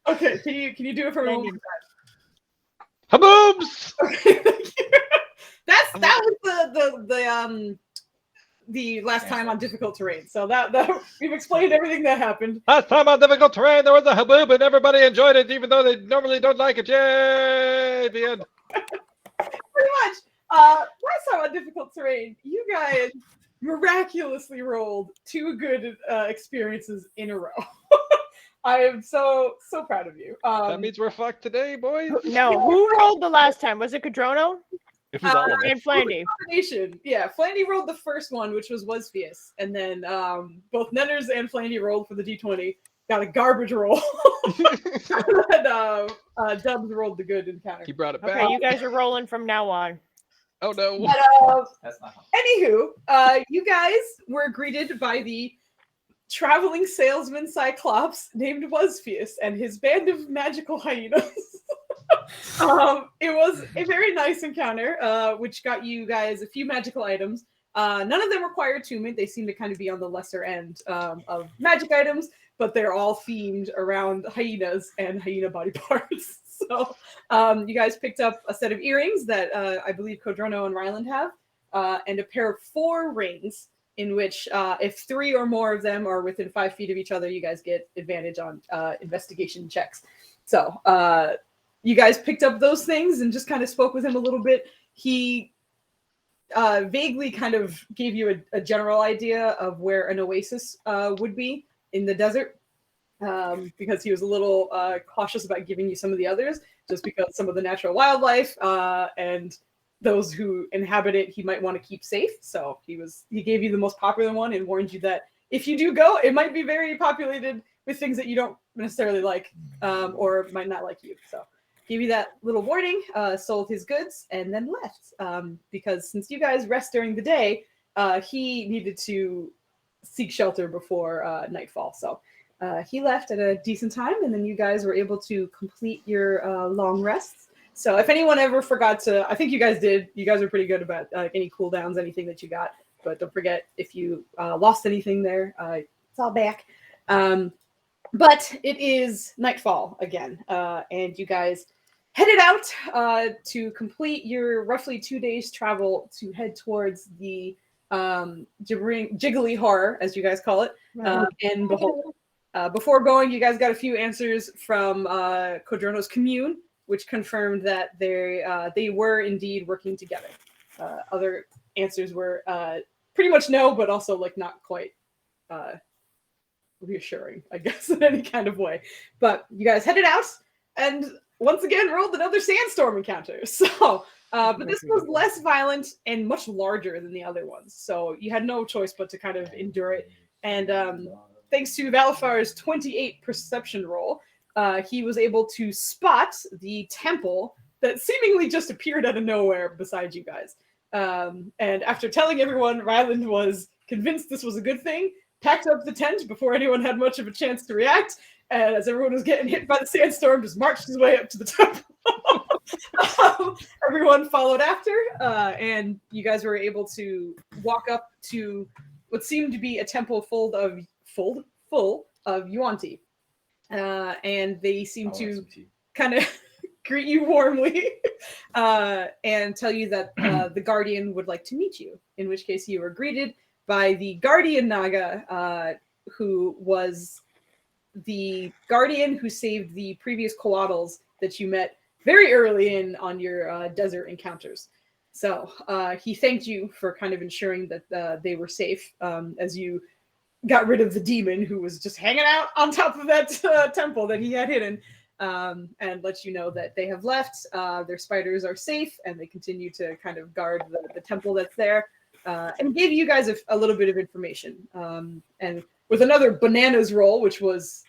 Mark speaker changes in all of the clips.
Speaker 1: Okay, can you do it for me one more time?
Speaker 2: Haboobs!
Speaker 1: Okay, thank you. That was the last time on difficult terrain. So that we've explained everything that happened.
Speaker 2: Last time on difficult terrain, there was a haboob, and everybody enjoyed it, even though they normally don't like it. Yay! The end.
Speaker 1: Pretty much. Last time on difficult terrain, you guys miraculously rolled 2 good experiences in a row. I am so proud of you.
Speaker 2: That means we're fucked today, boys.
Speaker 3: No, who rolled the last time? Was it Cadrono?
Speaker 2: It was all of
Speaker 3: And
Speaker 2: us.
Speaker 3: Flandy.
Speaker 1: combination. Yeah, Flandy rolled the first one, which was Fierce, and then both Nenners and Flandy rolled for the D20. Got a garbage roll. And Dubs rolled the good encounter.
Speaker 2: He brought it back.
Speaker 3: Okay, you guys are rolling from now on.
Speaker 2: Oh no.
Speaker 1: But,
Speaker 4: That's not how.
Speaker 1: anywho, you guys were greeted by the traveling salesman Cyclops named Fierce and his band of magical hyenas. It was a very nice encounter, which got you guys a few magical items. None of them require attunement. They seem to kind of be on the lesser end of magic items, but they're all themed around hyenas and hyena body parts. So you guys picked up a set of earrings that I believe Codrono and Ryland have, and a pair of 4 rings in which if 3 or more of them are within 5 feet of each other, you guys get advantage on investigation checks. So you guys picked up those things and just kind of spoke with him a little bit. He vaguely kind of gave you a general idea of where an oasis would be in the desert, because he was a little cautious about giving you some of the others, just because some of the natural wildlife and those who inhabit it he might want to keep safe. So he gave you the most popular one and warned you that if you do go, it might be very populated with things that you don't necessarily like, or might not like you. So gave you that little warning, sold his goods, and then left. Because since you guys rest during the day, he needed to seek shelter before nightfall. So he left at a decent time, and then you guys were able to complete your long rests. So if anyone ever forgot to, I think you guys did. You guys are pretty good about any cooldowns, anything that you got. But don't forget, if you lost anything there, it's all back. But it is nightfall again, and you guys headed out to complete your roughly 2 days travel to head towards the Gibbering, jiggly horror, as you guys call it, and behold. Before going, you guys got a few answers from Codrono's commune, which confirmed that they were indeed working together. Other answers were pretty much no, but also like not quite reassuring, I guess, in any kind of way. But you guys headed out and once again rolled another sandstorm encounter. So, but this was less violent and much larger than the other ones. So you had no choice but to kind of endure it. And thanks to Valifar's 28 perception roll, he was able to spot the temple that seemingly just appeared out of nowhere beside you guys. And after telling everyone Ryland was convinced this was a good thing, packed up the tent before anyone had much of a chance to react, and as everyone was getting hit by the sandstorm, just marched his way up to the temple. Everyone followed after, and you guys were able to walk up to what seemed to be a temple full of Yuan-ti. And they seem to kind of greet you warmly and tell you that the Guardian would like to meet you, in which case you were greeted by the Guardian Naga, who was the Guardian who saved the previous Coatls that you met very early on your desert encounters. So he thanked you for kind of ensuring that they were safe as you got rid of the demon who was just hanging out on top of that temple that he had hidden, and let you know that they have left. Their spiders are safe, and they continue to kind of guard the temple that's there, and gave you guys a little bit of information. And with another bananas roll, which was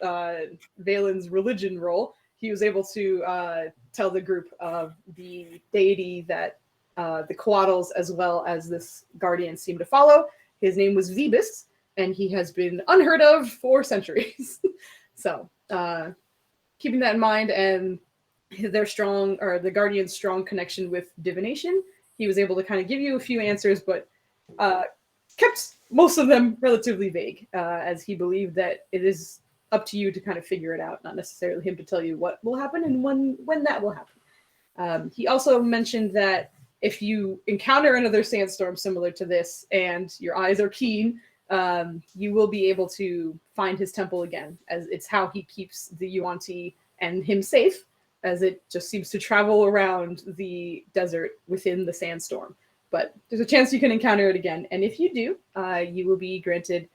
Speaker 1: Valen's religion roll, he was able to tell the group of the deity that the Coatls as well as this guardian seem to follow. His name was Vebus, and he has been unheard of for centuries. So, keeping that in mind, and the Guardian's strong connection with divination, he was able to kind of give you a few answers, but kept most of them relatively vague, as he believed that it is up to you to kind of figure it out, not necessarily him to tell you what will happen and when that will happen. He also mentioned that if you encounter another sandstorm similar to this and your eyes are keen, you will be able to find his temple again, as it's how he keeps the Yuan-Ti and him safe, as it just seems to travel around the desert within the sandstorm. But there's a chance you can encounter it again, and if you do, you will be granted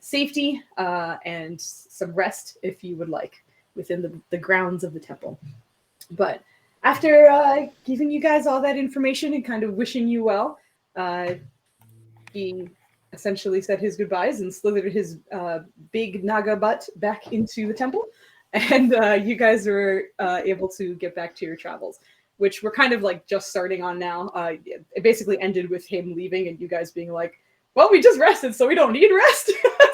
Speaker 1: safety and some rest if you would like within the grounds of the temple. But after giving you guys all that information and kind of wishing you well, he essentially said his goodbyes and slithered his big naga butt back into the temple. And you guys were able to get back to your travels, which we're kind of like just starting on now. It basically ended with him leaving and you guys being like, well, we just rested, so we don't need rest.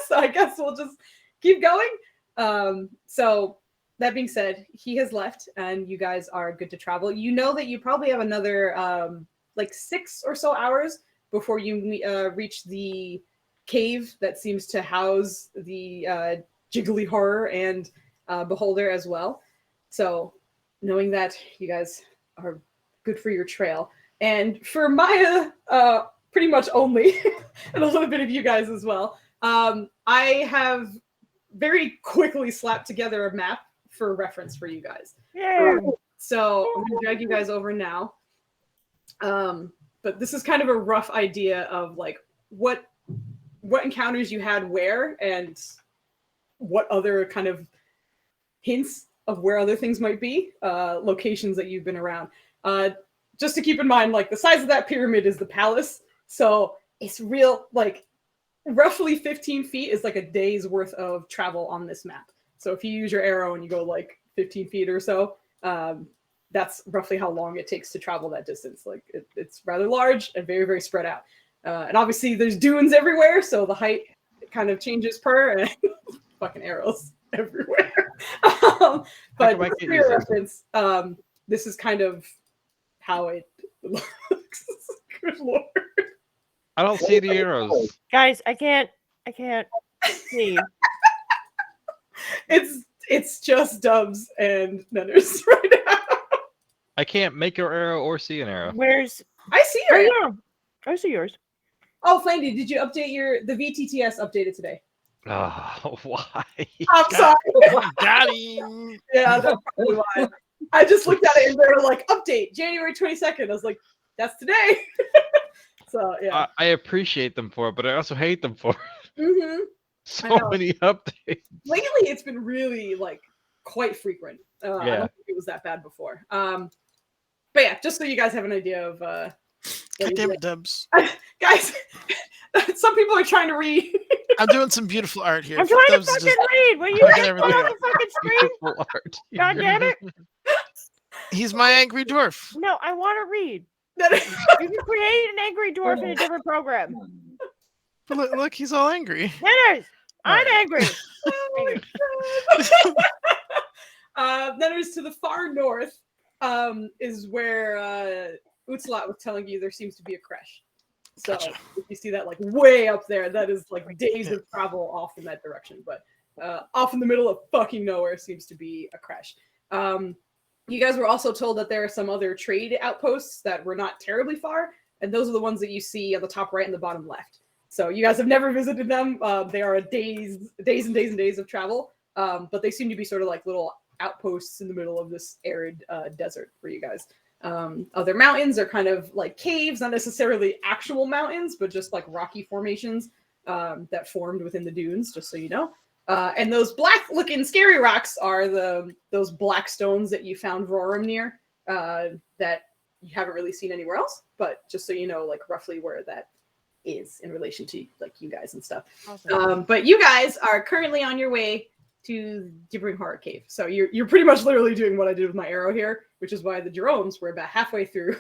Speaker 1: So I guess we'll just keep going. So that being said, he has left and you guys are good to travel. You know that you probably have another like 6 or so hours before you reach the cave that seems to house the Jiggly Horror and Beholder as well. So knowing that, you guys are good for your trail. And for Maya, pretty much only, and a little bit of you guys as well, I have very quickly slapped together a map for reference for you guys.
Speaker 3: Yeah.
Speaker 1: So I'm going to drag you guys over now. But this is kind of a rough idea of like what encounters you had where and what other kind of hints of where other things might be, locations that you've been around. Just to keep in mind, like the size of that pyramid is the palace. So it's real, like roughly 15 feet is like a day's worth of travel on this map. So if you use your arrow and you go like 15 feet or so, that's roughly how long it takes to travel that distance. Like it's rather large and very, very spread out. And obviously there's dunes everywhere, so the height kind of changes per, and fucking arrows everywhere. But for your reference, this is kind of how it looks. Good lord.
Speaker 2: I don't see the arrows.
Speaker 3: Guys, I can't see.
Speaker 1: It's just Dubs and Nunners right now.
Speaker 2: I can't make an arrow or see an arrow.
Speaker 3: Where's
Speaker 1: I see your arrow.
Speaker 3: yeah. I see yours.
Speaker 1: Oh, Flandy, did you update the VTTS updated today?
Speaker 2: Oh, why?
Speaker 1: I'm sorry.
Speaker 2: Got him.
Speaker 1: Yeah, that's probably why. I just looked at it and they were like, update January 22nd. I was like, that's today. So yeah.
Speaker 2: I appreciate them for it, but I also hate them for it.
Speaker 1: Mm-hmm.
Speaker 2: So many updates.
Speaker 1: Lately, it's been really like quite frequent. I don't think it was that bad before. But yeah, just so you guys have an idea of.
Speaker 4: God damn it, Dubs.
Speaker 1: Guys, some people are trying to read.
Speaker 4: I'm doing some beautiful art here.
Speaker 3: I'm trying
Speaker 4: Dubs
Speaker 3: to
Speaker 4: is
Speaker 3: fucking
Speaker 4: just
Speaker 3: read. Will you
Speaker 4: fucking
Speaker 3: put
Speaker 4: everything
Speaker 3: on
Speaker 4: up.
Speaker 3: the fucking screen?
Speaker 2: Beautiful art.
Speaker 3: God damn it.
Speaker 4: He's my angry dwarf.
Speaker 3: No, I want to read. You can create an angry dwarf in a different program.
Speaker 4: Look, he's all angry.
Speaker 3: Nanners, I'm
Speaker 4: Right.
Speaker 3: angry.
Speaker 1: Then to the far north is where Utsalat was telling you there seems to be a creche. So
Speaker 4: Gotcha.
Speaker 1: if you see that like way up there, that is like days of travel off in that direction. But off in the middle of fucking nowhere seems to be a creche. You guys were also told that there are some other trade outposts that were not terribly far, and those are the ones that you see on the top right and the bottom left. So you guys have never visited them. They are days and days and days of travel, but they seem to be sort of like little outposts in the middle of this arid desert for you guys. Other mountains are kind of like caves, not necessarily actual mountains, but just like rocky formations that formed within the dunes, just so you know. And those black-looking scary rocks are those black stones that you found Roram near that you haven't really seen anywhere else, but just so you know, like roughly where that is in relation to like you guys and stuff.
Speaker 3: Awesome.
Speaker 1: But you guys are currently on your way to Gibbering Horror Cave. So you're pretty much literally doing what I did with my arrow here, which is why the Jeromes were about halfway through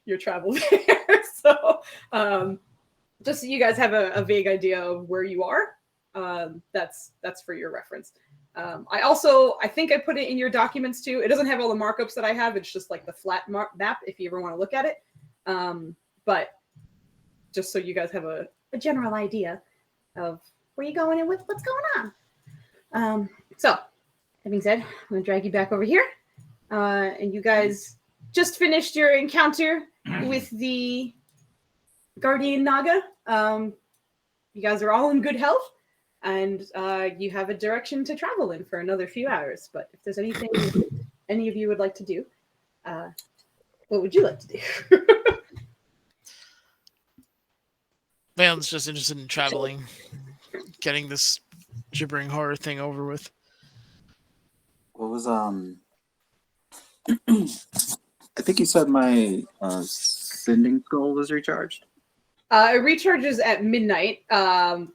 Speaker 1: your travel there. So just so you guys have a vague idea of where you are, that's for your reference. I think I put it in your documents too. It doesn't have all the markups that I have. It's just like the flat map if you ever want to look at it. But just so you guys have a general idea of where you're going and what's going on. So, that being said, I'm going to drag you back over here. And you guys just finished your encounter with the Guardian Naga. You guys are all in good health, and you have a direction to travel in for another few hours. But if there's anything any of you would like to do, what would you like to do?
Speaker 4: Valen's just interested in traveling, getting this gibbering horror thing over with.
Speaker 5: What was I think you said my sending skull was recharged.
Speaker 1: It recharges at midnight,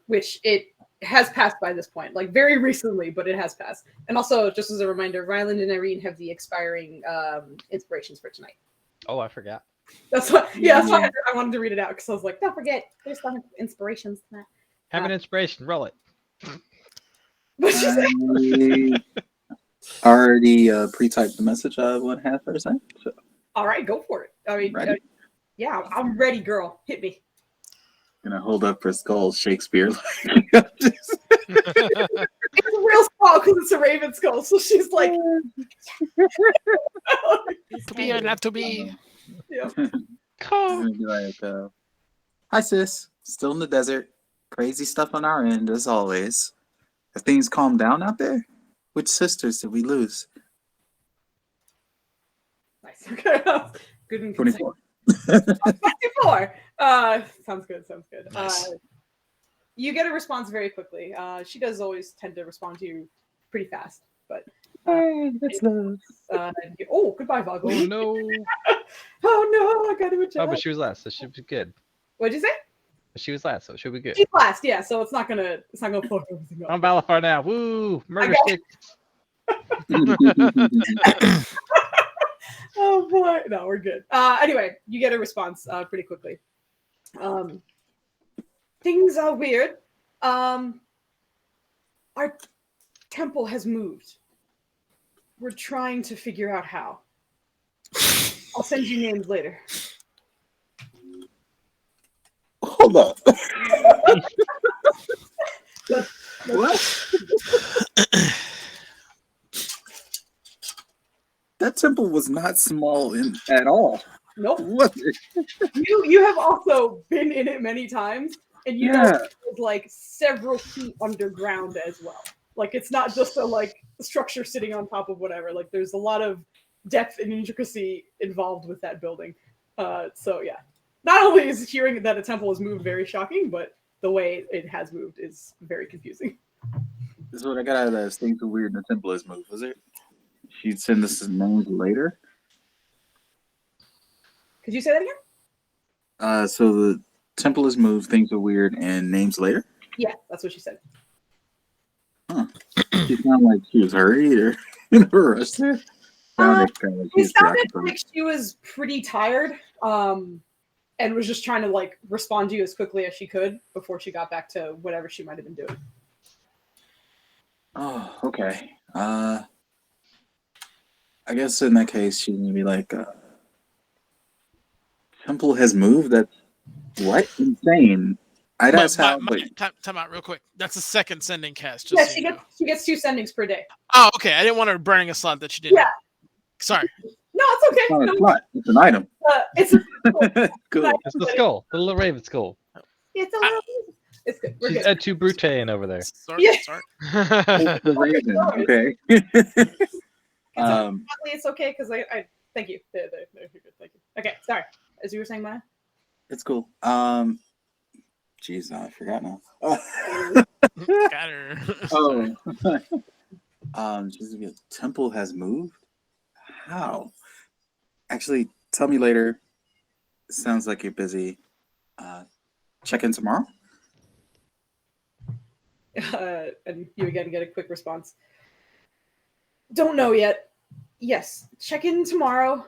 Speaker 1: which it has passed by this point, like very recently, but it has passed. And also, just as a reminder, Ryland and Irene have the expiring inspirations for tonight.
Speaker 2: Oh, I forgot.
Speaker 1: That's what. Yeah, that's why I wanted to read it out because I was like, don't forget, there's some inspirations tonight.
Speaker 2: Have an inspiration. Roll it.
Speaker 1: What'd you say?
Speaker 5: I already pre-typed the message I would have for a second. So.
Speaker 1: All right, go for it. I mean,
Speaker 5: Ready?
Speaker 1: yeah, I'm ready, girl. Hit me.
Speaker 5: Gonna hold up her skull, Shakespeare.
Speaker 1: It's a real skull because it's a raven skull, so she's like,
Speaker 4: To be or not to be.
Speaker 1: yeah.
Speaker 5: Gonna be like, hi sis, still in the desert. Crazy stuff on our end as always. Have things calmed down out there? Which sisters did we lose?
Speaker 1: Nice. Okay. Good and
Speaker 5: 24.
Speaker 1: 24. Sounds good. Sounds good.
Speaker 4: Nice.
Speaker 1: You get a response very quickly. She does always tend to respond to you pretty fast, but
Speaker 5: That's love.
Speaker 1: oh, goodbye, Vogel.
Speaker 2: Oh no.
Speaker 1: Oh no, I got to adjust.
Speaker 2: Oh, but she was last, so she was good.
Speaker 1: What'd you say?
Speaker 2: She was last, so it should be good.
Speaker 1: She's last, yeah. So it's not gonna fuck everything up.
Speaker 2: I'm Balafar now. Woo! Murder
Speaker 1: got-
Speaker 2: stick.
Speaker 1: Oh boy, no, we're good. Anyway, you get a response pretty quickly. Things are weird. Our temple has moved. We're trying to figure out how. I'll send you names later.
Speaker 5: Hold up. What? That temple was not small at all.
Speaker 1: Nope.
Speaker 5: What?
Speaker 1: You have also been in it many times, and you know
Speaker 5: Yeah.
Speaker 1: it's like several feet underground as well. Like it's not just a structure sitting on top of whatever. Like there's a lot of depth and intricacy involved with that building. So yeah, not only is hearing that a temple has moved very shocking, but the way it has moved is very confusing.
Speaker 5: This is what I got out of that. Things are weird and the temple has moved, was it? She'd send us his names later.
Speaker 1: Could you say that again?
Speaker 5: So the temple has moved, things are weird, and names later?
Speaker 1: Yeah, that's what she said.
Speaker 5: Huh. She sounded like she was hurried or in a rush there. Sounded kind of like she
Speaker 1: It
Speaker 5: was
Speaker 1: sounded
Speaker 5: preoccupied.
Speaker 1: like she was pretty tired, and was just trying to respond to you as quickly as she could before she got back to whatever she might have been doing.
Speaker 5: Oh, okay. I guess in that case, she's gonna be like, temple has moved? That's what? Insane. I'd ask how, but
Speaker 4: Time out real quick. That's the second sending cast.
Speaker 1: Yeah,
Speaker 4: Just so you know.
Speaker 1: she gets 2 sendings per day.
Speaker 4: Oh, okay. I didn't want her burning a slot that she didn't.
Speaker 1: Yeah.
Speaker 4: Sorry.
Speaker 1: No, it's okay.
Speaker 5: it's not
Speaker 1: No,
Speaker 5: a plot. It's an item.
Speaker 1: it's
Speaker 5: Cool.
Speaker 2: It's the skull, the little raven skull.
Speaker 1: it's a little. It's good. We're
Speaker 2: She's
Speaker 1: good.
Speaker 2: Ed to Brute over there.
Speaker 4: Sorry.
Speaker 1: Yeah.
Speaker 4: Sorry.
Speaker 5: It's the raven. Okay.
Speaker 1: It's okay because I thank you. You're good. Thank you. Okay, sorry. As you were saying, Maya.
Speaker 5: It's cool. Jeez, I forgot now.
Speaker 4: Got her.
Speaker 5: She's gonna be like, temple has moved? How? Actually, tell me later. Sounds like you're busy. Check in tomorrow?
Speaker 1: And you again get a quick response. Don't know yet. Yes, check in tomorrow.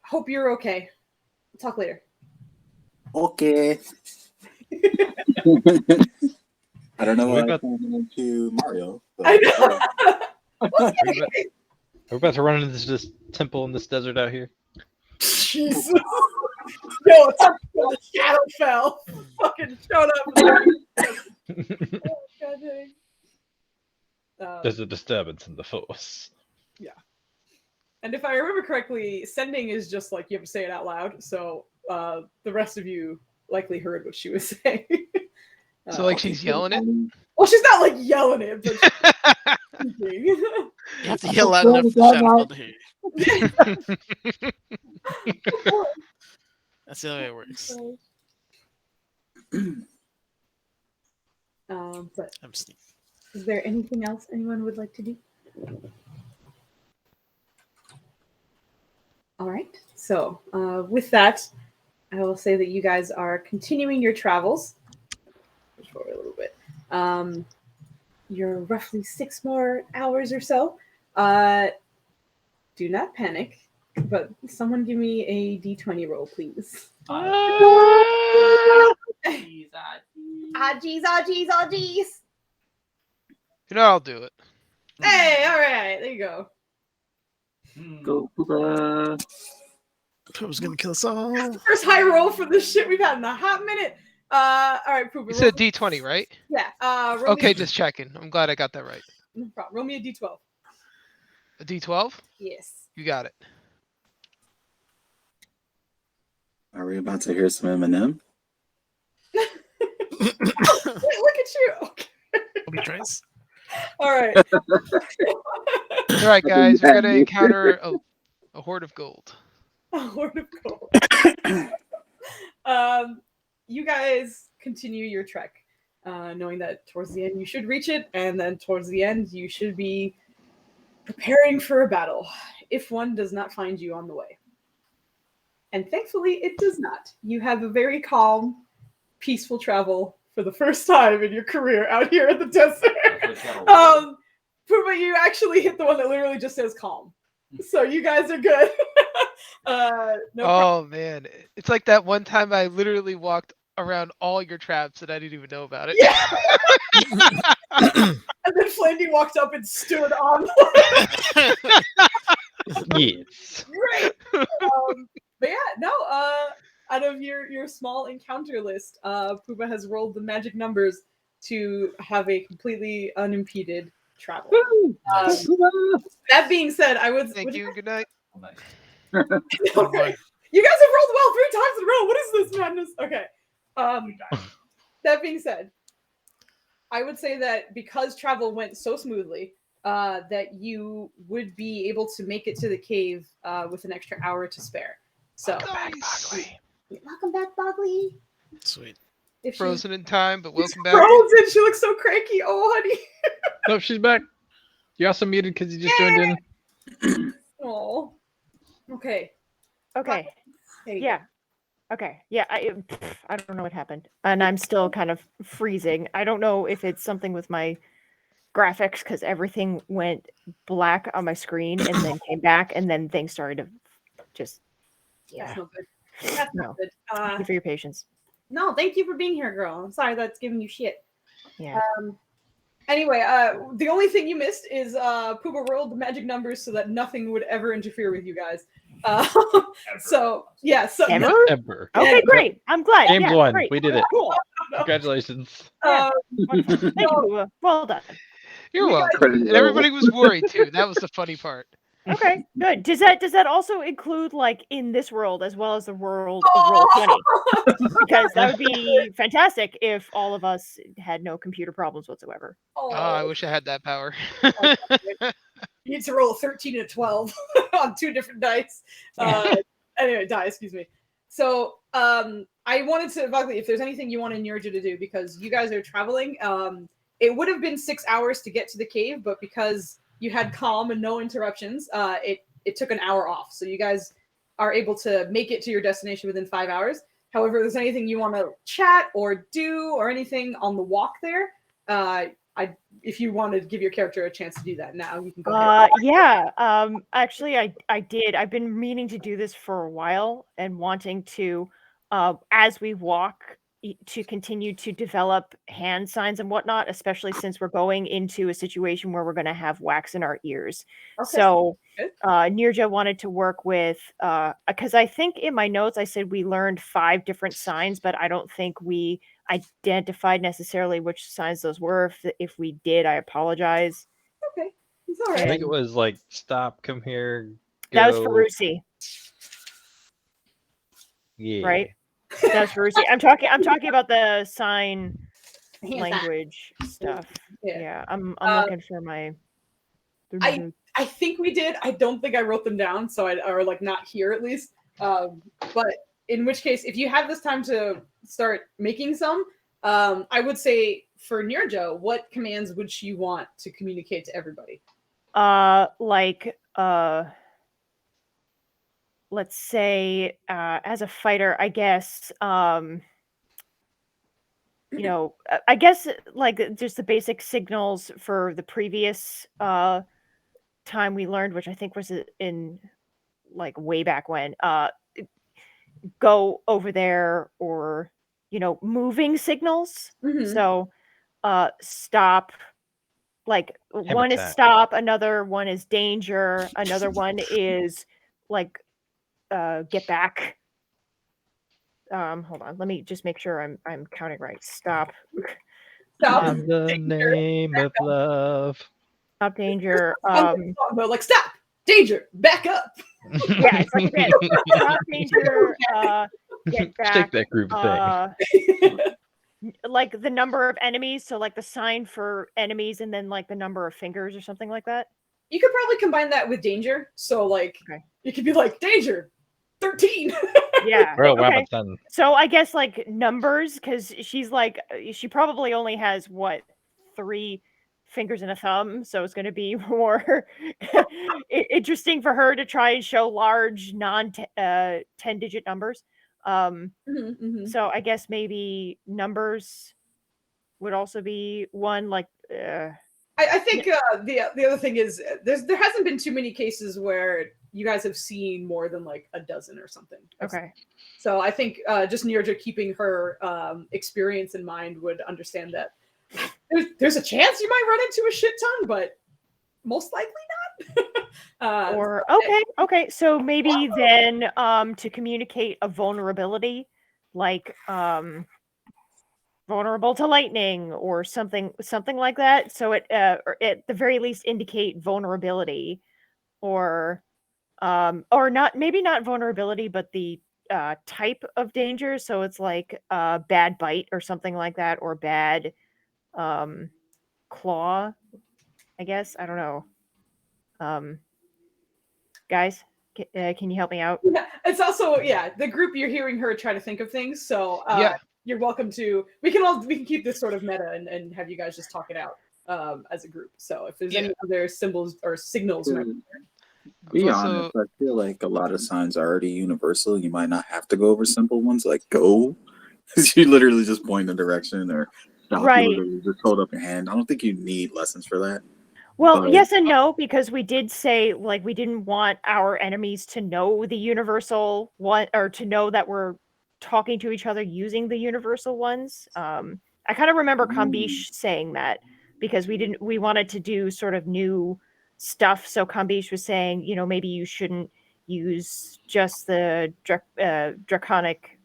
Speaker 1: Hope you're okay. Talk later.
Speaker 5: Okay. I don't know
Speaker 2: We're
Speaker 5: why I
Speaker 2: about-
Speaker 5: turned into Mario.
Speaker 1: I
Speaker 5: But,
Speaker 1: know.
Speaker 2: We're about to run into this temple in this desert out here.
Speaker 1: Jesus. Yo, the shadow fell. Fucking showed up. Oh, God dang.
Speaker 2: There's a disturbance in the force.
Speaker 1: And if I remember correctly, sending is just like you have to say it out loud. So the rest of you likely heard what she was saying.
Speaker 6: So like she's yelling it.
Speaker 1: Well, she's not like yelling it, but she's speaking.
Speaker 4: You have to yell loud enough for the shadow to hear you. That's the only way it works.
Speaker 1: But
Speaker 4: I'm Steve.
Speaker 1: is there anything else anyone would like to do? All right. So with that, I will say that you guys are continuing your travels. Push forward a little bit. You're roughly 6 more hours or so. Do not panic, but someone give me a d20 roll, please.
Speaker 5: Jeez,
Speaker 1: Jeez.
Speaker 6: You know I'll do it.
Speaker 1: Hey, all right, there you go.
Speaker 5: Go, Poopa.
Speaker 4: I was gonna kill us all.
Speaker 1: First high roll for this shit we've had in a hot minute. All right, Poopa.
Speaker 6: You said D20, right?
Speaker 1: Yeah. Roll
Speaker 6: Okay,
Speaker 1: me,
Speaker 6: just checking. I'm glad I got that right.
Speaker 1: no problem. Roll me a d12.
Speaker 6: A D12?
Speaker 1: Yes.
Speaker 6: You got it.
Speaker 5: Are we about to hear some Eminem?
Speaker 1: Look at you. Okay.
Speaker 4: I'll be tries.
Speaker 1: All right.
Speaker 6: All right, guys, we're gonna encounter a horde of gold.
Speaker 1: A horde of gold. You guys continue your trek, knowing that towards the end you should reach it, and then towards the end you should be preparing for a battle, if one does not find you on the way. And thankfully, it does not. You have a very calm, peaceful travel for the first time in your career out here in the desert. Puma, you actually hit the one that literally just says calm. So you guys are good. No problem.
Speaker 6: Man, it's like that one time I literally walked around all your traps and I didn't even know about it.
Speaker 1: Yeah. And then Flandy walked up and stood on.
Speaker 2: Yes.
Speaker 1: Great. But yeah, no. Out of your small encounter list, Puma has rolled the magic numbers to have a completely unimpeded travel. That being said, I would
Speaker 6: Thank you. Good night.
Speaker 1: Okay. You guys have rolled well 3 times in a row. What is this madness? Okay. That being said, I would say that because travel went so smoothly, that you would be able to make it to the cave with an extra hour to spare. So, welcome back, Bogley.
Speaker 4: Sweet.
Speaker 1: If
Speaker 6: Frozen in time, but welcome back.
Speaker 1: Frozen. She looks so cranky. Oh, honey.
Speaker 2: Nope, she's back. You also muted because you just joined in.
Speaker 1: Oh. Okay.
Speaker 3: Okay.
Speaker 1: There you go.
Speaker 3: Yeah. Okay. Yeah. I don't know what happened, and I'm still kind of freezing. I don't know if it's something with my graphics because everything went black on my screen and then came back, and then things started to just.
Speaker 1: That's
Speaker 3: Yeah.
Speaker 1: not good. That's
Speaker 3: No.
Speaker 1: not good.
Speaker 3: Thank you for your patience.
Speaker 1: No, thank you for being here, girl. I'm sorry that's giving you shit.
Speaker 3: Yeah.
Speaker 1: Anyway, the only thing you missed is Pooba rolled the magic numbers so that nothing would ever interfere with you guys. So yeah, so
Speaker 3: Ever?
Speaker 2: Ever.
Speaker 3: Okay, great. I'm glad.
Speaker 2: Game
Speaker 3: Yeah,
Speaker 2: one.
Speaker 3: great.
Speaker 2: We did it.
Speaker 3: Cool.
Speaker 2: Congratulations.
Speaker 3: Yeah. Thank you. Boo. Well done.
Speaker 6: You're
Speaker 1: You guys-
Speaker 6: welcome. And everybody was worried too. That was the funny part.
Speaker 3: Okay, good. Does that also include like in this world as well as the world of Roll20? Because that would be fantastic if all of us had no computer problems whatsoever.
Speaker 6: Oh, I wish I had that power.
Speaker 1: You need to roll a 13 and a 12 on 2 different dice. Anyway, excuse me. So I wanted to, Buckley, if there's anything you want Nurja to do, because you guys are traveling, it would have been 6 hours to get to the cave, but because you had calm and no interruptions, it took an hour off. So you guys are able to make it to your destination within 5 hours. However, if there's anything you want to chat or do or anything on the walk there, if you want to give your character a chance to do that now, you can go ahead.
Speaker 3: Yeah. Actually, I did. I've been meaning to do this for a while and wanting to, as we walk, to continue to develop hand signs and whatnot, especially since we're going into a situation where we're going to have wax in our ears.
Speaker 1: Okay.
Speaker 3: So
Speaker 1: Good.
Speaker 3: Nirja wanted to work with, because I think in my notes I said we learned 5 different signs, but I don't think we identified necessarily which signs those were. If we did, I apologize.
Speaker 1: all
Speaker 2: I
Speaker 1: right.
Speaker 2: think it was like stop, come here,
Speaker 3: That was
Speaker 2: go.
Speaker 3: Ferrucci,
Speaker 2: Yeah.
Speaker 3: right? That was Ferrucci. I'm talking about the sign
Speaker 1: Hands down.
Speaker 3: language stuff.
Speaker 1: Yeah.
Speaker 3: Yeah, I'm
Speaker 1: Uh,
Speaker 3: looking for my.
Speaker 1: I think we did. I don't think I wrote them down, so or like not here at least. But in which case, if you have this time to start making some, I would say for Nirjo, what commands would she want to communicate to everybody?
Speaker 3: Like let's say as a fighter, I guess I guess like just the basic signals for the previous time we learned, which I think was in like way back when, go over there, or moving signals.
Speaker 1: Mhm.
Speaker 3: So stop, like one is
Speaker 2: Habitat.
Speaker 3: stop, another one is danger, another one is like get back. Hold on, let me just make sure I'm counting right. Stop.
Speaker 1: Stop.
Speaker 2: In the name of love.
Speaker 3: Stop, danger.
Speaker 1: But like stop, danger, back up.
Speaker 3: Yeah, it's like a dance. Stop, danger, get back.
Speaker 2: Shake that group thing.
Speaker 3: Like the number of enemies, so like the sign for enemies, and then like the number of fingers or something like that.
Speaker 1: You could probably combine that with danger. So like it could be like danger 13.
Speaker 3: Yeah.
Speaker 2: Bro, wow,
Speaker 3: Okay.
Speaker 2: son.
Speaker 3: So I guess like numbers, because she's like, she probably only has what, 3 fingers and a thumb, so it's going to be more interesting for her to try and show large 10-digit numbers. So I guess maybe numbers would also be one. Like
Speaker 1: I think the other thing is there hasn't been too many cases where you guys have seen more than like a dozen or something.
Speaker 3: Okay.
Speaker 1: So I think just Nirja keeping her experience in mind would understand that there's a chance you might run into a shit ton, but most likely not.
Speaker 3: Or okay. So maybe then to communicate a vulnerability, like vulnerable to lightning or something like that. So it or at the very least indicate vulnerability, or not, maybe not vulnerability, but the type of danger. So it's like bad bite or something like that, or bad claw, I guess. I don't know. Guys, can you help me out?
Speaker 1: Yeah, it's also the group, you're hearing her try to think of things. So you're welcome to. We can keep this sort of meta and have you guys just talk it out as a group. So if there's any other symbols or signals,
Speaker 5: be honest, I feel like a lot of signs are already universal. You might not have to go over simple ones like go, because you literally just point a direction, or stop,
Speaker 3: Right.
Speaker 5: you literally just hold up your hand. I don't think you need lessons for that.
Speaker 3: Well, yes and no, because we did say like we didn't want our enemies to know the universal one, or to know that we're talking to each other using the universal ones. I kind of remember Kambish saying that, because we wanted to do sort of new stuff. So Kambish was saying, maybe you shouldn't use just the draconic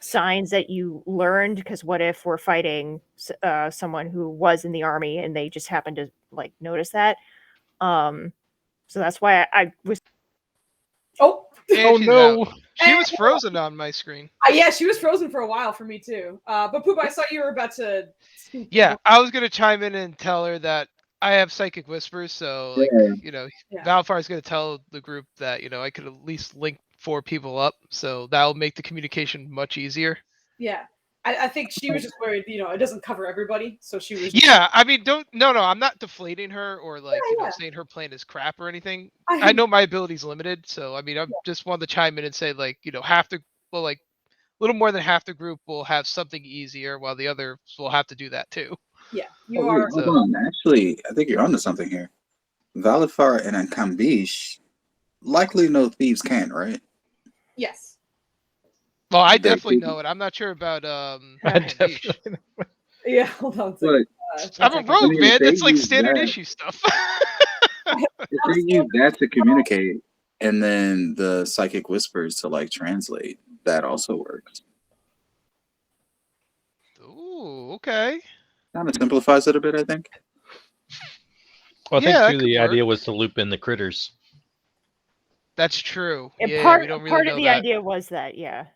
Speaker 3: signs that you learned, because what if we're fighting someone who was in the army and they just happened to like notice that. So that's why I was
Speaker 6: Oh no, she was frozen on my screen.
Speaker 1: Yeah, she was frozen for a while for me too. But Poop, I saw you were about to speak.
Speaker 6: Yeah, I was gonna chime in and tell her that I have psychic whispers, so like Valfar is gonna tell the group that I could at least link 4 people up, so that'll make the communication much easier.
Speaker 1: Yeah, I think she was just worried, it doesn't cover everybody, so she was.
Speaker 6: Yeah, I mean, no, I'm not deflating her or like saying her plan is crap or anything. I know my ability's limited, so I mean, I just wanted to chime in and say like half the a little more than half the group will have something easier, while the others will have to do that too.
Speaker 1: Yeah, you are.
Speaker 5: Hold on. Actually, I think you're onto something here. Valifar and Kambish likely know thieves can, right?
Speaker 1: Yes.
Speaker 6: Well, I definitely know it. I'm not sure about
Speaker 1: Yeah, hold on a second.
Speaker 6: I'm a rogue, man. That's like standard issue stuff.
Speaker 5: If they use that to communicate, and then the psychic whispers to like translate, that also works.
Speaker 6: Ooh, okay.
Speaker 5: Kind of simplifies it a bit, I think.
Speaker 2: Well, I think
Speaker 6: Yeah, that
Speaker 2: too
Speaker 6: could
Speaker 2: the
Speaker 6: work.
Speaker 2: idea was to loop in the critters.
Speaker 6: That's true.
Speaker 3: And
Speaker 6: Yeah,
Speaker 3: part
Speaker 6: we don't really
Speaker 3: part
Speaker 6: know
Speaker 3: of the
Speaker 6: that.
Speaker 3: idea was that, yeah.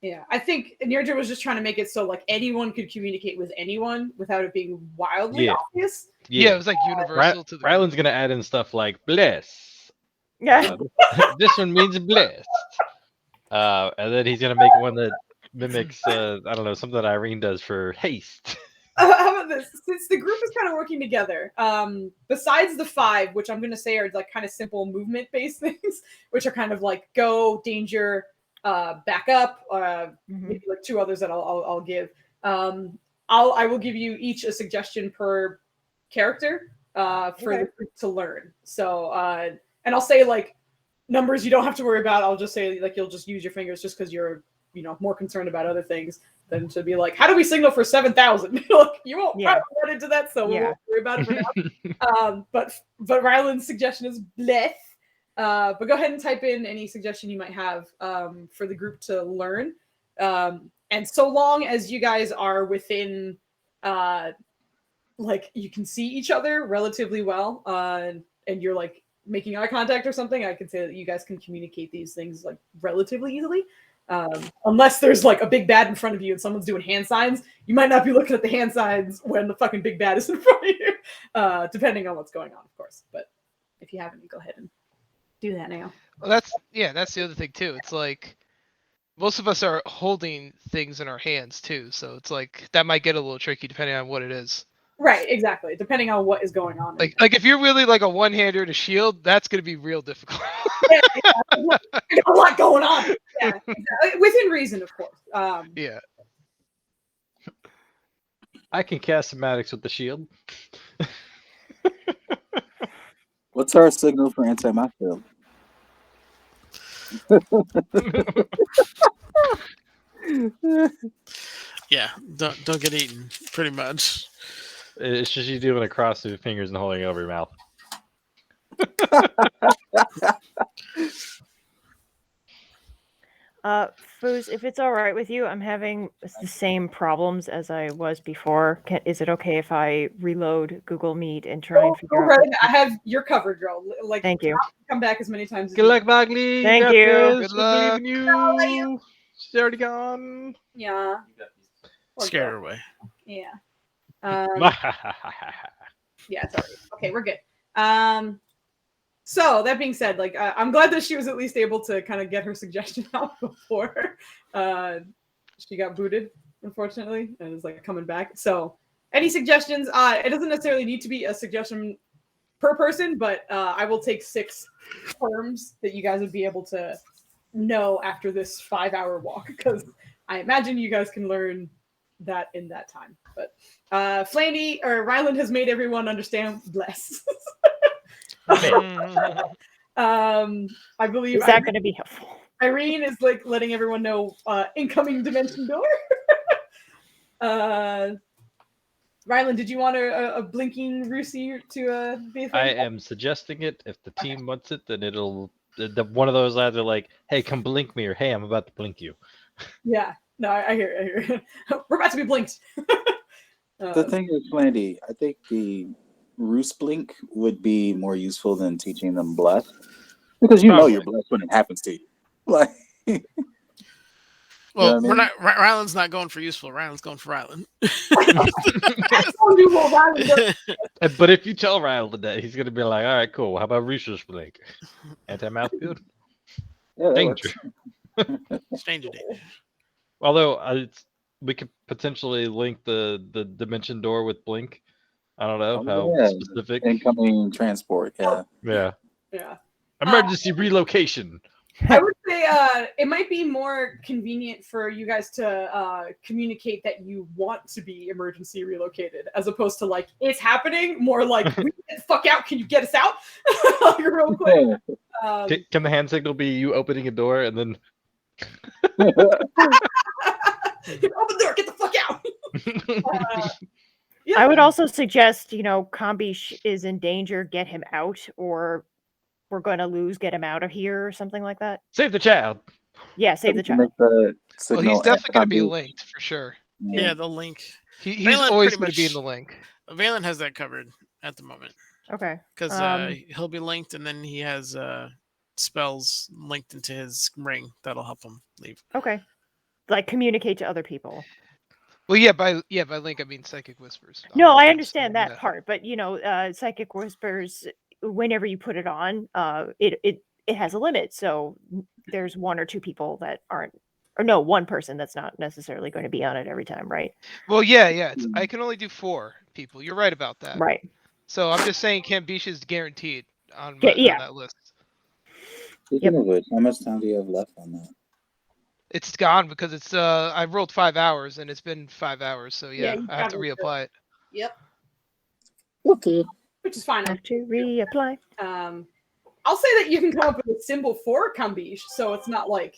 Speaker 1: Yeah, I think Nirja was just trying to make it so like anyone could communicate with anyone without it being wildly
Speaker 2: Yeah.
Speaker 1: obvious.
Speaker 6: Yeah, it was like universal to the
Speaker 2: Ryland's
Speaker 6: group.
Speaker 2: gonna add in stuff like bless.
Speaker 3: Yeah.
Speaker 2: This one means blessed. And then he's gonna make one that mimics I don't know, something that Irene does for haste.
Speaker 1: How about this? Since the group is kind of working together, besides the 5, which I'm going to say are like kind of simple movement-based things, which are kind of like go, danger, back up, maybe like 2 others that I'll give. I will give you each a suggestion per character for the group to learn. So, and I'll say like numbers you don't have to worry about. I'll just say like you'll just use your fingers just because you're more concerned about other things than to be like, how do we signal for 7,000? Like, you won't probably run into that, so we won't worry about it for now. But Ryland's suggestion is bleth. But go ahead and type in any suggestion you might have for the group to learn. And so long as you guys are within, like, you can see each other relatively well, and you're like making eye contact or something, I can say that you guys can communicate these things like relatively easily. Unless there's like a big bad in front of you and someone's doing hand signs, you might not be looking at the hand signs when the fucking big bad is in front of you, depending on what's going on, of course. But if you haven't, go ahead and do that now.
Speaker 6: Well, that's the other thing too. It's like most of us are holding things in our hands too, so it's like that might get a little tricky depending on what it is.
Speaker 1: Right, exactly. Depending on what is going on.
Speaker 6: Like if you're really like a one-hander to shield, that's gonna be real difficult.
Speaker 1: There's a lot going on. Yeah, within reason, of course.
Speaker 6: Yeah.
Speaker 2: I can cast somatics with the shield.
Speaker 5: What's our signal for anti-map field?
Speaker 4: Yeah, don't get eaten. Pretty much.
Speaker 2: It's just you doing it across your fingers and holding it over your mouth.
Speaker 3: Foos, if it's all right with you, I'm having the same problems as I was before. Is it okay if I reload Google Meet and try and figure out?
Speaker 1: I have you're covered, girl. Like,
Speaker 3: thank you.
Speaker 1: Come back as many times as
Speaker 2: Good luck, Bagley.
Speaker 3: Thank you.
Speaker 2: Good
Speaker 6: Good luck.
Speaker 2: in you. She's already gone.
Speaker 1: Yeah.
Speaker 4: Scare her away.
Speaker 1: Yeah. Yeah, it's already okay. We're good. So that being said, like I'm glad that she was at least able to kind of get her suggestion out before she got booted, unfortunately, and is like coming back. So any suggestions? It doesn't necessarily need to be a suggestion per person, but I will take 6 terms that you guys would be able to know after this 5-hour walk, because I imagine you guys can learn that in that time. But Flandy or Ryland has made everyone understand bless. I believe
Speaker 3: Is that going to be helpful?
Speaker 1: Irene is like letting everyone know incoming dimension door. Ryland, did you want a blinking Rusi to be a thing?
Speaker 2: I am suggesting it. If the team wants it, then it'll one of those lads are like, "Hey, come blink me," or "Hey, I'm about to blink you."
Speaker 1: Yeah, no, I hear it. We're about to be blinked.
Speaker 5: The thing is, Flandy, I think the Roost Blink would be more useful than teaching them bless, because you know you're blessed when it happens to you. Like,
Speaker 4: Well,
Speaker 5: what I mean?
Speaker 4: we're not. Ryland's not going for useful. Ryland's going for Ryland.
Speaker 2: But if you tell Ryland that, he's gonna be like, "All right, cool. How about Rooster's Blink? Anti-mouth field?
Speaker 5: Yeah, that
Speaker 2: Danger."
Speaker 4: Stranger danger.
Speaker 2: Although we could potentially link the dimension door with Blink. I don't know how specific.
Speaker 5: Incoming transport. Yeah.
Speaker 2: Yeah.
Speaker 1: Yeah.
Speaker 2: Emergency relocation.
Speaker 1: I would say it might be more convenient for you guys to communicate that you want to be emergency relocated, as opposed to like it's happening. More like, we get the fuck out. Can you get us out? Like, real quick.
Speaker 2: Can the hand signal be you opening a door and then?
Speaker 1: Open the door. Get the fuck out. Yeah.
Speaker 3: I would also suggest, Kambi is in danger. Get him out, or we're going to lose. Get him out of here, or something like that.
Speaker 2: Save the child.
Speaker 3: Yeah, save the child.
Speaker 6: Well, he's definitely going to be linked for sure.
Speaker 4: Yeah, the link.
Speaker 6: He's always going to be in the link.
Speaker 4: Valen has that covered at the moment.
Speaker 3: Okay.
Speaker 4: because he'll be linked, and then he has spells linked into his ring that'll help him leave.
Speaker 3: Okay. Like communicate to other people.
Speaker 6: Well, yeah, by link I mean psychic whispers.
Speaker 3: No, I
Speaker 6: Yes,
Speaker 3: understand that
Speaker 6: yeah.
Speaker 3: part, but psychic whispers, whenever you put it on, it has a limit. So there's one or two people that aren't, or no, one person that's not necessarily going to be on it every time, right?
Speaker 6: Well, yeah. I can only do 4 people. You're right about that.
Speaker 3: Right.
Speaker 6: So I'm just saying Cambish is guaranteed on
Speaker 3: Yeah.
Speaker 6: on that list.
Speaker 5: Speaking of which, how much time do you have left on that?
Speaker 6: It's gone because it's I rolled 5 hours and it's been 5 hours. So
Speaker 1: Yeah,
Speaker 6: yeah,
Speaker 1: you
Speaker 6: I have to
Speaker 1: probably
Speaker 6: reapply it.
Speaker 1: Yep,
Speaker 5: Okay.
Speaker 1: which is fine.
Speaker 3: Have to reapply.
Speaker 1: I'll say that you can come up with a symbol for Kambish, so it's not like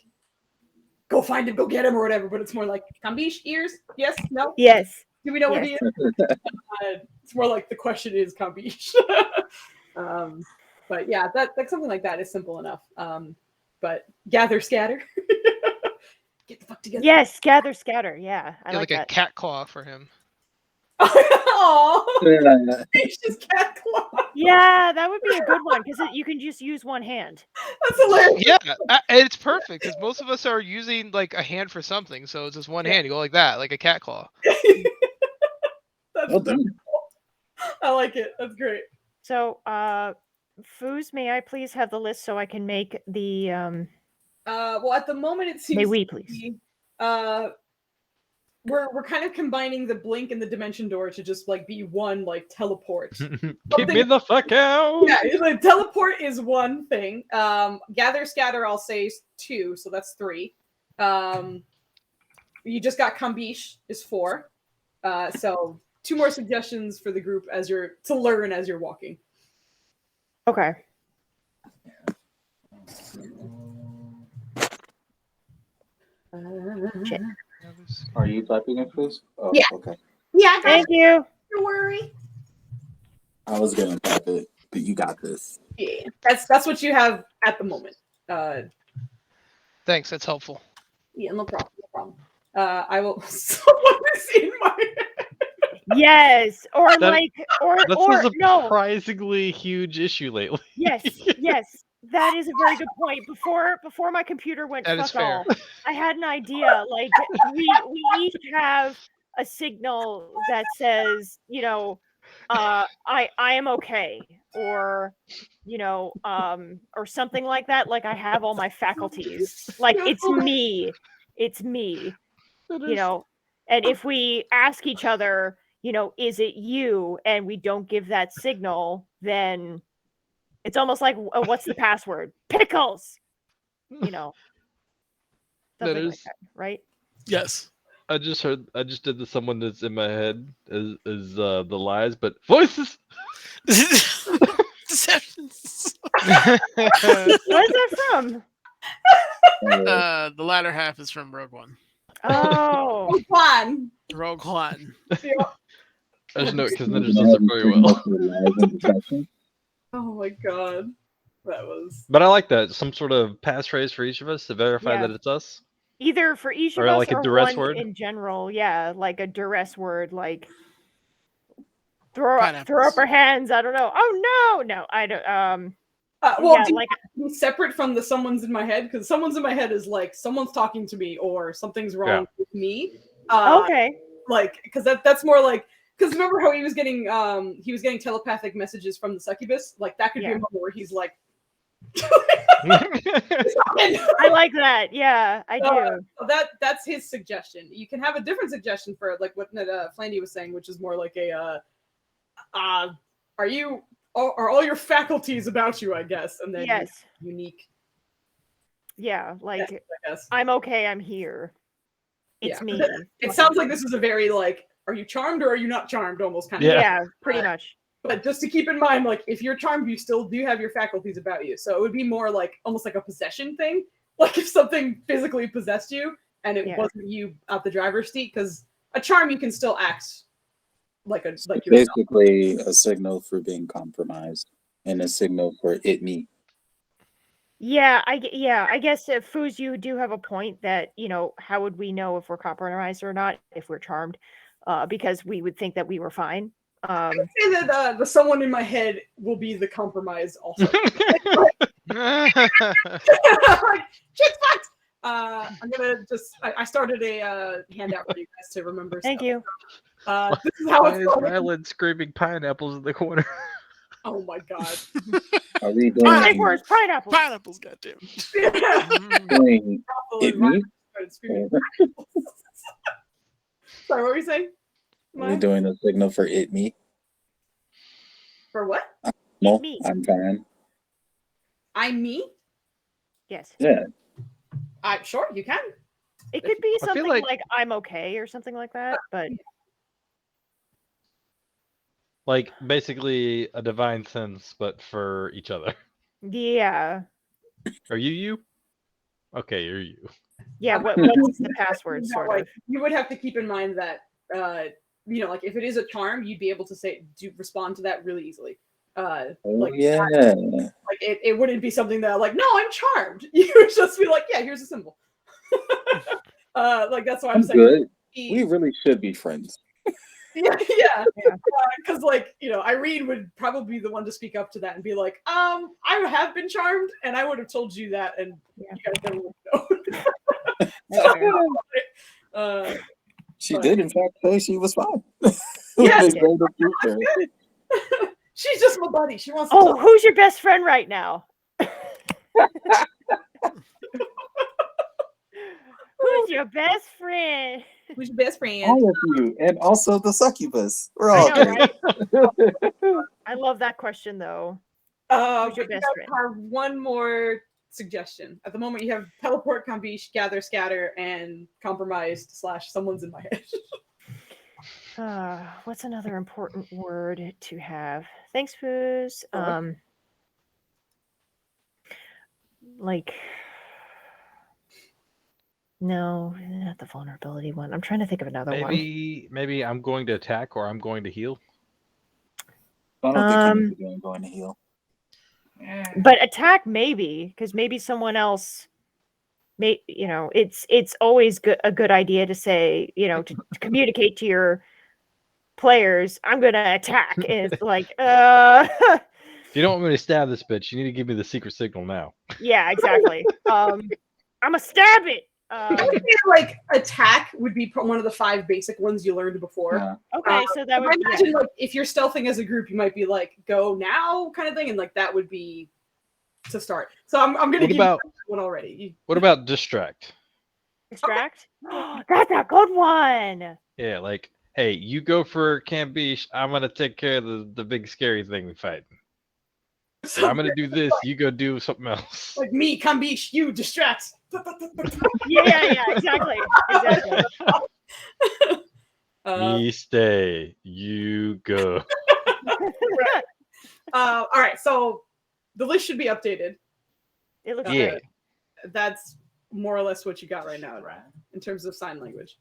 Speaker 1: go find him, go get him, or whatever. But it's more like Kambish ears. Yes, no.
Speaker 3: Yes.
Speaker 1: Do we know where
Speaker 3: Yes.
Speaker 1: he is? It's more like the question is Kambish. But yeah, that's something like that is simple enough. But gather, scatter. Get the fuck together.
Speaker 3: Yes. Gather, scatter. Yeah, I
Speaker 6: Yeah,
Speaker 3: like
Speaker 6: like a
Speaker 3: that.
Speaker 6: cat claw for him.
Speaker 1: Aww,
Speaker 5: Yeah.
Speaker 1: it's just cat claw.
Speaker 3: Yeah, that would be a good one because you can just use one hand.
Speaker 1: That's hilarious.
Speaker 6: Yeah, it's perfect because most of us are using like a hand for something, so it's just one hand. You go like that, like a cat claw.
Speaker 1: That's
Speaker 5: Well done.
Speaker 1: I like it. That's great.
Speaker 3: So, Foos, may I please have the list so I can make the
Speaker 1: Well, at the moment it seems
Speaker 3: May we
Speaker 1: to
Speaker 3: please?
Speaker 1: be, we're kind of combining the blink and the dimension door to just like be one like teleport.
Speaker 2: Get me the fuck out!
Speaker 1: Yeah, like teleport is one thing. Gather scatter I'll say is 2, so that's 3. You just got Kambish is 4. So 2 more suggestions for the group as you're to learn as you're walking.
Speaker 3: Okay. Shit.
Speaker 5: Are you typing it, please? Oh,
Speaker 1: Yeah.
Speaker 5: okay.
Speaker 1: Yeah, I got
Speaker 3: Thank you.
Speaker 1: Don't worry.
Speaker 5: I was gonna type it, but you got this.
Speaker 1: Yeah, that's what you have at the moment.
Speaker 6: Thanks, that's helpful.
Speaker 1: Yeah, no problem. No problem. I will. Someone is in my.
Speaker 3: Yes, or
Speaker 2: That-
Speaker 3: like, or
Speaker 2: That's a
Speaker 3: no.
Speaker 2: surprisingly huge issue lately.
Speaker 3: Yes, yes, that is a very good point. Before my computer went
Speaker 6: That is
Speaker 3: fuck
Speaker 6: fair.
Speaker 3: all, I had an idea. Like we each have a signal that says, I am okay, or or something like that. Like I have all my faculties. Like it's me. And if we ask each other, is it you? And we don't give that signal, then it's almost like, what's the password? Pickles. Something like
Speaker 2: is-
Speaker 3: that, right?
Speaker 4: Yes.
Speaker 2: I just did the someone that's in my head is the lies, but voices.
Speaker 4: Deceptions.
Speaker 3: Where's that from?
Speaker 4: The latter half is from Rogue One.
Speaker 3: Oh,
Speaker 1: Fun.
Speaker 4: Rogue One.
Speaker 2: I just know it because Ninja
Speaker 5: Can I
Speaker 2: does
Speaker 5: have
Speaker 2: it
Speaker 5: you
Speaker 2: very
Speaker 5: turn
Speaker 2: well.
Speaker 5: off the live and deception?
Speaker 1: Oh my god, that was.
Speaker 2: But I like that. Some sort of passphrase for each of us to verify
Speaker 3: Yeah.
Speaker 2: that it's us.
Speaker 3: either for each of
Speaker 2: Or
Speaker 3: us
Speaker 2: like a
Speaker 3: or
Speaker 2: duress
Speaker 3: one
Speaker 2: word?
Speaker 3: in general. Yeah, like a duress word, like throw up
Speaker 4: Pineapples.
Speaker 3: our hands. I don't know. Oh no, I don't.
Speaker 1: Well,
Speaker 3: yeah,
Speaker 1: do
Speaker 3: like
Speaker 1: you be separate from the someone's in my head because someone's in my head is like someone's talking to me or something's wrong with me.
Speaker 3: okay.
Speaker 1: Like because that's more like because remember how he was getting telepathic messages from the succubus, like that could be a
Speaker 3: Yeah.
Speaker 1: moment where he's like
Speaker 3: I like that. Yeah, I do.
Speaker 1: that's his suggestion. You can have a different suggestion for like what Flandy was saying, which is more like a are all your faculties about you, I guess, and then
Speaker 3: Yes.
Speaker 1: unique.
Speaker 3: Yeah, like
Speaker 1: I guess
Speaker 3: I'm okay. I'm here. It's
Speaker 1: Yeah.
Speaker 3: me.
Speaker 1: it sounds like this is a very like, are you charmed or are you not charmed? Almost kind of.
Speaker 2: Yeah.
Speaker 3: Yeah, pretty much.
Speaker 1: But just to keep in mind, like if you're charmed, you still do have your faculties about you. So it would be more like almost like a possession thing. Like if something physically possessed you and it
Speaker 3: Yeah.
Speaker 1: wasn't you at the driver's seat, because a charm you can still act like yourself.
Speaker 5: Basically, a signal for being compromised and a signal for it me.
Speaker 3: Yeah, I guess Foos, you do have a point that how would we know if we're compromised or not if we're charmed? Because we would think that we were fine.
Speaker 1: I would say that the someone in my head will be the compromise also. Like, shit's fucked. I'm gonna just. I started a handout for you guys to remember.
Speaker 3: Thank
Speaker 1: stuff.
Speaker 3: you.
Speaker 1: This is how
Speaker 2: Why
Speaker 1: it's
Speaker 2: is
Speaker 1: going.
Speaker 2: Rylan screaming pineapples in the corner?
Speaker 1: Oh my god.
Speaker 5: Are we
Speaker 3: Big
Speaker 5: doing,
Speaker 3: words, pineapple.
Speaker 4: Pineapples, goddamn.
Speaker 5: doing it me?
Speaker 1: Sorry, what were you saying?
Speaker 5: Are we doing a signal for it me?
Speaker 1: For what?
Speaker 5: No,
Speaker 3: me.
Speaker 5: I'm fine.
Speaker 1: I'm me?
Speaker 3: Yes.
Speaker 5: Yeah.
Speaker 1: I'm sure you can.
Speaker 3: It could be
Speaker 2: I feel
Speaker 3: something
Speaker 2: like-
Speaker 3: like I'm okay or something like that, but
Speaker 2: Like basically a divine sense, but for each other.
Speaker 3: yeah.
Speaker 2: Are you? Okay, you're you.
Speaker 3: Yeah, what's the password
Speaker 1: No,
Speaker 3: sort
Speaker 1: like,
Speaker 3: of?
Speaker 1: you would have to keep in mind that like if it is a charm, you'd be able to respond to that really easily.
Speaker 5: Oh
Speaker 1: Like,
Speaker 5: yeah.
Speaker 1: Like it wouldn't be something that like, no, I'm charmed. You would just be like, yeah, here's a symbol. Like that's why I'm saying
Speaker 5: Good. We really should be friends.
Speaker 1: yeah. Because like, Irene would probably be the one to speak up to that and be like, I have been charmed, and I would have told you that, and you guys never would know.
Speaker 5: She
Speaker 1: but-
Speaker 5: did, in fact, say she was fine.
Speaker 1: Yeah,
Speaker 5: They
Speaker 1: she
Speaker 5: made the future.
Speaker 1: She's just my buddy. She wants to
Speaker 3: Oh, who's your best friend right now? Who's your best friend?
Speaker 1: Who's your best friend?
Speaker 5: All of you, and also the succubus. We're all
Speaker 3: I know,
Speaker 5: good.
Speaker 3: right? I love that question though. Who's your
Speaker 1: But you
Speaker 3: best
Speaker 1: guys
Speaker 3: friend?
Speaker 1: have one more suggestion. At the moment, you have teleport, cambiche, gather, scatter, and compromised / someone's in my head.
Speaker 3: What's another important word to have? Thanks, Foos.
Speaker 1: Alright.
Speaker 3: Like, no, not the vulnerability one. I'm trying to think of another one.
Speaker 2: Maybe I'm going to attack or I'm going to heal.
Speaker 5: I don't think I'm going to heal.
Speaker 3: But attack maybe, because maybe someone else it's always a good idea to say, to communicate to your players, I'm gonna attack. And it's like,
Speaker 2: If you don't want me to stab this bitch, you need to give me the secret signal now.
Speaker 3: yeah, exactly. I'm gonna stab it.
Speaker 1: I would say like attack would be one of the 5 basic ones you learned before.
Speaker 5: Yeah.
Speaker 3: Okay, so that
Speaker 1: I
Speaker 3: would
Speaker 1: imagine like if you're stealthing as a group, you might be like go now kind of thing, and like that would be to start. So I'm gonna
Speaker 2: What
Speaker 1: give
Speaker 2: about
Speaker 1: you one already.
Speaker 2: what about distract?
Speaker 3: distract. That's a good one.
Speaker 2: Yeah, like, hey, you go for cambiche, I'm gonna take care of the big scary thing we fight. I'm gonna do this, you go do something else.
Speaker 1: Like me, cambiche, you distract.
Speaker 3: Yeah, exactly.
Speaker 2: Me stay, you go.
Speaker 1: All right, so the list should be updated.
Speaker 3: It looks
Speaker 2: Yeah.
Speaker 3: great.
Speaker 1: That's more or less what you got right now, in terms of sign language.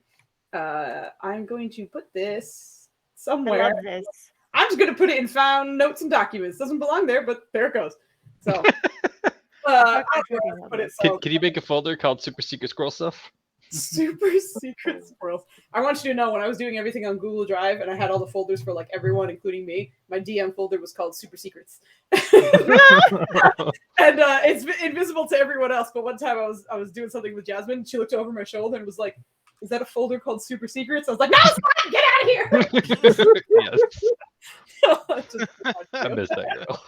Speaker 1: I'm going to put this
Speaker 3: I
Speaker 1: somewhere.
Speaker 3: love this.
Speaker 1: I'm just going to put it in found notes and documents. Doesn't belong there, but there it goes. So, I don't know where to put it. So
Speaker 2: Can you make a folder called Super Secret Squirrel Stuff?
Speaker 1: super secret squirrels. I want you to know when I was doing everything on Google Drive and I had all the folders for like everyone, including me, my DM folder was called Super Secrets. And it's invisible to everyone else. But one time I was doing something with Jasmine. She looked over my shoulder and was like, "Is that a folder called Super Secrets?" I was like, "No, it's fine. Get out of here."
Speaker 2: Yes,
Speaker 1: Just-
Speaker 2: I miss that girl.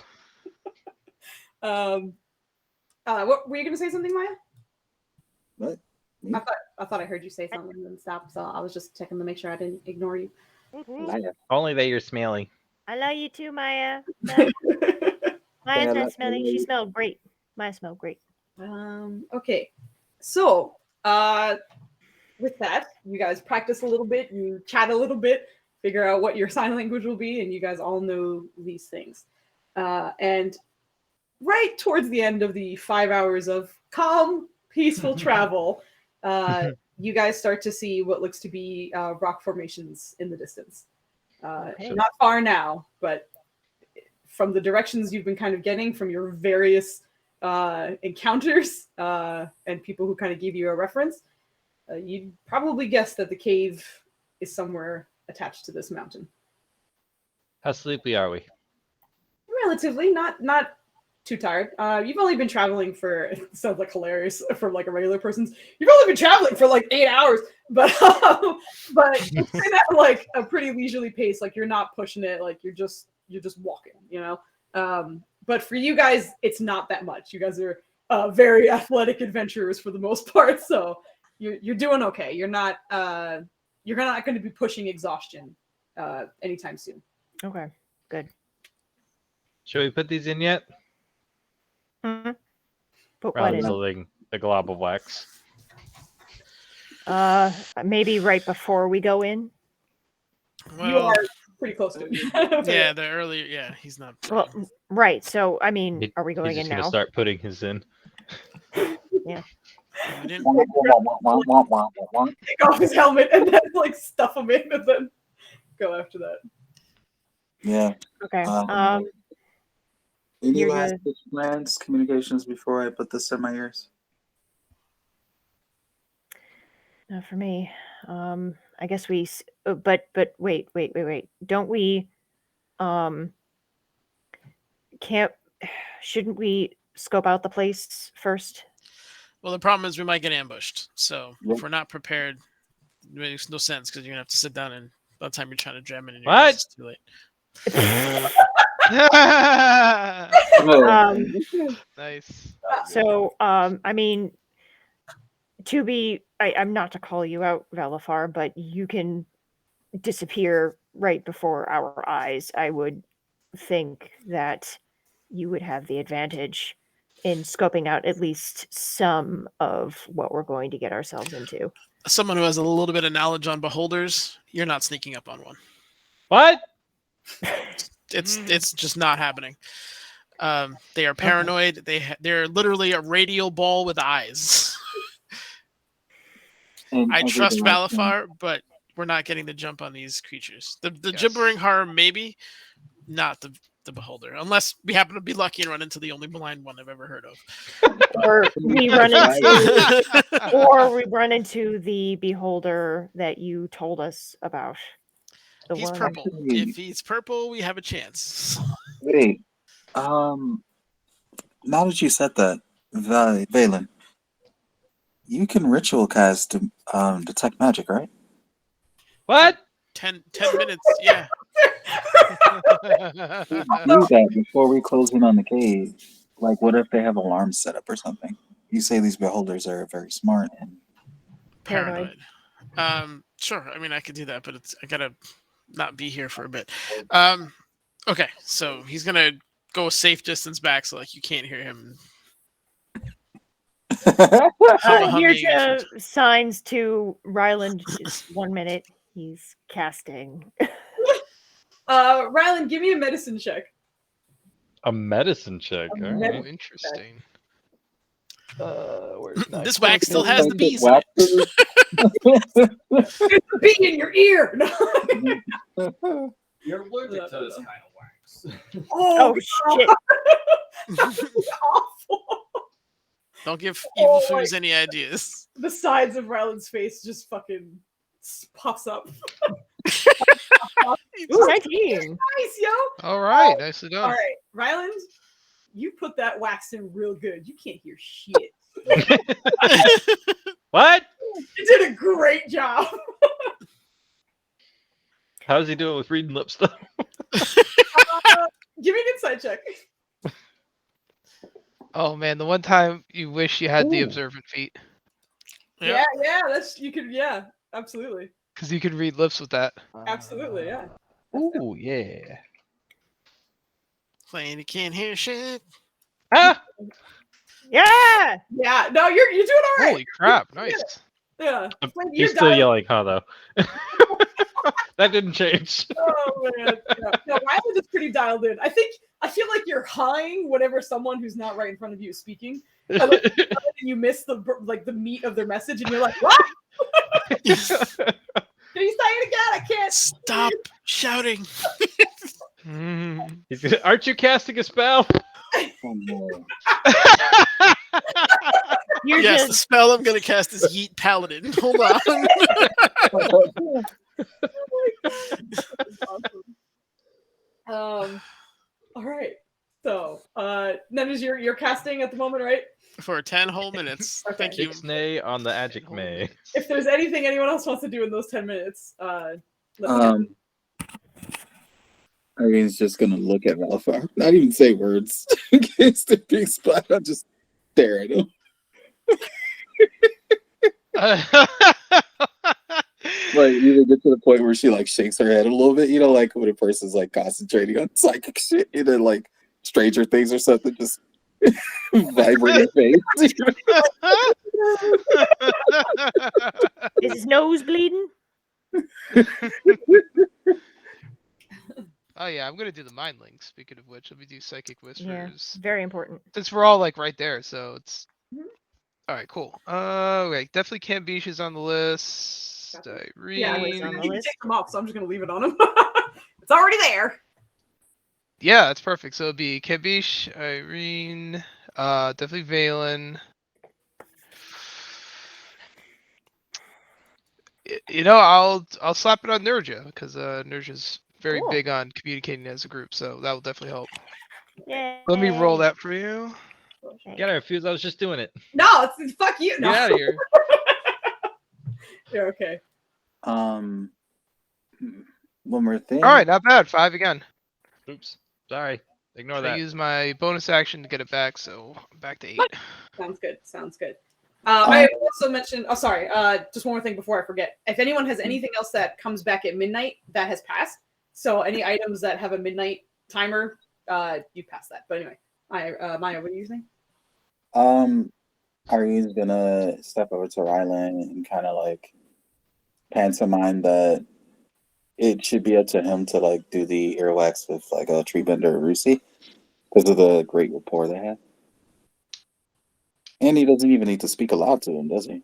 Speaker 1: what were you gonna say something, Maya?
Speaker 5: What?
Speaker 1: I thought I heard you say something and then stop. So I was just checking to make sure I didn't ignore you.
Speaker 2: Only that you're smelly.
Speaker 3: I love you too, Maya. No,
Speaker 5: Yeah,
Speaker 3: Maya's not
Speaker 5: that's
Speaker 3: smelly.
Speaker 5: really-
Speaker 3: She smelled great. Maya smelled great.
Speaker 1: Okay, so with that, you guys practice a little bit, you chat a little bit, figure out what your sign language will be, and you guys all know these things. And right towards the end of the 5 hours of calm, peaceful travel, you guys start to see what looks to be rock formations in the distance.
Speaker 3: Okay.
Speaker 1: Not far now, but from the directions you've been kind of getting from your various encounters and people who kind of give you a reference, you'd probably guess that the cave is somewhere attached to this mountain.
Speaker 2: How sleepy are we?
Speaker 1: Relatively, not too tired. You've only been traveling for, it sounds like hilarious for like a regular person's. You've only been traveling for like 8 hours, but it's been at like a pretty leisurely pace. Like you're not pushing it. Like you're just walking, you know. But for you guys, it's not that much. You guys are very athletic adventurers for the most part, so you're doing okay. You're not going to be pushing exhaustion anytime soon.
Speaker 3: Okay, good.
Speaker 2: Should we put these in yet?
Speaker 3: Mm-hmm. Put what
Speaker 2: Rather
Speaker 3: in?
Speaker 2: building the glob of wax.
Speaker 3: Maybe right before we go in.
Speaker 1: You
Speaker 4: Well,
Speaker 1: are pretty close to it.
Speaker 4: yeah, the earlier, yeah, he's not.
Speaker 3: Well, right. So, I mean, are we going
Speaker 2: He's
Speaker 3: in
Speaker 2: just gonna
Speaker 3: now?
Speaker 2: start putting his in.
Speaker 3: Yeah.
Speaker 4: We didn't-
Speaker 1: Take off his helmet and then like stuff him in and then go after that.
Speaker 5: Yeah.
Speaker 3: Okay.
Speaker 5: Any
Speaker 3: You're
Speaker 5: last
Speaker 3: good.
Speaker 5: plans, communications before I put this in my ears?
Speaker 3: Not for me. I guess we. But wait. Don't we? Can't. Shouldn't we scope out the place first?
Speaker 4: Well, the problem is we might get ambushed. So
Speaker 5: Yep.
Speaker 4: if we're not prepared, it makes no sense because you're gonna have to sit down and by the time you're trying to jam it in your
Speaker 2: What?
Speaker 4: ears, it's too late.
Speaker 6: Nice.
Speaker 3: So, I mean, I'm not to call you out, Valafar, but you can disappear right before our eyes. I would think that you would have the advantage in scoping out at least some of what we're going to get ourselves into.
Speaker 4: Someone who has a little bit of knowledge on beholders, you're not sneaking up on one.
Speaker 2: What?
Speaker 4: It's just not happening. They are paranoid. They're literally a radial ball with eyes.
Speaker 5: And
Speaker 4: I trust
Speaker 5: everything else,
Speaker 4: Valafar, but we're not getting the jump on these creatures. The
Speaker 6: Yes.
Speaker 4: gibbering horror, maybe, not the beholder, unless we happen to be lucky and run into the only blind one I've ever heard of.
Speaker 3: Or we run into the beholder that you told us about. The
Speaker 4: He's
Speaker 3: one-
Speaker 4: purple.
Speaker 5: Actually-
Speaker 4: If he's purple, we have a chance.
Speaker 5: Wait. Now that you said that, Valen, you can ritual cast detect magic, right?
Speaker 2: What?
Speaker 4: 10 minutes, yeah.
Speaker 5: Do that before we close in on the cave. Like, what if they have alarms set up or something? You say these beholders are very smart and
Speaker 3: Paranoid.
Speaker 4: Sure. I mean, I could do that, but I gotta not be here for a bit. Okay, so he's gonna go a safe distance back, so like you can't hear him.
Speaker 3: Here's signs to Ryland. Just 1 minute. He's casting.
Speaker 1: Rylan, give me a medicine check.
Speaker 2: A medicine check.
Speaker 1: A
Speaker 2: All
Speaker 1: med-
Speaker 2: right.
Speaker 6: Oh, interesting.
Speaker 2: Where's my
Speaker 4: This wax still has the bees in
Speaker 5: Wax
Speaker 4: it.
Speaker 1: It's a bee in your ear.
Speaker 7: You're allergic to this kind of wax.
Speaker 3: Oh, shit.
Speaker 1: That's awful.
Speaker 4: Don't give evil
Speaker 1: Oh my-
Speaker 4: foods any ideas.
Speaker 1: The sides of Rylan's face just fucking pops up.
Speaker 3: Ooh, 19.
Speaker 1: Nice, yo.
Speaker 6: All right, nicely
Speaker 1: All
Speaker 6: done.
Speaker 1: right, Ryland, you put that wax in real good. You can't hear shit.
Speaker 2: What?
Speaker 1: You did a great job.
Speaker 2: How's he doing with reading lips though?
Speaker 1: Give me an insight check.
Speaker 6: Oh man, the one time you wish you had the observant feat
Speaker 4: Yeah.
Speaker 1: Yeah, that's you could. Yeah, absolutely,
Speaker 6: because you could read lips with that.
Speaker 1: absolutely, yeah.
Speaker 2: Ooh, yeah.
Speaker 4: Playing you can't hear shit.
Speaker 2: Ah!
Speaker 3: Yeah.
Speaker 1: Yeah, no, you're doing all right.
Speaker 6: Holy crap! Nice.
Speaker 1: Yeah,
Speaker 2: You're
Speaker 1: you're
Speaker 2: still
Speaker 1: dying.
Speaker 2: yelling, huh, though? That didn't change.
Speaker 1: Oh man, no, Ryland is pretty dialed in. I feel like you're hawing whenever someone who's not right in front of you is speaking. And you miss the meat of their message, and you're like, "What? Can you say it again? I can't."
Speaker 4: Stop shouting.
Speaker 6: Mm.
Speaker 2: Aren't you casting a spell?
Speaker 3: You're
Speaker 4: Yes, the
Speaker 3: just
Speaker 4: spell I'm gonna cast is Yeet Paladin. Hold on.
Speaker 1: Oh my God. This is awesome. All right. So, none is you're casting at the moment, right?
Speaker 4: For 10 whole minutes.
Speaker 1: Okay.
Speaker 4: Thank you.
Speaker 2: Ixnay on the Agic May.
Speaker 1: If there's anything anyone else wants to do in those 10 minutes, let me know.
Speaker 5: Irene's just gonna look at Malphar, not even say words in case they're being splat. I'll just stare at him. Like either get to the point where she like shakes her head a little bit, like when a person's like concentrating on psychic shit, and then like Stranger Things or something, just vibrate her face.
Speaker 3: Is his nose bleeding?
Speaker 6: Oh yeah, I'm gonna do the mind link. Speaking of which, let me do psychic whispers.
Speaker 3: Yeah, very important.
Speaker 6: Since we're all like right there, so it's
Speaker 1: Mhm.
Speaker 6: all right. Cool. Okay, definitely Cambiche is on the list. Irene.
Speaker 1: Yeah,
Speaker 3: Always on the
Speaker 1: you can
Speaker 3: list.
Speaker 1: take them off, so I'm just gonna leave it on him. It's already there.
Speaker 6: Yeah, that's perfect. So it'd be Cambiche, Irene, definitely Valen. I'll slap it on Nurja because Nurja's very
Speaker 3: Cool.
Speaker 6: big on communicating as a group, so that will definitely help.
Speaker 3: Yay.
Speaker 6: Let me roll that for you.
Speaker 2: Get her, Fuse. I was just doing it.
Speaker 1: No, it's fuck you. No.
Speaker 2: Get out of here.
Speaker 1: You're okay.
Speaker 5: One more thing.
Speaker 6: All right, not bad. 5 again.
Speaker 2: Oops. Sorry. Ignore
Speaker 6: I
Speaker 2: that.
Speaker 6: use my bonus action to get it back, so I'm back to 8.
Speaker 1: Sounds good. Sounds good. I also mentioned. Oh, sorry. Just one more thing before I forget. If anyone has anything else that comes back at midnight, that has passed. So any items that have a midnight timer, you pass that. But anyway, Maya, what are you using?
Speaker 5: Irene's gonna step over to Rylan and kind of like pantomime that it should be up to him to like do the earwax with like a tree bender or Rusi because of the great rapport they have. And he doesn't even need to speak aloud to him, does he?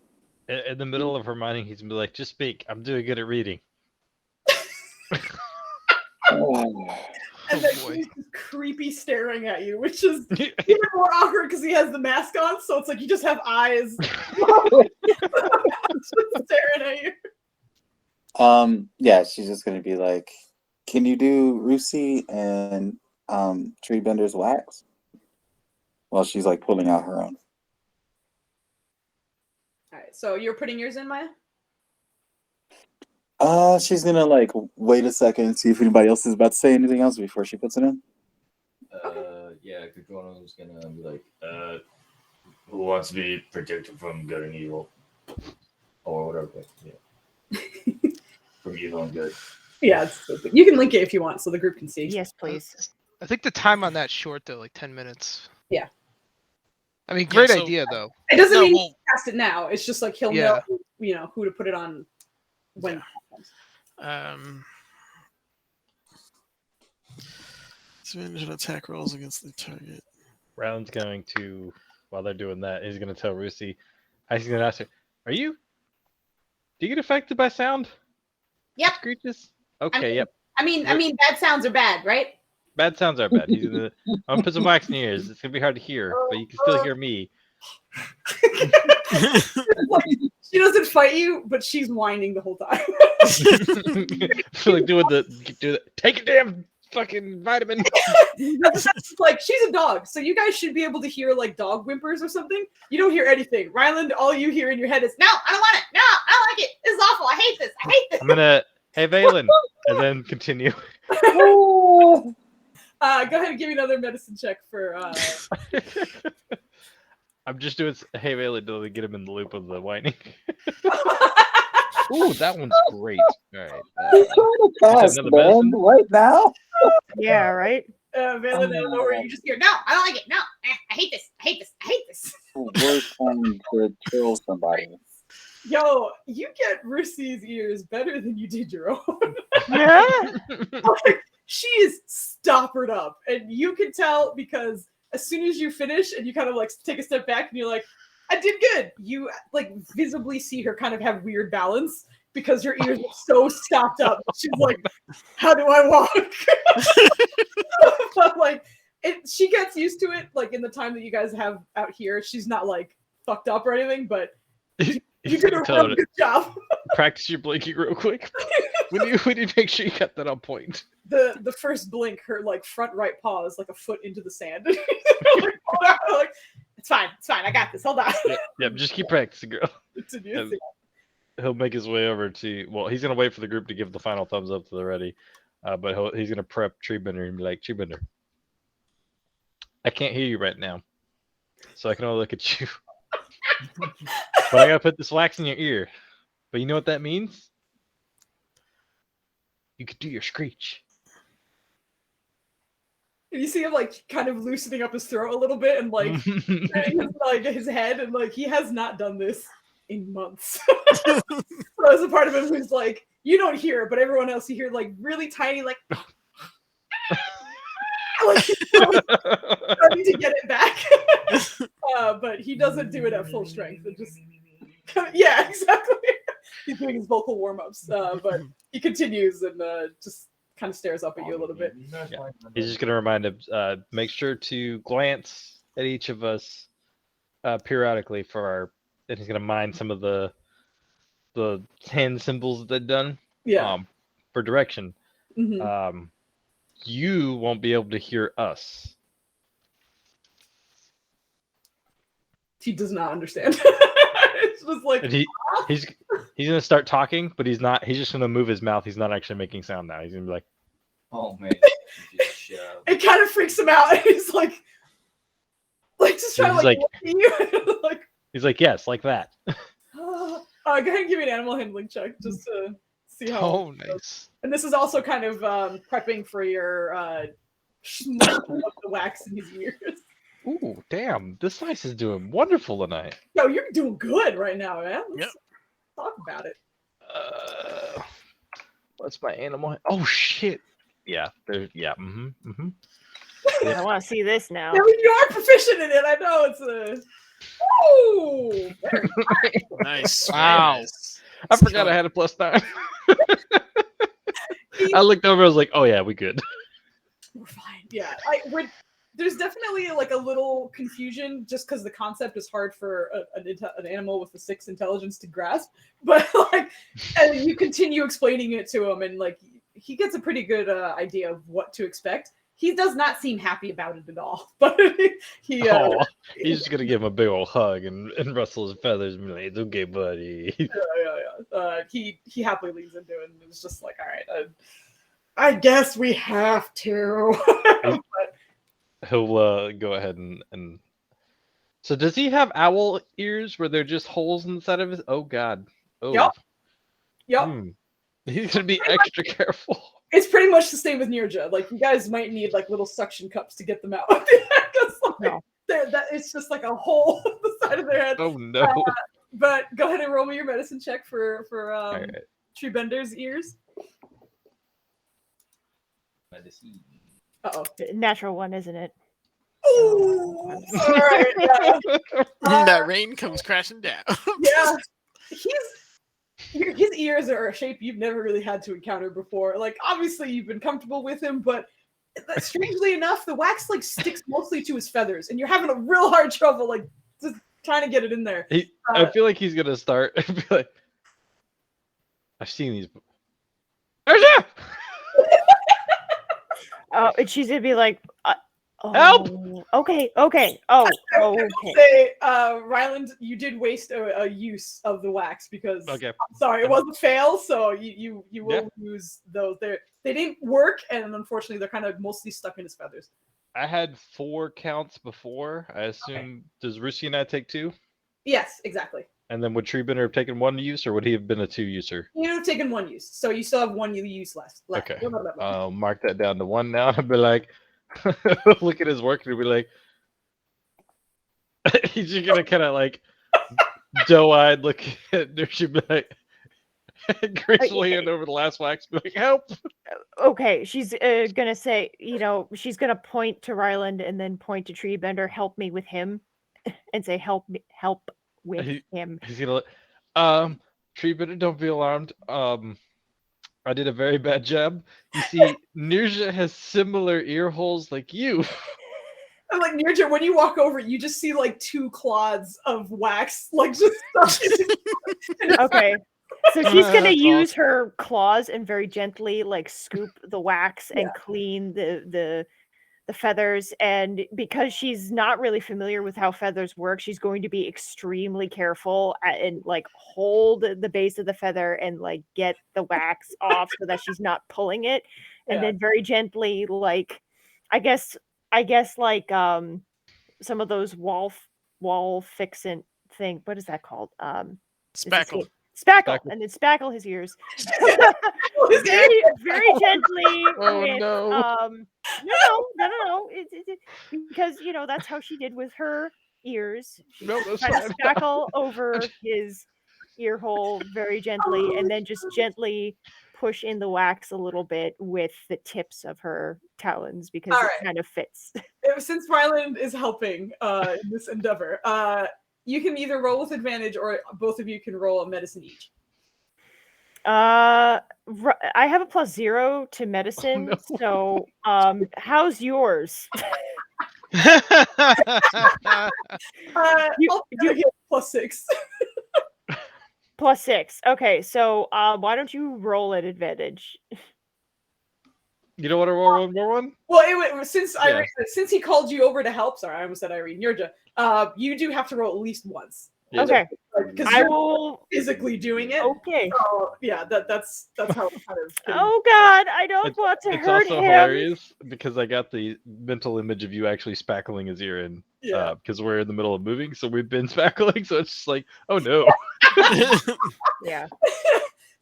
Speaker 2: In the middle of her minding, he's gonna be like, "Just speak. I'm doing good at reading."
Speaker 1: And then
Speaker 6: boy.
Speaker 1: he's just creepy staring at you, which is even more awkward because he has the mask on, so it's like you just have eyes just staring at you.
Speaker 5: Yeah, she's just gonna be like, "Can you do Rusi and tree bender's wax?" While she's like pulling out her own.
Speaker 1: All right, so you're putting yours in, Maya?
Speaker 5: She's gonna like wait a second and see if anybody else is about to say anything else before she puts it in.
Speaker 7: Yeah, because one of them's gonna be like, who wants to be protected from good and evil? Or whatever. Yeah. From evil and good.
Speaker 1: Yeah, it's so good. You can link it if you want so the group can see.
Speaker 3: Yes, please.
Speaker 6: I think the time on that's short though, like 10 minutes.
Speaker 1: Yeah.
Speaker 6: I mean, great
Speaker 4: so-
Speaker 6: idea though.
Speaker 1: It doesn't
Speaker 4: No,
Speaker 1: mean
Speaker 4: well-
Speaker 1: you cast it now. It's just like he'll
Speaker 6: Yeah.
Speaker 1: know, who to put it on when.
Speaker 4: Yeah. Disadvantage on attack rolls against the target.
Speaker 2: Round's going to, while they're doing that, he's gonna tell Rusi. He's gonna ask her, "Do you get affected by sound?
Speaker 1: Yep.
Speaker 2: Screeches? Okay, yep.
Speaker 1: I mean, bad sounds are bad, right?
Speaker 2: Bad sounds are bad. I'm gonna put some wax in your ears. It's gonna be hard to hear, but you can still hear me."
Speaker 1: Like, she doesn't fight you, but she's whining the whole time.
Speaker 2: Like do the take a damn fucking vitamin.
Speaker 1: That's like she's a dog, so you guys should be able to hear like dog whimpers or something. You don't hear anything. Ryland, all you hear in your head is, "No, I don't want it. No, I don't like it. This is awful. I hate this. I hate this."
Speaker 2: I'm gonna, "Hey Valen," and then continue.
Speaker 1: Go ahead and give me another medicine check for.
Speaker 2: I'm just doing "Hey Valen" to get him in the loop of the whining. Ooh, that one's great. All right.
Speaker 5: Pass,
Speaker 2: another
Speaker 5: man,
Speaker 2: medicine?
Speaker 5: right now.
Speaker 3: Yeah, right?
Speaker 1: Valen, I don't know where you just hear, "No, I don't like it. No, I hate this. I hate this. I hate this."
Speaker 5: We're trying to kill somebody.
Speaker 1: Yo, you get Rusi's ears better than you did your own.
Speaker 3: Yeah.
Speaker 1: Like, she is stoppered up, and you can tell because as soon as you finish and you kind of like take a step back and you're like, "I did good," you like visibly see her kind of have weird balance because her ears are so stopped up. She's like, "How do I walk?" But like, she gets used to it. Like in the time that you guys have out here, she's not like fucked up or anything. But you did a real good job.
Speaker 2: Practice your blinking real quick. We need to make sure you got that on point.
Speaker 1: The first blink, her like front right paw is like a foot into the sand. Like, it's fine, I got this. Hold on.
Speaker 2: Yep, just keep practicing, girl.
Speaker 1: Continues.
Speaker 2: He'll make his way over to. Well, he's gonna wait for the group to give the final thumbs up to the ready, but he's gonna prep Treebender and be like, Treebender, I can't hear you right now, so I can only look at you. But I gotta put this wax in your ear. But you know what that means? You could do your screech.
Speaker 1: And you see him like kind of loosening up his throat a little bit and like turning his head, and like he has not done this in months. So there's a part of him who's like, you don't hear it, but everyone else you hear like really tiny, like like he's starting to get it back. But he doesn't do it at full strength. It just yeah, exactly. He's doing his vocal warm-ups, but he continues and just kind of stares up at you a little bit.
Speaker 2: Yeah. He's just gonna remind him, make sure to glance at each of us periodically for our. And he's gonna mine some of the hand symbols that they've done.
Speaker 1: Yeah.
Speaker 2: For direction.
Speaker 1: Mhm.
Speaker 2: You won't be able to hear us.
Speaker 1: He does not understand. It's just like
Speaker 2: And he's gonna start talking, but he's not. He's just gonna move his mouth. He's not actually making sound now. He's gonna be like,
Speaker 7: Oh man, just shut up.
Speaker 1: it kind of freaks him out. He's like just trying to like, look at you. Like,
Speaker 2: he's like, yes, like that.
Speaker 1: go ahead and give me an animal handling check just to see how.
Speaker 6: Oh, nice.
Speaker 1: And this is also kind of prepping for your smushing of the wax in his ears.
Speaker 2: Ooh, damn! This slice is doing wonderful tonight.
Speaker 1: Yo, you're doing good right now, man.
Speaker 4: Yep.
Speaker 1: Let's talk about it.
Speaker 2: What's my animal? Oh shit! Yeah, there's yeah.
Speaker 3: I want to see this now.
Speaker 1: I mean, you are proficient in it. I know it's a. Oh, very
Speaker 4: Nice.
Speaker 6: Wow.
Speaker 4: Nice.
Speaker 2: I forgot I had a +9. I looked over. I was like, oh yeah, we good.
Speaker 1: We're fine. Yeah, there's definitely like a little confusion just because the concept is hard for an animal with a 6 intelligence to grasp. But like, and you continue explaining it to him, and like he gets a pretty good idea of what to expect. He does not seem happy about it at all. But he's
Speaker 2: just gonna give him a big old hug and rustle his feathers and be like, "It's okay, buddy."
Speaker 1: Yeah. He happily leans into it, and it's just like, all right, I guess we have to. But,
Speaker 2: He'll go ahead and. So does he have owl ears where they're just holes inside of his? Oh God. Oh.
Speaker 1: Yep.
Speaker 2: He's gonna be extra careful.
Speaker 1: It's pretty much the same with Nirja. Like, you guys might need like little suction cups to get them out. It's just like a hole on the side of their head.
Speaker 2: Oh no.
Speaker 1: But go ahead and roll me your medicine check for
Speaker 2: right.
Speaker 1: Treebender's ears.
Speaker 7: Medicine.
Speaker 1: Uh-oh.
Speaker 3: Natural one, isn't it?
Speaker 1: Ooh, all right. Yeah.
Speaker 4: That rain comes crashing down.
Speaker 1: Yeah. His ears are a shape you've never really had to encounter before. Like, obviously you've been comfortable with him, but strangely enough, the wax like sticks mostly to his feathers, and you're having a real hard trouble like just trying to get it in there.
Speaker 2: I feel like he's gonna start and be like, I've seen these.
Speaker 3: Oh, and she's gonna be like,
Speaker 2: Help!
Speaker 3: Okay. Oh, okay.
Speaker 1: Say, Ryland, you did waste a use of the wax because I'm sorry, it was a fail, so you will lose those. They didn't work, and unfortunately, they're kind of mostly stuck in his feathers.
Speaker 2: I had 4 counts before. I assume does Rusi and I take 2?
Speaker 1: Yes, exactly.
Speaker 2: And then would Treebender have taken 1 use, or would he have been a 2 user?
Speaker 1: You would have taken 1 use, so you still have 1 use left.
Speaker 2: Okay. I'll mark that down to 1 now. I'd be like, look at his work and be like, he's just gonna kind of like doe-eyed look at there. She'd be like, gracefully hand over the last wax, be like, help.
Speaker 3: Okay, she's gonna say, she's gonna point to Ryland and then point to Treebender, help me with him, and say, help with him.
Speaker 2: He's gonna Treebender, don't be alarmed. I did a very bad job. You see, Nirja has similar ear holes like you.
Speaker 1: And like Nirja, when you walk over, you just see like 2 clods of wax, like just stuck in.
Speaker 3: Okay. So she's gonna
Speaker 6: That's
Speaker 3: use her claws and very gently like scoop the wax and
Speaker 1: Yeah.
Speaker 3: clean the feathers. And because she's not really familiar with how feathers work, she's going to be extremely careful and like hold the base of the feather and like get the wax off so that she's not pulling it. And
Speaker 1: Yeah.
Speaker 3: then very gently, like I guess like some of those wall fixant thing. What is that called? It's
Speaker 4: Spackle.
Speaker 3: Spackle,
Speaker 2: Spackle.
Speaker 3: and then spackle his ears.
Speaker 1: His ear-
Speaker 3: very gently
Speaker 6: Oh,
Speaker 3: with
Speaker 6: no.
Speaker 3: no. Because that's how she did with her ears. She
Speaker 6: No, that's
Speaker 3: kind of
Speaker 6: fine.
Speaker 3: spackle over his ear hole very gently, and then just gently push in the wax a little bit with the tips of her talons because
Speaker 1: All
Speaker 3: it
Speaker 1: right.
Speaker 3: kind of fits.
Speaker 1: Since Ryland is helping in this endeavor, you can either roll with advantage or both of you can roll a medicine each.
Speaker 3: I have a +0 to medicine,
Speaker 2: no.
Speaker 3: so how's yours? You-
Speaker 1: I'll get +6.
Speaker 3: +6. Okay, so why don't you roll at advantage?
Speaker 2: You don't want to roll one more one?
Speaker 1: Well, since
Speaker 2: Yeah.
Speaker 1: since he called you over to help, sorry, I almost said Irene, Yurja, you do have to roll at least once.
Speaker 2: Yeah.
Speaker 3: Okay,
Speaker 1: Because
Speaker 3: I
Speaker 1: you're
Speaker 3: will.
Speaker 1: physically doing it.
Speaker 3: Okay.
Speaker 1: So, yeah, that's how it's kind of.
Speaker 3: Oh God, I don't want to
Speaker 2: It's
Speaker 3: hurt
Speaker 2: also
Speaker 3: him.
Speaker 2: hilarious because I got the mental image of you actually spackling his ear in.
Speaker 1: Yeah.
Speaker 2: Because we're in the middle of moving, so we've been spackling, so it's just like, oh no.
Speaker 3: Yeah.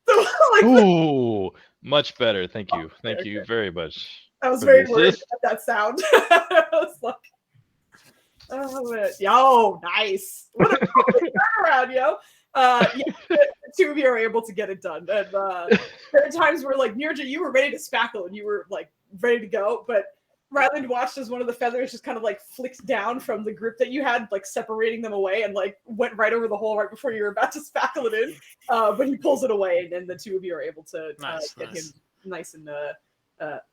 Speaker 1: So, like,
Speaker 2: Ooh, much better. Thank you. Thank
Speaker 1: Okay.
Speaker 2: you very much.
Speaker 1: I was
Speaker 2: for
Speaker 1: very
Speaker 2: the
Speaker 1: worried
Speaker 2: assist.
Speaker 1: at that sound. I was like, oh, man. Yo, nice. What a turnaround, yo. Yeah, the two of you are able to get it done. And there are times where, like, Nirja, you were ready to spackle and you were, like, ready to go. But Ryland watched as one of the feathers just kind of, like, flicked down from the grip that you had, like, separating them away and, like, went right over the hole right before you were about to spackle it in. But he pulls it away, and then the two of you are able to get him nice and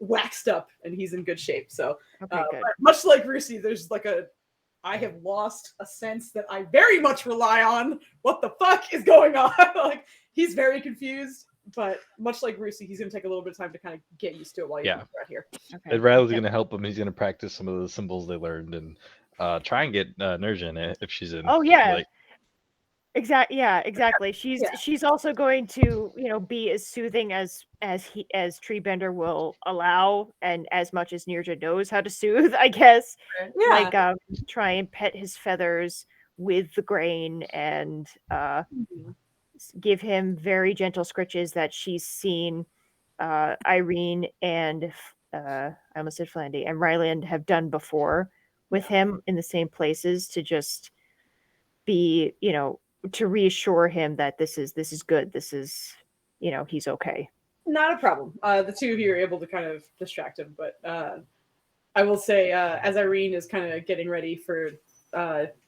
Speaker 1: waxed up, and he's in good shape. So,
Speaker 3: Okay, good.
Speaker 1: but much like Rusi, there's like I have lost a sense that I very much rely on. What the fuck is going on? Like, he's very confused, but much like Rusi, he's gonna take a little bit of time to kind of get used to it while you're out here.
Speaker 3: Okay.
Speaker 2: And Riley's going to help him. He's going to practice some of the symbols they learned and try and get Nurja in it if she's in.
Speaker 3: Oh yeah.
Speaker 2: Like,
Speaker 3: Exactly.
Speaker 1: Yeah.
Speaker 3: She's also going to, be as soothing as Treebender will allow, and as much as Nirja knows how to soothe, I guess.
Speaker 1: Yeah.
Speaker 3: Like try and pet his feathers with the grain and give him very gentle scritches that she's seen Irene and I almost said Flandy and Ryland have done before with him in the same places to just be, to reassure him that this is good. This is, he's okay.
Speaker 1: Not a problem. The two of you are able to kind of distract him, but I will say, as Irene is kind of getting ready for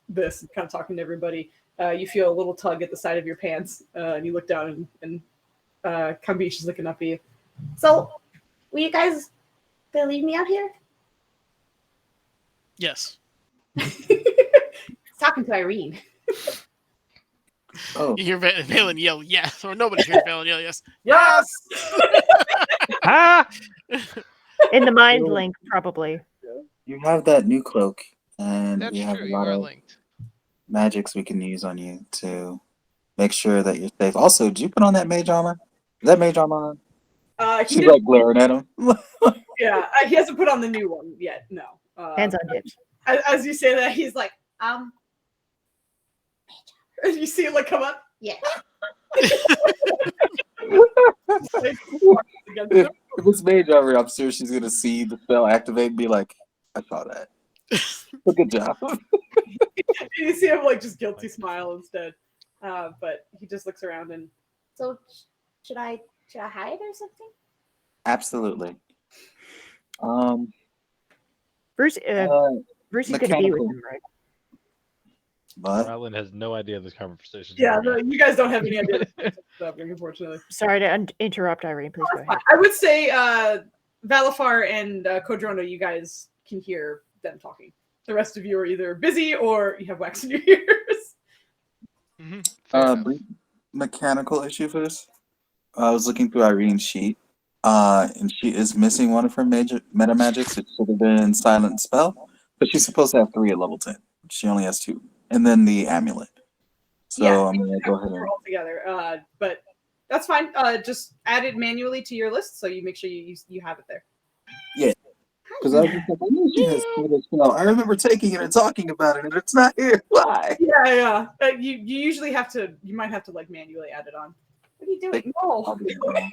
Speaker 1: this, kind of talking to everybody, you feel a little tug at the side of your pants, and you look down, and Kambish is looking up at you.
Speaker 8: So, will you guys gonna leave me out here?
Speaker 4: Yes.
Speaker 8: Talking to Irene.
Speaker 5: Oh,
Speaker 4: You hear Valen yell yes, or nobody hears Valen yell yes.
Speaker 1: Yes!
Speaker 2: ah!
Speaker 3: In the mind link, probably.
Speaker 5: you have that new cloak, and
Speaker 6: That's
Speaker 5: we have
Speaker 6: true.
Speaker 5: a
Speaker 6: You
Speaker 5: lot
Speaker 6: are
Speaker 5: of
Speaker 6: linked.
Speaker 5: magics we can use on you to make sure that you're safe. Also, did you put on that mage armor? Is that mage armor on?
Speaker 1: He
Speaker 5: She's
Speaker 1: didn't-
Speaker 5: like glaring at him.
Speaker 1: yeah, he hasn't put on the new one yet. No.
Speaker 3: Hands on hips.
Speaker 1: As you say that, he's like, you see it like come up.
Speaker 8: Yeah.
Speaker 5: If it's mage armor, I'm sure she's gonna see the spell activate and be like, "I saw that. Good job."
Speaker 1: You see him like just guilty smile instead, but he just looks around and
Speaker 8: So, should I hide or something?
Speaker 5: Absolutely.
Speaker 3: Bruce is going to be with
Speaker 5: mechanical.
Speaker 3: him, right?
Speaker 5: But
Speaker 2: Ryland has no idea this conversation.
Speaker 1: yeah, no, you guys don't have any idea what's happening, unfortunately.
Speaker 3: Sorry to interrupt, Irene. Please go ahead.
Speaker 1: I would say Valafar and Kodrono, you guys can hear them talking. The rest of you are either busy or you have wax in your ears.
Speaker 6: Fair enough.
Speaker 5: mechanical issue for this. I was looking through Irene's sheet, and she is missing one of her major meta magics. It should have been Silent Spell, but she's supposed to have 3 at level 10. She only has 2, and then the amulet. So
Speaker 1: Yeah,
Speaker 5: I'm gonna go ahead and
Speaker 1: all together. But that's fine. Just add it manually to your list, so you make sure you have it there.
Speaker 5: because I was just like, I knew she has Silent Spell. I remember taking it and talking about it, and it's not here. Why?
Speaker 1: Yeah. You usually have to. You might have to like manually add it on. What are you doing? No.
Speaker 5: I'll do it.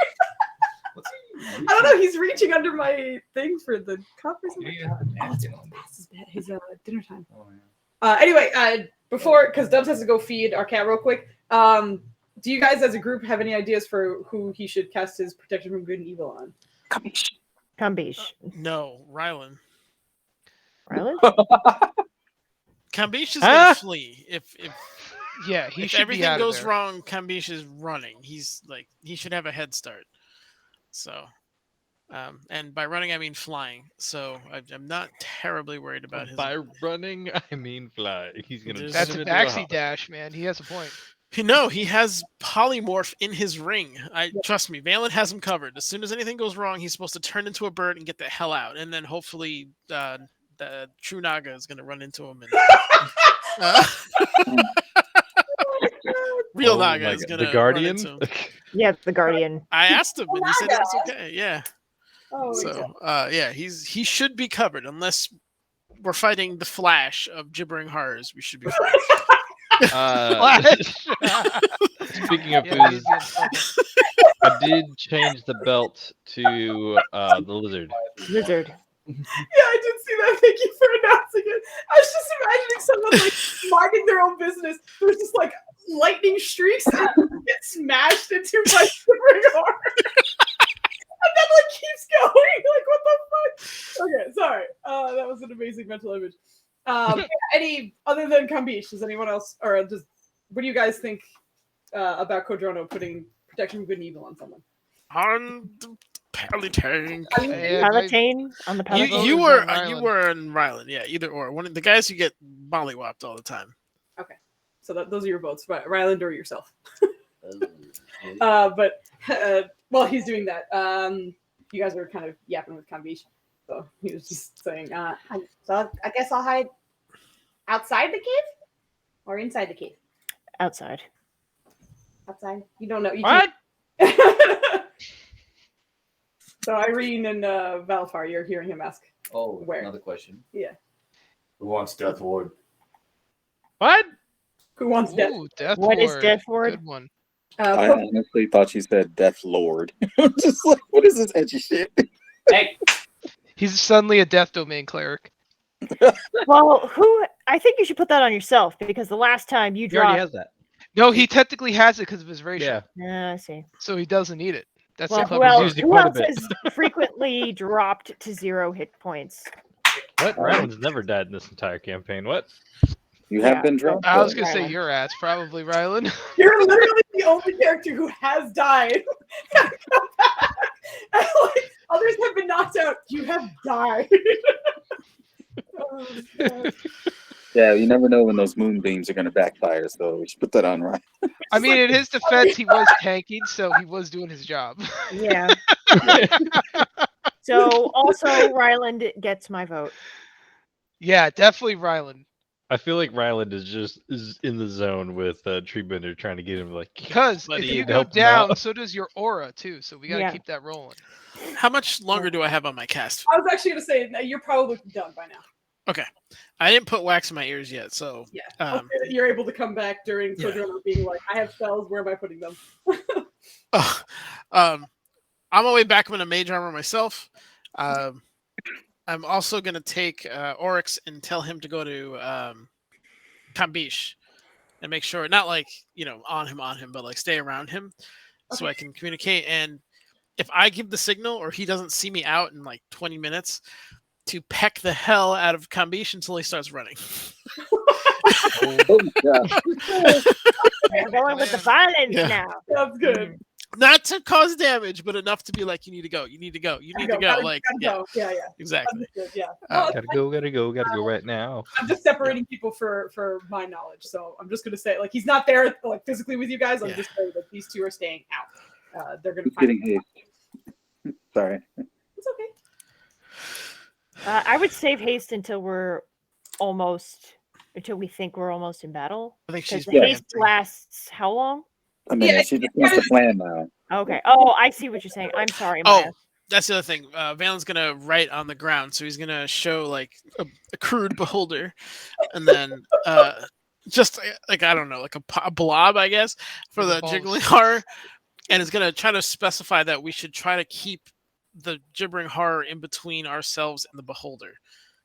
Speaker 1: I don't know. He's reaching under my thing for the cup or something.
Speaker 7: Yeah,
Speaker 1: Oh, it's past his dinner time. Anyway, before, because Dubs has to go feed our cat real quick. Do you guys, as a group, have any ideas for who he should cast his protection from good and evil on?
Speaker 3: Kambish.
Speaker 4: No, Rylan.
Speaker 3: Rylan?
Speaker 4: Kambish is gonna flee. If
Speaker 6: Yeah, he
Speaker 4: if
Speaker 6: should be
Speaker 4: everything
Speaker 6: out of
Speaker 4: goes
Speaker 6: there.
Speaker 4: wrong, Kambish is running. He's like he should have a head start. So, and by running I mean flying. So I'm not terribly worried about his.
Speaker 2: By running, I mean fly. He's gonna.
Speaker 4: There's-
Speaker 6: That's
Speaker 2: turn
Speaker 6: a
Speaker 2: into
Speaker 6: maxi
Speaker 2: hawk.
Speaker 6: dash, man. He has a point.
Speaker 4: No, he has polymorph in his ring. Trust me, Valen has him covered. As soon as anything goes wrong, he's supposed to turn into a bird and get the hell out. And then hopefully the true Naga is going to run into him. And, real
Speaker 2: Oh
Speaker 4: Naga
Speaker 2: my
Speaker 4: is
Speaker 2: God.
Speaker 4: going to
Speaker 2: The Guardian.
Speaker 4: Run into him.
Speaker 3: Yeah, the Guardian.
Speaker 4: I asked him, and he said it was okay. Yeah.
Speaker 1: Oh,
Speaker 4: So yeah, he should be covered unless we're fighting the Flash of Gibbering Horrors. We should be fine.
Speaker 2: Speaking of
Speaker 6: Yeah,
Speaker 2: who's, I did change the belt to the lizard.
Speaker 3: Lizard.
Speaker 1: Yeah, I did see that. Thank you for announcing it. I was just imagining someone like minding their own business. There's just like lightning streaks and get smashed into by Gibbering Horror. And then like keeps going. Like what the fuck? Okay, sorry. That was an amazing mental image. Any other than Kambish, does anyone else or just what do you guys think about Kodrono putting protection from good and evil on someone?
Speaker 4: On the Palatine.
Speaker 3: Palatine on the Palatine.
Speaker 4: You
Speaker 6: Rylan.
Speaker 4: were in Rylan, yeah, either or. One of the guys who get mollywopped all the time.
Speaker 1: Okay, so those are your votes, Ryland or yourself. But while he's doing that, you guys were kind of yapping with Kambish, so he was just saying,
Speaker 8: So I guess I'll hide outside the cave or inside the cave.
Speaker 3: Outside.
Speaker 8: Outside.
Speaker 1: you don't know. You
Speaker 2: What?
Speaker 1: can't- So Irene and Valfar, you're hearing him ask.
Speaker 7: Oh,
Speaker 1: Where?
Speaker 7: another question.
Speaker 1: Yeah.
Speaker 7: Who wants Death Ward?
Speaker 2: What?
Speaker 1: Who wants death?
Speaker 6: Ooh, Death
Speaker 3: What is
Speaker 6: Ward.
Speaker 3: Death Ward?
Speaker 6: Good one.
Speaker 5: I honestly thought she said Death Lord. I'm just like, what is this edgy shit?
Speaker 7: Hey,
Speaker 6: He's suddenly a Death Domain cleric.
Speaker 3: Well, I think you should put that on yourself because the last time you
Speaker 2: He already
Speaker 3: dropped.
Speaker 2: has that.
Speaker 6: No, he technically has it because of his racial.
Speaker 2: Yeah.
Speaker 3: I see.
Speaker 6: So he doesn't need it. That's
Speaker 3: Well,
Speaker 6: the
Speaker 3: who
Speaker 6: clever
Speaker 3: else,
Speaker 6: part.
Speaker 2: used it
Speaker 3: who
Speaker 2: quite a
Speaker 3: else
Speaker 2: bit.
Speaker 3: has frequently dropped to 0 hit points?
Speaker 2: What? Ryland's never died in this entire campaign. What?
Speaker 5: You have
Speaker 3: Yeah.
Speaker 5: been drunk.
Speaker 6: I was
Speaker 5: though.
Speaker 6: gonna say
Speaker 3: Rylan.
Speaker 6: your ass, probably Rylan.
Speaker 1: You're literally the only character who has died. And come back. And, like, others have been knocked out. You have died. Oh, God.
Speaker 5: Yeah, you never know when those moonbeams are going to backfire, so we should put that on right.
Speaker 6: I mean, in his defense, he was tanking, so he was doing his job.
Speaker 3: Yeah. So also Ryland gets my vote.
Speaker 6: Yeah, definitely Rylan.
Speaker 2: I feel like Ryland is in the zone with Treebender trying to get him like.
Speaker 6: Because
Speaker 2: buddy,
Speaker 6: if you
Speaker 2: to
Speaker 6: go
Speaker 2: help him
Speaker 6: down,
Speaker 2: out.
Speaker 6: so does your aura too. So we gotta
Speaker 3: Yeah.
Speaker 6: keep that rolling.
Speaker 4: How much longer do I have on my cast?
Speaker 1: I was actually going to say, you're probably done by now.
Speaker 4: I didn't put wax in my ears yet, so
Speaker 1: Yeah.
Speaker 4: Um,
Speaker 1: Okay, you're able to come back during
Speaker 4: yeah.
Speaker 1: Kodrono being like, I have spells, where am I putting them?
Speaker 4: I'm on my way back. I'm in a mage armor myself. I'm also gonna take Oryx and tell him to go to Kambish and make sure, not like on him, but like stay around him, so I can communicate. And if I give the signal or he doesn't see me out in like 20 minutes, to peck the hell out of Kambish until he starts running.
Speaker 5: Oh, yeah.
Speaker 3: We're going with the violence
Speaker 4: Yeah.
Speaker 3: now.
Speaker 1: That's good.
Speaker 4: Not to cause damage, but enough to be like, you need to go, you need to go, you need to go.
Speaker 1: Gotta
Speaker 4: Like,
Speaker 1: go. Yeah,
Speaker 4: exactly.
Speaker 1: Understood, yeah.
Speaker 2: Gotta go right now.
Speaker 1: I'm just separating people for my knowledge, so I'm just gonna say like he's not there like physically with you guys. I'm just saying that these two are staying out. They're gonna find
Speaker 5: Getting haste. Sorry.
Speaker 1: It's okay.
Speaker 3: I would save haste until we think we're almost in battle.
Speaker 4: I think
Speaker 3: Because
Speaker 4: she's
Speaker 3: the
Speaker 4: planning.
Speaker 3: haste lasts how long?
Speaker 5: I mean, she just wants to plan now.
Speaker 3: Okay. Oh, I see what you're saying. I'm sorry, Maya.
Speaker 4: Oh, that's the other thing. Valen's gonna write on the ground, so he's gonna show like a crude beholder, and then just like I don't know, like a blob, I guess, for the
Speaker 6: Balls.
Speaker 4: jiggling horror, and it's gonna try to specify that we should try to keep the gibbering horror in between ourselves and the beholder,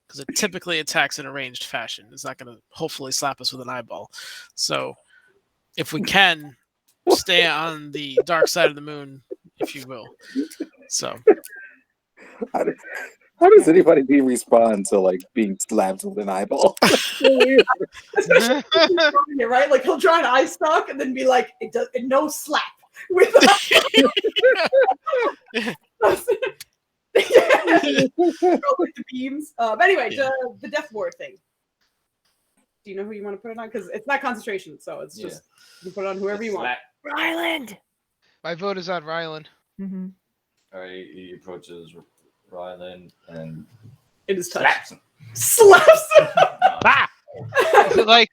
Speaker 4: because it typically attacks in a ranged fashion. It's not gonna hopefully slap us with an eyeball. So if we can stay on the dark side of the moon, if you will. So
Speaker 5: How does anybody respond to like being slapped with an eyeball?
Speaker 1: Right? Like he'll draw an eye stalk and then be like, no slap with the beams. But anyway, the death ward thing. Do you know who you want to put it on? Because it's not concentration, so it's just you put it on whoever you want.
Speaker 3: Ryland.
Speaker 6: My vote is on Rylan.
Speaker 3: Mm-hmm.
Speaker 7: All right, he approaches Rylan and
Speaker 1: It is touch.
Speaker 7: slaps him.
Speaker 1: Slaps him.
Speaker 6: Ah! Is it like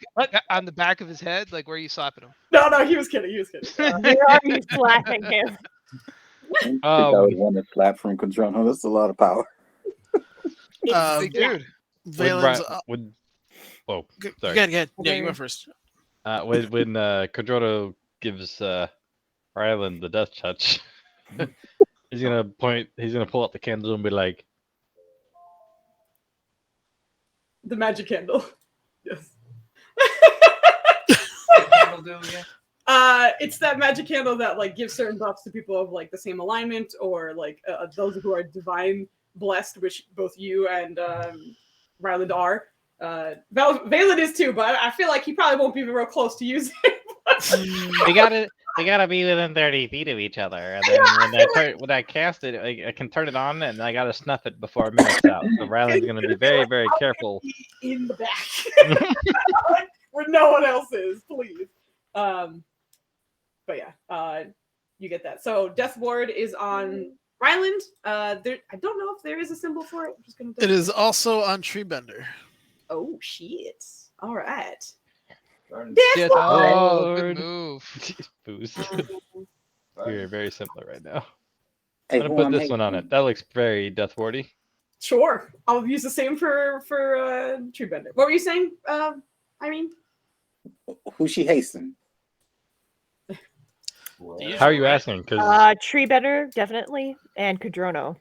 Speaker 6: on the back of his head? Like where are you slapping him?
Speaker 1: No, he was kidding.
Speaker 3: Where are you slapping him?
Speaker 5: I would want a slap from Control. That's a lot of power.
Speaker 6: Big dude.
Speaker 4: Valen's
Speaker 2: Whoa, sorry.
Speaker 4: Good. Yeah, you go first.
Speaker 2: When Kodroto gives Rylan the death touch, he's gonna pull out the candle and be like,
Speaker 1: The magic candle. Yes. It's that magic candle that like gives certain buffs to people of like the same alignment or like those who are divine blessed, which both you and Ryland are. Valen is too, but I feel like he probably won't be real close to using it.
Speaker 2: they gotta be within 30 feet of each other, and then when I cast it, I can turn it on, and I gotta snuff it before a minute's out. So Rylan's gonna be very, very careful.
Speaker 1: In the back, where no one else is, please. But yeah, you get that. So Death Ward is on Ryland. I don't know if there is a symbol for it. I'm just gonna.
Speaker 4: It is also on Treebender.
Speaker 1: Oh shit! All right.
Speaker 6: Death Ward. Good move.
Speaker 2: Booze. You're very similar right now.
Speaker 5: Hey,
Speaker 2: I'm gonna put this one on it. That looks very Death Wardy.
Speaker 1: Sure, I'll use the same for Treebender. What were you saying, Irene?
Speaker 5: Who's she hasting?
Speaker 2: How are you asking? Because
Speaker 3: Treebender, definitely, and Kadrono.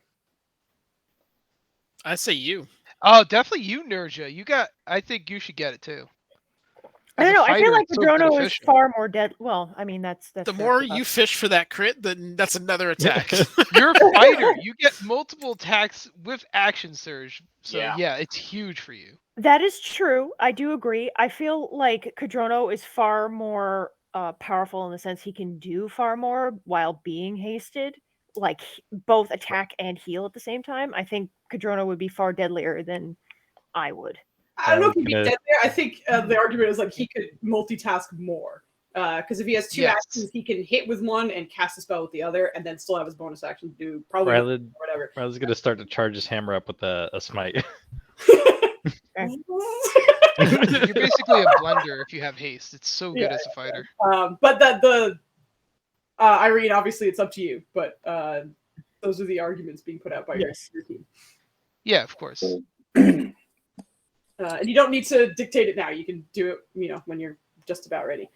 Speaker 4: I say you.
Speaker 6: Oh, definitely you, Nurja. I think you should get it too.
Speaker 3: I don't know. I feel like Kadrono is
Speaker 6: beneficial.
Speaker 3: far more dead. Well, I mean that's
Speaker 4: The more you fish for that crit, then that's another attack.
Speaker 6: You're a fighter. You get multiple attacks with action surge. So yeah, it's huge for you.
Speaker 3: That is true. I do agree. I feel like Kadrono is far more powerful in the sense he can do far more while being hasted, like both attack and heal at the same time. I think Kadrono would be far deadlier than I would.
Speaker 1: I don't know if he'd be dead there. I think the argument is like he could multitask more. Because if he has two actions, he can hit with one and cast a spell with the other, and then still have his bonus action to do probably whatever.
Speaker 2: Rylan's gonna start to charge his hammer up with a smite.
Speaker 6: You're basically a blender if you have haste. It's so good as a fighter.
Speaker 1: But the Irene, obviously, it's up to you. But those are the arguments being put out by your team.
Speaker 6: Yeah, of course.
Speaker 1: And you don't need to dictate it now. You can do it, when you're just about ready.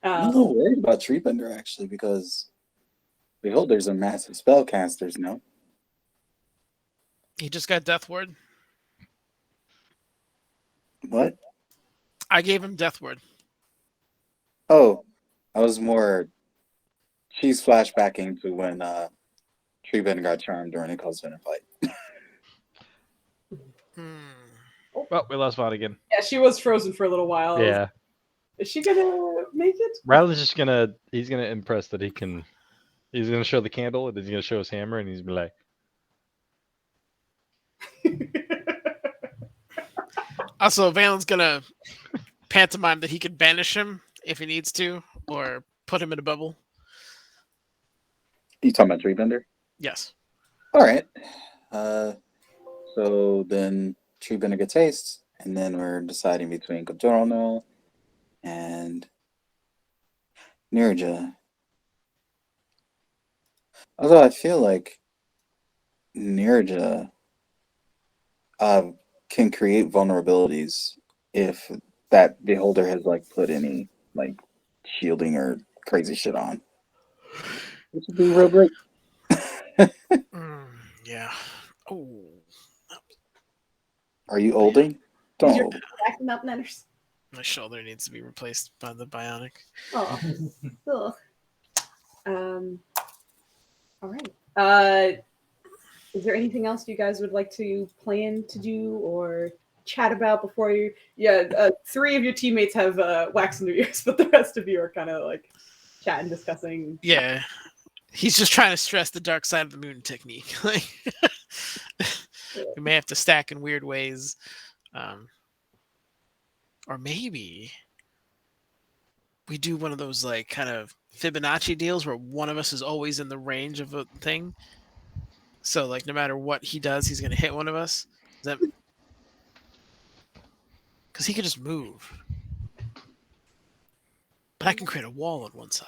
Speaker 5: I'm a little worried about Treebender actually because Beholders are massive spellcasters, no?
Speaker 4: He just got Death Ward.
Speaker 5: What?
Speaker 4: I gave him Death Ward.
Speaker 5: Oh, I was more. She's flashbacking to when Treebender got charmed during a Close Dinner fight.
Speaker 2: Well, we lost Vaughn again.
Speaker 1: Yeah, she was frozen for a little while.
Speaker 2: Yeah.
Speaker 1: Is she gonna make it?
Speaker 2: Rylan's he's gonna impress that he can He's gonna show the candle, and then he's gonna show his hammer, and he's gonna be like,
Speaker 4: Also, Valen's gonna pantomime that he could banish him if he needs to, or put him in a bubble.
Speaker 5: You talking about Treebender?
Speaker 4: Yes.
Speaker 5: All right. So then Treebender gets haste, and then we're deciding between Kojorono and Nirja. Although I feel like Nirja can create vulnerabilities if that beholder has like put any like shielding or crazy shit on. Which would be real great.
Speaker 4: Yeah. Oh.
Speaker 5: Are you olding? Don't hold.
Speaker 8: Acting up, Nanners.
Speaker 4: My shoulder needs to be replaced by the bionic.
Speaker 8: Oh. Ugh. All right. Is there anything else you guys would like to plan to do or chat about before you? Yeah, 3 of your teammates have wax in their ears, but the rest of you are kind of like chatting, discussing.
Speaker 4: Yeah. He's just trying to stress the dark side of the moon technique. Like, we may have to stack in weird ways. Or maybe we do one of those like kind of Fibonacci deals where one of us is always in the range of a thing. So like no matter what he does, he's gonna hit one of us. Is that because he could just move. But I can create a wall on one side.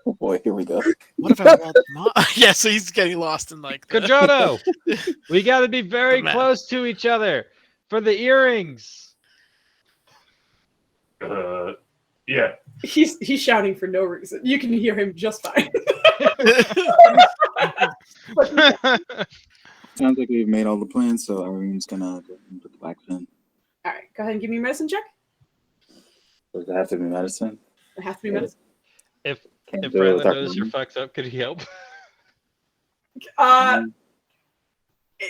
Speaker 5: Oh boy, here we go.
Speaker 4: What if I walled him off? Yeah, so he's getting lost in like the...
Speaker 2: Kojono, we got to be very
Speaker 4: The map.
Speaker 2: close to each other for the earrings.
Speaker 7: Yeah.
Speaker 1: He's shouting for no reason. You can hear him just fine.
Speaker 5: Sounds like we've made all the plans, so Irene's gonna go and put the wax in.
Speaker 1: All right, go ahead and give me a medicine check.
Speaker 5: Does it have to be medicine?
Speaker 1: It has to be medicine.
Speaker 2: If
Speaker 5: Can't
Speaker 2: if
Speaker 5: do it
Speaker 2: Brandon
Speaker 5: without
Speaker 2: knows you're
Speaker 5: money.
Speaker 2: fucked up, could he help?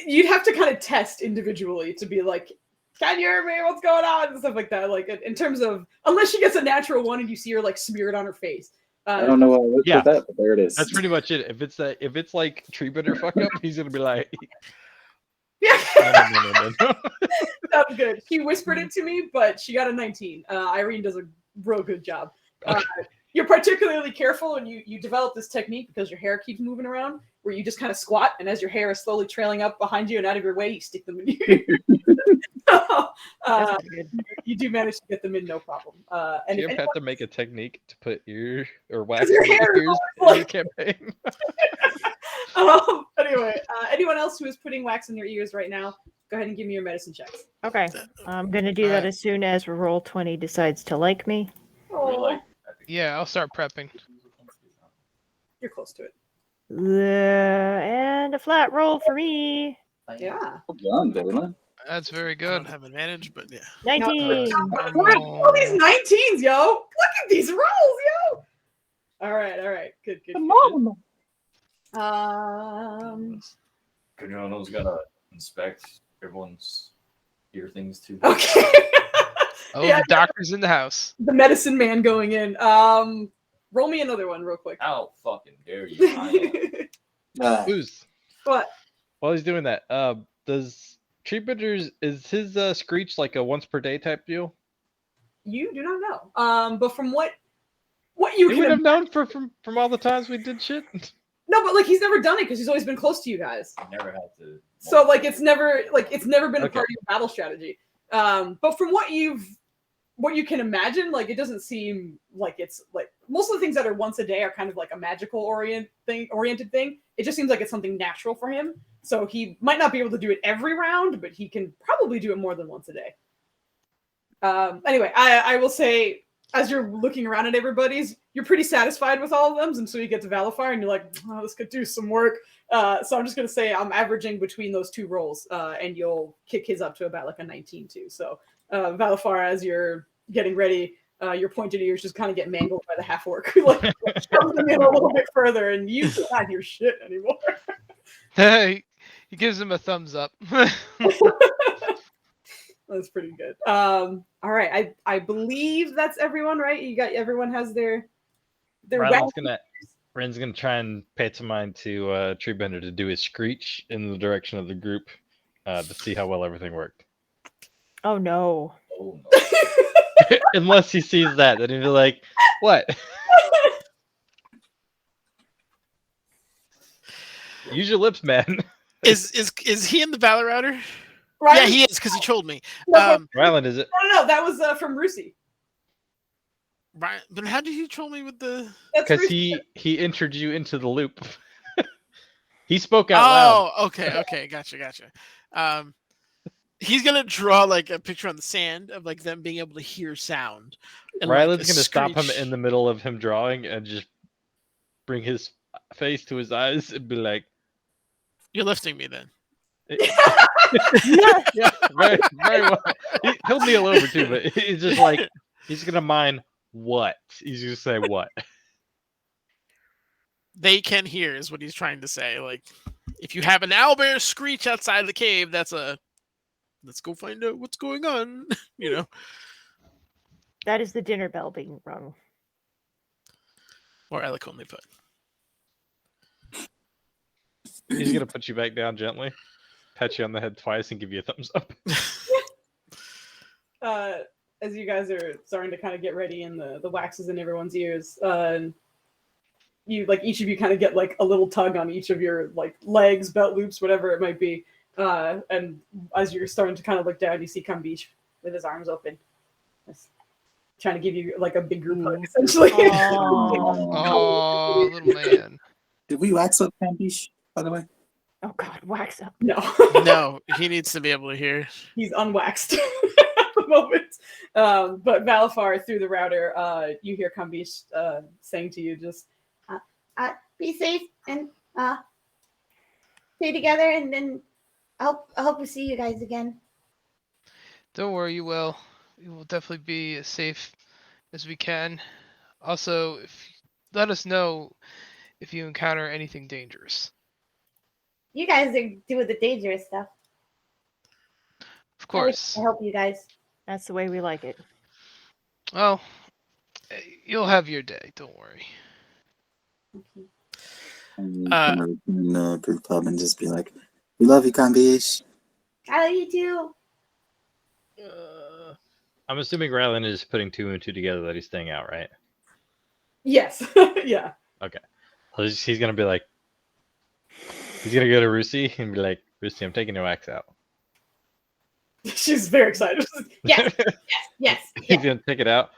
Speaker 1: You'd have to kind of test individually to be like, can you hear me? What's going on? And stuff like that. Like in terms of, unless she gets a natural 1 and you see her like smeared on her face.
Speaker 5: I don't know what I looked
Speaker 2: Yeah.
Speaker 5: at that, but there it is.
Speaker 2: That's pretty much it. If it's like Treebender fuck up, he's gonna be like,
Speaker 1: Yeah,
Speaker 2: no.
Speaker 1: that's good. She whispered it to me, but she got a 19. Irene does a real good job. You're particularly careful when you develop this technique because your hair keeps moving around, where you just kind of squat, and as your hair is slowly trailing up behind you and out of your way, you stick them in your
Speaker 3: That's pretty good.
Speaker 1: you do manage to get them in no problem. And
Speaker 2: Do you
Speaker 1: if
Speaker 2: ever have
Speaker 1: anyone,
Speaker 2: to make a technique to put ear or wax
Speaker 1: your
Speaker 2: in your
Speaker 1: hair is
Speaker 2: ears
Speaker 1: always
Speaker 2: in your campaign?
Speaker 1: anyway, anyone else who is putting wax in their ears right now, go ahead and give me your medicine checks.
Speaker 3: Okay, I'm gonna do that
Speaker 4: Alright.
Speaker 3: as soon as Roll20 decides to like me.
Speaker 1: Oh,
Speaker 6: Yeah, I'll start prepping.
Speaker 1: you're close to it.
Speaker 3: And a flat roll for me.
Speaker 1: Yeah.
Speaker 5: Well done, Valen.
Speaker 6: That's very
Speaker 4: I
Speaker 6: good.
Speaker 4: don't have advantage, but yeah.
Speaker 3: 19.
Speaker 1: Look at all these 19s, yo. Look at these rolls, yo. All right. Good.
Speaker 7: Kojano's gotta inspect everyone's ear things too.
Speaker 1: Okay.
Speaker 6: Oh,
Speaker 1: Yeah.
Speaker 6: the doctor's in the house.
Speaker 1: The medicine man going in. Roll me another one real quick.
Speaker 7: How fucking dare you? I am.
Speaker 2: Who's
Speaker 1: What?
Speaker 2: while he's doing that? Does Treebender's is his screech like a once per day type deal?
Speaker 1: You do not know. But from what you
Speaker 2: We
Speaker 1: can
Speaker 2: would have known from all the times we did shit.
Speaker 1: no, but like he's never done it because he's always been close to you guys.
Speaker 7: I never had to.
Speaker 1: So like it's never been a
Speaker 2: Okay.
Speaker 1: part of your battle strategy. But from what you can imagine, like it doesn't seem like it's like most of the things that are once a day are kind of like a magical oriented thing. It just seems like it's something natural for him. So he might not be able to do it every round, but he can probably do it more than once a day. Anyway, I will say, as you're looking around at everybody's, you're pretty satisfied with all of them, and so you get to Valifar, and you're like, oh, this could do some work. So I'm just gonna say I'm averaging between those 2 rolls, and you'll kick his up to about like a 19 too. So Valifar, as you're getting ready, your pointed ears just kind of get mangled by the half orc, like shoves them in a little bit further, and you cannot hear shit anymore.
Speaker 6: He gives him a thumbs up.
Speaker 1: That's pretty good. All right, I believe that's everyone, right? Everyone has their
Speaker 2: Rylan's
Speaker 1: wax.
Speaker 2: gonna Ren's gonna try and pay some mind to Treebender to do his screech in the direction of the group to see how well everything worked.
Speaker 3: Oh no.
Speaker 7: Oh no.
Speaker 2: Unless he sees that, then he'll be like, "What? Use your lips, man."
Speaker 4: Is he in the Valor Router?
Speaker 1: Right?
Speaker 4: Yeah, he is because he trolled me.
Speaker 1: No,
Speaker 2: Ryland, is it?
Speaker 1: no, that was from Rusi.
Speaker 4: Right, but how did he troll me with the?
Speaker 1: That's
Speaker 2: Because
Speaker 1: Rusi.
Speaker 2: he entered you into the loop. He spoke out loud.
Speaker 4: Oh, okay, gotcha. He's gonna draw like a picture on the sand of like them being able to hear sound. And,
Speaker 2: Ryland's
Speaker 4: like, a
Speaker 2: gonna stop him
Speaker 4: screech.
Speaker 2: in the middle of him drawing and just bring his face to his eyes and be like,
Speaker 4: You're lifting me then.
Speaker 2: "Yeah, very, very well." He'll kneel over too, but he's just like, he's gonna mine what? He's gonna say what?
Speaker 4: They can hear is what he's trying to say. Like, if you have an owlbear screech outside the cave, that's a let's go find out what's going on. You know,
Speaker 3: That is the dinner bell being rung.
Speaker 4: more eloquently put.
Speaker 2: He's gonna put you back down gently, pat you on the head twice, and give you a thumbs up.
Speaker 1: As you guys are starting to kind of get ready and the wax is in everyone's ears, you like each of you kind of get like a little tug on each of your like legs, belt loops, whatever it might be. And as you're starting to kind of look down, you see Kambish with his arms open, just trying to give you like a big group hug, essentially.
Speaker 6: Oh, little man.
Speaker 5: Did we wax up Campiche, by the way?
Speaker 3: Oh god, wax up.
Speaker 1: No,
Speaker 4: No, he needs to be able to hear.
Speaker 1: he's unwaxed at the moment. But Valafar, through the router, you hear Kambish saying to you, just
Speaker 9: be safe and stay together, and then I hope we see you guys again.
Speaker 6: Don't worry, you will. You will definitely be as safe as we can. Also, let us know if you encounter anything dangerous.
Speaker 9: You guys are doing the dangerous stuff.
Speaker 6: Of course.
Speaker 9: I help you guys.
Speaker 3: That's the way we like it.
Speaker 6: Well, you'll have your day. Don't worry.
Speaker 9: Okay.
Speaker 5: I'm gonna return the group hub and just be like, "We love you, Campiche."
Speaker 9: I love you too.
Speaker 2: I'm assuming Ryland is putting two and two together that he's staying out, right?
Speaker 1: yes, yeah.
Speaker 2: So he's gonna be like, he's gonna go to Rusi and be like, "Rusi, I'm taking your wax out."
Speaker 1: She's very excited.
Speaker 9: Yes.
Speaker 2: He's gonna take it out.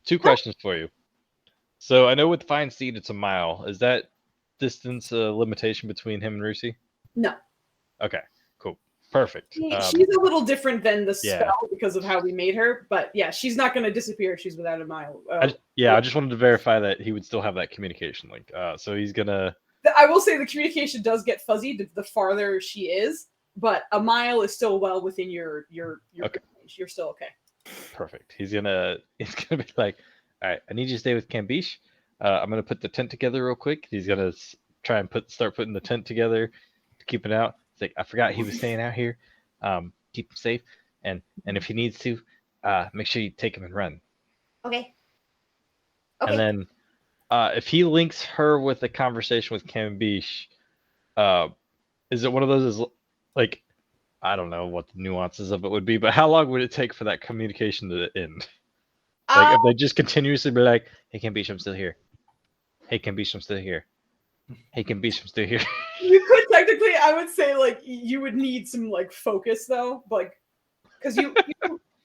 Speaker 2: Two questions for you. So I know with Fine Seed it's a mile. Is that distance a limitation between him and Rusi?
Speaker 1: No.
Speaker 2: Okay, cool. Perfect.
Speaker 1: She's a little different than the
Speaker 2: yeah.
Speaker 1: spell because of how we made her, but yeah, she's not going to disappear if she's without a mile.
Speaker 2: I just wanted to verify that he would still have that communication link. So he's gonna.
Speaker 1: I will say the communication does get fuzzy the farther she is, but a mile is still well within your
Speaker 2: Okay.
Speaker 1: range. You're still okay.
Speaker 2: Perfect. He's gonna be like, "All right, I need you to stay with Cambiche. I'm gonna put the tent together real quick." He's gonna try and start putting the tent together to keep it out. It's like, I forgot he was staying out here. Keep him safe, and if he needs to, make sure you take him and run.
Speaker 9: Okay.
Speaker 2: And then, if he links her with a conversation with Cambiche, is it one of those? Is like, I don't know what the nuances of it would be, but how long would it take for that communication to end? Like, if they just continuously be like, "Hey, Cambiche, I'm still here. Hey, Cambiche, I'm still here. Hey, Cambiche, I'm still here."
Speaker 1: You could technically, I would say, like you would need some like focus though, like because you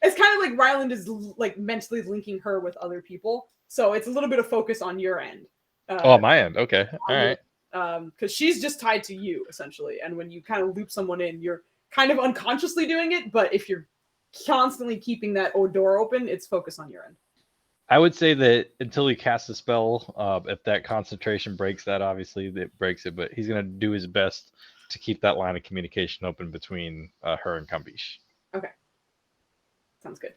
Speaker 1: it's kind of like Ryland is like mentally linking her with other people, so it's a little bit of focus on your end.
Speaker 2: Oh, my end. Okay. All right.
Speaker 1: Because she's just tied to you essentially, and when you kind of loop someone in, you're kind of unconsciously doing it, but if you're constantly keeping that door open, it's focus on your end.
Speaker 2: I would say that until he casts a spell, if that concentration breaks that, obviously it breaks it, but he's going to do his best to keep that line of communication open between her and Kambiche.
Speaker 1: Okay. Sounds good.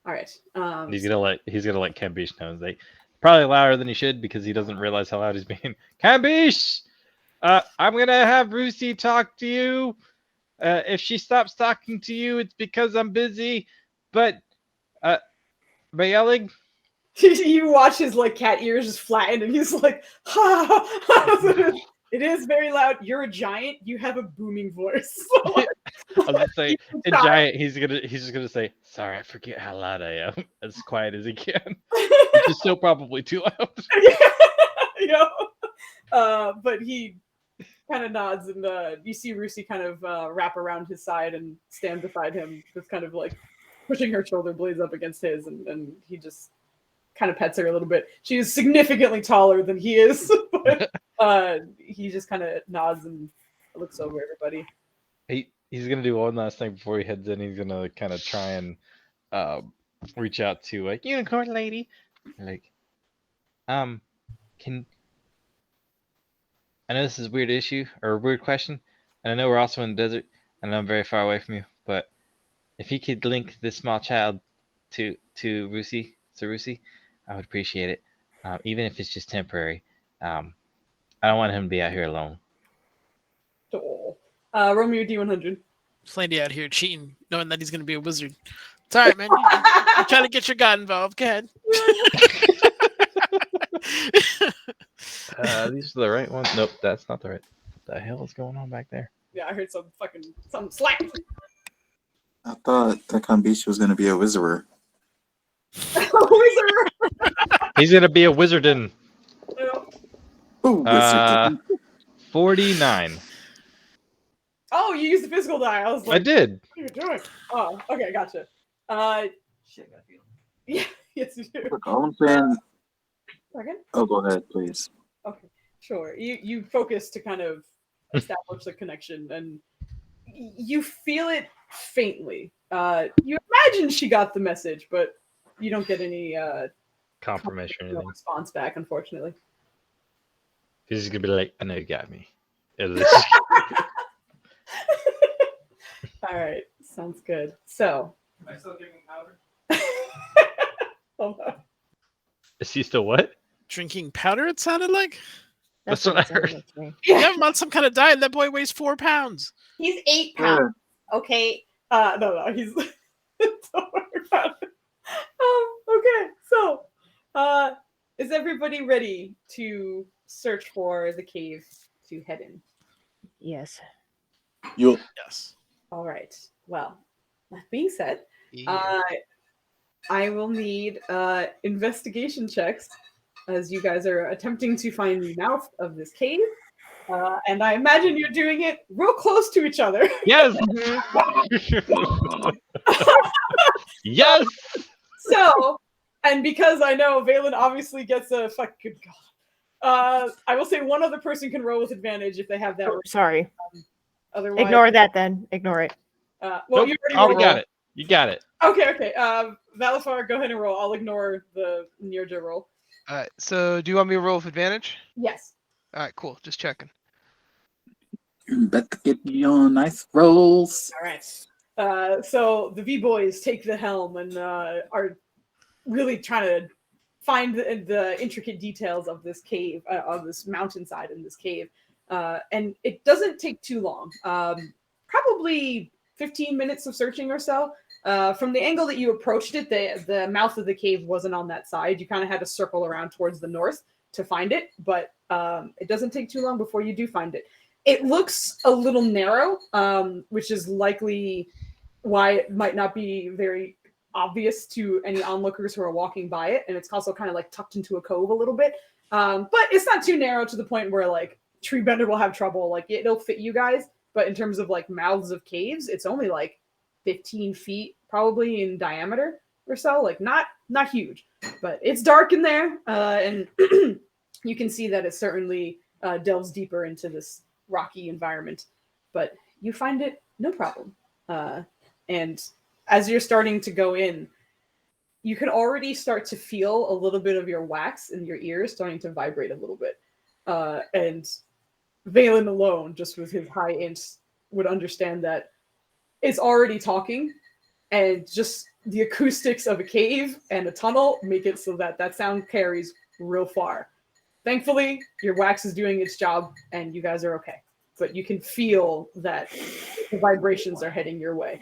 Speaker 1: All right.
Speaker 2: He's gonna let Kambiche know. Like, probably louder than he should because he doesn't realize how loud he's being. Kambiche, I'm gonna have Rusi talk to you. If she stops talking to you, it's because I'm busy. But by yelling,
Speaker 1: You watch his like cat ears just flatten, and he's like, "Ha!" It is very loud. You're a giant. You have a booming voice.
Speaker 2: I was gonna say, in
Speaker 1: Child.
Speaker 2: giant, he's just gonna say, "Sorry, I forget how loud I am." As quiet as he can, which is still probably too loud.
Speaker 1: You know? But he kind of nods, and you see Rusi kind of wrap around his side and stand beside him, just kind of like pushing her shoulder blades up against his, and he just kind of pets her a little bit. She is significantly taller than he is, but he just kind of nods and looks over everybody.
Speaker 2: He's gonna do one last thing before he heads in. He's gonna kind of try and reach out to like unicorn lady, like, can I know this is a weird issue or a weird question, and I know we're also in the desert, and I'm very far away from you, but if you could link this small child to Rusi, I would appreciate it, even if it's just temporary. I don't want him to be out here alone.
Speaker 1: Oh. Roll me your D100.
Speaker 4: Flandy out here cheating, knowing that he's going to be a wizard. It's all right, man. You're trying to get your god involved. Go ahead.
Speaker 2: These are the right ones. Nope, that's not the right. What the hell is going on back there?
Speaker 1: Yeah, I heard some slap.
Speaker 5: I thought that Kambishi was going to be a wizard.
Speaker 1: Wizard.
Speaker 2: He's gonna be a wizardin.
Speaker 5: Ooh, wizard.
Speaker 2: 49.
Speaker 1: Oh, you used the physical die. I was like,
Speaker 2: I did.
Speaker 1: What are you doing? Oh, okay, gotcha.
Speaker 10: Shit, I feel.
Speaker 1: Yeah, yes, you do.
Speaker 5: Look, all I'm saying.
Speaker 1: Second?
Speaker 5: Oh, go ahead, please.
Speaker 1: Okay, sure. You focus to kind of establish the connection, and you feel it faintly. You imagine she got the message, but you don't get any
Speaker 2: Confirmation or anything.
Speaker 1: response back, unfortunately.
Speaker 2: He's just gonna be like, I know you got me.
Speaker 1: All right, sounds good. So,
Speaker 10: Am I still drinking powder?
Speaker 1: hold on.
Speaker 2: Is he still what?
Speaker 4: Drinking powder, it sounded like?
Speaker 2: That's what I
Speaker 3: it sounded
Speaker 2: heard.
Speaker 3: like to me.
Speaker 4: You have him on some kind of diet. That boy weighs 4 pounds.
Speaker 9: He's 8 pounds. Okay.
Speaker 1: No, he's don't worry about it. Okay, so is everybody ready to search for the cave to head in?
Speaker 3: Yes.
Speaker 5: You'll.
Speaker 4: Yes.
Speaker 1: All right. Well, that being said,
Speaker 4: Yeah.
Speaker 1: I will need investigation checks as you guys are attempting to find the mouth of this cave. And I imagine you're doing it real close to each other.
Speaker 2: Yes. Yes.
Speaker 1: So, and because I know Valen obviously gets a good god. I will say one other person can roll with advantage if they have that.
Speaker 3: Oh, sorry.
Speaker 1: Otherwise,
Speaker 3: Ignore that then. Ignore it.
Speaker 1: Well,
Speaker 2: Nope.
Speaker 1: you
Speaker 2: You
Speaker 1: already
Speaker 2: got it. You got it.
Speaker 1: Okay. Valafar, go ahead and roll. I'll ignore the Nirja roll.
Speaker 6: All right. So, do you want me to roll with advantage?
Speaker 1: Yes.
Speaker 6: All right. Cool. Just checking.
Speaker 5: You better get me on nice rolls.
Speaker 1: All right. So the V-Boys take the helm and are really trying to find the intricate details of this cave, of this mountainside in this cave. And it doesn't take too long. Probably 15 minutes of searching or so. From the angle that you approached it, the mouth of the cave wasn't on that side. You kind of had to circle around towards the north to find it, but it doesn't take too long before you do find it. It looks a little narrow, which is likely why it might not be very obvious to any onlookers who are walking by it. And it's also kind of like tucked into a cove a little bit. But it's not too narrow to the point where like Treebender will have trouble. Like it'll fit you guys. But in terms of like mouths of caves, it's only like 15 feet probably in diameter or so. Like not huge, but it's dark in there. And you can see that it certainly delves deeper into this rocky environment, but you find it no problem. And as you're starting to go in, you can already start to feel a little bit of your wax in your ears starting to vibrate a little bit. And Valen alone, just with his high ints, would understand that it's already talking, and just the acoustics of a cave and a tunnel make it so that sound carries real far. Thankfully, your wax is doing its job, and you guys are okay. But you can feel that the vibrations are heading your way,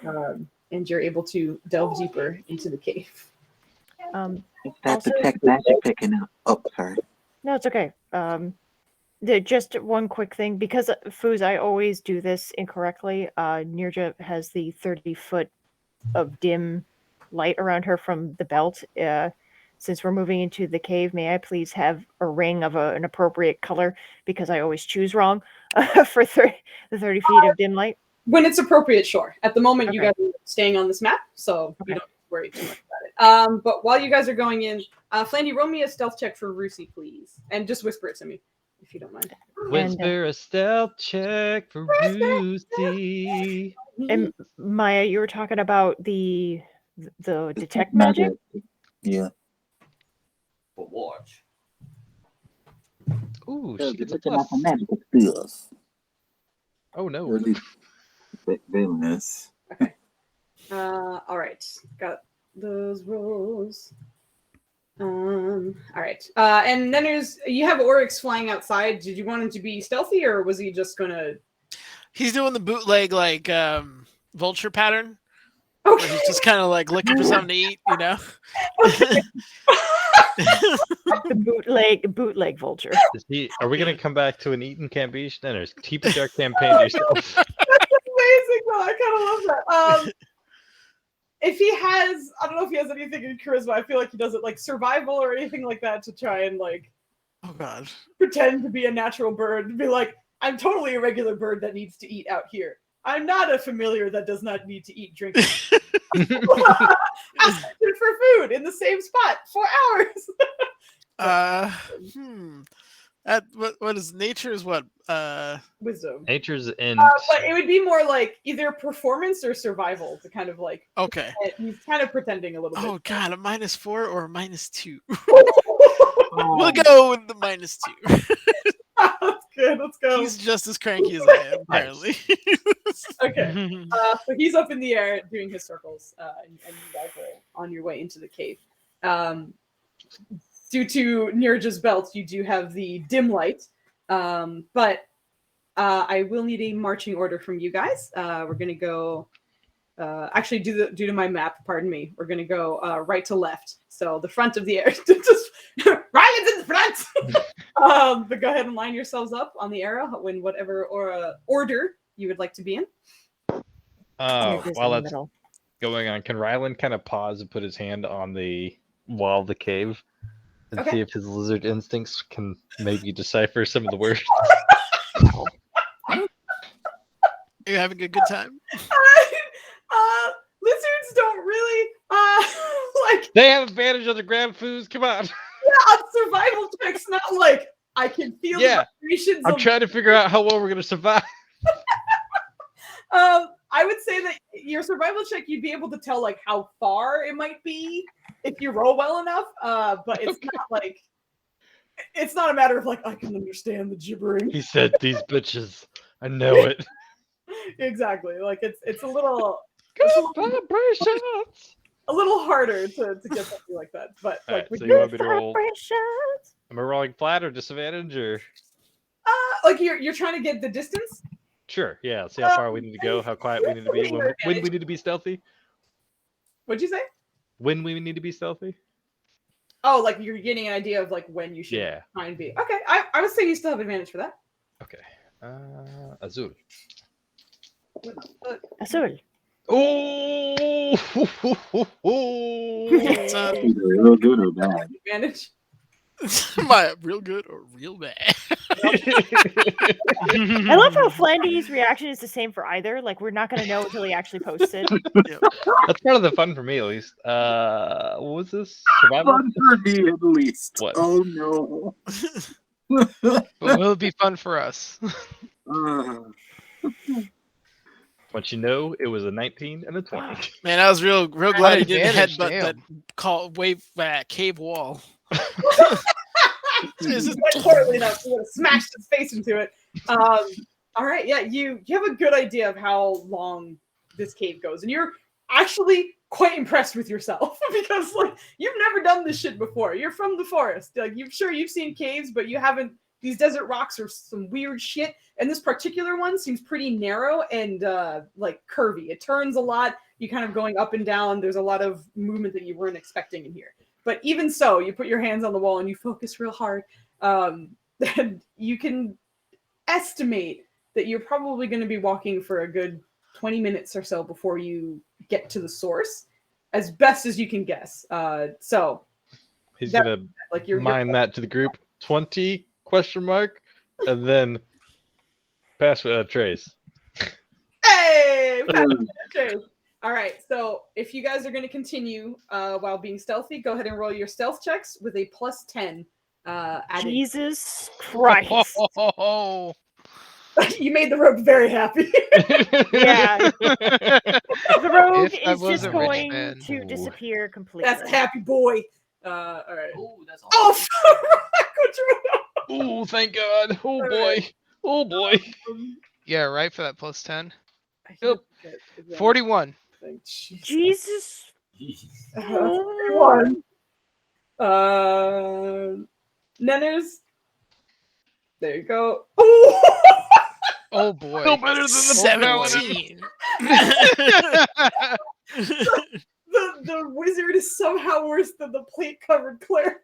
Speaker 1: and you're able to delve deeper into the cave.
Speaker 5: Is that
Speaker 3: Also-
Speaker 5: detect magic picking up? Oh, sorry.
Speaker 3: No, it's okay. Just one quick thing, because Foos, I always do this incorrectly. Nirja has the 30-foot of dim light around her from the belt. Since we're moving into the cave, may I please have a ring of an appropriate color, because I always choose wrong for the 30 feet of dim light.
Speaker 1: When it's appropriate, sure. At the moment, you
Speaker 3: Okay.
Speaker 1: guys are staying on this map, so
Speaker 3: Okay.
Speaker 1: you don't worry too much about it. But while you guys are going in, Flandy, roll me a stealth check for Rusi, please, and just whisper it to me if you don't mind.
Speaker 2: Whisper a stealth check for Lucy.
Speaker 3: And Maya, you were talking about the detect magic.
Speaker 5: Yeah.
Speaker 7: But watch.
Speaker 2: Ooh,
Speaker 5: Yeah,
Speaker 2: she gets a
Speaker 5: looking like
Speaker 2: plus.
Speaker 5: a magical stuff.
Speaker 2: Oh
Speaker 5: Or
Speaker 2: no.
Speaker 5: at least villainous.
Speaker 1: All right, got those rolls. All right, and then you have Oryx flying outside. Did you want him to be stealthy, or was he just gonna?
Speaker 4: He's doing the bootleg like vulture pattern,
Speaker 1: Okay.
Speaker 4: where he's just kind of like looking for something to eat, you know.
Speaker 3: The bootleg vulture.
Speaker 2: Are we gonna come back to an Eaton Cambiche? Then there's keep a dark campaign to yourself.
Speaker 1: That's amazing, though. I kind of love that. If he has, I don't know if he has anything in charisma. I feel like he doesn't like survival or anything like that to try and like
Speaker 4: Oh God.
Speaker 1: pretend to be a natural bird and be like, I'm totally a regular bird that needs to eat out here. I'm not a familiar that does not need to eat, drink. Asking for food in the same spot for hours.
Speaker 4: What is nature is what?
Speaker 1: Wisdom.
Speaker 2: Nature's in.
Speaker 1: But it would be more like either performance or survival to kind of like.
Speaker 4: Okay.
Speaker 1: He's kind of pretending a little bit.
Speaker 4: Oh God, a -4 or a -2?
Speaker 5: Oh,
Speaker 4: We'll go with the -2.
Speaker 1: That's good. Let's go.
Speaker 4: He's just as cranky as I am, apparently.
Speaker 1: Okay. So he's up in the air doing his circles, and you guys are on your way into the cave. Due to Nirja's belt, you do have the dim light, but I will need a marching order from you guys. We're gonna go. Actually, due to my map, pardon me, we're gonna go right to left. So the front of the air, just Ryland's in the front. But go ahead and line yourselves up on the arrow in whatever order you would like to be in.
Speaker 2: While that's going on, can Ryland kind of pause and put his hand on the wall of the cave and see if his lizard instincts can maybe decipher some of the words?
Speaker 4: You having a good time?
Speaker 1: Lizards don't really like.
Speaker 2: They have advantage on the ground foods. Come on.
Speaker 1: Yeah, on survival checks, not like I can feel the vibrations.
Speaker 2: I'm trying to figure out how well we're gonna survive.
Speaker 1: I would say that your survival check, you'd be able to tell like how far it might be if you roll well enough. But it's not like it's not a matter of like I can understand the gibbering.
Speaker 2: He said these bitches. I know it.
Speaker 1: Exactly. Like it's a little
Speaker 2: good vibrations.
Speaker 1: A little harder to get something like that. But like
Speaker 2: so you want me to roll? Am I rolling flat or disadvantage or?
Speaker 1: Like you're trying to get the distance.
Speaker 2: Sure. Yeah. See how far we need to go. How quiet we need to be. When we need to be stealthy.
Speaker 1: What'd you say?
Speaker 2: When we need to be stealthy.
Speaker 1: Oh, like you're getting an idea of like when you should try and be. Okay. I would say you still have advantage for that.
Speaker 2: Okay. Azul.
Speaker 3: Azul.
Speaker 2: Oh.
Speaker 5: Real good or bad?
Speaker 1: Advantage.
Speaker 4: My real good or real bad?
Speaker 3: I love how Flandy's reaction is the same for either. Like we're not going to know until he actually posts it.
Speaker 2: That's part of the fun for me, at least. What was this? Survival?
Speaker 5: Fun for me, at least.
Speaker 2: What?
Speaker 5: Oh no.
Speaker 6: But will it be fun for us?
Speaker 2: But you know, it was a 19 and a 20.
Speaker 4: Man, I was real glad he didn't
Speaker 6: Advantage,
Speaker 4: headbutt that cave wall.
Speaker 1: Totally enough. You would have smashed his face into it. All right, yeah, you have a good idea of how long this cave goes, and you're actually quite impressed with yourself because like you've never done this shit before. You're from the forest. Like you've seen caves, but you haven't. These desert rocks are some weird shit, and this particular one seems pretty narrow and like curvy. It turns a lot. You kind of going up and down. There's a lot of movement that you weren't expecting in here. But even so, you put your hands on the wall and you focus real hard. And you can estimate that you're probably going to be walking for a good 20 minutes or so before you get to the source, as best as you can guess. So
Speaker 2: He's
Speaker 1: that-
Speaker 2: gonna
Speaker 1: like
Speaker 2: mime that to the group. 20 question mark, and then pass trace.
Speaker 1: Hey! Okay. All right. So if you guys are going to continue while being stealthy, go ahead and roll your stealth checks with a +10 added.
Speaker 3: Jesus Christ.
Speaker 6: Oh.
Speaker 1: You made the rogue very happy.
Speaker 3: Yeah. The rogue
Speaker 6: If I
Speaker 3: is
Speaker 6: was
Speaker 3: just
Speaker 6: a rich
Speaker 3: going
Speaker 6: man.
Speaker 3: to
Speaker 2: Ooh.
Speaker 3: disappear completely.
Speaker 1: That's a happy boy. All right.
Speaker 10: Oh, that's awesome.
Speaker 1: Oh,
Speaker 2: Oh, thank God. Oh boy. Oh boy.
Speaker 6: Yeah, right for that +10.
Speaker 1: Yep.
Speaker 6: 41.
Speaker 3: Jesus.
Speaker 1: One. Nenners. There you go. Oh!
Speaker 6: Oh boy.
Speaker 2: Still better than the paladin.
Speaker 6: 17.
Speaker 1: The wizard is somehow worse than the plate-covered cleric.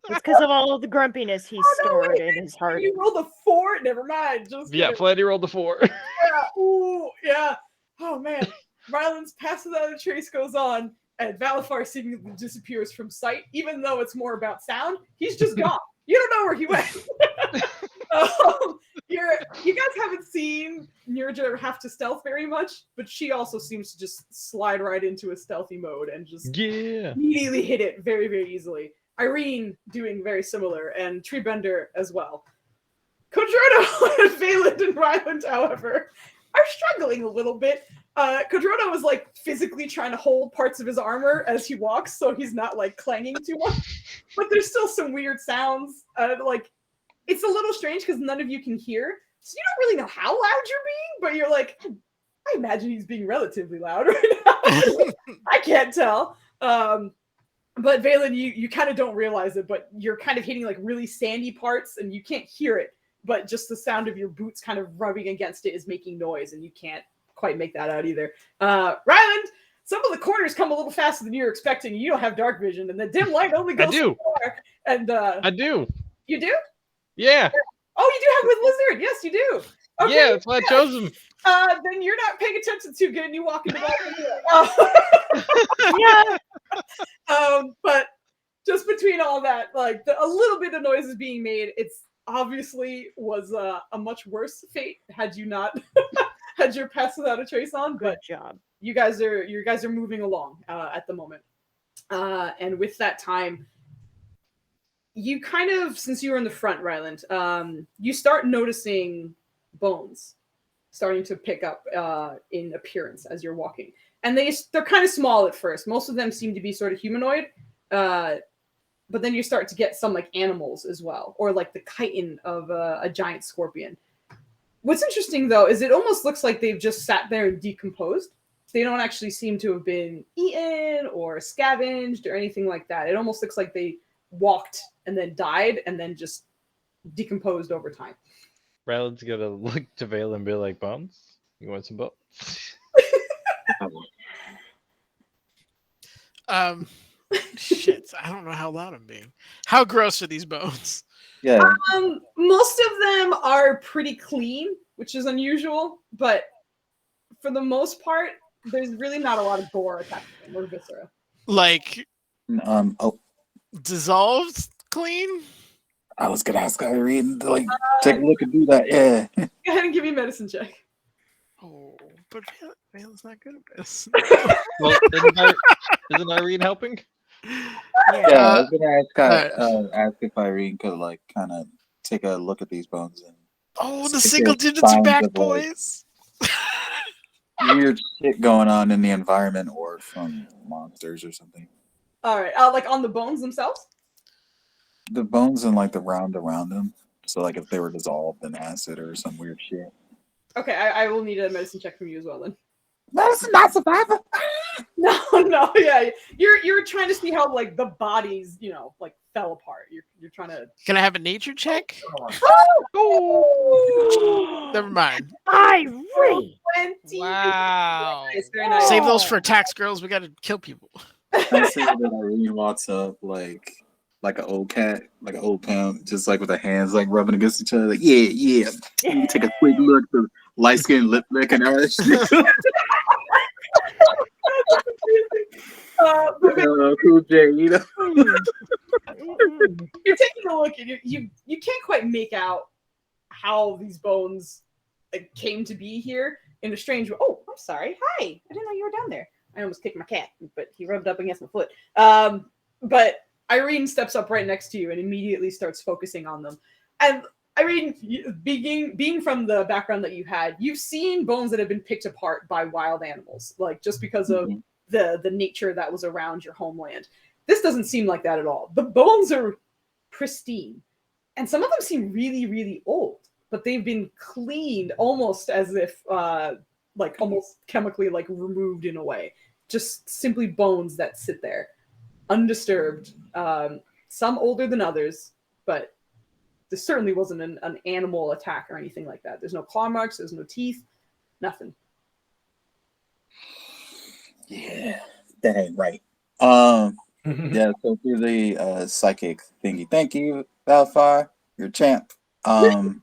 Speaker 3: It's because of all of the grumpiness he's stored in his heart.
Speaker 1: You rolled a 4? Never mind. Just
Speaker 2: Yeah,
Speaker 1: kidding.
Speaker 2: Flatty rolled the 4.
Speaker 1: Yeah. Ooh, yeah. Oh man. Ryland's passes out of trace goes on, and Valafar seemingly disappears from sight, even though it's more about sound. He's just gone. You don't know where he went. You guys haven't seen Nirja have to stealth very much, but she also seems to just slide right into a stealthy mode and just immediately hit it very, very easily. Irene doing very similar, and Treebender as well. Kodrono and Valen and Ryland, however, are struggling a little bit. Kodrono is like physically trying to hold parts of his armor as he walks, so he's not like clanging too much. But there's still some weird sounds. Like it's a little strange because none of you can hear, so you don't really know how loud you're being. But you're like, I imagine he's being relatively loud right now. I can't tell. But Valen, you kind of don't realize it, but you're kind of hitting like really sandy parts, and you can't hear it. But just the sound of your boots kind of rubbing against it is making noise, and you can't quite make that out either. Ryland, some of the corners come a little faster than you're expecting. You don't have dark vision, and the dim light only goes so far. And
Speaker 2: I do.
Speaker 1: You do?
Speaker 2: Yeah.
Speaker 1: Oh, you do have with Lizard. Yes, you do. Okay,
Speaker 2: Yeah, that's why I chose him.
Speaker 1: Then you're not paying attention too good, and you walk into that. But just between all that, like a little bit of noise is being made. It's obviously was a much worse fate had you not had your pass without a trace on. But
Speaker 3: good job.
Speaker 1: You guys are moving along at the moment, and with that time, you kind of, since you were in the front, Ryland, you start noticing bones starting to pick up in appearance as you're walking, and they're kind of small at first. Most of them seem to be sort of humanoid. But then you start to get some like animals as well, or like the chitin of a giant scorpion. What's interesting though is it almost looks like they've just sat there and decomposed. They don't actually seem to have been eaten or scavenged or anything like that. It almost looks like they walked and then died and then just decomposed over time.
Speaker 2: Ryland's gonna look to Vale and be like, "Bones, you want some bones?"
Speaker 4: Shit, I don't know how loud I'm being. How gross are these bones?
Speaker 5: Yeah.
Speaker 1: Most of them are pretty clean, which is unusual, but for the most part, there's really not a lot of gore attached to them or viscera.
Speaker 4: Like,
Speaker 5: Oh,
Speaker 4: dissolved clean?
Speaker 5: I was gonna ask Irene to like take a look and do that. Yeah.
Speaker 1: Go ahead and give me a medicine check.
Speaker 4: Oh, but Vale's not good at this.
Speaker 2: Well, isn't Irene helping?
Speaker 5: Yeah, I was gonna ask if Irene could like kind of take a look at these bones and.
Speaker 4: Oh, the
Speaker 5: if
Speaker 4: single
Speaker 5: there's
Speaker 4: digits are
Speaker 5: signs
Speaker 4: back,
Speaker 5: of, like,
Speaker 4: boys.
Speaker 5: weird shit going on in the environment or from monsters or something.
Speaker 1: All right, like on the bones themselves?
Speaker 5: The bones and like the round around them. So like if they were dissolved in acid or some weird shit.
Speaker 1: Okay, I will need a medicine check from you as well then.
Speaker 5: Medicine not survivor.
Speaker 1: No, yeah. You're trying to see how like the bodies, like fell apart. You're you're trying to.
Speaker 4: Can I have a nature check?
Speaker 3: Oh!
Speaker 4: Never mind.
Speaker 3: Irene!
Speaker 1: 20.
Speaker 6: Wow.
Speaker 1: Nice, very nice.
Speaker 4: Save those for tax girls. We gotta kill people.
Speaker 5: I say that Irene walks up like an old cat, like an old pimp, just like with her hands like rubbing against each other. Like, yeah. Let me take a quick look for light skin lip lick and all that shit. Cool J, you know.
Speaker 1: You're taking a look, and you can't quite make out how these bones came to be here in a strange way. Oh, I'm sorry. Hi, I didn't know you were down there. I almost kicked my cat, but he rubbed up against my foot. But Irene steps up right next to you and immediately starts focusing on them. And Irene, being from the background that you had, you've seen bones that have been picked apart by wild animals, like just because of the nature that was around your homeland. This doesn't seem like that at all. The bones are pristine, and some of them seem really, really old, but they've been cleaned almost as if like almost chemically like removed in a way. Just simply bones that sit there undisturbed. Some older than others, but this certainly wasn't an animal attack or anything like that. There's no claw marks, there's no teeth, nothing.
Speaker 5: Yeah, that ain't right. Yeah, so through the psychic thingy. Thank you, Valfar. You're a champ. I'm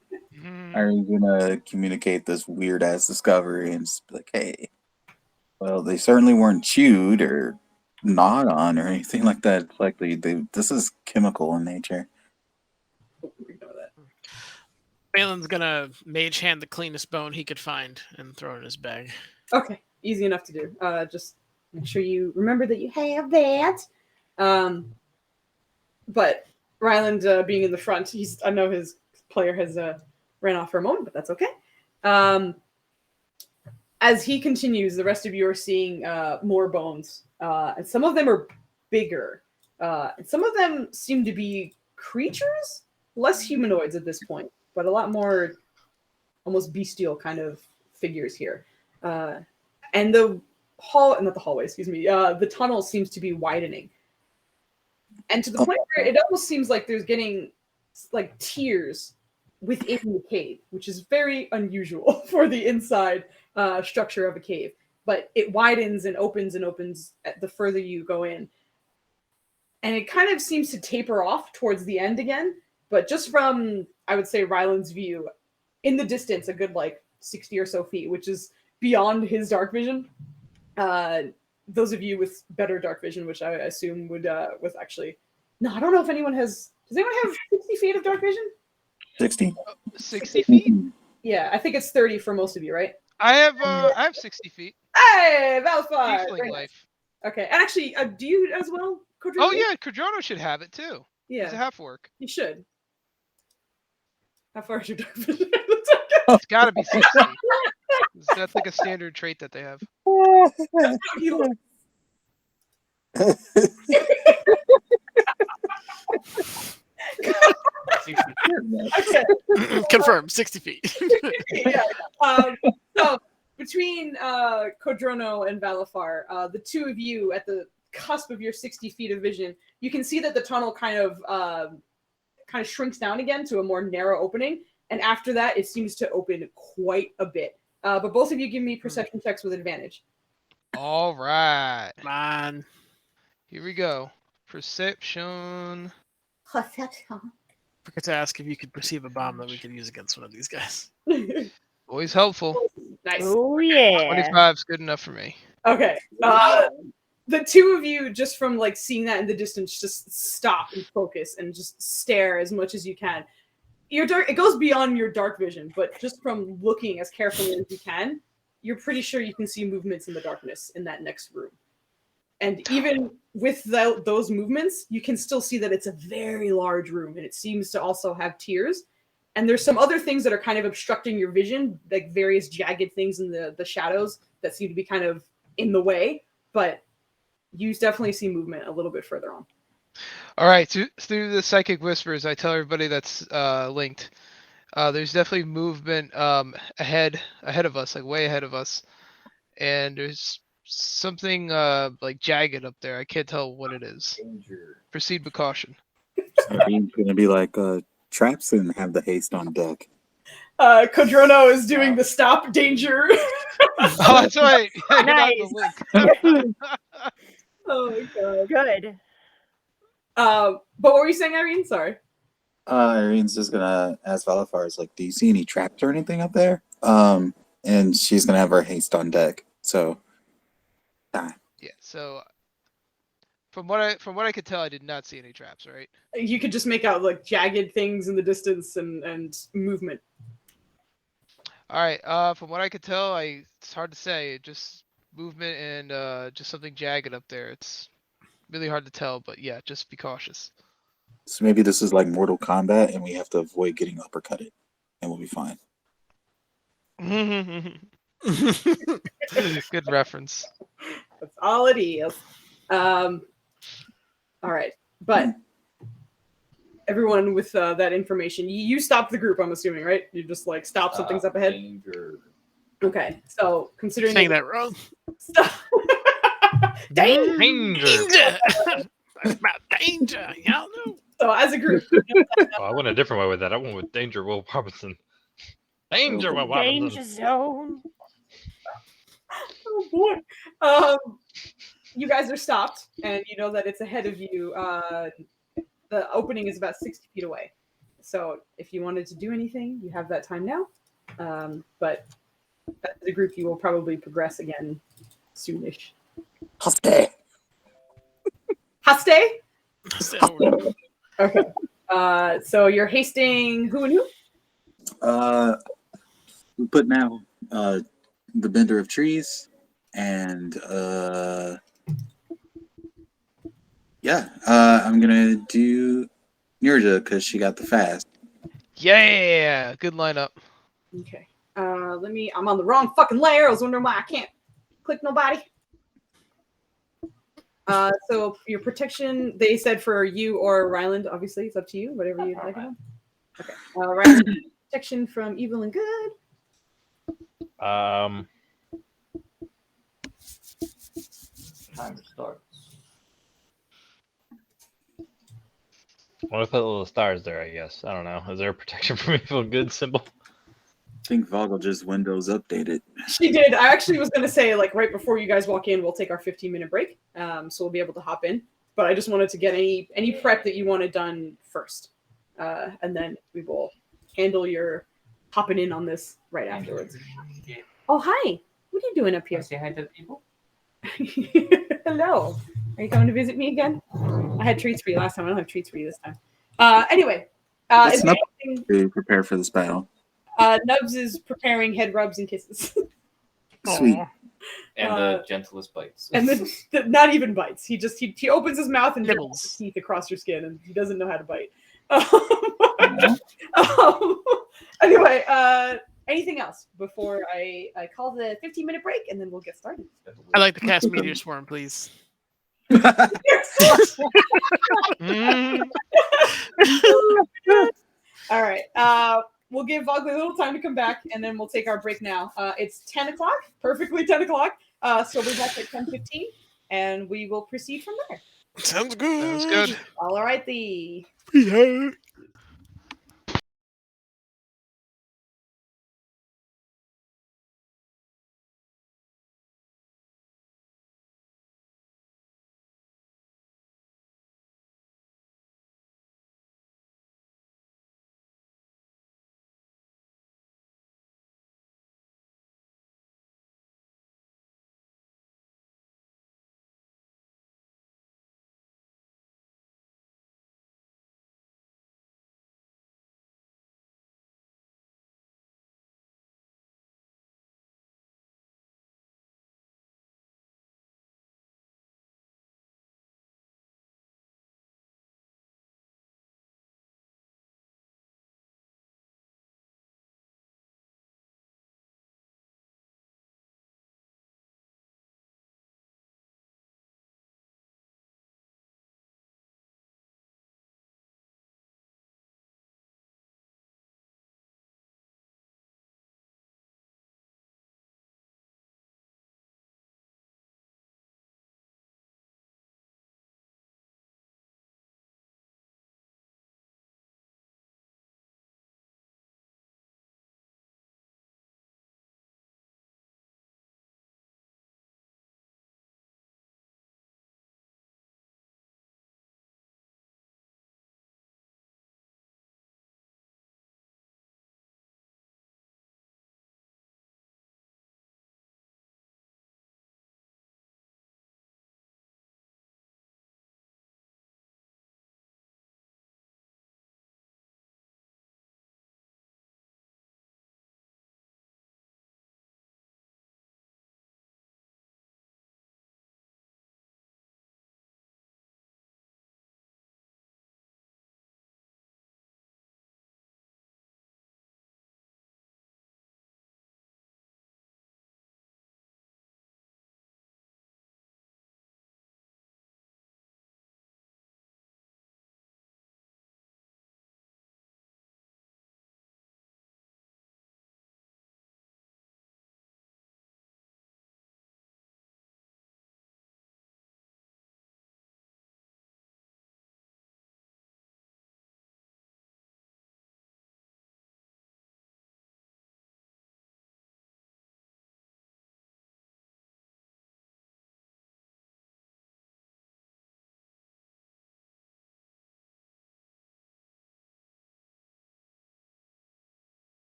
Speaker 5: gonna communicate this weird ass discovery and just be like, hey, well, they certainly weren't chewed or gnawed on or anything like that. It's likely this is chemical in nature.
Speaker 4: Waylon's gonna mage hand the cleanest bone he could find and throw it in his bag.
Speaker 1: Okay, easy enough to do. Just make sure you remember that you have that. But Ryland being in the front, I know his player has ran off for a moment, but that's okay. As he continues, the rest of you are seeing more bones, and some of them are bigger, and some of them seem to be creatures, less humanoids at this point, but a lot more almost bestial kind of figures here. And the the tunnel seems to be widening. And to the point where it almost seems like there's getting like tiers within the cave, which is very unusual for the inside structure of a cave. But it widens and opens the further you go in. And it kind of seems to taper off towards the end again. But just from, I would say, Ryland's view, in the distance, a good like 60 or so feet, which is beyond his dark vision. Those of you with better dark vision, which I assume would with actually, no, I don't know if anyone has. Does anyone have 60 feet of dark vision?
Speaker 5: 60.
Speaker 6: 60 feet?
Speaker 1: Yeah, I think it's 30 for most of you, right?
Speaker 6: I have 60 feet.
Speaker 1: Hey, Valfar!
Speaker 6: Tiefling
Speaker 1: Very
Speaker 6: life.
Speaker 1: nice. Okay, and actually, do you as well, Kodrino?
Speaker 6: Oh yeah, Kodrono should have it too.
Speaker 1: Yeah.
Speaker 6: He's a half orc.
Speaker 1: You should. How far is your dark vision?
Speaker 6: It's gotta be 60. That's like a standard trait that they have.
Speaker 1: Okay.
Speaker 4: Confirm, 60 feet.
Speaker 1: Yeah. So between Kodrono and Valafar, the two of you at the cusp of your 60 feet of vision, you can see that the tunnel kind of shrinks down again to a more narrow opening, and after that, it seems to open quite a bit. But both of you give me perception checks with advantage.
Speaker 6: All right.
Speaker 4: Come on.
Speaker 6: Here we go. Perception.
Speaker 9: Perception.
Speaker 4: Forgot to ask if you could perceive a bomb that we could use against one of these guys.
Speaker 6: Always helpful.
Speaker 1: Nice.
Speaker 3: Oh yeah.
Speaker 6: 25 is good enough for me.
Speaker 1: Okay. The two of you, just from like seeing that in the distance, just stop and focus and just stare as much as you can. It goes beyond your dark vision, but just from looking as carefully as you can, you're pretty sure you can see movements in the darkness in that next room. And even with those movements, you can still see that it's a very large room, and it seems to also have tiers. And there's some other things that are kind of obstructing your vision, like various jagged things in the shadows that seem to be kind of in the way. But you definitely see movement a little bit further on.
Speaker 6: All right. Through the psychic whispers, I tell everybody that's linked. There's definitely movement ahead of us, like way ahead of us, and there's something like jagged up there. I can't tell what it is.
Speaker 7: Danger.
Speaker 6: Proceed with caution.
Speaker 5: He's gonna be like traps and have the haste on deck.
Speaker 1: Kodrono is doing the stop danger.
Speaker 6: Oh, that's right. You're not in the link.
Speaker 1: Oh my god.
Speaker 3: Good.
Speaker 1: But what were you saying, Irene? Sorry.
Speaker 5: Irene's just gonna ask Valafar, like, do you see any traps or anything up there? And she's gonna have her haste on deck. So,
Speaker 6: Yeah. So from what I could tell, I did not see any traps. Right.
Speaker 1: You could just make out like jagged things in the distance and movement.
Speaker 6: All right. From what I could tell, it's hard to say. Just movement and just something jagged up there. It's really hard to tell, but yeah, just be cautious.
Speaker 5: so maybe this is like Mortal Kombat, and we have to avoid getting uppercutted, and we'll be fine.
Speaker 6: Good reference.
Speaker 1: That's all it is. All right, but everyone with that information, you stopped the group. I'm assuming, right? You just like stop something's up ahead.
Speaker 7: Danger.
Speaker 1: Okay, so considering
Speaker 4: Saying that wrong.
Speaker 1: Stop. Danger.
Speaker 6: Danger.
Speaker 4: That's about danger. Y'all know.
Speaker 1: So as a group,
Speaker 2: Oh, I went a different way with that. I went with Danger Will Robinson. Danger Will Robinson.
Speaker 3: Danger zone.
Speaker 1: oh boy. You guys are stopped, and you know that it's ahead of you. The opening is about 60 feet away. So if you wanted to do anything, you have that time now. But as a group, you will probably progress again soonish.
Speaker 5: Haste.
Speaker 1: Haste? Okay. So you're hasting who and who?
Speaker 5: We put now the Bender of Trees, and I'm gonna do Nirja because she got the fast.
Speaker 6: Yeah. Good lineup.
Speaker 1: Okay. I'm on the wrong fucking layer. I was wondering why I can't click nobody. So your protection, they said for you or Ryland, obviously, it's up to you, whatever you'd like. Okay. Ryland, protection from evil and good.
Speaker 7: Time to start.
Speaker 2: What if I put little stars there? I guess I don't know. Is there a protection from evil good symbol?
Speaker 5: I think Vogel just Windows updated.
Speaker 1: She did. I actually was going to say, like, right before you guys walk in, we'll take our 15-minute break. So we'll be able to hop in. But I just wanted to get any prep that you wanted done first. And then we will handle your hopping in on this right afterwards. Oh, hi. What are you doing up here?
Speaker 10: Say hi to the people.
Speaker 1: Hello. Are you coming to visit me again? I had treats for you last time. I don't have treats for you this time. Anyway.
Speaker 5: It's not to prepare for this battle.
Speaker 1: Nubs is preparing head rubs and kisses.
Speaker 5: Sweet.
Speaker 7: And the gentlest bites.
Speaker 1: And the not even bites. He opens his mouth and
Speaker 4: Nibbles.
Speaker 1: dribbles his teeth across your skin, and he doesn't know how to bite. Anyway, anything else before I call the 15-minute break, and then we'll get started.
Speaker 4: I'd like to cast Meteor Swarm, please.
Speaker 1: All right. We'll give Ugly a little time to come back, and then we'll take our break now. It's 10 o'clock, perfectly 10 o'clock. So we'll be back at 10:15, and we will proceed from there.
Speaker 4: Sounds good.
Speaker 6: Sounds good.
Speaker 1: All right, the
Speaker 4: Yeah.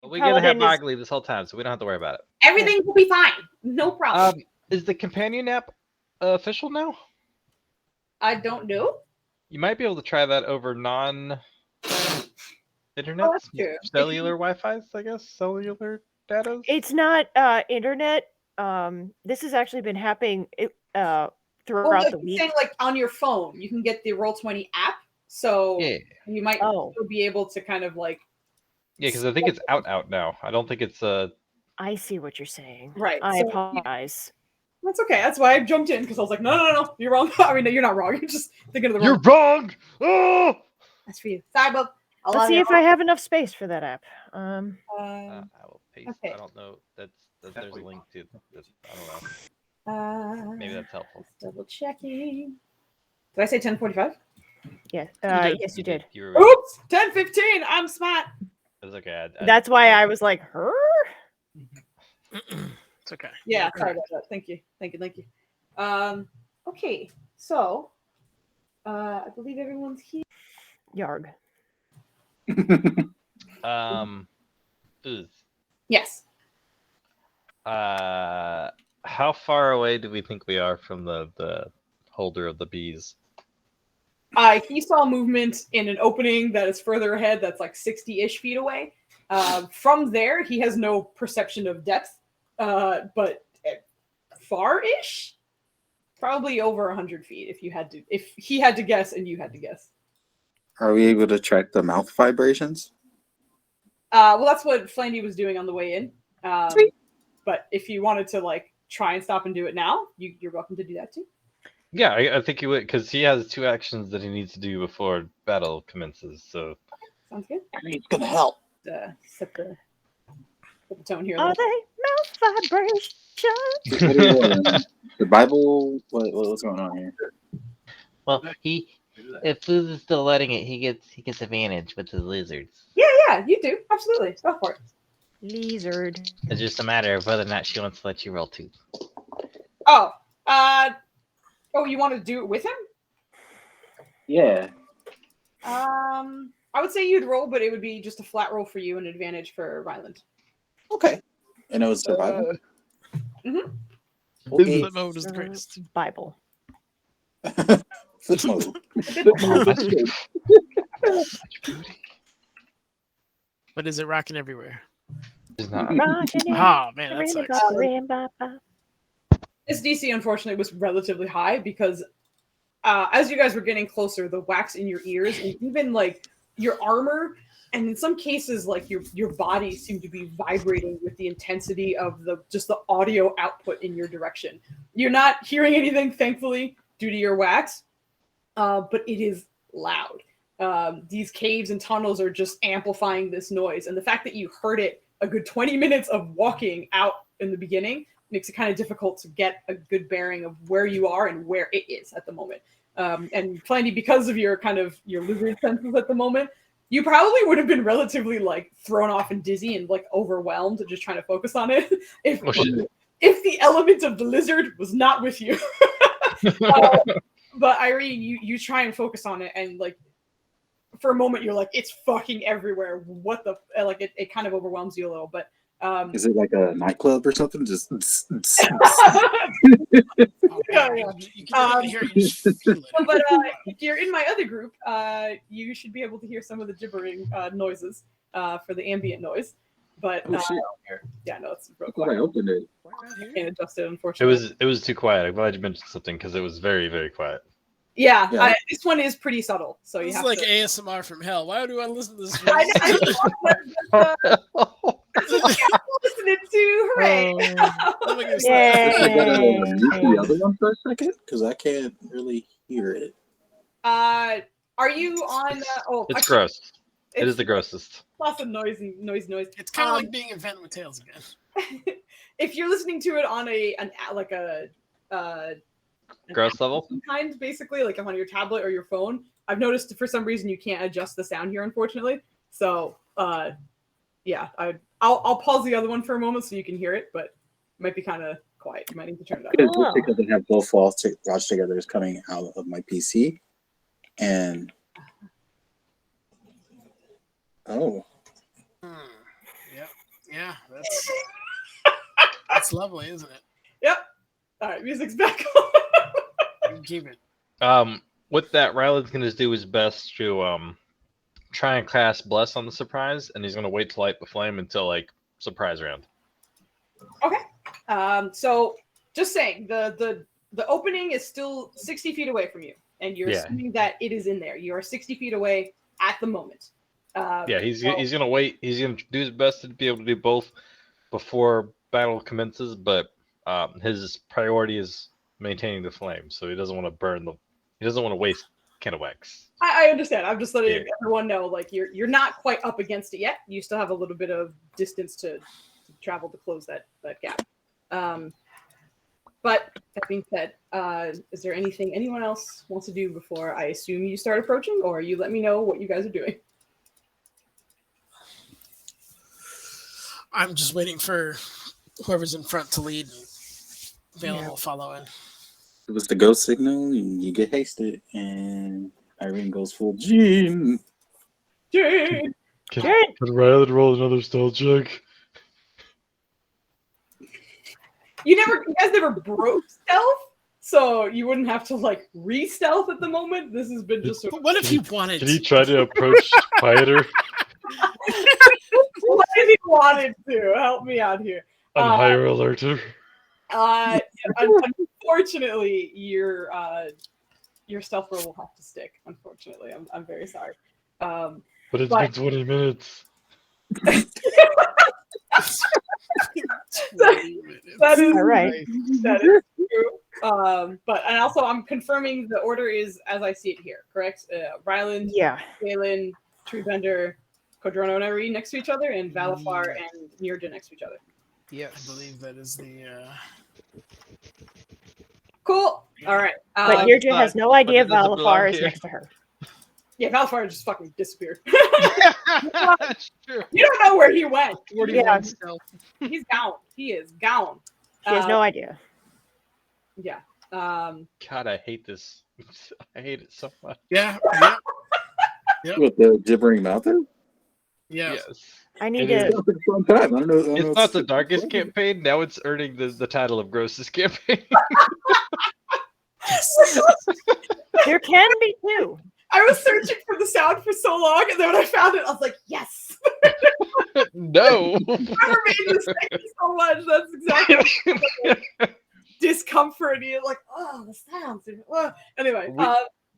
Speaker 2: We're gonna have
Speaker 3: Paladin is-
Speaker 2: Mogley this whole time, so we don't have to worry about it.
Speaker 8: Everything will be fine. No problem.
Speaker 2: Is the companion app official now?
Speaker 8: I don't know.
Speaker 2: You might be able to try that over non-internet,
Speaker 8: that's true.
Speaker 2: cellular Wi-Fi's, I guess, cellular data.
Speaker 3: It's not internet. This has actually been happening throughout
Speaker 8: Well,
Speaker 3: the week.
Speaker 8: saying like on your phone, you can get the Roll20 app, so
Speaker 2: Yeah,
Speaker 8: you might still be able to kind of like.
Speaker 2: yeah, because I think it's out now. I don't think it's
Speaker 3: I see what you're saying.
Speaker 8: Right.
Speaker 3: I
Speaker 8: so
Speaker 3: apologize.
Speaker 8: That's okay. That's why I jumped in because I was like, no, you're wrong. I mean, no, you're not wrong. You're just thinking of the
Speaker 2: You're
Speaker 8: wrong.
Speaker 2: wrong. Oh.
Speaker 8: That's for you. Sorry, Bob.
Speaker 3: Let's see if I have enough space for that app.
Speaker 2: I will paste.
Speaker 8: Okay.
Speaker 2: I don't know. That there's a link to. I don't know. Maybe that's helpful.
Speaker 8: Double checking. Did I say 10:45?
Speaker 3: Yeah. Yes, you did.
Speaker 2: You were right.
Speaker 8: Oops, 10:15. I'm smart.
Speaker 2: That's okay.
Speaker 3: That's why I was like, her.
Speaker 4: It's okay.
Speaker 8: Yeah, sorry about that. Thank you. Okay, so I believe everyone's here.
Speaker 3: Yarg.
Speaker 8: Yes.
Speaker 2: How far away do we think we are from the holder of the bees?
Speaker 8: He saw movement in an opening that is further ahead. That's like 60-ish feet away. From there, he has no perception of depth, but far-ish, probably over 100 feet. If he had to guess, and you had to guess.
Speaker 5: Are we able to track the mouth vibrations?
Speaker 8: Well, that's what Flandy was doing on the way in. But if you wanted to like try and stop and do it now, you're welcome to do that too.
Speaker 2: Yeah, I think he would, because he has 2 actions that he needs to do before battle commences. So
Speaker 8: Sounds good.
Speaker 5: It's gonna help.
Speaker 8: Set the tone here.
Speaker 3: Are they mouth vibrations?
Speaker 5: The Bible. What's going on here?
Speaker 11: Well, if Fluz is still letting it, he gets advantage with the lizards.
Speaker 8: Yeah, you do. Absolutely. Go for it.
Speaker 3: Lizard.
Speaker 11: It's just a matter of whether or not she wants to let you roll 2.
Speaker 8: You want to do it with him?
Speaker 5: Yeah.
Speaker 8: I would say you'd roll, but it would be just a flat roll for you and advantage for Ryland.
Speaker 5: Okay. And it was survival.
Speaker 8: Mm-hmm.
Speaker 5: Okay.
Speaker 4: Flip mode is the greatest.
Speaker 3: Bible.
Speaker 5: Flip mode.
Speaker 4: But is it rocking everywhere?
Speaker 2: It's not.
Speaker 4: Oh man, that sucks.
Speaker 8: This DC, unfortunately, was relatively high because as you guys were getting closer, the wax in your ears and even like your armor, and in some cases, like your body seemed to be vibrating with the intensity of the audio output in your direction. You're not hearing anything, thankfully, due to your wax, but it is loud. These caves and tunnels are just amplifying this noise, and the fact that you heard it a good 20 minutes of walking out in the beginning makes it kind of difficult to get a good bearing of where you are and where it is at the moment. And Flandy, because of your lizard senses at the moment, you probably would have been relatively like thrown off and dizzy and like overwhelmed just trying to focus on it if the element of the lizard was not with you. But Irene, you try and focus on it, and like for a moment you're like, it's fucking everywhere. What the like it kind of overwhelms you a little, but
Speaker 5: is it like a nightclub or something? Just
Speaker 8: but if you're in my other group, you should be able to hear some of the gibbering noises for the ambient noise. But yeah, no, it's real quiet.
Speaker 5: I opened it.
Speaker 8: Can't adjust it, unfortunately.
Speaker 2: It was too quiet. I'm glad you mentioned something because it was very, very quiet.
Speaker 8: Yeah. This one is pretty subtle, so you
Speaker 4: This
Speaker 8: have
Speaker 4: is like
Speaker 8: to...
Speaker 4: ASMR from hell. Why do I listen to this?
Speaker 8: Listening to hooray!
Speaker 5: The other one for a second, because I can't really hear it.
Speaker 8: Are you on?
Speaker 2: It's gross. It is the grossest.
Speaker 8: Lots of noise.
Speaker 4: It's kind of like being in Phantom with Tails again.
Speaker 8: If you're listening to it on a
Speaker 2: gross level
Speaker 8: kind, basically like on your tablet or your phone, I've noticed for some reason you can't adjust the sound here, unfortunately. So yeah, I'll pause the other one for a moment so you can hear it, but it might be kind of quiet. You might need to turn it up.
Speaker 5: It's because I have both Watch Together is coming out of my PC, and
Speaker 4: Yep. Yeah, that's lovely, isn't it?
Speaker 1: Yep. All right, music's back.
Speaker 4: Keep it.
Speaker 2: With that, Ryland's gonna do his best to try and cast Bless on the surprise, and he's gonna wait to light the flame until like surprise round.
Speaker 1: Okay. So just saying, the opening is still 60 feet away from you, and you're assuming that it is in there. You are 60 feet away at the moment.
Speaker 2: Yeah, he's gonna wait. He's gonna do his best to be able to do both before battle commences, but his priority is maintaining the flame, so he doesn't want to burn the. He doesn't want to waste Kennewex.
Speaker 1: I understand. I'm just letting everyone know, like you're not quite up against it yet. You still have a little bit of distance to travel to close that gap. But that being said, is there anything anyone else wants to do before I assume you start approaching, or you let me know what you guys are doing?
Speaker 4: I'm just waiting for whoever's in front to lead, and Valen will follow in.
Speaker 5: It was the ghost signal, and you get hasted, and Irene goes full Jean.
Speaker 1: Jean!
Speaker 2: Can Ryland roll another stealth check?
Speaker 1: You guys never broke stealth, so you wouldn't have to like re-stealth at the moment. This has been just.
Speaker 4: But what if he wanted?
Speaker 2: Can he try to approach quieter?
Speaker 1: What if he wanted to? Help me out here.
Speaker 2: On higher alerter.
Speaker 1: Unfortunately, your stealth roll will have to stick. Unfortunately, I'm very sorry.
Speaker 2: But it's been 20 minutes.
Speaker 1: That is
Speaker 3: all right.
Speaker 1: That is true. And also I'm confirming the order is as I see it here, correct? Ryland, Galen, Treebender, Codrono and Irene next to each other, and Valafar and Nirja next to each other.
Speaker 4: Yes, I believe that is the.
Speaker 1: Cool. All right.
Speaker 3: But Nirja has no idea Valafar is next to her.
Speaker 1: Yeah, Valafar just fucking disappeared.
Speaker 6: That's true.
Speaker 1: You don't know where he went.
Speaker 3: He's
Speaker 1: gone. He is gone.
Speaker 3: She has no idea.
Speaker 1: Yeah.
Speaker 2: God, I hate this. I hate it so much.
Speaker 4: Yeah.
Speaker 5: With the gibbering mountain?
Speaker 4: Yeah.
Speaker 2: Yes.
Speaker 3: I need
Speaker 2: to.
Speaker 5: It's
Speaker 2: not the darkest campaign. Now it's earning the title of grossest campaign.
Speaker 3: There can be two.
Speaker 1: I was searching for the sound for so long, and then when I found it, I was like, yes.
Speaker 2: No.
Speaker 1: Whoever made this, thank you so much. That's exactly discomfort. You're like, oh, the sounds. Anyway.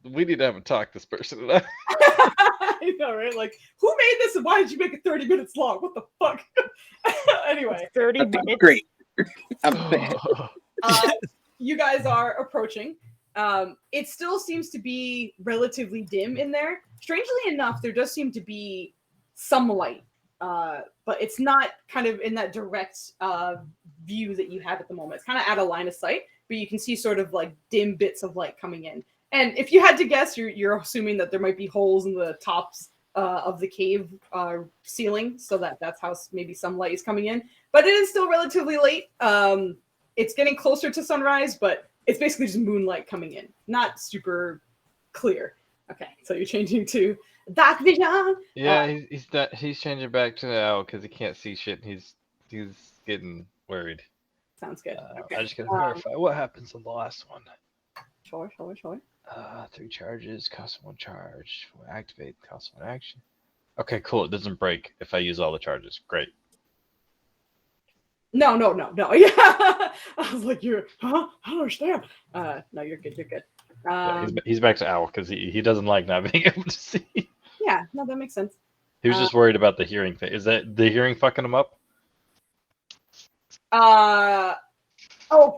Speaker 2: We need to have a talk, this person and I.
Speaker 1: I know, right? Like, who made this and why did you make it 30 minutes long? What the fuck? Anyway.
Speaker 3: 30 minutes?
Speaker 5: Great.
Speaker 1: You guys are approaching. It still seems to be relatively dim in there. Strangely enough, there does seem to be some light, but it's not kind of in that direct view that you have at the moment. It's kind of out of line of sight, but you can see sort of like dim bits of light coming in. And if you had to guess, you're assuming that there might be holes in the tops of the cave ceiling, so that's how maybe some light is coming in. But it is still relatively late. It's getting closer to sunrise, but it's basically just moonlight coming in, not super clear. Okay, so you're changing to dark vision.
Speaker 2: Yeah, he's changing back to the owl because he can't see shit. He's getting worried.
Speaker 1: Sounds good. Okay.
Speaker 2: I just gotta verify what happens on the last one.
Speaker 1: Sure.
Speaker 2: 3 charges, cost 1 charge. Activate, cost 1 action. Okay, cool. It doesn't break if I use all the charges. Great.
Speaker 1: No. Yeah. I was like, I don't understand. No, you're good.
Speaker 2: Yeah, he's back to owl because he doesn't like not being able to see.
Speaker 1: Yeah, no, that makes sense.
Speaker 2: He was just worried about the hearing thing. Is that the hearing fucking him up?
Speaker 1: For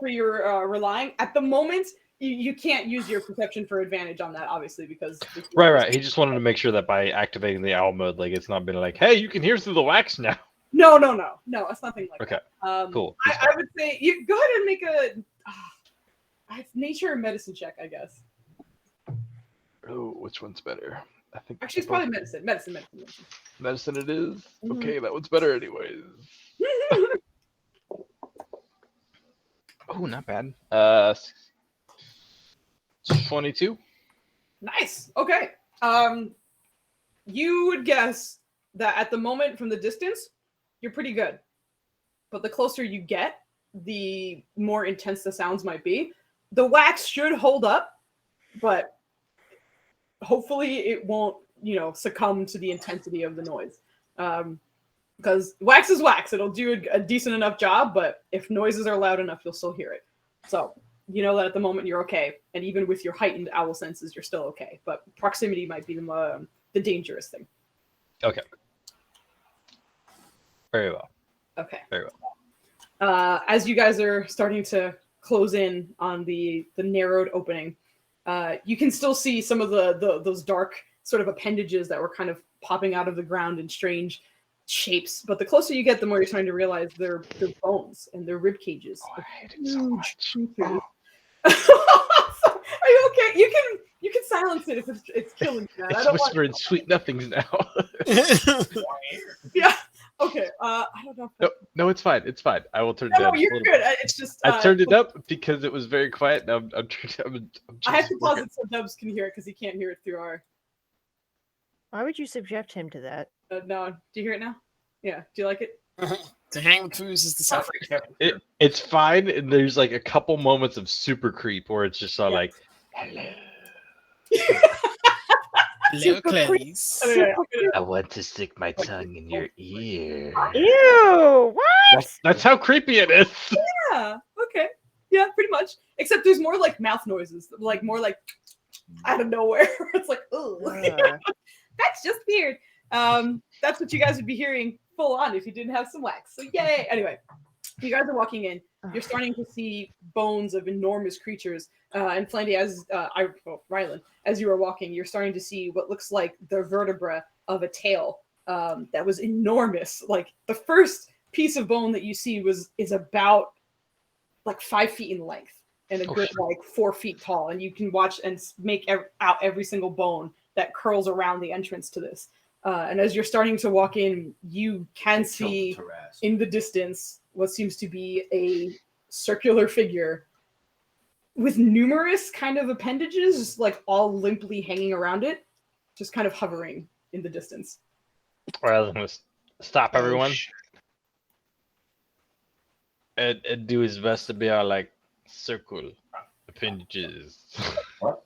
Speaker 1: your relying at the moment. You can't use your perception for advantage on that, obviously, because
Speaker 2: right. He just wanted to make sure that by activating the owl mode, like it's not been like, hey, you can hear through the wax now.
Speaker 1: No, it's nothing like
Speaker 2: that.
Speaker 1: Cool. I would say you go ahead and make a nature or medicine check, I guess.
Speaker 2: Oh, which one's better? I think
Speaker 1: actually it's probably medicine.
Speaker 2: Medicine it is. Mm-hmm. Okay, that one's better anyways. Oh, not bad. 22.
Speaker 1: Nice. Okay. You would guess that at the moment from the distance, you're pretty good. but the closer you get, the more intense the sounds might be. The wax should hold up, but hopefully it won't, succumb to the intensity of the noise. Because wax is wax. It'll do a decent enough job, but if noises are loud enough, you'll still hear it. So you know that at the moment you're okay. And even with your heightened owl senses, you're still okay. But proximity might be the dangerous thing.
Speaker 2: Okay. Very well.
Speaker 1: Okay.
Speaker 2: Very well.
Speaker 1: As you guys are starting to close in on the narrowed opening, you can still see some of those dark sort of appendages that were kind of popping out of the ground in strange shapes. But the closer you get, the more you're starting to realize they're bones and they're rib cages.
Speaker 2: Oh, I hate it so much.
Speaker 1: Are you okay? You can silence it if it's killing you. Man. I
Speaker 2: It's
Speaker 1: don't
Speaker 2: whispering sweet nothings now.
Speaker 1: Yeah. Okay. I don't know.
Speaker 2: No, it's fine. It's fine. I will turn it
Speaker 1: No,
Speaker 2: down.
Speaker 1: you're
Speaker 2: a little
Speaker 1: good.
Speaker 2: bit.
Speaker 1: It's just
Speaker 2: I turned it up because it was very quiet. Now I'm
Speaker 1: I have to pause it so Dubs can hear it because he can't hear it through our.
Speaker 3: Why would you subject him to that?
Speaker 1: No. Do you hear it now? Yeah. Do you like it?
Speaker 4: To hang with foos is the sound.
Speaker 2: It's fine, and there's like a couple moments of super creep where it's just all like, hello.
Speaker 4: Hello, Clarice.
Speaker 11: I want to stick my tongue in your ear.
Speaker 3: Ew! What?
Speaker 2: That's how creepy it is.
Speaker 1: Yeah. Okay. Yeah, pretty much. Except there's more like mouth noises, like more like out of nowhere. It's like, oh, that's just weird. That's what you guys would be hearing full on if you didn't have some wax. So yay! Anyway, you guys are walking in. You're starting to see bones of enormous creatures. And Flandy, Rylan, as you are walking, you're starting to see what looks like the vertebra of a tail that was enormous. Like the first piece of bone that you see is about like 5 feet in length and a good like 4 feet tall. And you can watch and make out every single bone that curls around the entrance to this. And as you're starting to walk in, you can see in the distance what seems to be a circular figure with numerous kind of appendages, like all limply hanging around it, just kind of hovering in the distance.
Speaker 2: All right, I'm gonna stop everyone and do his best to be our like circle appendages.
Speaker 7: What?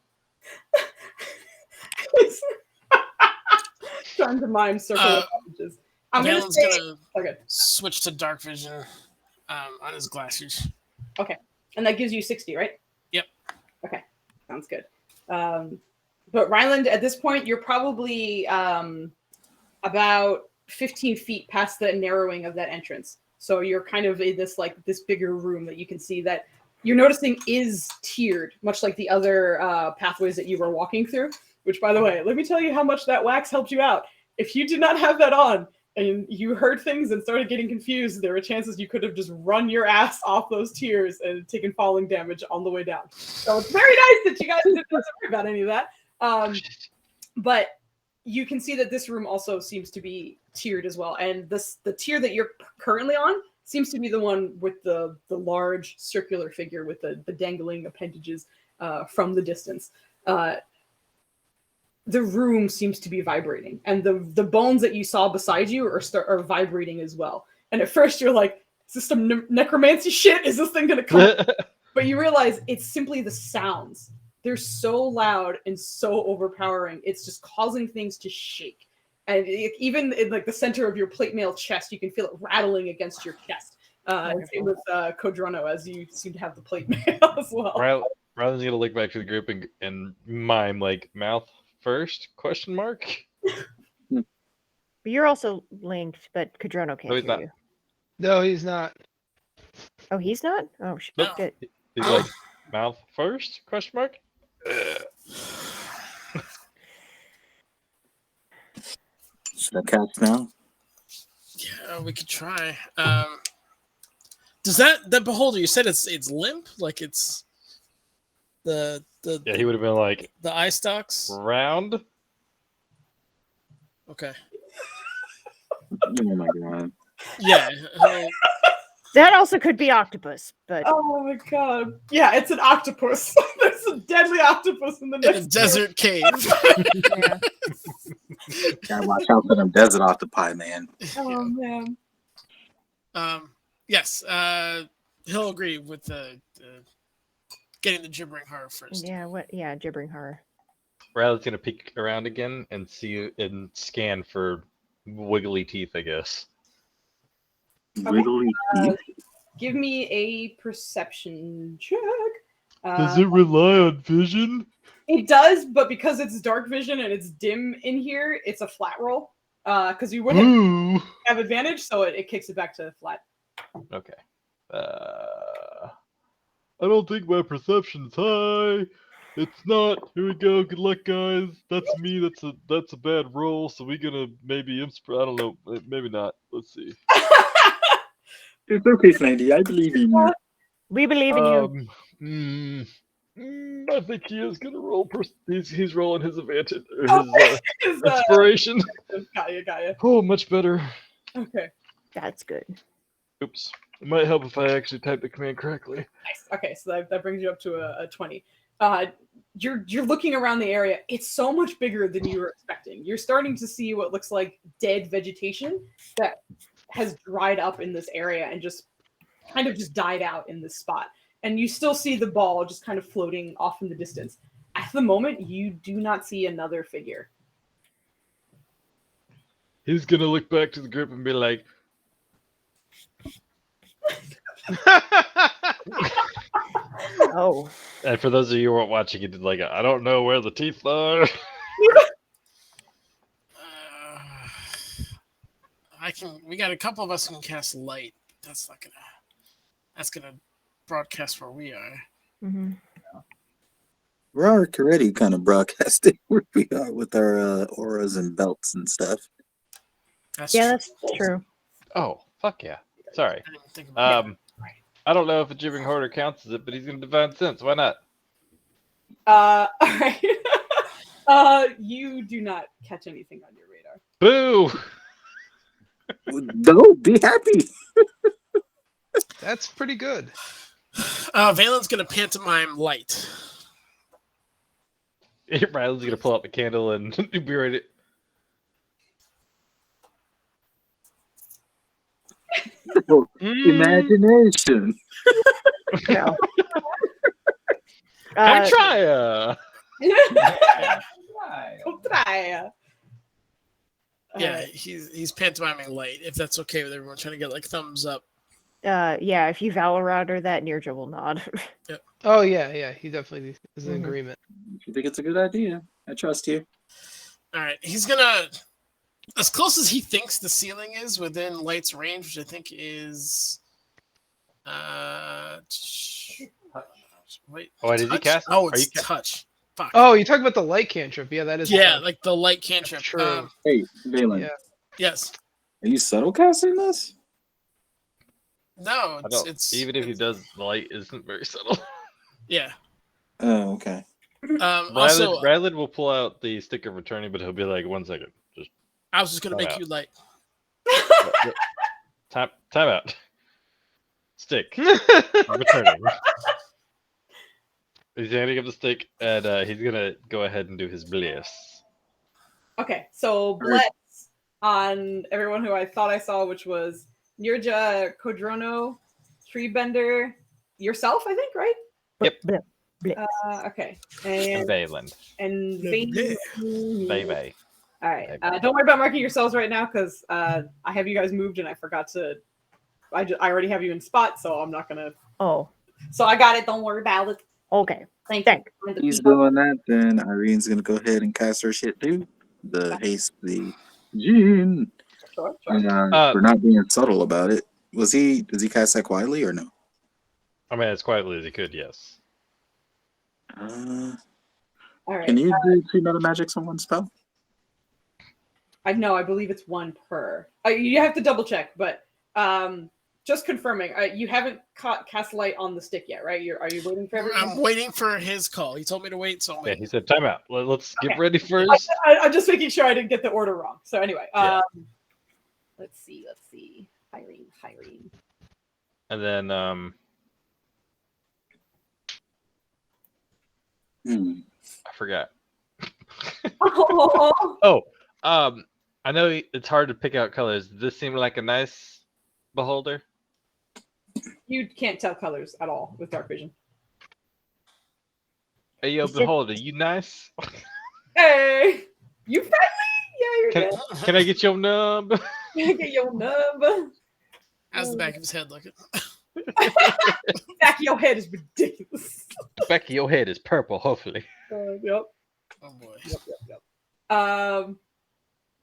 Speaker 1: Trying to mime circle appendages. I'm gonna
Speaker 4: Valen's
Speaker 1: say
Speaker 4: gonna switch to dark vision on his glasses.
Speaker 1: Okay, and that gives you 60, right?
Speaker 4: Yep.
Speaker 1: Okay, sounds good. But Ryland, at this point, you're probably about 15 feet past the narrowing of that entrance. So you're kind of in this bigger room that you can see that you're noticing is tiered, much like the other pathways that you were walking through. Which, by the way, let me tell you how much that wax helped you out. If you did not have that on and you heard things and started getting confused, there were chances you could have just run your ass off those tiers and taken falling damage on the way down. So it's very nice that you guys didn't worry about any of that. But you can see that this room also seems to be tiered as well. And the tier that you're currently on seems to be the one with the large circular figure with the dangling appendages from the distance. The room seems to be vibrating, and the bones that you saw beside you are vibrating as well. And at first you're like, is this some necromancy shit? Is this thing gonna come? But you realize it's simply the sounds. They're so loud and so overpowering. It's just causing things to shake. And even in like the center of your plate mail chest, you can feel it rattling against your chest. Same with Kodrono, as you seem to have the plate mail as well.
Speaker 2: Rylan's gonna look back to the group and mime like mouth first ?
Speaker 3: But you're also linked, but Kadrono can't hear you.
Speaker 6: No, he's not.
Speaker 3: Oh, he's not? Oh, shit.
Speaker 4: No.
Speaker 3: Good.
Speaker 2: He's like mouth first ?
Speaker 5: Should I cast now?
Speaker 4: Yeah, we could try. Does that beholder? You said it's limp, like it's the
Speaker 2: Yeah, he would have been like
Speaker 4: the eye stalks.
Speaker 2: round.
Speaker 4: Okay.
Speaker 5: Oh my god.
Speaker 4: Yeah.
Speaker 3: That also could be octopus, but
Speaker 1: Oh my god. Yeah, it's an octopus. There's a deadly octopus in the
Speaker 4: In a
Speaker 1: next
Speaker 4: desert cave.
Speaker 3: yeah.
Speaker 5: Gotta watch out for them desert octopi, man.
Speaker 1: Oh man.
Speaker 4: Yes, he'll agree with getting the gibbering horror first.
Speaker 3: Yeah, what? Yeah, gibbering horror.
Speaker 2: Riley's gonna peek around again and see and scan for wiggly teeth, I guess.
Speaker 5: Wiggly teeth.
Speaker 8: Give me a perception check.
Speaker 2: Does it rely on vision?
Speaker 8: It does, but because it's dark vision and it's dim in here, it's a flat roll. Because you would
Speaker 2: Ooh.
Speaker 8: have advantage, so it kicks it back to flat.
Speaker 2: Okay. I don't think my perception's high. It's not. Here we go. Good luck, guys. That's me. That's a bad roll. So we're gonna maybe I don't know. Maybe not. Let's see.
Speaker 5: It's okay, Sandy. I believe in you.
Speaker 3: We believe in you.
Speaker 2: I think he is gonna roll. He's rolling his advantage or his inspiration.
Speaker 8: Got you.
Speaker 2: Oh, much better.
Speaker 8: Okay.
Speaker 3: That's good.
Speaker 2: Oops. It might help if I actually type the command correctly.
Speaker 8: Nice. Okay, so that brings you up to a 20. You're looking around the area. It's so much bigger than you were expecting. You're starting to see what looks like dead vegetation that has dried up in this area and just kind of just died out in this spot. And you still see the ball just kind of floating off in the distance. At the moment, you do not see another figure.
Speaker 2: He's gonna look back to the group and be like,
Speaker 3: Oh.
Speaker 2: and for those of you who aren't watching, he did like, I don't know where the teeth are.
Speaker 4: We got a couple of us who can cast light. That's gonna broadcast where we are.
Speaker 3: Mm-hmm.
Speaker 5: We're already kind of broadcasting where we are with our auras and belts and stuff.
Speaker 3: That's true.
Speaker 2: Oh, fuck yeah. Sorry.
Speaker 4: I didn't think about it.
Speaker 2: I don't know if a gibbering hoarder counts as it, but he's gonna divine sense. Why not?
Speaker 8: All right. You do not catch anything on your radar.
Speaker 2: Boo!
Speaker 5: No, be happy.
Speaker 6: That's pretty good.
Speaker 4: Valen's gonna pantomime light.
Speaker 2: Riley's gonna pull out the candle and be ready.
Speaker 5: Imagination.
Speaker 3: Yeah.
Speaker 2: I try.
Speaker 4: Yeah, he's pantomiming light. If that's okay with everyone, trying to get like thumbs up.
Speaker 3: Yeah, if you Valorad that, Nirja will nod.
Speaker 6: Oh yeah, he definitely is in
Speaker 3: Mhm.
Speaker 6: agreement.
Speaker 5: If you think it's a good idea, I trust you.
Speaker 4: All right, he's gonna, as close as he thinks the ceiling is within light's range, which I think is, wait.
Speaker 2: Oh, did he cast?
Speaker 4: Oh,
Speaker 2: Are you
Speaker 4: it's touch. Fuck.
Speaker 6: Oh, you talking about the light cantrip? Yeah, that is.
Speaker 4: Yeah,
Speaker 6: fun.
Speaker 4: like the light cantrip.
Speaker 6: True.
Speaker 5: Hey, Valen,
Speaker 6: Yeah.
Speaker 4: Yes.
Speaker 5: are you subtle casting this?
Speaker 4: No,
Speaker 2: I don't.
Speaker 4: it's
Speaker 2: Even if he does, the light isn't very subtle.
Speaker 4: yeah.
Speaker 5: Oh, okay.
Speaker 4: Also,
Speaker 2: Riley will pull out the stick of returning, but he'll be like, 1 second. Just
Speaker 4: I was just gonna
Speaker 2: time
Speaker 4: make
Speaker 2: out.
Speaker 4: you light.
Speaker 2: Time out. Stick. I'm returning. He's handing up the stick, and he's gonna go ahead and do his bliss.
Speaker 8: Okay, so bless on everyone who I thought I saw, which was Nirja, Kodrono, Treebender, yourself, I think, right?
Speaker 2: Yep.
Speaker 8: Okay.
Speaker 2: And Vayland.
Speaker 8: And
Speaker 4: Bleh.
Speaker 2: Vay.
Speaker 8: All right. Don't worry about marking yourselves right now because I have you guys moved and I forgot to. I already have you in spot, so I'm not gonna.
Speaker 3: Oh,
Speaker 8: So I got it. Don't worry about it.
Speaker 3: okay.
Speaker 8: Thank
Speaker 3: Thanks.
Speaker 8: you.
Speaker 5: He's doing that, then Irene's gonna go ahead and cast her shit too. The haste, the Jin.
Speaker 8: Sure.
Speaker 5: For not being subtle about it. Does he cast that quietly or no?
Speaker 2: I mean, as quietly as he could, yes.
Speaker 8: All right.
Speaker 5: Can you do 2 meta magics on one spell?
Speaker 8: I believe it's 1 per. You have to double check, but just confirming. You haven't cast light on the stick yet, right? Are you waiting for everyone?
Speaker 4: I'm waiting for his call. He told me to wait, so I'm
Speaker 2: Yeah,
Speaker 4: waiting.
Speaker 2: he said, time out. Let's get
Speaker 8: Okay.
Speaker 2: ready first.
Speaker 8: I'm just making sure I didn't get the order wrong. So anyway,
Speaker 2: Yeah.
Speaker 8: Let's see. Irene.
Speaker 2: And then, I forgot.
Speaker 8: Oh,
Speaker 2: I know it's hard to pick out colors. Does this seem like a nice beholder?
Speaker 1: You can't tell colors at all with dark vision.
Speaker 2: Hey, yo,
Speaker 3: Is it-
Speaker 2: Beholder, you nice?
Speaker 1: Hey, you friendly? Yeah, you're
Speaker 2: Can,
Speaker 1: good.
Speaker 2: can I get your number?
Speaker 1: Get your number.
Speaker 4: How's the back of his head looking?
Speaker 1: Back of your head is ridiculous.
Speaker 2: The back of your head is purple, hopefully.
Speaker 1: Yep.
Speaker 4: Oh boy.
Speaker 1: Yep.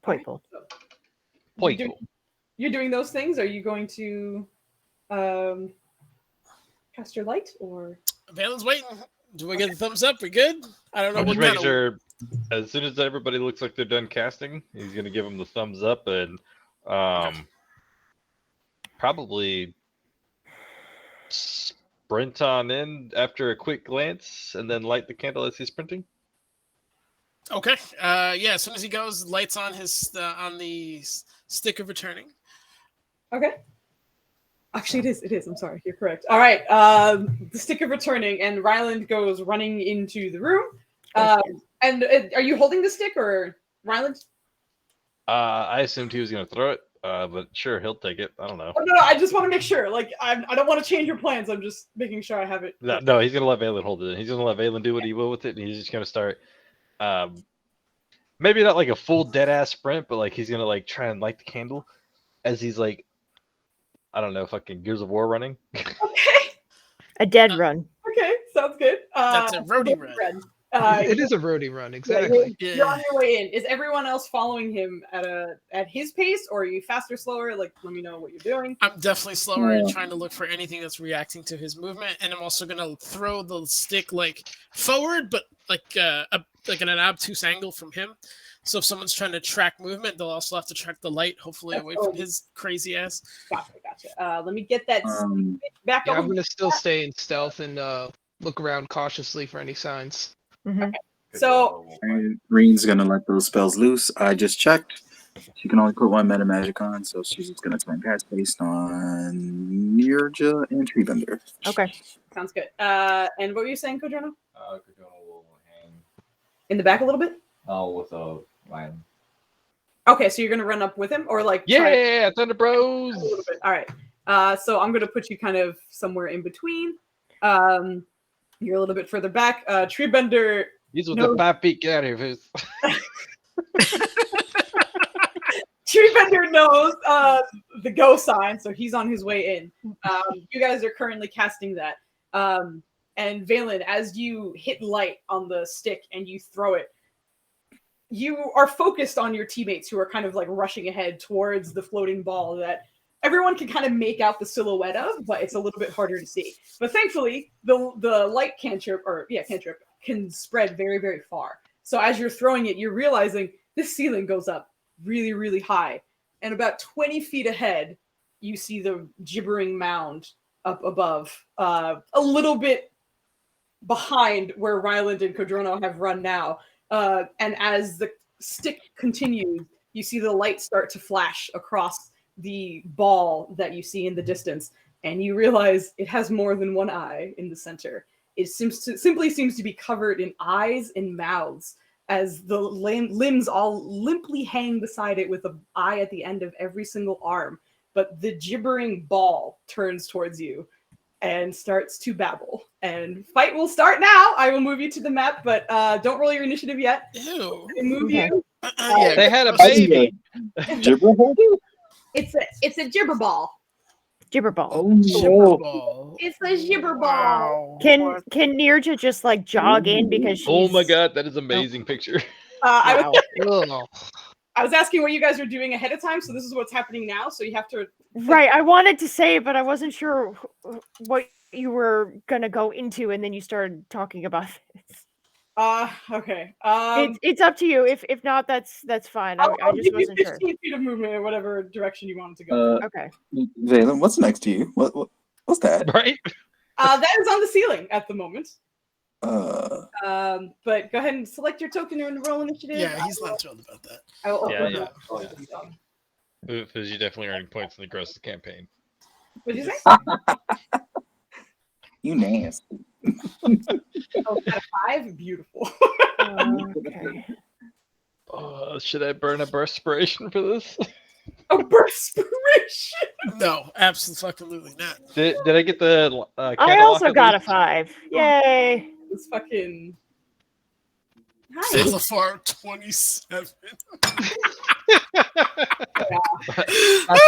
Speaker 3: Pointful.
Speaker 1: You're doing those things. Are you going to cast your light or?
Speaker 4: Valen's waiting. Do we get the thumbs up? We good? I don't know
Speaker 2: I'm
Speaker 4: what
Speaker 2: just making
Speaker 4: kind
Speaker 2: sure as soon as everybody looks like they're done casting, he's gonna give them the thumbs up and probably sprint on in after a quick glance and then light the candle as he's sprinting.
Speaker 4: Okay. Yeah. As soon as he goes, lights on his on the stick of returning.
Speaker 1: Okay. Actually, it is. I'm sorry. You're correct. All right. The stick of returning, and Ryland goes running into the room. And are you holding the stick, or Ryland?
Speaker 2: I assumed he was gonna throw it, but sure, he'll take it. I don't know.
Speaker 1: Oh, no, I just want to make sure. Like, I don't want to change your plans. I'm just making sure I have it.
Speaker 2: No, he's gonna let Valen hold it. He's gonna let Valen do what he will with it, and he's just gonna start. Maybe not like a full dead ass sprint, but like he's gonna like try and light the candle as he's like, I don't know, fucking Gears of War running.
Speaker 1: Okay.
Speaker 3: A dead run.
Speaker 1: Okay, sounds good.
Speaker 4: That's a roadie run.
Speaker 10: It is a roadie run, exactly.
Speaker 1: You're on your way in. Is everyone else following him at his pace, or are you faster, slower? Like, let me know what you're doing.
Speaker 4: I'm definitely slower and trying to look for anything that's reacting to his movement, and I'm also gonna throw the stick like forward, but like in an obtuse angle from him. So if someone's trying to track movement, they'll also have to track the light, hopefully away from his crazy ass.
Speaker 1: Gotcha. Let me get that back
Speaker 10: Yeah,
Speaker 1: over.
Speaker 10: I'm gonna still stay in stealth and look around cautiously for any signs.
Speaker 1: Okay. So
Speaker 5: Reen's gonna let those spells loose. I just checked. She can only put one meta magic on, so she's just gonna turn cast based on Nirja and Treebender.
Speaker 3: Okay.
Speaker 1: Sounds good. And what were you saying, Kodrono?
Speaker 7: Kodrono will hang.
Speaker 1: In the back a little bit?
Speaker 7: With Ryan.
Speaker 1: Okay, so you're gonna run up with him, or like
Speaker 2: Yeah, Thunder Bros.
Speaker 1: A little bit. All right. So I'm gonna put you kind of somewhere in between. You're a little bit further back. Treebender.
Speaker 2: He's with the 5 feet. Get out of here.
Speaker 1: Treebender knows the go sign, so he's on his way in. You guys are currently casting that. And Valen, as you hit light on the stick and you throw it, you are focused on your teammates who are kind of like rushing ahead towards the floating ball that everyone can kind of make out the silhouette of, but it's a little bit harder to see. But thankfully, the light cantrip can spread very, very far. So as you're throwing it, you're realizing this ceiling goes up really, really high. And about 20 feet ahead, you see the gibbering mound up above, a little bit behind where Ryland and Kodrono have run now. And as the stick continues, you see the light start to flash across the ball that you see in the distance, and you realize it has more than one eye in the center. It simply seems to be covered in eyes and mouths, as the limbs all limply hang beside it with an eye at the end of every single arm. But the gibbering ball turns towards you and starts to babble. And fight will start now. I will move you to the map, but don't roll your initiative yet.
Speaker 4: Ew.
Speaker 1: I move you.
Speaker 4: Yeah,
Speaker 2: They had a baby.
Speaker 5: Gibber holder?
Speaker 1: It's a gibber ball.
Speaker 3: Gibber ball.
Speaker 5: Oh no!
Speaker 4: Ball.
Speaker 1: It's a gibber ball.
Speaker 3: Can Nirja just like jog in because she's...
Speaker 2: Oh my god, that is an amazing picture.
Speaker 3: Wow.
Speaker 1: I was asking what you guys were doing ahead of time, so this is what's happening now. So you have to.
Speaker 3: Right, I wanted to say it, but I wasn't sure what you were gonna go into, and then you started talking about this.
Speaker 1: Okay.
Speaker 3: It's up to you. If not, that's fine. I
Speaker 1: I'll
Speaker 3: just
Speaker 1: give you
Speaker 3: wasn't
Speaker 1: 15
Speaker 3: sure.
Speaker 1: feet of movement in whatever direction you want it to go.
Speaker 3: Okay.
Speaker 5: Valen, what's next to you? What's that?
Speaker 2: Right?
Speaker 1: That is on the ceiling at the moment.
Speaker 5: Uh,
Speaker 1: But go ahead and select your token and roll initiative.
Speaker 4: Yeah, he's not thrilled about that.
Speaker 1: I will open
Speaker 2: Yeah,
Speaker 1: it up.
Speaker 2: Because you're definitely earning points in the gross campaign.
Speaker 1: What did you say?
Speaker 5: you nasty.
Speaker 1: Oh, is that a 5? Beautiful.
Speaker 3: Okay.
Speaker 2: Should I burn a perspiration for this?
Speaker 1: A perspiration.
Speaker 4: No, absolutely not.
Speaker 2: Did I get the?
Speaker 3: I
Speaker 2: candle
Speaker 3: also
Speaker 2: off at
Speaker 3: got a
Speaker 2: least?
Speaker 3: 5. Yay!
Speaker 1: It's fucking. Hi.
Speaker 4: Salafar 27.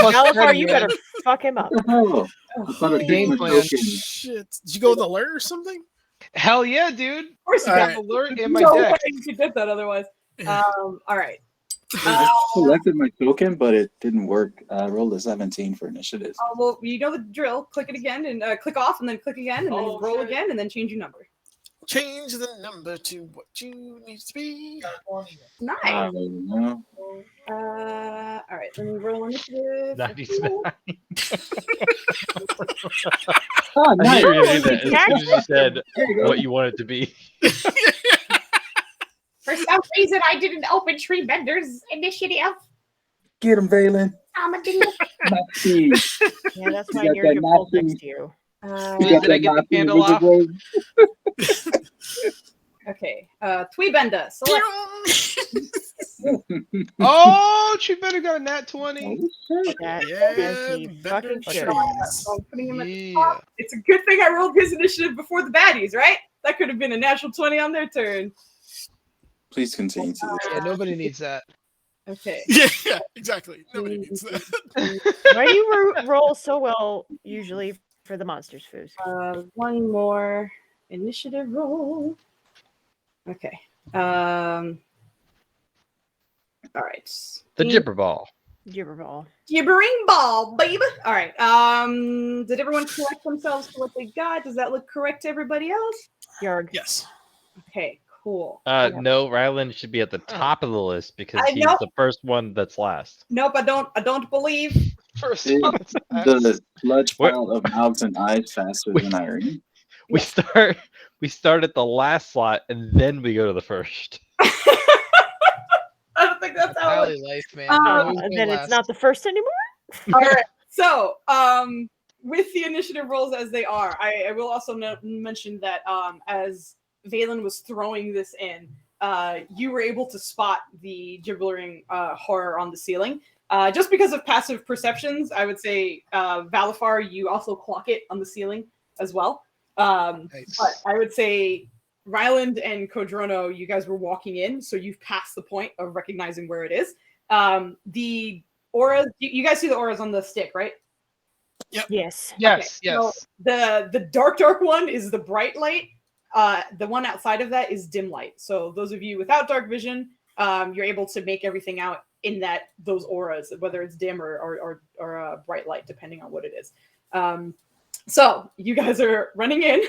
Speaker 3: Malafar, you better fuck him up.
Speaker 5: Oh, I thought I
Speaker 6: Game
Speaker 5: picked my
Speaker 6: plan.
Speaker 5: token.
Speaker 4: Shit. Did you go with alert or something?
Speaker 6: Hell yeah, dude.
Speaker 1: Of course, you
Speaker 4: All
Speaker 1: got
Speaker 4: right.
Speaker 6: Alert in my
Speaker 1: no way
Speaker 6: deck.
Speaker 1: you could get that otherwise. All right.
Speaker 5: I selected my token, but it didn't work. I rolled a 17 for initiative.
Speaker 1: Well, you know the drill. Click it again and click off, and then click again, and then roll again, and then change your number.
Speaker 4: Change the number to what you need to be.
Speaker 1: Nice.
Speaker 5: No.
Speaker 1: All right. Let me roll initiative.
Speaker 2: 99.
Speaker 5: Oh,
Speaker 2: I knew
Speaker 5: nice.
Speaker 2: you were gonna do that as soon as you said
Speaker 5: There you go.
Speaker 2: what you want it to be.
Speaker 9: For some reason, I didn't open Tree Bender's initiative.
Speaker 5: Get him, Valen.
Speaker 9: I'm a dingo.
Speaker 5: Nazi.
Speaker 3: Yeah, that's
Speaker 5: You
Speaker 3: why
Speaker 5: got
Speaker 3: you're
Speaker 5: that
Speaker 3: pulled
Speaker 5: Nazi.
Speaker 3: next to you.
Speaker 5: You got
Speaker 6: Did I
Speaker 5: that
Speaker 6: get the
Speaker 5: Nazi
Speaker 6: candle
Speaker 5: wizard
Speaker 6: off?
Speaker 5: robe?
Speaker 1: Okay. Tweebenda. Select.
Speaker 6: Oh, she better got a nat 20.
Speaker 5: Oh, shit.
Speaker 3: That
Speaker 4: Yeah,
Speaker 3: as he
Speaker 4: Bender
Speaker 3: fucking should.
Speaker 4: trees.
Speaker 1: So I'm putting him at the
Speaker 6: Yeah.
Speaker 1: top. It's a good thing I rolled his initiative before the baddies, right? That could have been a natural 20 on their turn.
Speaker 5: Please continue to
Speaker 6: Yeah, nobody needs that.
Speaker 1: Okay.
Speaker 4: Yeah, exactly. Nobody needs that.
Speaker 3: Why do you roll so well usually for the monsters, Foos?
Speaker 1: One more initiative roll. Okay. All right.
Speaker 2: The Gibber Ball.
Speaker 3: Gibberball.
Speaker 1: Gibbering ball, baby. All right. Did everyone correct themselves for what they got? Does that look correct to everybody else?
Speaker 3: Yarg.
Speaker 4: Yes.
Speaker 1: Okay, cool.
Speaker 2: No, Ryland should be at the top of the list because
Speaker 1: I
Speaker 2: he's
Speaker 1: know.
Speaker 2: the first one that's last.
Speaker 1: Nope, I don't believe.
Speaker 6: First
Speaker 5: Dude,
Speaker 6: one.
Speaker 5: the sludge
Speaker 2: What?
Speaker 5: pile of mouths and eyes faster than Irene.
Speaker 2: We start at the last slot and then we go to the first.
Speaker 1: I don't think that's how it
Speaker 6: Valley
Speaker 1: works.
Speaker 6: life, man.
Speaker 1: Um,
Speaker 6: Always go
Speaker 3: Then it's
Speaker 6: last.
Speaker 3: not the first anymore?
Speaker 1: All right. So, with the initiative rolls as they are, I will also mention that as Valen was throwing this in, you were able to spot the gibbering horror on the ceiling. Just because of passive perceptions, I would say, Valafar, you also clock it on the ceiling as well.
Speaker 6: Nice.
Speaker 1: But I would say Ryland and Kodrono, you guys were walking in, so you've passed the point of recognizing where it is. The auras, you guys see the auras on the stick, right?
Speaker 3: Yes.
Speaker 6: Yes,
Speaker 1: Okay, so
Speaker 6: yes.
Speaker 1: the dark one is the bright light. The one outside of that is dim light. So those of you without dark vision, you're able to make everything out in those auras, whether it's dim or bright light, depending on what it is. So you guys are running in.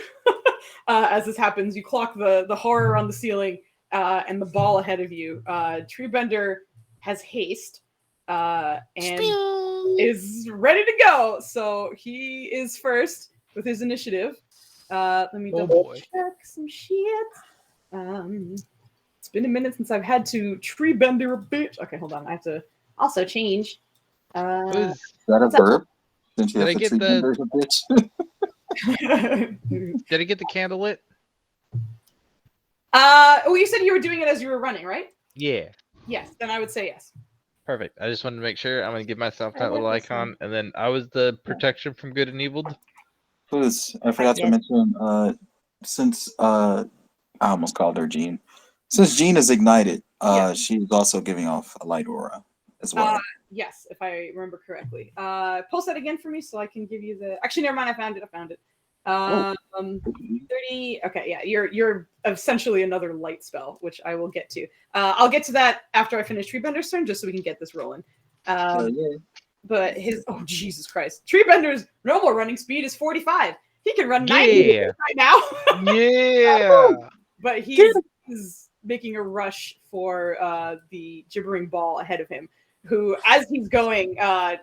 Speaker 1: As this happens, you clock the horror on the ceiling and the ball ahead of you. Treebender has haste and is ready to go. So he is first with his initiative. Let me
Speaker 6: Oh,
Speaker 1: double
Speaker 6: boy.
Speaker 1: check some shit. It's been a minute since I've had to Treebender a bit. Okay, hold on. I have to also change.
Speaker 6: Who's-
Speaker 5: Is that a burp? Since you
Speaker 2: Did
Speaker 5: have
Speaker 2: I
Speaker 5: to
Speaker 2: get
Speaker 5: treat
Speaker 2: the-
Speaker 5: members a bitch.
Speaker 2: Did I get the candle lit?
Speaker 1: Well, you said you were doing it as you were running, right?
Speaker 2: Yeah.
Speaker 1: Yes, then I would say yes.
Speaker 2: Perfect. I just wanted to make sure. I'm going to give myself
Speaker 1: I
Speaker 2: that
Speaker 1: like
Speaker 2: little
Speaker 1: this one.
Speaker 2: icon. And then I was the protection from good and evil.
Speaker 5: Please, I forgot to
Speaker 3: Yes.
Speaker 5: mention, since I almost called her Jean. Since Jean is ignited,
Speaker 1: Yeah.
Speaker 5: she's also giving off a light aura as well.
Speaker 1: Yes, if I remember correctly. Post that again for me so I can give you the. Actually, never mind. I found it.
Speaker 5: Oh.
Speaker 1: 30. Okay, yeah, you're essentially another light spell, which I will get to. I'll get to that after I finish Treebender's turn, just so we can get this rolling.
Speaker 5: Yeah.
Speaker 1: But Jesus Christ, Treebender's normal running speed is 45. He can run 90
Speaker 2: Yeah.
Speaker 1: right now.
Speaker 6: Yeah.
Speaker 1: But he's making a rush for the gibbering ball ahead of him, who, as he's going,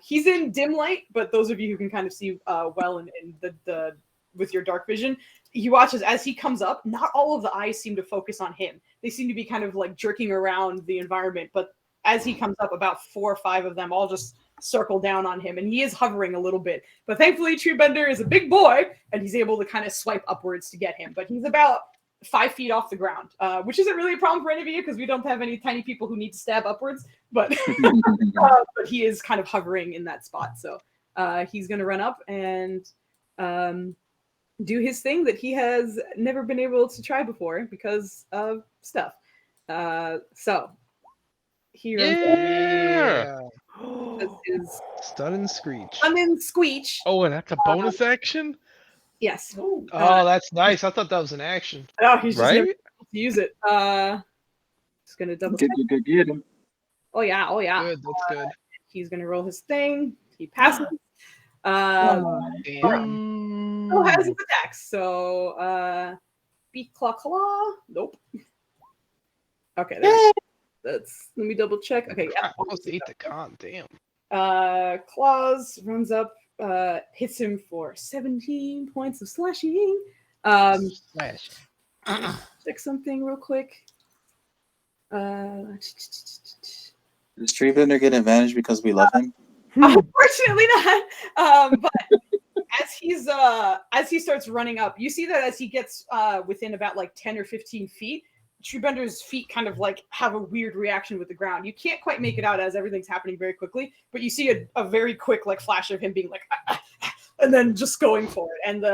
Speaker 1: he's in dim light, but those of you who can kind of see well in the with your dark vision, you watch as he comes up, not all of the eyes seem to focus on him. They seem to be kind of like jerking around the environment, but as he comes up, about 4 or 5 of them all just circle down on him, and he is hovering a little bit. But thankfully, Treebender is a big boy, and he's able to kind of swipe upwards to get him. But he's about 5 feet off the ground, which isn't really a problem for any of you because we don't have any tiny people who need to stab upwards. But but he is kind of hovering in that spot, so he's going to run up and do his thing that he has never been able to try before because of stuff. So he runs
Speaker 10: Yeah.
Speaker 1: does his
Speaker 10: Stun and screech.
Speaker 1: and then screech.
Speaker 2: Oh, and that's a bonus action,
Speaker 1: Yes.
Speaker 10: Oh, that's nice. I thought that was an action.
Speaker 1: Oh, he's just never
Speaker 2: right?
Speaker 1: able to use it. Just gonna double check.
Speaker 5: Get him.
Speaker 1: Oh yeah.
Speaker 10: Good. That's good.
Speaker 1: He's gonna roll his thing. He passes.
Speaker 10: Damn.
Speaker 1: Still has his attacks. So beat claw. Nope. Okay, that's let me double check. Okay, yeah.
Speaker 10: Almost ate the con. Damn.
Speaker 1: Claws runs up, hits him for 17 points of slashing.
Speaker 10: Slash.
Speaker 1: Check something real quick.
Speaker 5: Does Treebender get advantage because we love him?
Speaker 1: Unfortunately not. But as he starts running up, you see that as he gets within about like 10 or 15 feet, Treebender's feet kind of like have a weird reaction with the ground. You can't quite make it out as everything's happening very quickly, but you see a very quick like flash of him being like, and then just going for it, and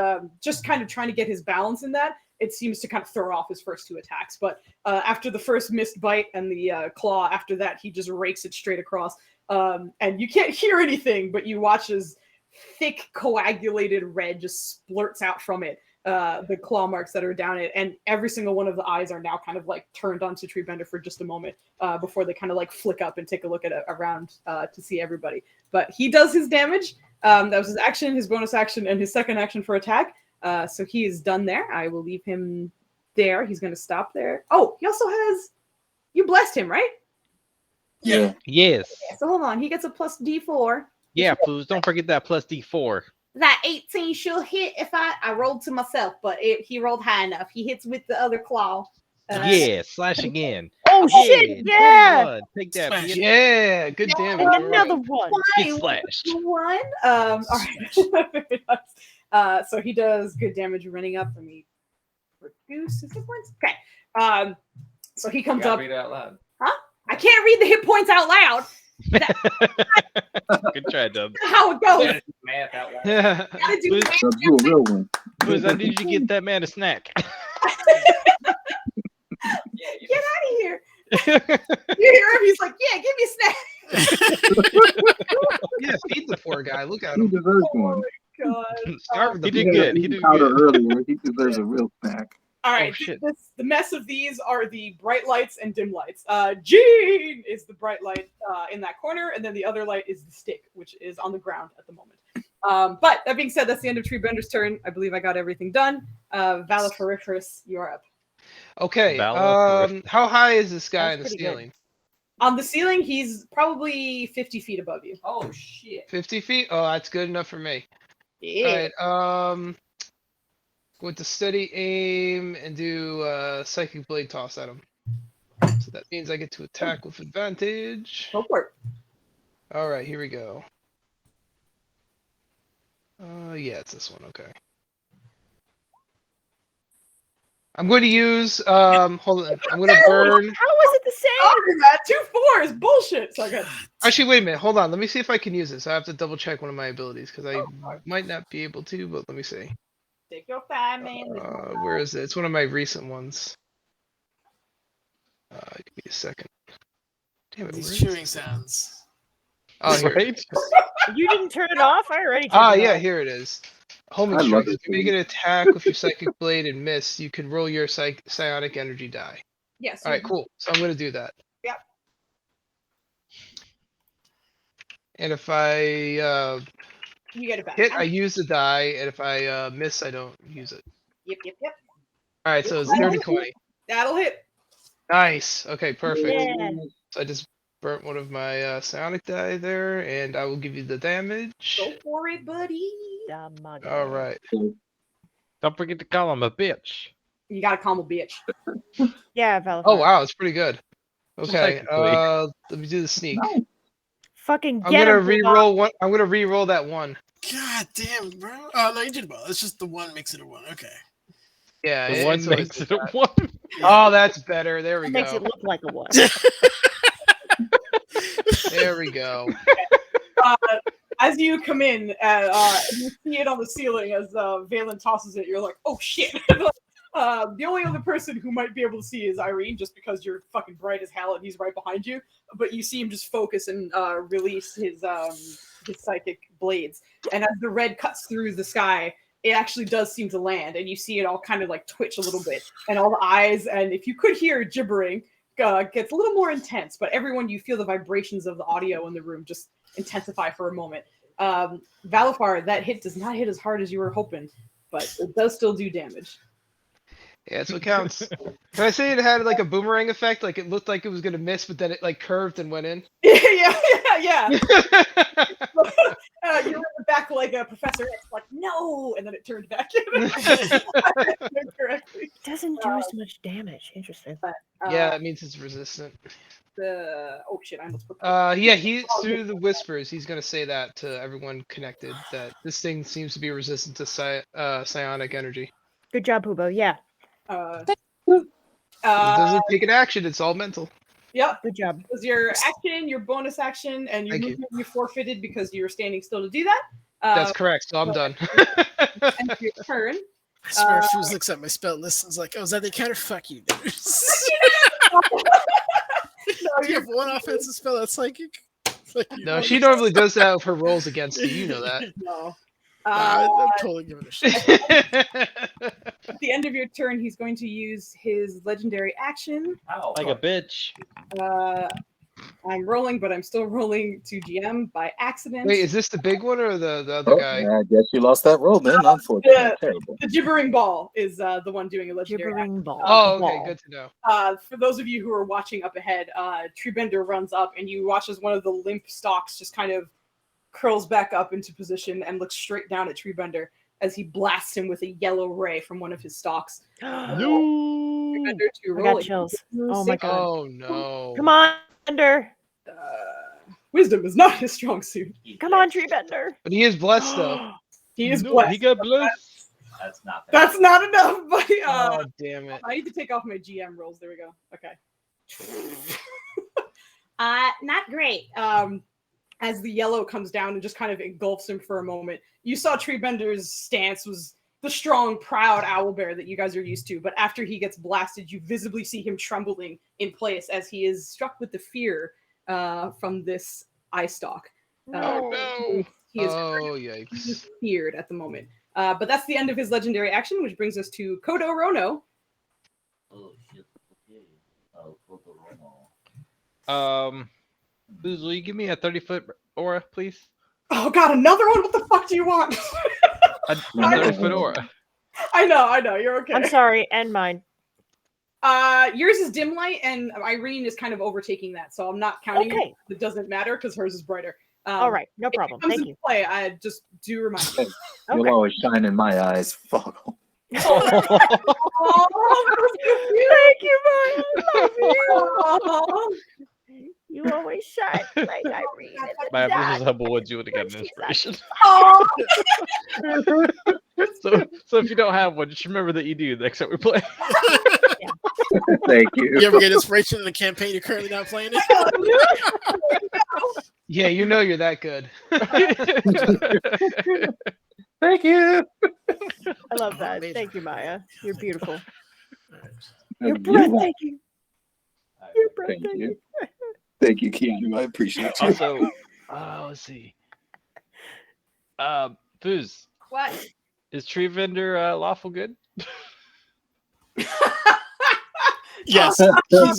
Speaker 1: just kind of trying to get his balance in that. It seems to kind of throw off his first 2 attacks, but after the first missed bite and the claw, after that he just rakes it straight across, and you can't hear anything, but you watch as thick coagulated red just splurts out from it. The claw marks that are down it, and every single one of the eyes are now kind of like turned onto Treebender for just a moment before they kind of like flick up and take a look at it around to see everybody. But he does his damage. That was his action, his bonus action, and his second action for attack. So he is done there. I will leave him there. He's going to stop there. Oh, he also has. You blessed him, right?
Speaker 5: Yeah.
Speaker 2: Yes.
Speaker 1: Yeah, so hold on. He gets a plus D4.
Speaker 2: Yeah, please don't forget that plus D4.
Speaker 1: That 18 should hit if I rolled to myself, but he rolled high enough. He hits with the other claw.
Speaker 2: Yeah, slash again.
Speaker 3: Oh shit! Yeah.
Speaker 2: 21. Take that.
Speaker 10: Smash.
Speaker 2: bitch.
Speaker 10: Yeah. Good damage.
Speaker 3: And
Speaker 10: All right.
Speaker 3: another one.
Speaker 2: Get slashed.
Speaker 1: One. All right. So he does good damage running up. Let me reduce his hit points. Okay. So he comes up.
Speaker 7: Read it out loud.
Speaker 1: I can't read the hit points out loud.
Speaker 2: Good try, Dub.
Speaker 1: That's how it goes.
Speaker 7: Math out loud.
Speaker 1: Gotta do
Speaker 2: Please,
Speaker 1: math.
Speaker 5: Dub, you a real one.
Speaker 2: Please, I need you to get that man a snack.
Speaker 1: Get out of here. You hear him? He's like, yeah, give me a snack.
Speaker 10: Yeah. Feed the poor guy. Look at
Speaker 5: He
Speaker 10: him.
Speaker 5: deserves one.
Speaker 1: God.
Speaker 10: Start with
Speaker 2: He
Speaker 10: the
Speaker 2: did good. He did
Speaker 5: Powder
Speaker 2: good.
Speaker 5: earlier. He deserves a real snack.
Speaker 1: All right,
Speaker 2: shit.
Speaker 1: the mess of these are the bright lights and dim lights. Jean is the bright light in that corner, and then the other light is the stick, which is on the ground at the moment. But that being said, that's the end of Treebender's turn. I believe I got everything done. Valiferiferous, you're up.
Speaker 10: Okay.
Speaker 2: Valor.
Speaker 10: How high is this guy in
Speaker 3: That's
Speaker 10: the
Speaker 3: pretty good.
Speaker 10: ceiling?
Speaker 1: On the ceiling, he's probably 50 feet above you.
Speaker 7: Oh shit.
Speaker 10: 50 feet? Oh, that's good enough for me.
Speaker 1: Yeah.
Speaker 10: All right. With the steady aim and do psychic blade toss at him. So that means I get to attack with advantage.
Speaker 1: Go for it.
Speaker 10: All right, here we go. Yeah, it's this one. Okay. I'm going to use hold on. I'm going to burn.
Speaker 3: How was it the same?
Speaker 1: Oh, that 2 4s bullshit. So I got
Speaker 10: Actually, wait a minute. Hold on. Let me see if I can use this. I have to double check one of my abilities because I might not be able to, but let me see.
Speaker 1: take your time, man.
Speaker 10: Where is it? It's one of my recent ones. Give me a second. Damn it. Where
Speaker 4: These
Speaker 10: is
Speaker 4: chewing
Speaker 10: it?
Speaker 4: sounds.
Speaker 10: Oh, here.
Speaker 2: Right?
Speaker 3: You didn't turn it off? I already turned
Speaker 10: Ah,
Speaker 3: it
Speaker 10: yeah,
Speaker 3: off.
Speaker 10: here it is. Home
Speaker 5: I love
Speaker 10: instructions.
Speaker 5: this
Speaker 10: If you make
Speaker 5: thing.
Speaker 10: an attack with your psychic blade and miss, you can roll your psionic energy die.
Speaker 1: Yes.
Speaker 10: All right, cool. So I'm going to do that.
Speaker 1: Yep.
Speaker 10: And if I
Speaker 1: You get it back.
Speaker 10: hit, I use the die, and if I miss, I don't use it.
Speaker 1: Yep.
Speaker 10: All right, so it's 30 20.
Speaker 1: That'll hit.
Speaker 10: Nice. Okay, perfect.
Speaker 3: Yeah.
Speaker 10: So I just burnt one of my psionic die there, and I will give you the damage.
Speaker 1: Go for it, buddy.
Speaker 10: All right.
Speaker 2: Don't forget to call him a bitch.
Speaker 1: You gotta call him a bitch.
Speaker 3: Yeah, Valor.
Speaker 10: Oh wow, it's pretty good. Okay,
Speaker 2: Technically.
Speaker 10: let me do the sneak.
Speaker 3: Fucking
Speaker 10: I'm
Speaker 3: get
Speaker 10: gonna
Speaker 3: him,
Speaker 10: re-roll one. I'm gonna re-roll that one.
Speaker 4: God damn, bro. Oh no, you did well. It's just the one makes it a one. Okay. Yeah,
Speaker 2: The one
Speaker 4: it's always
Speaker 2: makes
Speaker 4: like
Speaker 2: it a
Speaker 4: that.
Speaker 2: one.
Speaker 4: Oh, that's better. There we
Speaker 3: It makes
Speaker 4: go.
Speaker 3: it look like a one.
Speaker 4: There we go.
Speaker 1: As you come in, you see it on the ceiling as Valen tosses it. You're like, oh shit. The only other person who might be able to see is Irene, just because you're fucking bright as hell and he's right behind you. But you see him just focus and release his psychic blades. And as the red cuts through the sky, it actually does seem to land, and you see it all kind of like twitch a little bit, and all the eyes. And if you could hear gibbering, gets a little more intense. But everyone, you feel the vibrations of the audio in the room just intensify for a moment. Valafar, that hit does not hit as hard as you were hoping, but it does still do damage.
Speaker 10: Yeah, that's what counts. Can I say it had like a boomerang effect? Like it looked like it was gonna miss, but then it like curved and went in.
Speaker 1: Yeah. You're in the back like a Professor X, like no, and then it turned back in. Correctly.
Speaker 3: It doesn't do as much damage. Interesting.
Speaker 1: But,
Speaker 10: Yeah, that means it's resistant.
Speaker 1: Oh shit, I almost put.
Speaker 10: Yeah, through the whispers, he's gonna say that to everyone connected that this thing seems to be resistant to psionic energy.
Speaker 3: Good job, Hubo. Yeah.
Speaker 10: It doesn't take an action; it's all mental.
Speaker 1: Yep.
Speaker 3: Good job.
Speaker 1: It was your action, your bonus action, and your
Speaker 10: Thank you.
Speaker 1: movement you forfeited because you were standing still to do that.
Speaker 10: That's correct. So I'm done.
Speaker 1: And your turn.
Speaker 4: I swear, if she looks at my spell list and is like, "Oh, is that the counter?" Fuck you, dudes. Do you have one offensive spell that's psychic?
Speaker 10: No, she normally does that with her rolls against you. You know that.
Speaker 1: No.
Speaker 4: I'm totally giving it a shot.
Speaker 1: At the end of your turn, he's going to use his legendary action.
Speaker 2: Like a bitch.
Speaker 1: I'm rolling, but I'm still rolling to GM by accident.
Speaker 10: Wait, is this the big one or the other guy?
Speaker 5: I guess you lost that roll then. Unfortunately, terrible.
Speaker 1: The gibbering ball is the one doing a legendary
Speaker 3: Gibbering ball.
Speaker 10: Oh, okay, good to know.
Speaker 1: For those of you who are watching up ahead, Treebender runs up, and you watch as one of the limp stalks just kind of curls back up into position and looks straight down at Treebender as he blasts him with a yellow ray from one of his stalks.
Speaker 2: No.
Speaker 1: Treebender to
Speaker 3: I
Speaker 1: roll
Speaker 3: got
Speaker 1: a
Speaker 3: chills. Oh my god.
Speaker 10: Oh no!
Speaker 3: Come on, Bender.
Speaker 1: Wisdom is not his strong suit.
Speaker 3: Come on, Tree Bender.
Speaker 10: But he is blessed though.
Speaker 1: He is
Speaker 2: No,
Speaker 1: blessed.
Speaker 2: he got blessed.
Speaker 7: That's not bad.
Speaker 1: That's not enough, buddy.
Speaker 10: Oh damn it!
Speaker 1: I need to take off my GM rolls. There we go. Okay. Not great. As the yellow comes down and just kind of engulfs him for a moment, you saw Treebender's stance was the strong, proud owlbear that you guys are used to. But after he gets blasted, you visibly see him trembling in place as he is struck with the fear from this eye stalk.
Speaker 10: Oh no!
Speaker 1: He is
Speaker 10: Yikes!
Speaker 1: feared at the moment. But that's the end of his legendary action, which brings us to Kodo Rono.
Speaker 7: Oh shit. Okay. Rono.
Speaker 2: Booz, will you give me a 30-foot aura, please?
Speaker 1: Oh god, another one? What the fuck do you want?
Speaker 2: A 30-foot aura.
Speaker 1: I know, you're okay.
Speaker 3: I'm sorry, and mine.
Speaker 1: Yours is dim light, and Irene is kind of overtaking that, so I'm not counting
Speaker 3: Okay.
Speaker 1: it. It doesn't matter because hers is brighter.
Speaker 3: All right, no problem.
Speaker 1: If it comes
Speaker 3: Thank
Speaker 1: into
Speaker 3: you.
Speaker 1: play, I just do remind you.
Speaker 5: You'll
Speaker 3: Okay.
Speaker 5: always shine in my eyes. Fuck.
Speaker 1: Oh,
Speaker 3: Thank you, Maya. I love you.
Speaker 1: oh,
Speaker 3: You always shine like Irene. in the
Speaker 2: My
Speaker 3: dark.
Speaker 2: this is Humble Woods, you would have gotten an inspiration.
Speaker 1: oh.
Speaker 2: So if you don't have one, just remember that you do next time we play.
Speaker 5: Thank you.
Speaker 4: You ever get inspiration in a campaign you're currently not playing it?
Speaker 10: Yeah, you know you're that good.
Speaker 5: Thank you.
Speaker 3: I love that.
Speaker 4: Amazing.
Speaker 3: Thank you, Maya. You're beautiful.
Speaker 5: You're
Speaker 3: You're breathtaking. You're
Speaker 5: Thank
Speaker 3: breathtaking.
Speaker 5: you. Thank you, Keanu. I appreciate you.
Speaker 2: Also, let's see. Booz,
Speaker 1: What?
Speaker 2: is Tree Vendor lawful good?
Speaker 4: Yes,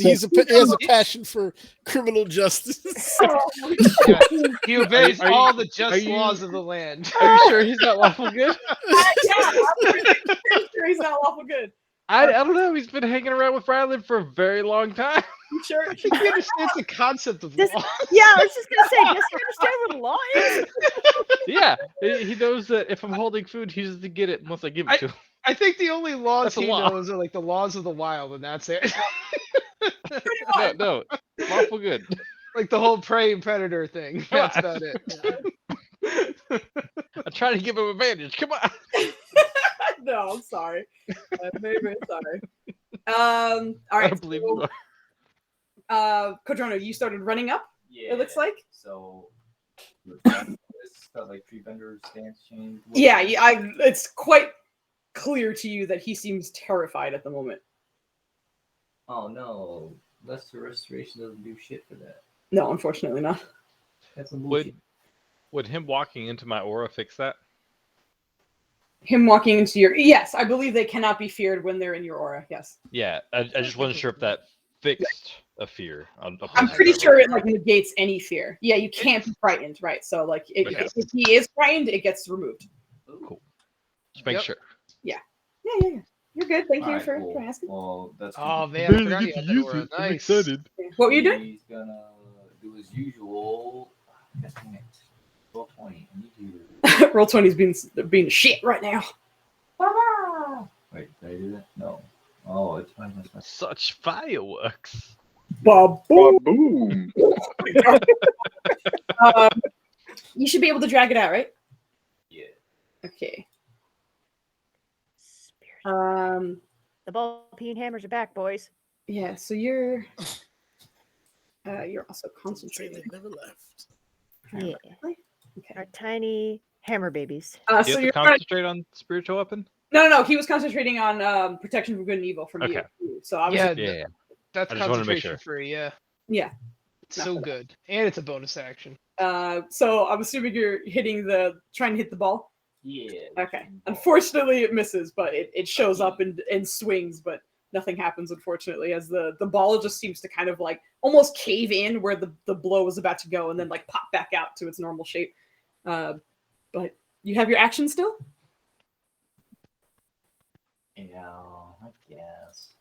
Speaker 4: he has a passion for criminal justice.
Speaker 10: Yeah. He obeys
Speaker 2: Are you-
Speaker 10: all the just
Speaker 2: are you-
Speaker 10: laws of the land.
Speaker 2: Are you sure he's not lawful good?
Speaker 1: Yeah, I'm pretty sure he's not lawful good.
Speaker 2: I don't know. He's been hanging around with Ryland for a very long time.
Speaker 1: You sure?
Speaker 10: I think he understands the concept of
Speaker 3: This-
Speaker 10: law.
Speaker 3: Yeah, I was just gonna say, does he understand what law is?
Speaker 2: Yeah, he knows that if I'm holding food, he doesn't get it unless I give it to him.
Speaker 10: I think the only laws
Speaker 2: That's a
Speaker 10: he
Speaker 2: law.
Speaker 10: knows are like the laws of the wild, and that's it.
Speaker 2: No, lawful good.
Speaker 10: Like the whole prey and predator thing. That's about it.
Speaker 2: I'm trying to give him advantage. Come on.
Speaker 1: no, I'm sorry. I'm very, very sorry. All right.
Speaker 2: I don't believe you are.
Speaker 1: Kodrono, you started running up.
Speaker 7: Yeah.
Speaker 1: It looks like.
Speaker 7: So, stuff like tree bender stance change.
Speaker 1: Yeah, it's quite clear to you that he seems terrified at the moment.
Speaker 7: Oh no, lesser restoration doesn't do shit for that.
Speaker 1: No, unfortunately not.
Speaker 7: That's some bullshit.
Speaker 2: Would him walking into my aura fix that?
Speaker 1: Him walking into your yes, I believe they cannot be feared when they're in your aura. Yes.
Speaker 2: Yeah, I just wasn't sure if that fixed a fear.
Speaker 1: I'm pretty sure it like negates any fear. Yeah, you can't be frightened, right? So like, if he is frightened, it gets removed.
Speaker 2: Cool. Just make sure.
Speaker 1: Yeah. You're good. Thank you for asking.
Speaker 7: Well, that's
Speaker 10: Oh man, I forgot you had that aura.
Speaker 2: I'm
Speaker 10: Nice.
Speaker 2: excited.
Speaker 1: What were you doing?
Speaker 7: He's gonna do his usual. Roll 20. I need you.
Speaker 1: Roll 20's being shit right now.
Speaker 7: Wait, did I do that? No. Oh, it's fine.
Speaker 2: Such fireworks.
Speaker 5: Boom.
Speaker 1: You should be able to drag it out, right?
Speaker 7: Yeah.
Speaker 1: Okay.
Speaker 3: The ball peen hammers are back, boys.
Speaker 1: Yeah. So you're also concentrating.
Speaker 4: Never left.
Speaker 3: Yeah.
Speaker 1: Okay.
Speaker 3: Our tiny hammer babies.
Speaker 2: Do you
Speaker 1: So
Speaker 2: have to
Speaker 1: you're
Speaker 2: concentrate on spiritual weapon?
Speaker 1: no. He was concentrating on protection from good and evil from
Speaker 2: Okay.
Speaker 1: you. So obviously,
Speaker 2: Yeah.
Speaker 10: That's
Speaker 2: I just wanted to make
Speaker 10: concentration
Speaker 2: sure.
Speaker 10: free. Yeah,
Speaker 1: yeah.
Speaker 10: it's so good, and it's a bonus action.
Speaker 1: So I'm assuming you're trying to hit the ball.
Speaker 7: Yeah.
Speaker 1: Okay. Unfortunately, it misses, but it shows up and swings, but nothing happens, unfortunately, as the ball just seems to kind of like almost cave in where the blow was about to go and then like pop back out to its normal shape. But you have your action still?
Speaker 7: Yeah, I guess.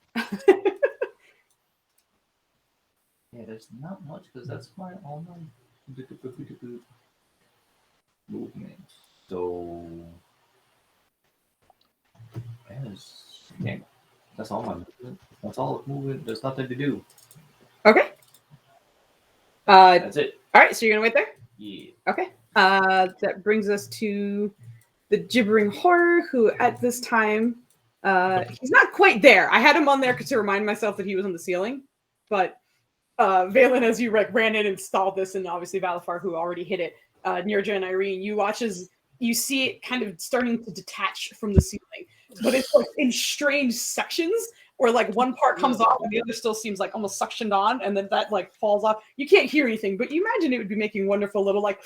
Speaker 7: Yeah, there's not much because that's all my movement. So that's all my movement. That's all movement. There's nothing to do.
Speaker 1: Okay.
Speaker 7: That's it.
Speaker 1: All right, so you're gonna wait there?
Speaker 7: Yeah.
Speaker 1: Okay. That brings us to the Gibbering Horror, who at this time, he's not quite there. I had him on there to remind myself that he was on the ceiling, but Valen, as you ran in and installed this, and obviously Valafar, who already hit it, Nirja and Irene, you watch as you see it kind of starting to detach from the ceiling, but it's like in strange sections where like one part comes off and the other still seems like almost suctioned on, and then that like falls off. You can't hear anything, but you imagine it would be making wonderful little like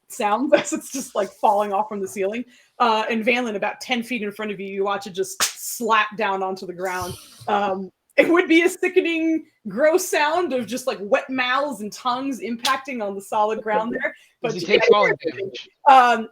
Speaker 1: sounds as it's just like falling off from the ceiling. And Valen, about 10 feet in front of you, you watch it just slap down onto the ground. It would be a sickening, gross sound of just like wet mouths and tongues impacting on the solid ground there. But
Speaker 10: Does he take falling damage?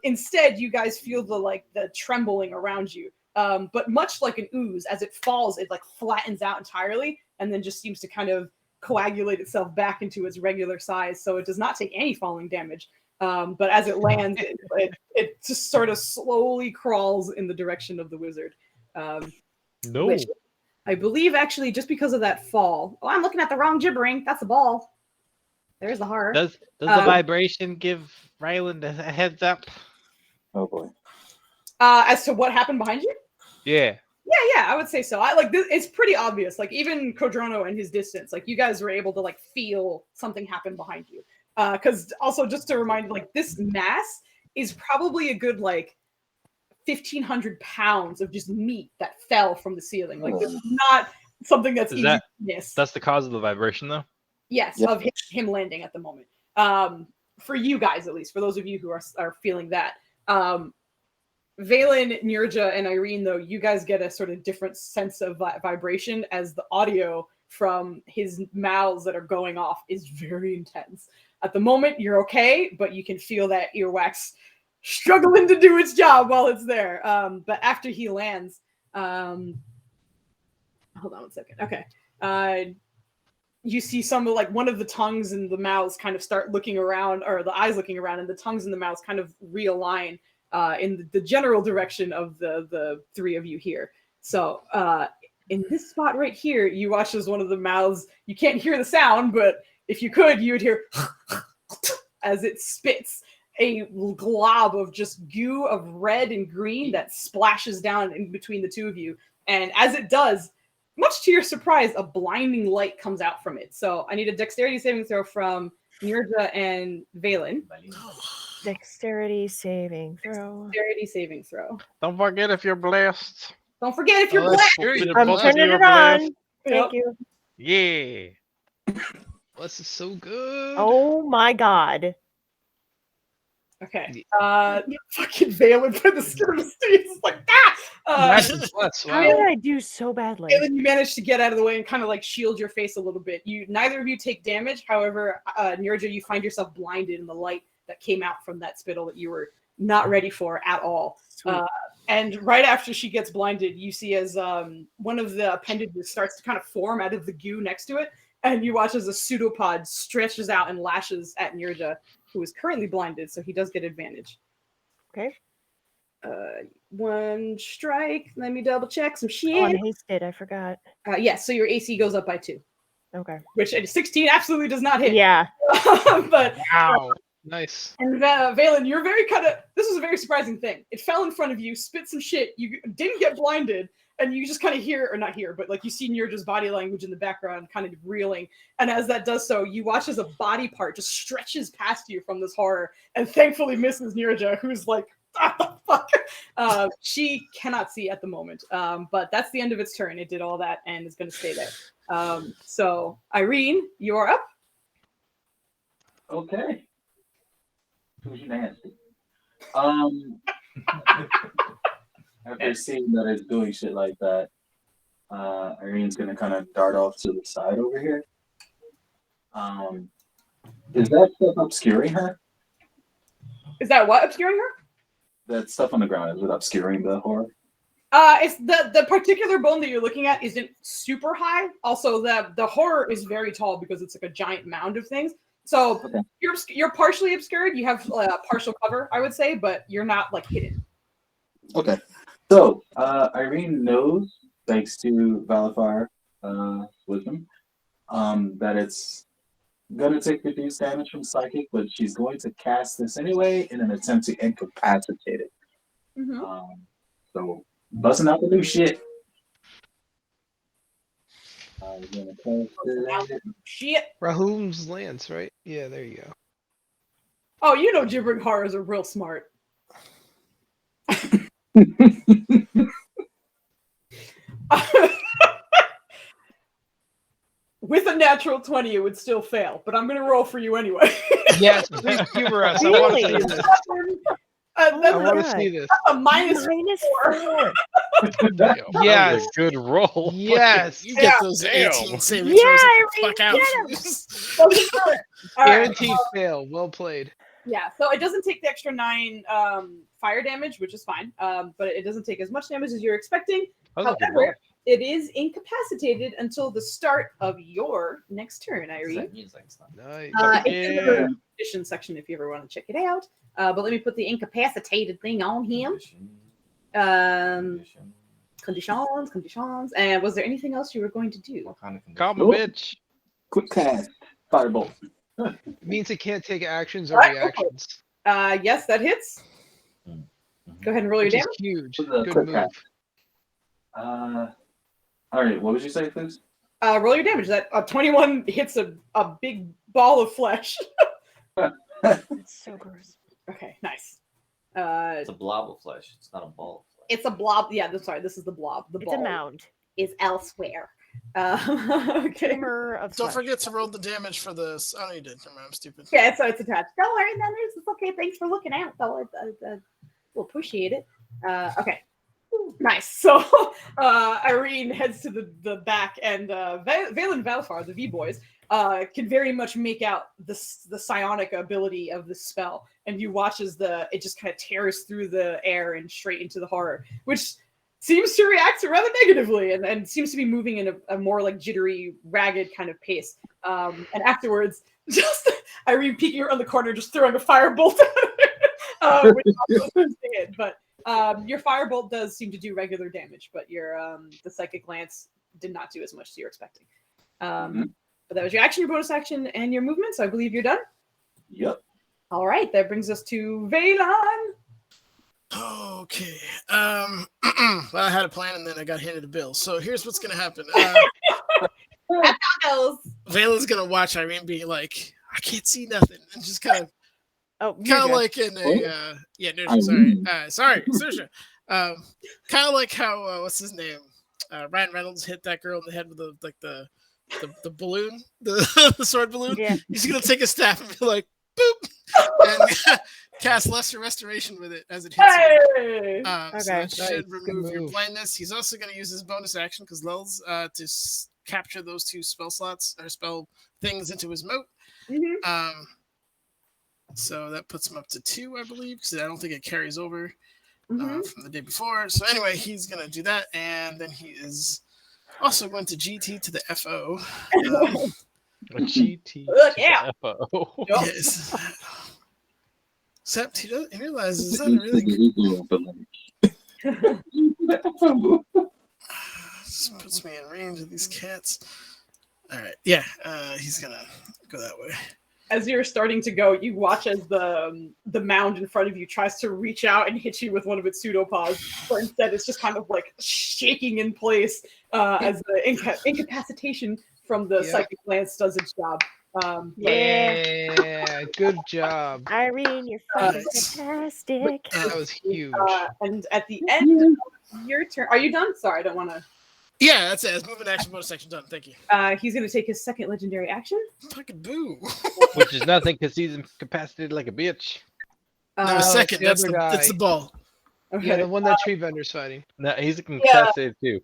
Speaker 1: Instead, you guys feel the trembling around you. But much like an ooze, as it falls, it like flattens out entirely and then just seems to kind of coagulate itself back into its regular size. So it does not take any falling damage. But as it lands, it just sort of slowly crawls in the direction of the wizard.
Speaker 2: No.
Speaker 1: Which I believe actually just because of that fall. Oh, I'm looking at the wrong Gibbering. That's a ball. There's the horror.
Speaker 11: Does the vibration give Ryland a heads up?
Speaker 5: Oh boy.
Speaker 1: As to what happened behind you?
Speaker 11: Yeah.
Speaker 1: Yeah, I would say so. I like this. It's pretty obvious. Like even Kodrono and his distance, like you guys were able to like feel something happen behind you. Because also just to remind, like this mass is probably a good like 1,500 pounds of just meat that fell from the ceiling. Like this is not something that's easy to miss.
Speaker 2: That's the cause of the vibration, though.
Speaker 1: Yes, of him landing at the moment. For you guys, at least, for those of you who are feeling that. Valen, Nirja, and Irene, though, you guys get a sort of different sense of vibration as the audio from his mouths that are going off is very intense. At the moment, you're okay, but you can feel that earwax struggling to do its job while it's there. But after he lands, hold on one second. Okay. You see some of like one of the tongues and the mouths kind of start looking around, or the eyes looking around, and the tongues and the mouths kind of realign in the general direction of the three of you here. So in this spot right here, you watch as one of the mouths, you can't hear the sound, but if you could, you would hear as it spits. a glob of just goo of red and green that splashes down in between the two of you. And as it does, much to your surprise, a blinding light comes out from it. So I need a dexterity saving throw from Nirja and Valen.
Speaker 3: Dexterity saving throw.
Speaker 1: Dexterity saving throw.
Speaker 2: Don't forget if you're blessed.
Speaker 1: Don't forget if you're
Speaker 4: Oh, that's
Speaker 1: blessed.
Speaker 4: true.
Speaker 3: I'm
Speaker 2: Both of
Speaker 3: turning
Speaker 2: you
Speaker 3: it
Speaker 2: are
Speaker 3: on.
Speaker 2: blessed.
Speaker 3: Thank you.
Speaker 2: Yeah.
Speaker 10: Bless is so good.
Speaker 3: Oh my god.
Speaker 1: Okay. Fucking Valen for the skin of his teeth. It's like,
Speaker 10: Imagine bless.
Speaker 3: How
Speaker 10: Wow.
Speaker 3: did I do so badly?
Speaker 1: Valen, you managed to get out of the way and kind of like shield your face a little bit. Neither of you take damage. However, Nirja, you find yourself blinded in the light that came out from that spittle that you were not ready for at all. And right after she gets blinded, you see as one of the appendages starts to kind of form out of the goo next to it, and you watch as a pseudopod stretches out and lashes at Nirja, who is currently blinded, so he does get advantage.
Speaker 3: Okay.
Speaker 1: One strike. Let me double check some shit.
Speaker 3: Oh, I'm hasted. I forgot.
Speaker 1: Yes, so your AC goes up by 2,
Speaker 3: Okay.
Speaker 1: which at 16 absolutely does not hit.
Speaker 3: Yeah.
Speaker 1: But
Speaker 10: Wow. Nice.
Speaker 1: and Valen, you're very this was a very surprising thing. It fell in front of you, spit some shit. You didn't get blinded, and you just kind of hear, or not hear, but like you see Nirja's body language in the background, kind of reeling. And as that does so, you watch as a body part just stretches past you from this horror, and thankfully misses Nirja, who's like, what the fuck? She cannot see at the moment, but that's the end of its turn. It did all that and is going to stay there. So Irene, you are up.
Speaker 5: Okay. Who's nasty? After seeing that it's doing shit like that, Irene's gonna kind of dart off to the side over here. Is that stuff obscuring her?
Speaker 1: Is that what obscuring her?
Speaker 5: That stuff on the ground, is it obscuring the horror?
Speaker 1: It's the particular bone that you're looking at isn't super high. Also, the horror is very tall because it's like a giant mound of things. So
Speaker 5: Okay.
Speaker 1: you're partially obscured. You have partial cover, I would say, but you're not like hidden.
Speaker 5: Okay. So Irene knows, thanks to Valifar wisdom, that it's gonna take reduced damage from psychic, but she's going to cast this anyway in an attempt to incapacitate it.
Speaker 1: Mm-hmm.
Speaker 5: So busting out the new shit. Gonna cast it.
Speaker 1: Shit.
Speaker 10: Rahum's lance, right? Yeah, there you go.
Speaker 1: Oh, you know, gibbering horrors are real smart. With a natural 20, it would still fail, but I'm going to roll for you anyway.
Speaker 10: Yes, please humor us. I want to see this. I want to see this.
Speaker 1: A minus
Speaker 3: -4.
Speaker 10: Yes.
Speaker 2: That was a good roll.
Speaker 10: Yes.
Speaker 4: You get those 18 saving throws. Fuck out.
Speaker 10: Guaranteed fail. Well played.
Speaker 1: Yeah, so it doesn't take the extra 9 fire damage, which is fine, but it doesn't take as much damage as you're expecting. However, it is incapacitated until the start of your next turn, Irene.
Speaker 10: Nice.
Speaker 1: It's in the condition section if you ever want to check it out. But let me put the incapacitated thing on him. Conditions. And was there anything else you were going to do?
Speaker 7: What kind of
Speaker 2: Calm a bitch.
Speaker 5: Quick cast. Firebolt.
Speaker 10: It means it can't take actions or
Speaker 1: Alright,
Speaker 10: reactions.
Speaker 1: Yes, that hits. Go ahead and roll your
Speaker 10: Which is
Speaker 1: damage.
Speaker 10: huge.
Speaker 5: With a
Speaker 10: Good
Speaker 5: quick
Speaker 10: move.
Speaker 5: cast. All right, what would you say, please?
Speaker 1: Roll your damage. That 21 hits a big ball of flesh.
Speaker 3: That's so gross.
Speaker 1: Okay, nice.
Speaker 7: It's a blob of flesh. It's not a ball of flesh.
Speaker 1: It's a blob. Yeah, sorry. This is the blob. The
Speaker 3: It's
Speaker 1: ball
Speaker 3: a mound.
Speaker 1: is elsewhere. Okay.
Speaker 3: Tumor of
Speaker 4: Don't
Speaker 3: flesh.
Speaker 4: forget to roll the damage for this. Oh, you did. Never mind, I'm stupid.
Speaker 1: Yeah, so it's attached. Don't worry, then it's okay. Thanks for looking out, though. We'll appreciate it. Okay. Nice. So Irene heads to the back, and Valen and Valfar, the V-boys, can very much make out the psionic ability of the spell. And you watch as it just kind of tears through the air and straight into the horror, which seems to react rather negatively and seems to be moving in a more like jittery, ragged kind of pace. And afterwards, just Irene peeking around the corner, just throwing a firebolt at it, which also seems to hit. But your firebolt does seem to do regular damage, but your the psychic lance did not do as much as you were expecting. But that was your action, your bonus action, and your movement. So I believe you're done.
Speaker 5: Yep.
Speaker 8: All right, that brings us to Valen.
Speaker 4: Okay. Well, I had a plan and then I got handed a bill. So here's what's gonna happen. Valen's gonna watch Irene be like, I can't see nothing, and just kind of like in a no, sorry, Saoirse. Kind of like how what's his name? Ryan Reynolds hit that girl in the head with the balloon, the sword balloon.
Speaker 3: Yeah.
Speaker 4: He's gonna take a staff and be like, boop, and cast Lesser Restoration with it as it hits you. So that should remove your blindness. He's also gonna use his bonus action because Lulz to capture those 2 spell slots or spell things into his moat. So that puts him up to 2, I believe, because I don't think it carries over from the day before. So anyway, he's going to do that, and then he is also going to GT to the FO.
Speaker 2: GT to
Speaker 8: the
Speaker 2: FO.
Speaker 4: Yes. Except he realizes it's not really... This puts me in range of these cats. All right, yeah, he's going to go that way.
Speaker 8: As you're starting to go, you watch as the mound in front of you tries to reach out and hit you with one of its pseudopods, but instead it's just kind of like shaking in place as the incapacitation from the psychic lance does its job.
Speaker 10: Yeah, good job.
Speaker 3: Irene, you're fucking fantastic.
Speaker 10: That was huge.
Speaker 8: And at the end of your turn, are you done? Sorry, I don't want to.
Speaker 4: Yeah, that's it. It's movement action, bonus action done. Thank you.
Speaker 8: He's going to take his second legendary action.
Speaker 4: Fucking boo.
Speaker 2: Which is nothing because he's incapacitated like a bitch.
Speaker 4: No, second.
Speaker 10: the
Speaker 4: That's
Speaker 10: other
Speaker 4: the
Speaker 10: guy.
Speaker 4: that's the ball.
Speaker 8: Okay.
Speaker 10: Yeah, the one that Tree Bender's fighting.
Speaker 2: No, he's incapacitated too.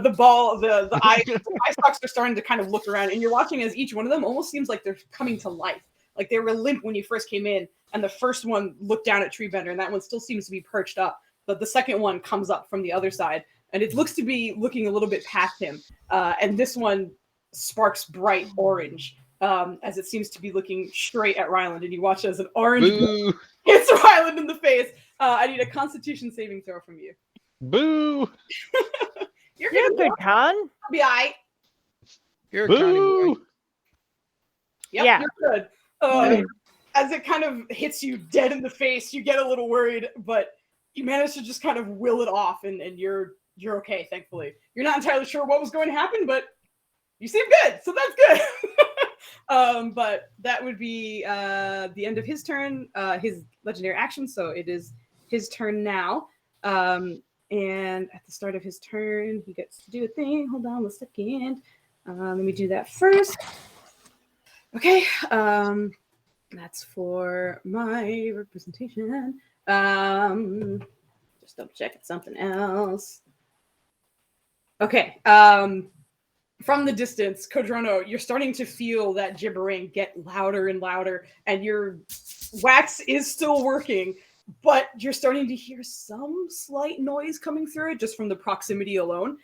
Speaker 8: The ball, the eye stalks are starting to kind of look around, and you're watching as each one of them almost seems like they're coming to life. Like they were limp when you first came in, and the first one looked down at Tree Bender, and that one still seems to be perched up. But the second one comes up from the other side, and it looks to be looking a little bit past him. And this one sparks bright orange as it seems to be looking straight at Ryland, and you watch as an orange hits Ryland in the face. I need a Constitution saving throw from you.
Speaker 2: Boo!
Speaker 3: You're good, Con.
Speaker 8: I'll be all right.
Speaker 10: You're a Connie boy.
Speaker 8: Yep,
Speaker 3: Yeah.
Speaker 8: you're good. As it kind of hits you dead in the face, you get a little worried, but you manage to just kind of will it off, and you're okay, thankfully. You're not entirely sure what was going to happen, but you seem good, so that's good. But that would be the end of his turn, his legendary action, so it is his turn now. And at the start of his turn, he gets to do a thing. Hold on a second. Let me do that first. Okay. That's for my representation. Just double check something else. Okay. From the distance, Kodrono, you're starting to feel that gibbering get louder and louder, and your wax is still working, but you're starting to hear some slight noise coming through it just from the proximity alone.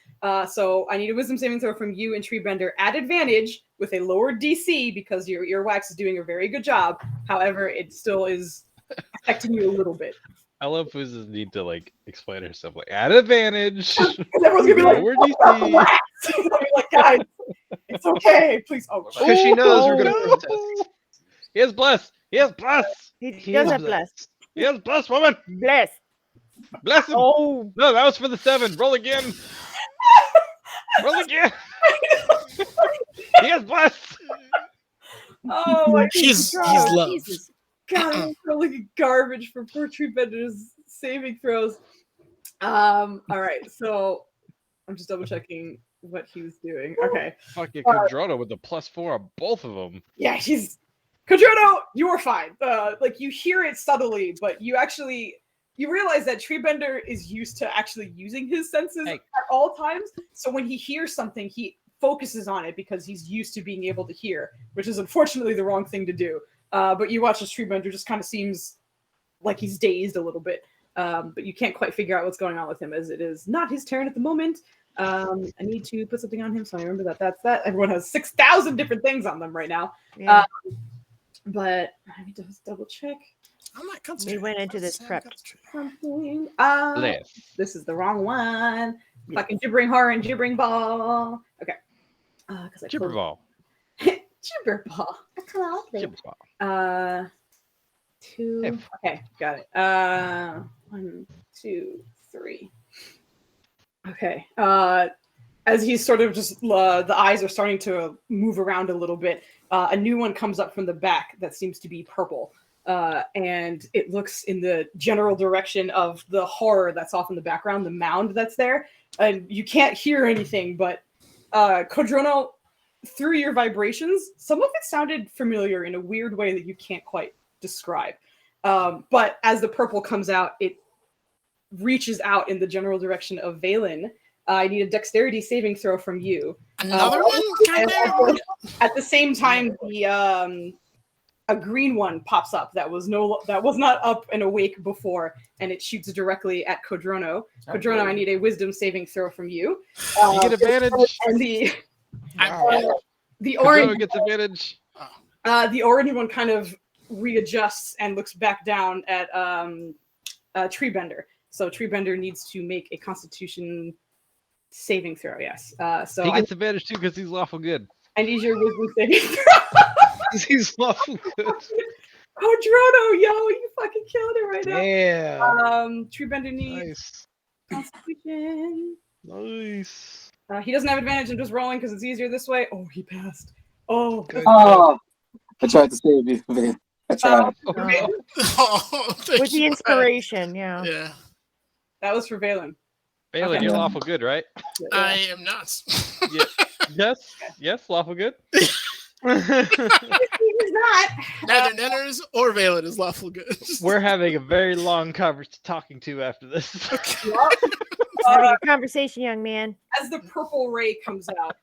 Speaker 8: So I need a wisdom saving throw from you and Treebender at advantage with a lower DC because your earwax is doing a very good job. However, it still is affecting you a little bit.
Speaker 2: I love Fuz's need to like explain herself like at advantage.
Speaker 8: Everyone's gonna be like,
Speaker 2: lower DC.
Speaker 8: like, guys, it's okay. Please. Oh,
Speaker 10: Because she knows we're gonna protest.
Speaker 2: He has bless. He has bless.
Speaker 3: He does have bless.
Speaker 2: He has bless, woman.
Speaker 3: Bless.
Speaker 2: Bless him.
Speaker 3: Oh
Speaker 2: No, that was for the 7. Roll again. Roll again. He has bless.
Speaker 8: Oh my
Speaker 4: He's
Speaker 8: God.
Speaker 4: loved.
Speaker 8: Jesus. God, I'm really garbage for poor Treebender's saving throws. All right, so I'm just double checking what he was doing. Okay.
Speaker 2: Fucking Kodrono with the +4 on both of them.
Speaker 8: Yeah, he's Kodrono, you are fine. Like you hear it subtly, but you realize that Treebender is used to actually using his senses at all times. So when he hears something, he focuses on it because he's used to being able to hear, which is unfortunately the wrong thing to do. But you watch this Treebender just kind of seems like he's dazed a little bit. But you can't quite figure out what's going on with him as it is not his turn at the moment. I need to put something on him, so I remember that that's that. Everyone has 6,000 different things on them right now.
Speaker 3: yeah.
Speaker 8: But I need to just double check.
Speaker 4: I'm not
Speaker 3: We
Speaker 4: concentrating.
Speaker 3: went into this prepped.
Speaker 8: Something.
Speaker 2: Bless.
Speaker 8: This is the wrong one. Fucking gibbering horror and gibbering ball. Okay. Because I
Speaker 2: Gibber ball.
Speaker 8: Gibber ball. I kind of like
Speaker 2: Gibber ball.
Speaker 8: it. 2. Okay, got it. 1, 2, 3. Okay. As he's sort of just the eyes are starting to move around a little bit, a new one comes up from the back that seems to be purple, and it looks in the general direction of the horror that's off in the background, the mound that's there, and you can't hear anything, but Kodrono, through your vibrations, some of it sounded familiar in a weird way that you can't quite describe. But as the purple comes out, it reaches out in the general direction of Valen. I need a dexterity saving throw from you.
Speaker 4: Another one?
Speaker 8: And at the same time, a green one pops up that was not up and awake before, and it shoots directly at Kodrono. Kodrono, I need a wisdom saving throw from you.
Speaker 2: You get advantage.
Speaker 8: And the
Speaker 2: Kodrono
Speaker 8: orange
Speaker 2: gets advantage.
Speaker 8: the orange one kind of readjusts and looks back down at Treebender. So Treebender needs to make a Constitution saving throw. Yes. So
Speaker 2: He gets advantage too because he's lawful good.
Speaker 8: I need your wisdom saving throw.
Speaker 10: He's lawful good.
Speaker 8: Kodrono, yo, you fucking killed it right now.
Speaker 10: Yeah.
Speaker 8: Treebender needs Constitution.
Speaker 10: Nice.
Speaker 8: He doesn't have advantage. I'm just rolling because it's easier this way. Oh, he passed. Oh,
Speaker 10: Good.
Speaker 5: Oh, I tried to save you, man. I tried.
Speaker 3: With the inspiration, yeah.
Speaker 4: Yeah.
Speaker 8: that was for Valen.
Speaker 2: Balin,
Speaker 8: Okay.
Speaker 2: you're lawful good, right?
Speaker 4: I am not.
Speaker 2: Yes, lawful good.
Speaker 8: He's not.
Speaker 4: Neither Nenners or Valen is lawful good.
Speaker 2: We're having a very long conversation talking to after this.
Speaker 3: Having a conversation, young man.
Speaker 8: As the purple ray comes out,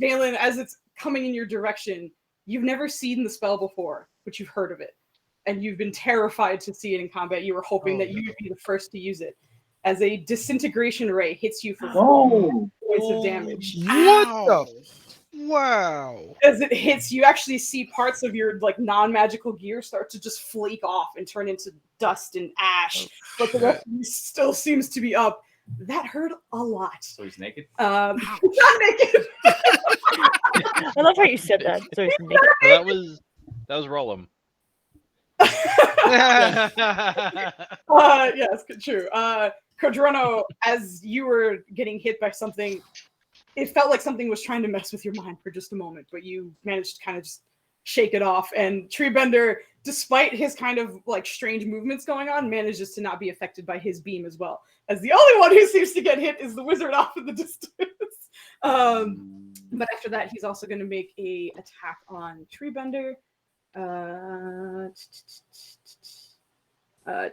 Speaker 8: Valen, as it's coming in your direction, you've never seen the spell before, but you've heard of it. And you've been terrified to see it in combat. You were hoping that you would be the first to use it. As a disintegration ray hits you for 4 points of damage.
Speaker 10: What the? Wow.
Speaker 8: As it hits, you actually see parts of your non-magical gear start to just flake off and turn into dust and ash. But the rest of you still seems to be up. That hurt a lot.
Speaker 7: So he's naked?
Speaker 8: Not naked.
Speaker 3: I love how you said that. So he's naked.
Speaker 2: That was Rollum.
Speaker 8: Yes, true. Kodrono, as you were getting hit by something, it felt like something was trying to mess with your mind for just a moment, but you managed to kind of just shake it off. And Treebender, despite his kind of strange movements going on, manages to not be affected by his beam as well. As the only one who seems to get hit is the wizard off in the distance. But after that, he's also going to make a attack on Treebender.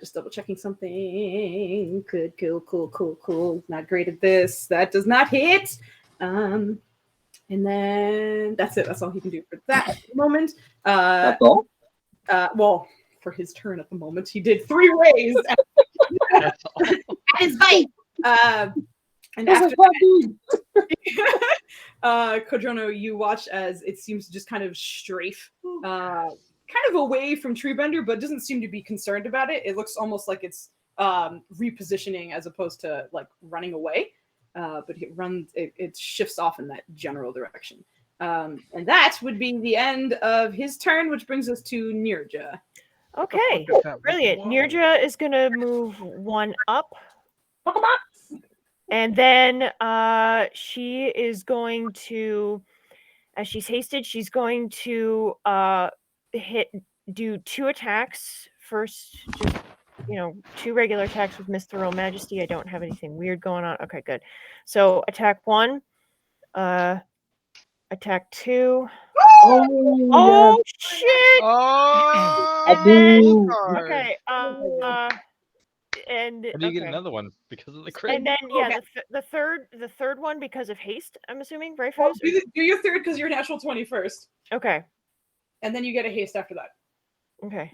Speaker 8: Just double checking something. Good, cool. Not great at this. That does not hit. And then that's it. That's all he can do for that at the moment.
Speaker 5: That's all?
Speaker 8: Well, for his turn at the moment, he did 3 rays.
Speaker 2: That's all.
Speaker 8: At his bite. And
Speaker 5: That's
Speaker 8: after that, Kodrono, you watch as it seems to just kind of strafe, kind of away from Treebender, but doesn't seem to be concerned about it. It looks almost like it's repositioning as opposed to running away. But it shifts off in that general direction. And that would be the end of his turn, which brings us to Nirja.
Speaker 3: Okay, brilliant. Nirja is going to move 1 up. And then she is going to, as she's hasted, she's going to do 2 attacks. First, just 2 regular attacks with Mithril Majesty. I don't have anything weird going on. Okay, good. So attack 1, attack 2. Oh shit!
Speaker 10: Oh,
Speaker 5: I do.
Speaker 3: Okay. And
Speaker 2: Or do you get another one because of the crit?
Speaker 3: And then the third one because of haste. I'm assuming, right?
Speaker 8: Well, do your third because you're natural 20 first.
Speaker 3: Okay.
Speaker 8: And then you get a haste after that.
Speaker 3: Okay.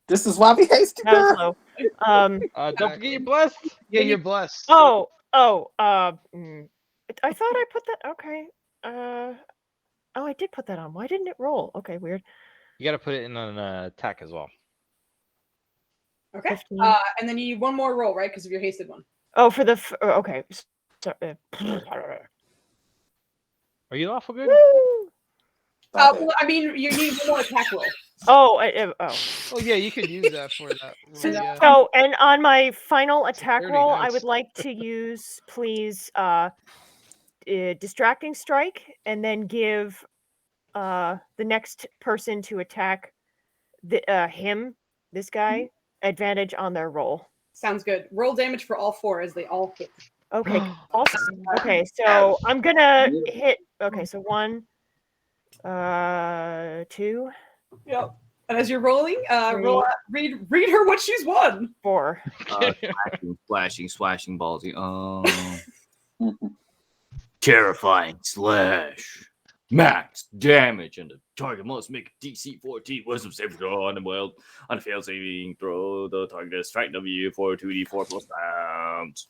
Speaker 5: This is why we hasted
Speaker 3: That was
Speaker 5: her.
Speaker 3: low.
Speaker 2: Don't forget you're blessed.
Speaker 10: Yeah, you're blessed.
Speaker 3: I thought I put that. Okay. I did put that on. Why didn't it roll? Okay, weird.
Speaker 2: You got to put it in an attack as well.
Speaker 8: Okay.
Speaker 3: 15.
Speaker 8: And then you need 1 more roll, right? Because of your hasted one.
Speaker 3: Oh, for the okay. So,
Speaker 2: Are you lawful good?
Speaker 3: woo!
Speaker 8: Well, I mean, you need 1 more attack roll.
Speaker 3: Oh, oh.
Speaker 10: Oh yeah, you could use that for that.
Speaker 3: So,
Speaker 10: Roll, yeah.
Speaker 3: so, and on my final attack
Speaker 10: 30,
Speaker 3: roll, I
Speaker 10: nice.
Speaker 3: would like to use, please, distracting strike, and then give the next person to attack this guy, advantage on their roll.
Speaker 8: Sounds good. Roll damage for all 4 as they all hit.
Speaker 3: Okay, awesome. Okay, so I'm gonna hit. Okay, so 1, 2,
Speaker 8: Yep. And as you're rolling,
Speaker 3: Three.
Speaker 8: roll read her what she's won.
Speaker 3: 4.
Speaker 12: Slashing ballsy. Terrifying slash. Max damage, and the target must make a DC 14 wisdom saving throw on a failed saving throw. The target is frightened of you for 2d4 plus rounds.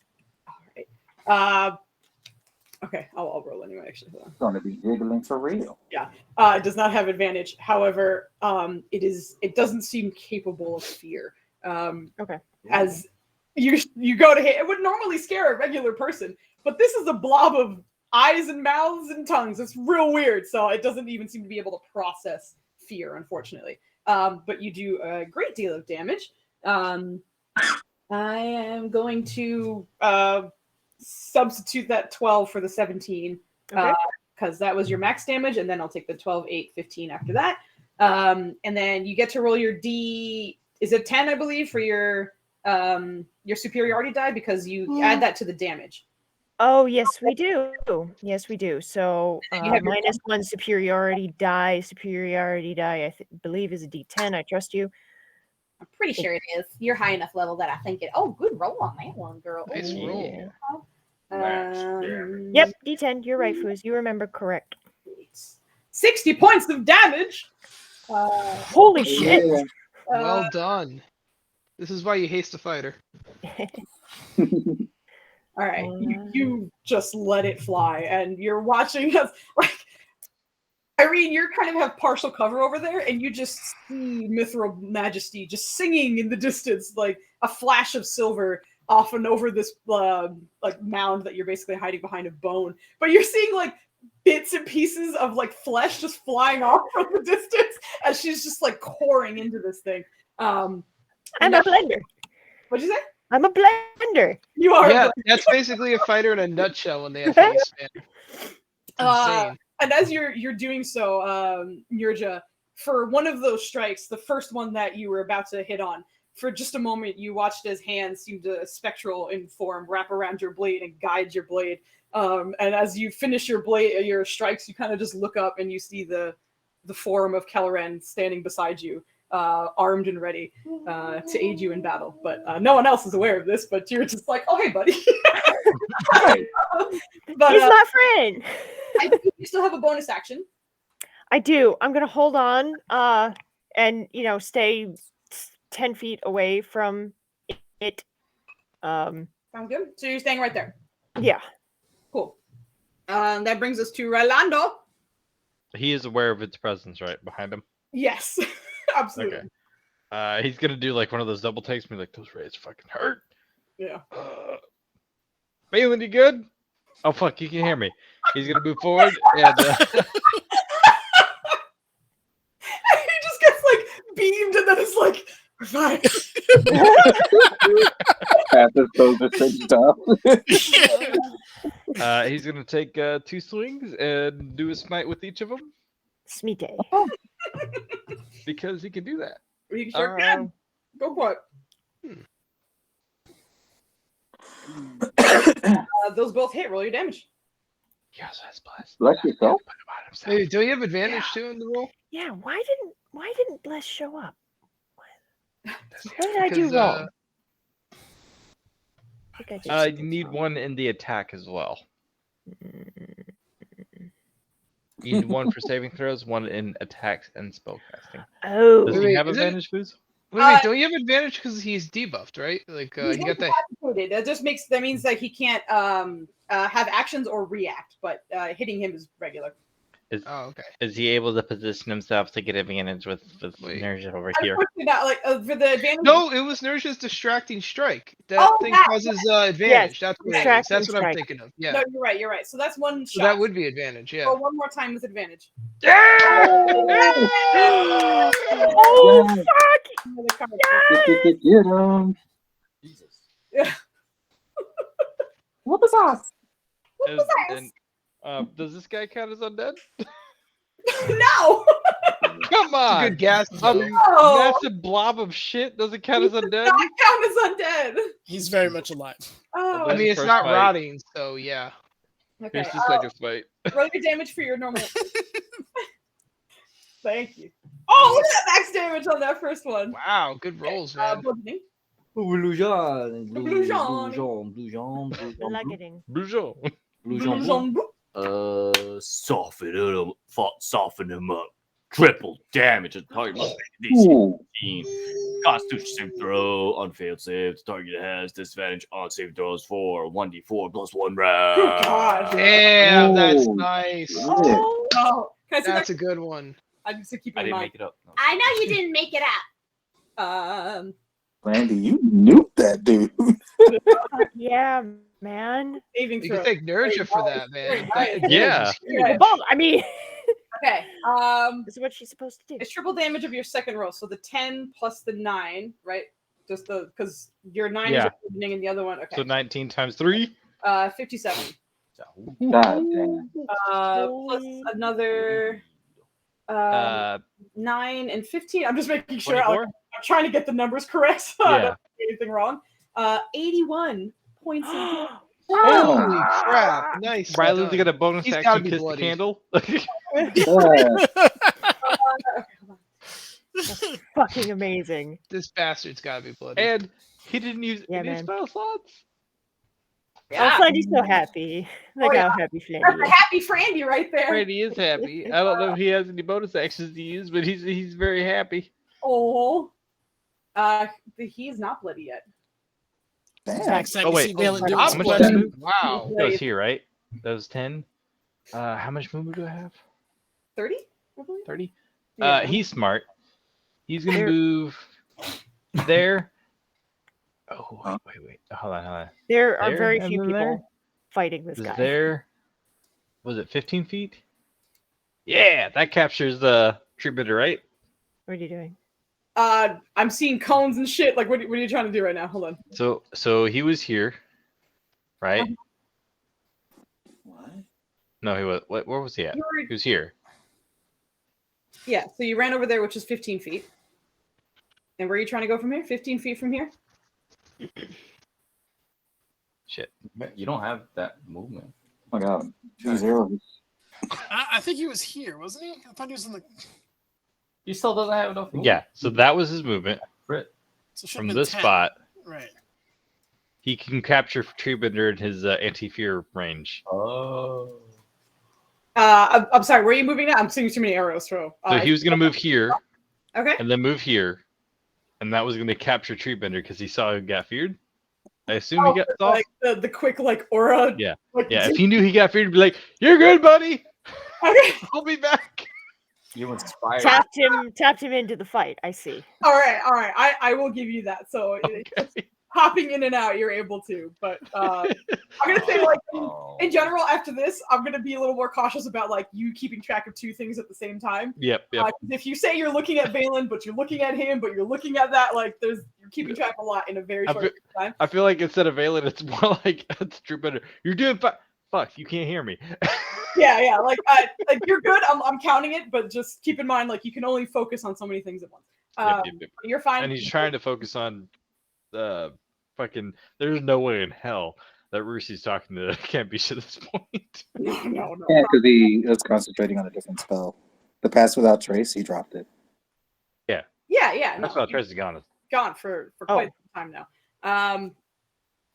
Speaker 8: Okay, I'll roll anyway. Actually, hold on.
Speaker 5: It's going to be jiggling for real.
Speaker 8: It does not have advantage. However, it doesn't seem capable of fear.
Speaker 3: Okay.
Speaker 8: As you go to hit, it would normally scare a regular person, but this is a blob of eyes and mouths and tongues. It's real weird, so it doesn't even seem to be able to process fear, unfortunately. But you do a great deal of damage. I am going to substitute that 12 for the 17 because that was your max damage, and then I'll take the 12, 8, 15 after that. And then you get to roll your D. Is it 10, I believe, for your superiority die, because you add that to the damage.
Speaker 3: Oh, yes, we do. Yes, we do. So
Speaker 8: you have your
Speaker 3: -1 superiority die. Superiority die, believe, is a D10. I trust you.
Speaker 9: I'm pretty sure it is. You're high enough level that I think it. Oh, good roll on that one, girl.
Speaker 10: Nice
Speaker 9: Ooh.
Speaker 10: roll.
Speaker 3: Yep, D10. You're right, Foos. You remember correct.
Speaker 8: 60 points of damage.
Speaker 3: Holy shit!
Speaker 5: Yeah.
Speaker 10: Well done. This is why you haste a fighter.
Speaker 8: All right, you just let it fly, and you're watching us. Like, Irene, you're kind of have partial cover over there, and you just see Mithril Majesty just singing in the distance, like a flash of silver off and over this like mound that you're basically hiding behind a bone. But you're seeing like bits and pieces of like flesh just flying off from the distance as she's just like pouring into this thing.
Speaker 3: I'm a blender.
Speaker 8: What'd you say?
Speaker 3: I'm a blender.
Speaker 8: You are.
Speaker 10: Yeah, that's basically a fighter in a nutshell when they have face span. Insane.
Speaker 8: And as you're doing so, Nurja, for one of those strikes, the first one that you were about to hit on, for just a moment you watched as hands seemed to spectral in form wrap around your blade and guide your blade. And as you finish your strikes, you kind of just look up and you see the form of Kelleran standing beside you, armed and ready to aid you in battle. But no one else is aware of this, but you're just like, oh, hey, buddy. But,
Speaker 3: He's my friend.
Speaker 8: I think you still have a bonus action.
Speaker 3: I do. I'm going to hold on and, stay 10 feet away from it.
Speaker 8: Sound good? So you're staying right there.
Speaker 3: Yeah.
Speaker 8: Cool. That brings us to Rolando.
Speaker 2: He is aware of its presence right behind him.
Speaker 8: Yes, absolutely.
Speaker 2: Okay. He's gonna do like one of those double takes. Me like, those rays fucking hurt.
Speaker 8: Yeah.
Speaker 2: Balin, you good? Oh fuck, you can hear me. He's gonna move forward and.
Speaker 8: He just gets like beamed, and then it's like, we're fine.
Speaker 2: He's gonna take 2 swings and do a smite with each of them.
Speaker 3: Smite.
Speaker 2: Because he can do that.
Speaker 8: You sure can. Go for it. Those both hit. Roll your damage.
Speaker 2: Yes, that's blessed.
Speaker 5: Bless yourself.
Speaker 10: Hey, do you have advantage too in the roll?
Speaker 3: Yeah. Why didn't Bless show up? What did I do
Speaker 10: Because,
Speaker 3: wrong? I think I did
Speaker 2: You
Speaker 3: something
Speaker 2: need
Speaker 3: wrong.
Speaker 2: one in the attack as well. You need one for saving throws, one in attacks and spellcasting.
Speaker 3: Oh.
Speaker 2: Does
Speaker 10: Wait,
Speaker 2: he have
Speaker 10: is it-
Speaker 2: advantage, Foos?
Speaker 10: Wait, don't you have advantage because he's debuffed, right? Like
Speaker 8: He's
Speaker 10: he got that.
Speaker 8: incapacitated. That means that he can't have actions or react, but hitting him is regular.
Speaker 6: Oh, okay.
Speaker 11: Is he able to position himself to get advantage with
Speaker 6: Wait.
Speaker 11: Nerja over here?
Speaker 1: Unfortunately not, like, for the advantage.
Speaker 6: No, it was Nerja's distracting strike. That
Speaker 1: Oh,
Speaker 6: thing
Speaker 1: that-
Speaker 6: causes advantage. That's what it is.
Speaker 3: distracting
Speaker 6: That's what I'm
Speaker 3: strike.
Speaker 6: thinking of. Yeah.
Speaker 1: No, you're right. You're right. So that's one
Speaker 6: So
Speaker 1: shot.
Speaker 6: that would be advantage. Yeah.
Speaker 1: Roll one more time with advantage.
Speaker 3: Oh,
Speaker 5: Yeah.
Speaker 3: fuck!
Speaker 1: Another card.
Speaker 5: Get him.
Speaker 7: Jesus.
Speaker 5: What was that?
Speaker 2: Does this guy count as undead?
Speaker 1: No.
Speaker 2: Come
Speaker 6: It's a
Speaker 2: on!
Speaker 6: good guess.
Speaker 2: A
Speaker 6: though.
Speaker 1: No.
Speaker 2: massive blob of shit doesn't count as undead?
Speaker 1: Not count as undead.
Speaker 10: He's very much alive.
Speaker 1: Oh.
Speaker 6: I mean, it's
Speaker 2: First
Speaker 6: not
Speaker 2: fight.
Speaker 6: rotting, so yeah.
Speaker 1: Okay.
Speaker 2: Here's the second fight.
Speaker 1: Roll your damage for your normal. Thank you. Oh, look at that max damage on that first one.
Speaker 6: Wow, good rolls, man.
Speaker 1: Bludgeoning.
Speaker 12: Blue Jean,
Speaker 1: Blue Jean.
Speaker 12: Blue Jean,
Speaker 3: Bludgeoning.
Speaker 2: Boujon.
Speaker 12: Soften him up. Triple damage. The target must make a DC
Speaker 5: Ooh.
Speaker 12: 15. Constitution save throw. Unfailed save. The target has disadvantage on save throws for 1d4 plus 1 round.
Speaker 1: Good God.
Speaker 6: Damn, that's
Speaker 5: Oh.
Speaker 6: nice.
Speaker 5: Shit.
Speaker 1: Oh, can I see
Speaker 6: That's
Speaker 1: that?
Speaker 6: a good one.
Speaker 1: I just to keep
Speaker 12: I
Speaker 1: in
Speaker 12: didn't
Speaker 1: mind.
Speaker 12: make it up. No.
Speaker 9: I know you didn't make it up.
Speaker 5: Randy, you nuked that dude.
Speaker 3: Yeah, man.
Speaker 1: Saving
Speaker 6: You
Speaker 1: throw.
Speaker 6: can thank Nerja for that, man.
Speaker 1: Very
Speaker 6: That-
Speaker 2: Yeah.
Speaker 6: is huge.
Speaker 1: Okay.
Speaker 3: Well, I mean,
Speaker 1: Okay.
Speaker 3: this is what she's supposed to do.
Speaker 1: It's triple damage of your second roll, so the 10 plus the 9, right? Just the because your 9
Speaker 2: Yeah.
Speaker 1: is your and the other one. Okay.
Speaker 2: So 19 times 3?
Speaker 1: 57.
Speaker 5: God damn.
Speaker 1: Plus another 9 and 15. I'm just making sure. I'm
Speaker 2: 24?
Speaker 1: trying to get the numbers correct, so I
Speaker 2: Yeah.
Speaker 1: don't do anything wrong. 81 points of damage.
Speaker 6: Holy crap! Nice.
Speaker 2: Ryland's
Speaker 6: done.
Speaker 2: got a bonus
Speaker 6: He's gotta
Speaker 2: action
Speaker 6: be
Speaker 2: kiss the
Speaker 6: bloody.
Speaker 2: candle.
Speaker 5: Yeah.
Speaker 3: Fucking amazing.
Speaker 6: This bastard's gotta be bloody.
Speaker 2: And he didn't use
Speaker 3: Yeah,
Speaker 2: any
Speaker 3: man.
Speaker 2: spell slots.
Speaker 3: I'm glad he's so happy. Look
Speaker 1: Oh, yeah.
Speaker 3: how happy Flandy
Speaker 1: That's a
Speaker 3: is.
Speaker 1: happy Frandy right there.
Speaker 2: Randy is happy. I don't know if he has any bonus actions to use, but he's very happy.
Speaker 1: Oh. He's not bloody yet.
Speaker 5: Damn.
Speaker 10: Next time
Speaker 2: Oh,
Speaker 10: you
Speaker 2: wait.
Speaker 10: see Valen do
Speaker 2: How
Speaker 10: it,
Speaker 2: much
Speaker 10: split
Speaker 2: did
Speaker 10: him.
Speaker 2: I move?
Speaker 6: Wow.
Speaker 2: That was here, right? That was 10. How much movement do I have?
Speaker 1: 30? Probably?
Speaker 2: 30?
Speaker 1: Yeah.
Speaker 2: He's smart. He's gonna
Speaker 3: There-
Speaker 2: move there. Oh, wait. Hold on.
Speaker 3: There are
Speaker 2: There,
Speaker 3: very
Speaker 2: and
Speaker 3: few
Speaker 2: then
Speaker 3: people
Speaker 2: there.
Speaker 3: fighting this
Speaker 2: Is
Speaker 3: guy.
Speaker 2: there? Was it 15 feet? Yeah, that captures the tree bidder, right?
Speaker 3: What are you doing?
Speaker 1: I'm seeing cones and shit. Like, what are you trying to do right now? Hold on.
Speaker 2: So he was here, right?
Speaker 5: What?
Speaker 2: No, he was. Where was he at?
Speaker 1: You were-
Speaker 2: He was here.
Speaker 1: Yeah, so you ran over there, which is 15 feet. And where are you trying to go from here? 15 feet from here?
Speaker 2: Shit.
Speaker 12: You don't have that movement.
Speaker 5: Oh my God. 2 zeros.
Speaker 10: I think he was here, wasn't he? I thought he was in the.
Speaker 12: He still doesn't have enough movement.
Speaker 2: Yeah. So that was his movement
Speaker 12: Crit.
Speaker 10: So it should've
Speaker 2: from
Speaker 10: been
Speaker 2: this
Speaker 10: 10.
Speaker 2: spot.
Speaker 10: Right.
Speaker 2: He can capture Treebender in his anti-fear range.
Speaker 12: Oh.
Speaker 1: I'm sorry, where are you moving now? I'm seeing too many arrows throw.
Speaker 2: So he was gonna move here
Speaker 1: Okay.
Speaker 2: and then move here, and that was gonna capture Treebender because he saw he got feared. I assume he got saw.
Speaker 1: Like the quick like aura.
Speaker 2: Yeah.
Speaker 1: Like,
Speaker 2: Yeah. If he knew he got feared, he'd be like, "You're good, buddy.
Speaker 1: Okay.
Speaker 2: I'll be back."
Speaker 12: You inspired.
Speaker 3: Tapped him into the fight. I see.
Speaker 1: All right. I will give you that. So
Speaker 2: Okay.
Speaker 1: hopping in and out, you're able to. But I'm gonna say like
Speaker 12: Oh.
Speaker 1: in general, after this, I'm gonna be a little more cautious about like you keeping track of two things at the same time.
Speaker 2: Yep.
Speaker 1: 'Cause if you say you're looking at Valen, but you're looking at him, but you're looking at that, like you're keeping track of a lot in a very
Speaker 2: I
Speaker 1: short
Speaker 2: feel-
Speaker 1: period of time.
Speaker 2: I feel like instead of Valen, it's more like it's Treebender. You're doing fine. Fuck, you can't hear me.
Speaker 1: Yeah. Like you're good. I'm counting it, but just keep in mind like you can only focus on so many things at once.
Speaker 2: Yep.
Speaker 1: You're fine.
Speaker 2: And he's trying to focus on fucking. There's no way in hell that Rusi's talking to Cambish at this point.
Speaker 1: No.
Speaker 5: Yeah, because he was concentrating on a different spell. The pass without trace, he dropped it.
Speaker 1: Yeah.
Speaker 2: That's
Speaker 1: No,
Speaker 2: why Tracy's gone.
Speaker 1: gone for quite some time now.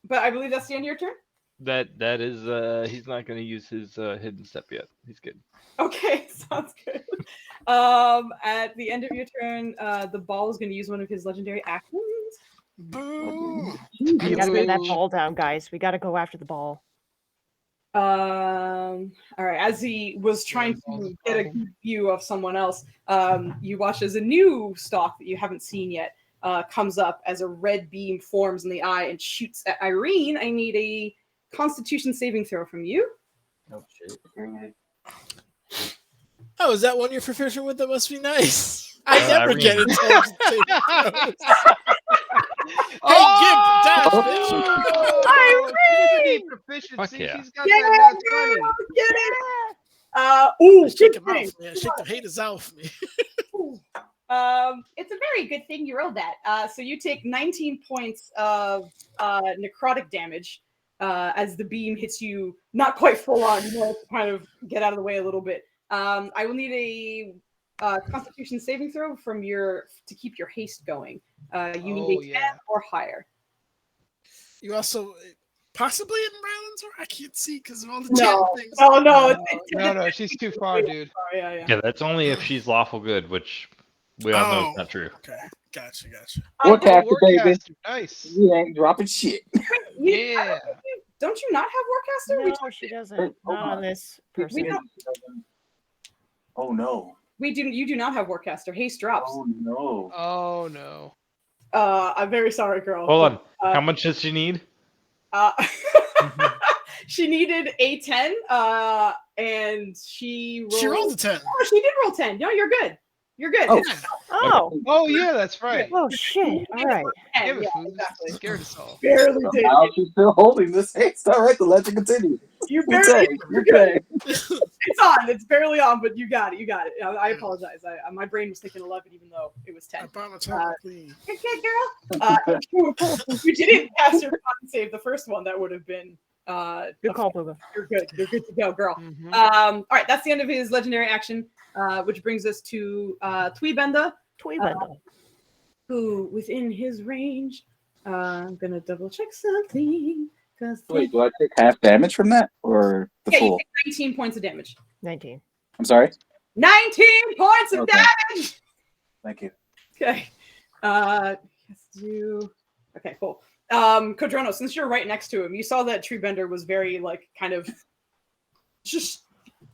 Speaker 1: But I believe that's the end of your turn.
Speaker 2: That is he's not going to use his hidden step yet. He's good.
Speaker 1: Okay, sounds good. At the end of your turn, the ball is going to use one of his legendary actions.
Speaker 10: Boo!
Speaker 3: We gotta bring that ball down, guys. We gotta go after the ball.
Speaker 8: All right. As he was trying to get a good view of someone else, you watch as a new stalk that you haven't seen yet comes up as a red beam forms in the eye and shoots at Irene. I need a Constitution saving throw from you.
Speaker 7: Oh shit.
Speaker 4: Oh, is that one you're proficient with? That must be nice. I never
Speaker 2: Irene.
Speaker 4: get intelligence saving throws. Hey,
Speaker 6: Irene! Proficiency.
Speaker 2: Fuck yeah.
Speaker 6: She's got
Speaker 8: Yeah,
Speaker 6: that nat 20.
Speaker 8: girl, get it. Ooh,
Speaker 4: Shake
Speaker 8: good
Speaker 4: him
Speaker 8: thing.
Speaker 4: off, man. Shake the haters off me.
Speaker 8: It's a very good thing you rolled that. So you take 19 points of necrotic damage as the beam hits you, not quite full on, you know, to kind of get out of the way a little bit. I will need a Constitution saving throw from to keep your haste going. You need a 10 or higher.
Speaker 4: You also possibly in Ryland's, or I can't see because of all the
Speaker 8: No,
Speaker 4: chat things.
Speaker 6: No, she's too far, dude.
Speaker 2: Yeah, that's only if she's lawful good, which we all know is not true.
Speaker 4: Okay, gotcha.
Speaker 5: Warcaster, baby.
Speaker 6: Nice.
Speaker 5: You ain't dropping shit.
Speaker 6: Yeah.
Speaker 8: Don't you not have Warcaster?
Speaker 3: No, she doesn't. Not on this person.
Speaker 5: Oh no.
Speaker 8: You do not have Warcaster. Haste drops.
Speaker 5: Oh no.
Speaker 6: Oh no.
Speaker 8: I'm very sorry, girl.
Speaker 2: Hold on. How much does she need?
Speaker 8: She needed a 10, and she
Speaker 4: rolled a 10.
Speaker 8: Oh, she did roll 10. No, you're good. You're good.
Speaker 6: Oh yeah, that's right.
Speaker 3: Oh shit! All right.
Speaker 6: Give it,
Speaker 8: Yeah,
Speaker 6: food.
Speaker 8: exactly.
Speaker 6: Scared us all.
Speaker 8: Barely did.
Speaker 5: Somehow she's still holding this haste. All right, then let you continue.
Speaker 8: You
Speaker 5: You're
Speaker 8: barely.
Speaker 5: good.
Speaker 8: It's on. It's barely on, but you got it. You got it. I apologize. My brain was thinking 11, even though it was 10. Good girl. If you didn't pass your con save, the first one, that would have been
Speaker 3: good call, Booba.
Speaker 8: You're good. You're good to go, girl. All right, that's the end of his legendary action, which brings us to Tweebenda. Who, within his range, I'm gonna double check something.
Speaker 5: Wait, do I take half damage from that, or the
Speaker 8: You
Speaker 5: full?
Speaker 8: take 19 points of damage.
Speaker 3: 19.
Speaker 5: I'm sorry.
Speaker 8: 19 points of damage.
Speaker 5: Thank you.
Speaker 8: Okay. Okay, cool. Kodrono, since you're right next to him, you saw that Treebender was very kind of just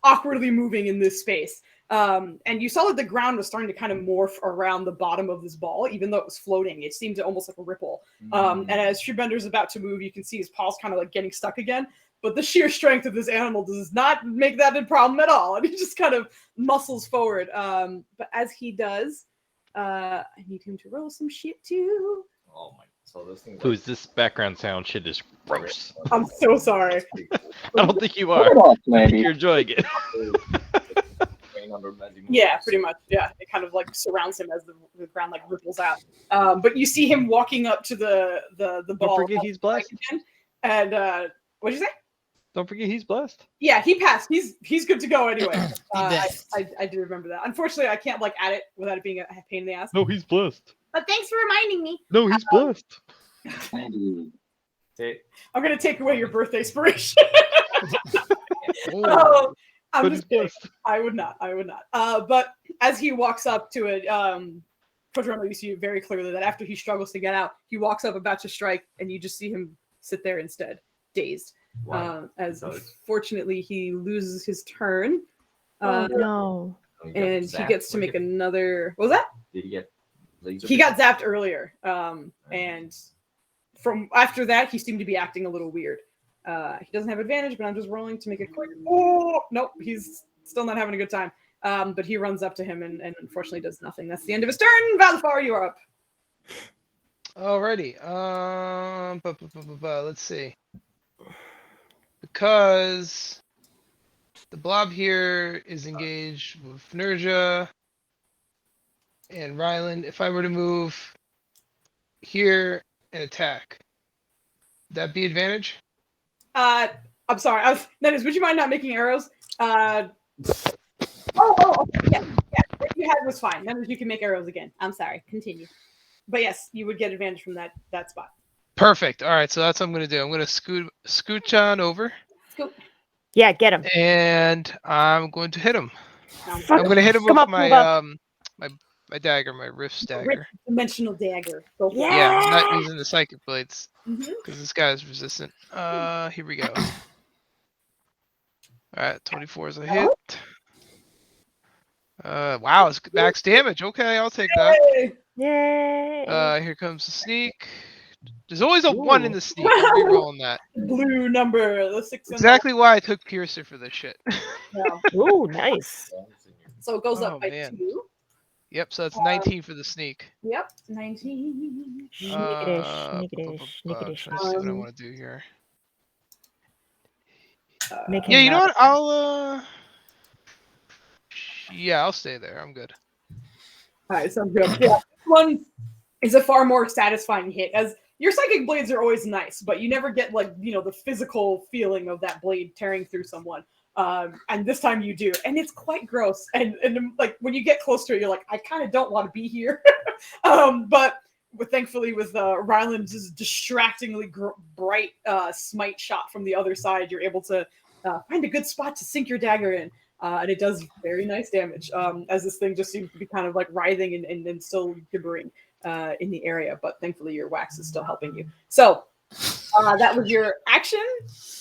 Speaker 8: awkwardly moving in this space. And you saw that the ground was starting to kind of morph around the bottom of this ball, even though it was floating. It seemed almost like a ripple. And as Treebender's about to move, you can see his paws kind of getting stuck again. But the sheer strength of this animal does not make that a problem at all. And he just kind of muscles forward. But as he does, I need him to roll some shit too.
Speaker 7: Oh my! So this thing.
Speaker 2: Who's this background sound shit is gross.
Speaker 8: I'm so sorry.
Speaker 2: I don't think you are. I think you're enjoying it.
Speaker 8: Yeah, pretty much. Yeah, it kind of surrounds him as the ground ripples out. But you see him walking up to the ball.
Speaker 2: Don't forget he's blessed.
Speaker 8: Again, and what'd you say?
Speaker 2: Don't forget he's blessed.
Speaker 8: Yeah, he passed. He's good to go anyway. I do remember that. Unfortunately, I can't add it without it being a pain in the ass.
Speaker 2: No, he's blessed.
Speaker 9: But thanks for reminding me.
Speaker 2: No, he's blessed.
Speaker 8: I'm gonna take away your birthday inspiration. I'm just kidding. I would not. But as he walks up to it, Kodrono, you see very clearly that after he struggles to get out, he walks up about to strike, and you just see him sit there instead, dazed. As fortunately he loses his turn.
Speaker 3: No.
Speaker 8: And he gets to make another. What was that?
Speaker 7: Did he get?
Speaker 8: He got zapped earlier, and from after that, he seemed to be acting a little weird. He doesn't have advantage, but I'm just rolling to make it quick. Oh, nope, he's still not having a good time. But he runs up to him and unfortunately does nothing. That's the end of his turn. Valfar, you are up.
Speaker 6: Alrighty. Let's see. Because the blob here is engaged with Nerja and Ryland. If I were to move here and attack, would that be advantage?
Speaker 8: I'm sorry. Nennis, would you mind not making arrows? Okay. Yeah. What you had was fine. Nennis, you can make arrows again. I'm sorry. Continue. But yes, you would get advantage from that spot.
Speaker 6: Perfect. All right, so that's what I'm going to do. I'm going to scooch on over.
Speaker 8: Scoot.
Speaker 3: Yeah, get him.
Speaker 6: And I'm going to hit him. I'm going to hit him with my my dagger, my Rift's dagger.
Speaker 8: Dimensional dagger.
Speaker 6: Yeah, I'm not using the psychic blades because this guy is resistant. Here we go. All right, 24 is a hit. Wow, it's max damage. Okay, I'll take that.
Speaker 3: Yay!
Speaker 6: Here comes the sneak. There's always a 1 in the sneak. I'm re-rolling that.
Speaker 1: Blue number, the 6 and
Speaker 6: Exactly why I took Piercer for this shit.
Speaker 3: Ooh, nice.
Speaker 1: So it goes
Speaker 6: Oh,
Speaker 1: up by
Speaker 6: man.
Speaker 1: 2.
Speaker 6: Yep, so that's 19 for the sneak.
Speaker 1: Yep, 19.
Speaker 6: Trying to see what I want to do here. Yeah, you know what? I'll stay there. I'm good.
Speaker 1: All right, sounds good. Yeah, this one is a far more satisfying hit, as your psychic blades are always nice, but you never get like the physical feeling of that blade tearing through someone. And this time you do, and it's quite gross. And like when you get close to it, you're like, I kind of don't want to be here. But thankfully, with Ryland's distractingly bright smite shot from the other side, you're able to find a good spot to sink your dagger in. And it does very nice damage, as this thing just seems to be kind of like writhing and still gibbering in the area. But thankfully, your wax is still helping you. So that was your action.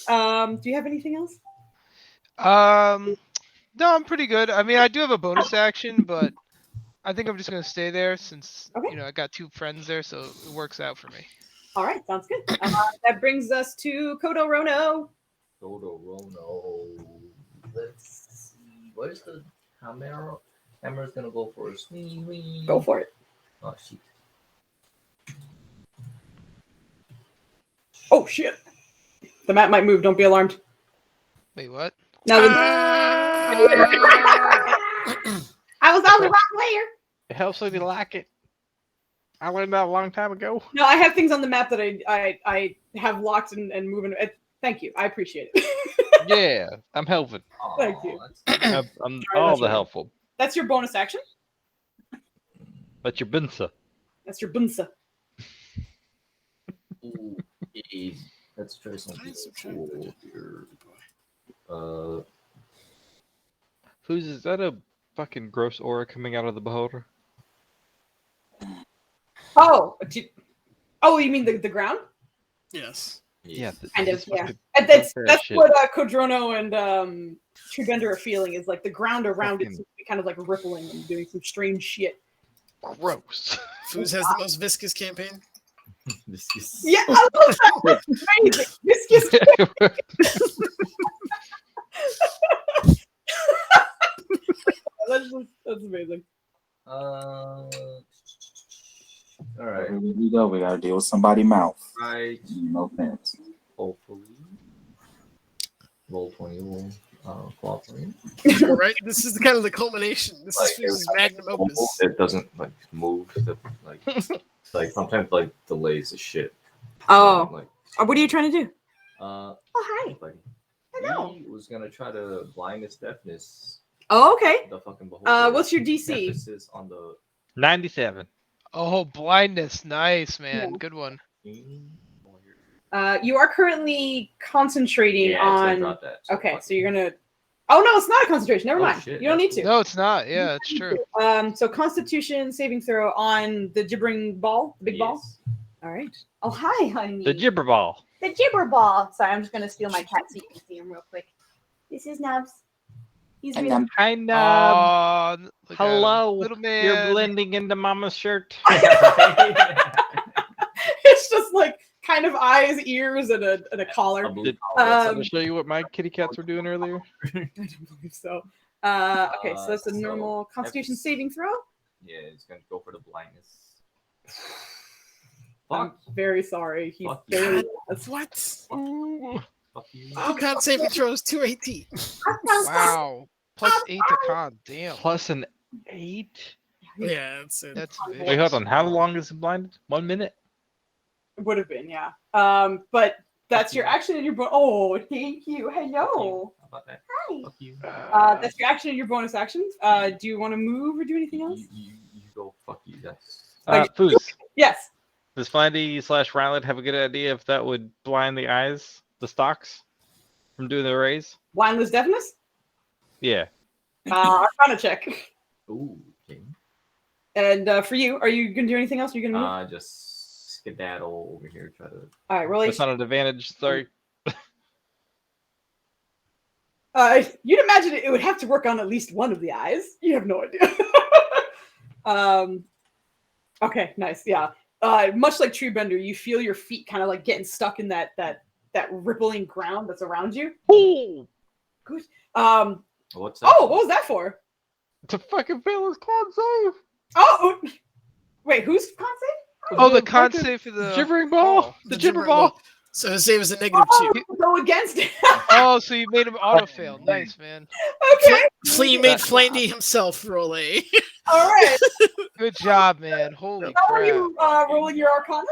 Speaker 1: Do you have anything else?
Speaker 6: No, I'm pretty good. I mean, I do have a bonus action, but I think I'm just gonna stay there since I got 2 friends there, so it works out for me.
Speaker 1: All right, sounds good. That brings us to Kodo Rono.
Speaker 7: Kodo Rono. Let's see. Where's the hammer? Hammer's gonna go for a swing.
Speaker 1: Go for it.
Speaker 7: Oh shit.
Speaker 1: Oh shit. The map might move. Don't be alarmed.
Speaker 6: Wait, what?
Speaker 1: No.
Speaker 9: I was on the wrong layer.
Speaker 2: It helps if you like it. I learned that a long time ago.
Speaker 1: No, I have things on the map that I have locked and moving. Thank you. I appreciate it.
Speaker 2: Yeah, I'm helping.
Speaker 1: Thank you.
Speaker 2: I'm all the helpful.
Speaker 1: That's your bonus action.
Speaker 2: That's your binsa.
Speaker 1: That's your bunsa.
Speaker 7: Ooh, let's try something cool here.
Speaker 2: Is that a fucking gross aura coming out of the beholder?
Speaker 1: Oh, you mean the ground?
Speaker 4: Yes.
Speaker 2: Yeah,
Speaker 1: Kind of. Yeah.
Speaker 2: fucking
Speaker 1: That's
Speaker 2: shit.
Speaker 1: what Kodrono and Tribender are feeling, is like the ground around it seems to be kind of like rippling and doing some strange shit.
Speaker 2: Gross.
Speaker 4: Who's has the most viscous campaign?
Speaker 7: Viscous.
Speaker 1: Yeah, I love that. That's amazing. Viscous. That's amazing.
Speaker 7: All right.
Speaker 5: Here we go. We gotta deal with somebody's mouth.
Speaker 7: Right.
Speaker 5: No offense.
Speaker 7: Hopefully. Roll 20. Cooperate.
Speaker 4: Right. This is the kind of the culmination. This is his magnum opus.
Speaker 7: It doesn't like move. Like sometimes like delays the shit.
Speaker 1: Oh.
Speaker 7: Like,
Speaker 1: What are you trying to do?
Speaker 9: Oh, hi.
Speaker 7: Like,
Speaker 9: Hello.
Speaker 7: he was gonna try to blindness deafness.
Speaker 1: Oh, okay.
Speaker 7: The fucking beholder.
Speaker 1: What's your DC?
Speaker 7: Emphasis on the
Speaker 2: 97.
Speaker 6: Oh, blindness. Nice, man.
Speaker 1: Yeah.
Speaker 6: Good one.
Speaker 1: You are currently concentrating
Speaker 7: Yeah, so I
Speaker 1: on.
Speaker 7: dropped that.
Speaker 1: Okay, so you're gonna. Oh no, it's not a concentration. Never
Speaker 7: Oh,
Speaker 1: mind.
Speaker 7: shit,
Speaker 1: You don't need
Speaker 7: that's
Speaker 1: to.
Speaker 6: No, it's not. Yeah, it's true.
Speaker 1: So Constitution saving throw on the gibbering ball, the big ball. All right.
Speaker 9: Oh, hi, honey.
Speaker 2: The gibber ball.
Speaker 9: The gibber ball. Sorry, I'm just going to steal my cat so you can see him real quick. This is Nubs. He's really...
Speaker 2: Hi, Nub.
Speaker 6: Aw, look at him.
Speaker 2: Hello.
Speaker 6: Little man.
Speaker 2: You're blending into Mama's shirt.
Speaker 1: It's just like kind of eyes, ears, and a collar.
Speaker 2: Did I show you what my kitty cats were doing earlier?
Speaker 1: I don't believe so. Okay, so that's a normal Constitution saving throw.
Speaker 7: Yeah, he's gonna go for the blindness.
Speaker 1: I'm very sorry. He
Speaker 7: Fuck
Speaker 1: barely.
Speaker 4: What?
Speaker 7: Fuck you.
Speaker 4: Oh, con saving throws 218.
Speaker 6: Wow. Plus 8 to con. Damn.
Speaker 2: Plus an 8?
Speaker 4: Yeah, that's it.
Speaker 6: That's big.
Speaker 2: Wait, hold on. How long is it blinded? 1 minute?
Speaker 1: Would have been, yeah. But that's your action and your oh, thank you. Hello.
Speaker 7: How about that?
Speaker 9: Hi.
Speaker 7: Fuck you.
Speaker 1: That's your action and your bonus actions. Do you want to move or do anything else?
Speaker 7: You go. Fuck you. That's.
Speaker 2: Foos.
Speaker 1: Yes.
Speaker 2: Does Flindy/Ryland have a good idea if that would blind the eyes, the stalks, from doing the rays?
Speaker 1: Blindless deafness?
Speaker 2: Yeah.
Speaker 1: Arcana check.
Speaker 7: Ooh. Okay.
Speaker 1: And for you, are you gonna do anything else? Are you gonna move?
Speaker 7: Just skedaddle over here. Try to.
Speaker 1: All right, roll
Speaker 2: That's not an advantage. Sorry.
Speaker 8: You'd imagine it would have to work on at least one of the eyes. You have no idea. Okay, nice. Yeah. Much like Treebender, you feel your feet kind of like getting stuck in that rippling ground that's around you.
Speaker 2: Oh,
Speaker 8: Good.
Speaker 12: What's that?
Speaker 8: Oh, what was that for?
Speaker 2: to fucking fail his con save.
Speaker 8: Oh, wait, who's con save?
Speaker 6: Oh, the con save for the
Speaker 2: Gibbering ball.
Speaker 6: Oh.
Speaker 2: The gibber ball.
Speaker 4: So his save is a -2.
Speaker 8: Go against it.
Speaker 6: Oh, so you made him auto fail. Nice, man.
Speaker 8: Okay.
Speaker 4: Flea made Flandy himself roll a.
Speaker 8: All right.
Speaker 6: Good job, man. Holy
Speaker 8: How are
Speaker 6: crap.
Speaker 8: you rolling your Arcana?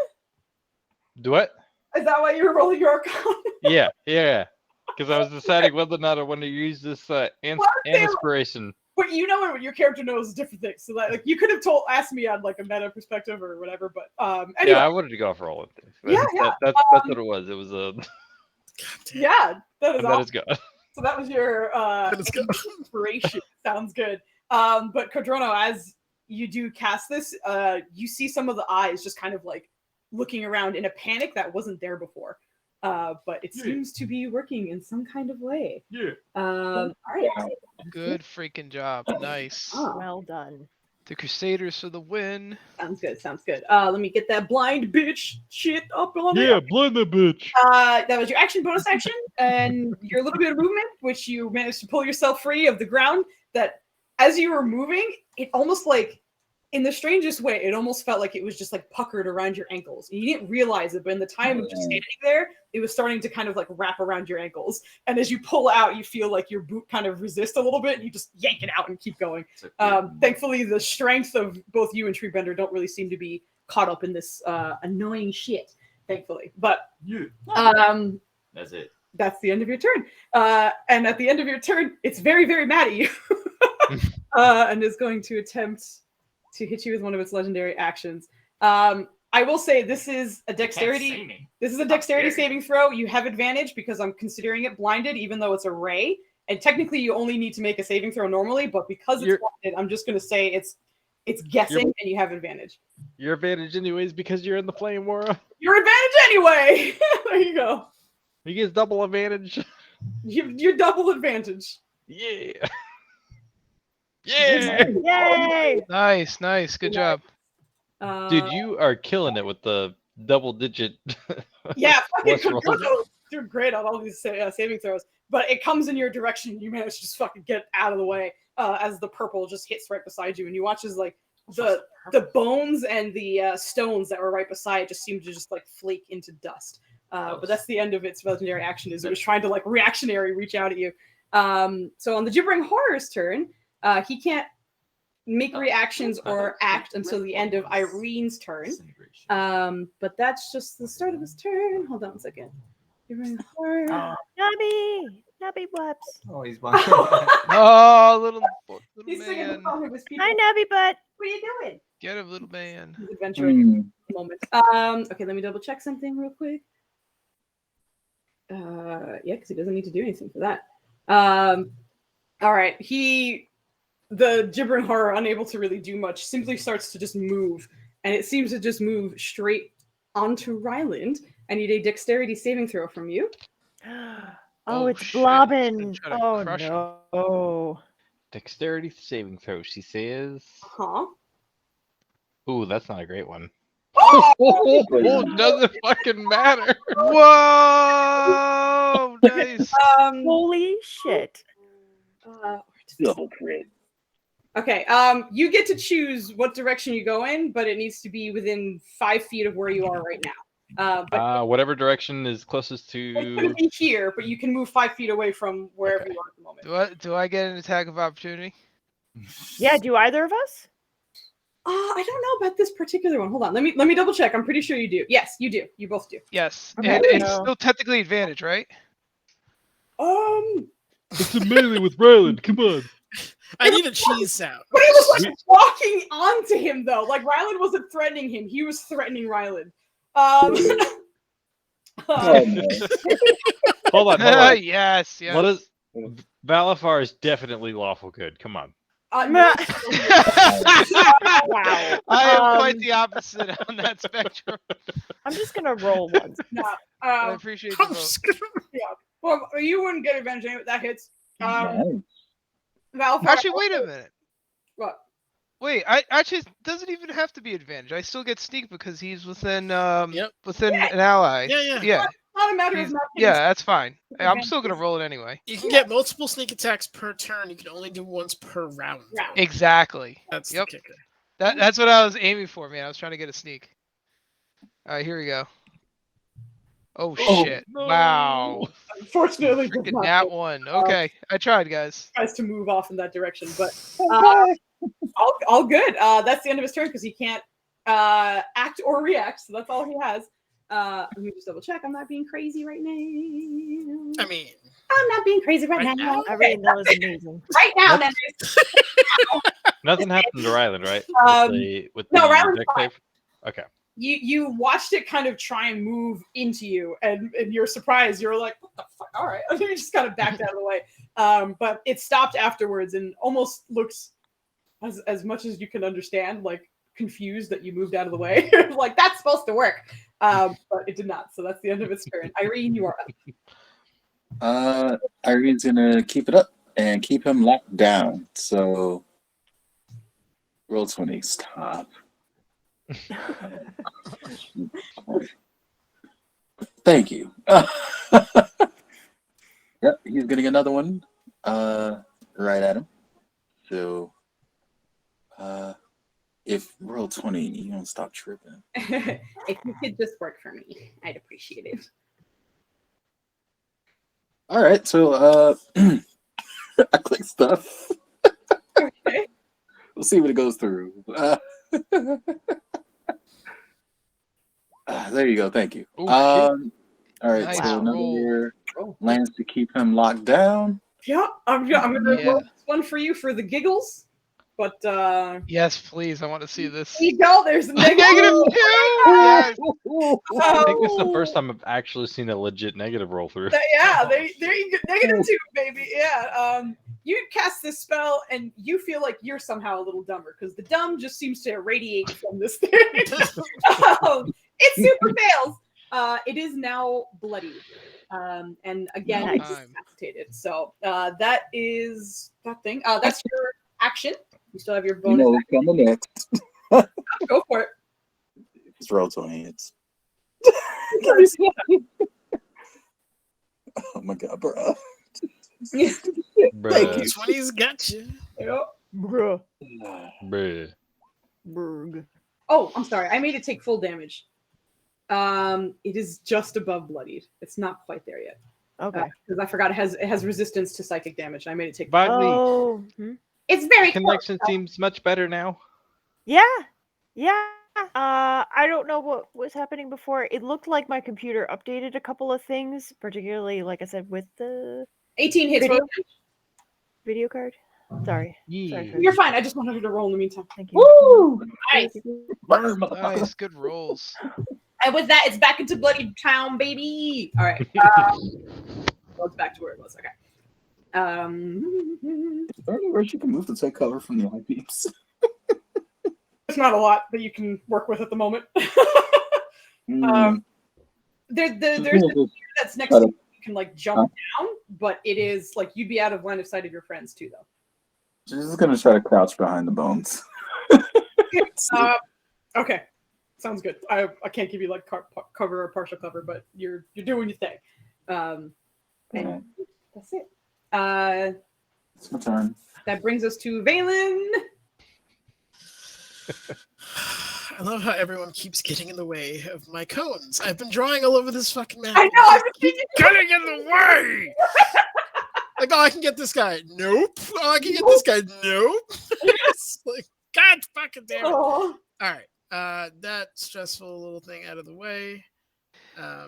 Speaker 2: Do what?
Speaker 8: Is that why you were rolling your Arcana?
Speaker 2: Yeah. Because I was deciding whether or not I want to use this inspiration.
Speaker 8: But you know what your character knows different things. So that, like, you could have asked me on like a meta perspective or whatever. But anyway.
Speaker 2: Yeah, I wanted to go for all of things.
Speaker 8: Yeah.
Speaker 2: That's what it was. It was a.
Speaker 8: Yeah, that is
Speaker 2: And
Speaker 8: awesome.
Speaker 2: that is good.
Speaker 8: So that was your inspiration. Sounds good. But Codrono, as you do cast this, you see some of the eyes just kind of like looking around in a panic that wasn't there before. But it seems to be working in some kind of way.
Speaker 12: Yeah.
Speaker 8: All right.
Speaker 6: Good freaking job. Nice.
Speaker 3: Well done.
Speaker 6: The Crusaders for the win.
Speaker 8: Sounds good. Let me get that blind bitch shit up on
Speaker 2: Yeah, blind the bitch.
Speaker 8: That was your action bonus action, and your little bit of movement, which you managed to pull yourself free of the ground. That as you were moving, it almost like, in the strangest way, it almost felt like it was just like puckered around your ankles. And you didn't realize it, but in the time of just standing there, it was starting to kind of like wrap around your ankles. And as you pull out, you feel like your boot kind of resist a little bit, and you just yank it out and keep going. Thankfully, the strength of both you and Treebender don't really seem to be caught up in this annoying shit. Thankfully, but
Speaker 12: that's it.
Speaker 8: That's the end of your turn. And at the end of your turn, it's very, very mad at you, and is going to attempt to hit you with one of its legendary actions. I will say this is a dexterity. This is a dexterity saving throw. You have advantage because I'm considering it blinded, even though it's a ray. And technically, you only need to make a saving throw normally, but because it's blinded, I'm just going to say it's guessing, and you have advantage.
Speaker 2: Your advantage, anyways, because you're in the flame aura.
Speaker 8: Your advantage anyway. There you go.
Speaker 2: He gets double advantage.
Speaker 8: You're double advantage.
Speaker 2: Yeah.
Speaker 3: Yeah! Yay!
Speaker 6: Nice. Good job.
Speaker 2: Dude, you are killing it with the double-digit.
Speaker 8: Yeah, fucking Codrono doing great on all these saving throws. But it comes in your direction. You manage to just fucking get out of the way as the purple just hits right beside you, and you watch as like the bones and the stones that were right beside just seem to just like flake into dust. But that's the end of its legendary action. Is it was trying to like reactionary reach out at you. So on the Gibbering Horror's turn, he can't make reactions or act until the end of Irene's turn. But that's just the start of his turn. Hold on a second. Gibbering Horror.
Speaker 3: Nubby whoops.
Speaker 11: Oh, he's one.
Speaker 6: Oh, little man.
Speaker 3: Hi, Nubby butt.
Speaker 8: What are you doing?
Speaker 6: Get him, little man.
Speaker 8: He's adventuring moment. Okay, let me double check something real quick. Yeah, because he doesn't need to do anything for that. All right, the Gibbering Horror, unable to really do much, simply starts to just move, and it seems to just move straight onto Ryland. I need a dexterity saving throw from you.
Speaker 3: Oh, it's
Speaker 6: shit.
Speaker 3: blobbing.
Speaker 6: Try to
Speaker 3: Oh
Speaker 6: crush him.
Speaker 3: no.
Speaker 2: Dexterity saving throw, she says.
Speaker 8: Huh?
Speaker 2: Ooh, that's not a great one.
Speaker 5: Oh,
Speaker 2: doesn't fucking matter.
Speaker 6: Whoa! Nice.
Speaker 3: Holy shit.
Speaker 5: Double crit.
Speaker 8: Okay, you get to choose what direction you go in, but it needs to be within 5 feet of where you are right now. But
Speaker 2: Whatever direction is closest
Speaker 8: it's
Speaker 2: to.
Speaker 8: going to be here, but you can move 5 feet away from wherever you are at the moment.
Speaker 6: Do I get an attack of opportunity?
Speaker 3: Yeah, do either of us?
Speaker 8: I don't know about this particular one. Hold on, let me double check. I'm pretty sure you do. Yes, you do. You both do.
Speaker 6: Yes.
Speaker 3: Okay.
Speaker 6: And it's still technically advantage, right?
Speaker 2: It's a melee with Ryland. Come on.
Speaker 4: I need a cheese sound.
Speaker 8: But it was like walking onto him though. Like Ryland wasn't threatening him; he was threatening Ryland.
Speaker 5: Oh,
Speaker 2: Hold on.
Speaker 6: Yes.
Speaker 2: What is Valafar is definitely lawful good. Come on.
Speaker 8: No.
Speaker 3: Wow.
Speaker 6: I am quite the opposite on that spectrum.
Speaker 3: I'm just gonna roll once.
Speaker 8: No.
Speaker 6: I appreciate the vote.
Speaker 8: Yeah. Well, you wouldn't get advantage anyway. That hits.
Speaker 5: Nice.
Speaker 1: Valfar,
Speaker 6: Actually, wait a minute.
Speaker 1: What?
Speaker 6: Wait, actually it doesn't even have to be advantage. I still get sneak because he's within within
Speaker 1: Yeah.
Speaker 6: an ally.
Speaker 4: Yeah.
Speaker 6: Yeah.
Speaker 1: Not a matter of
Speaker 6: He's-
Speaker 1: not
Speaker 6: yeah,
Speaker 1: getting
Speaker 6: that's fine. I'm
Speaker 1: advantage.
Speaker 6: still gonna roll it anyway.
Speaker 4: You can get multiple sneak attacks per turn. You can only do once per round.
Speaker 6: Exactly.
Speaker 4: That's
Speaker 6: Yep.
Speaker 4: the kicker.
Speaker 6: That's what I was aiming for, man. I was trying to get a sneak. All right, here we go. Oh shit!
Speaker 2: no.
Speaker 6: Wow.
Speaker 1: Unfortunately, does
Speaker 6: Freaking
Speaker 1: not
Speaker 6: nat
Speaker 1: work.
Speaker 6: one. Okay, I tried, guys.
Speaker 1: Tries to move off in that direction, but all good. That's the end of his turn because he can't act or react, so that's all he has. Let me just double check. I'm not being crazy right now.
Speaker 4: I mean,
Speaker 1: I'm not being crazy right now.
Speaker 3: Irene, that was amazing.
Speaker 1: Right now, then.
Speaker 2: Nothing happened to Ryland, right? With
Speaker 1: no,
Speaker 2: the
Speaker 1: Ryland's
Speaker 2: deck
Speaker 1: fine.
Speaker 2: save? Okay.
Speaker 1: You watched it kind of try and move into you, and you're surprised. You're like, what the fuck? All right. And you just kind of backed out of the way. But it stopped afterwards and almost looks, as much as you can understand, like confused that you moved out of the way. Like, that's supposed to work. But it did not. So that's the end of its turn. Irene, you are up.
Speaker 5: Irene's gonna keep it up and keep him locked down. So roll 20, stop. Thank you. Yep, he's getting another one right at him. So if roll 20, you don't stop tripping.
Speaker 8: If you could just work for me, I'd appreciate it.
Speaker 5: All right, so I click stuff.
Speaker 1: Okay.
Speaker 5: We'll see what it goes through. There you go. Thank you.
Speaker 6: Oh,
Speaker 5: all right,
Speaker 6: Nice
Speaker 5: so another
Speaker 1: roll.
Speaker 5: lands to keep him locked down.
Speaker 1: Yeah, I'm gonna
Speaker 6: Yeah.
Speaker 1: roll this one for you for the giggles. But
Speaker 6: Yes, please. I want to see this.
Speaker 1: there you go. There's a negative.
Speaker 6: Negative 2. Yes.
Speaker 2: I think this is the first time I've actually seen a legit negative roll through.
Speaker 1: Yeah, there you go. -2, baby. Yeah. You cast this spell and you feel like you're somehow a little dumber because the dumb just seems to radiate from this thing. It super fails. It is now bloodied. And again,
Speaker 3: Nice.
Speaker 1: it's incapacitated. So that is that thing. That's your action. You still have your
Speaker 5: You
Speaker 1: bonus
Speaker 5: know what's coming next.
Speaker 1: action. Go for it.
Speaker 5: It's roll 20. It's oh my god, bro. Thank
Speaker 2: Bruh.
Speaker 5: you.
Speaker 4: 20's got you.
Speaker 1: Yep.
Speaker 3: Bruh.
Speaker 2: Bruh.
Speaker 3: Berg.
Speaker 1: Oh, I'm sorry. I made it take full damage. It is just above bloodied. It's not quite there yet.
Speaker 3: Okay.
Speaker 1: Because I forgot it has resistance to psychic damage. I made it take.
Speaker 2: Bodley,
Speaker 3: Oh.
Speaker 1: It's very
Speaker 2: connection
Speaker 1: close.
Speaker 2: seems much better now.
Speaker 3: Yeah. Yeah. I don't know what was happening before. It looked like my computer updated a couple of things, particularly, like I said, with the
Speaker 1: 18 hits.
Speaker 3: Video?
Speaker 1: roll.
Speaker 3: video card. Sorry.
Speaker 2: Yeah.
Speaker 3: Sorry.
Speaker 1: You're fine. I just wanted her to roll in the meantime.
Speaker 3: Thank you.
Speaker 1: Woo! Nice.
Speaker 5: Burn, motherfucker.
Speaker 6: Nice. Good rolls.
Speaker 1: And with that, it's back into bloody town, baby. All right. Well, it's back to where it was. Okay.
Speaker 5: Is there anywhere she can move to take cover from the eye beams?
Speaker 1: There's not a lot that you can work with at the moment. There's the that's next to you. You can like jump down, but it is like you'd be out of line of sight of your friends too, though.
Speaker 5: She's just gonna try to crouch behind the bones.
Speaker 1: Okay, sounds good. I can't give you like cover or partial cover, but you're doing your thing. And that's it.
Speaker 5: It's my turn.
Speaker 1: That brings us to Valen.
Speaker 4: I love how everyone keeps getting in the way of my cones. I've been drawing all over this fucking map.
Speaker 1: I know. I'm just thinking.
Speaker 4: Getting in the way. Like, oh, I can get this guy. Nope. Oh, I can get this guy. Nope. It's like, God fucking damn it.
Speaker 1: Oh.
Speaker 4: All right. That stressful little thing out of the way. I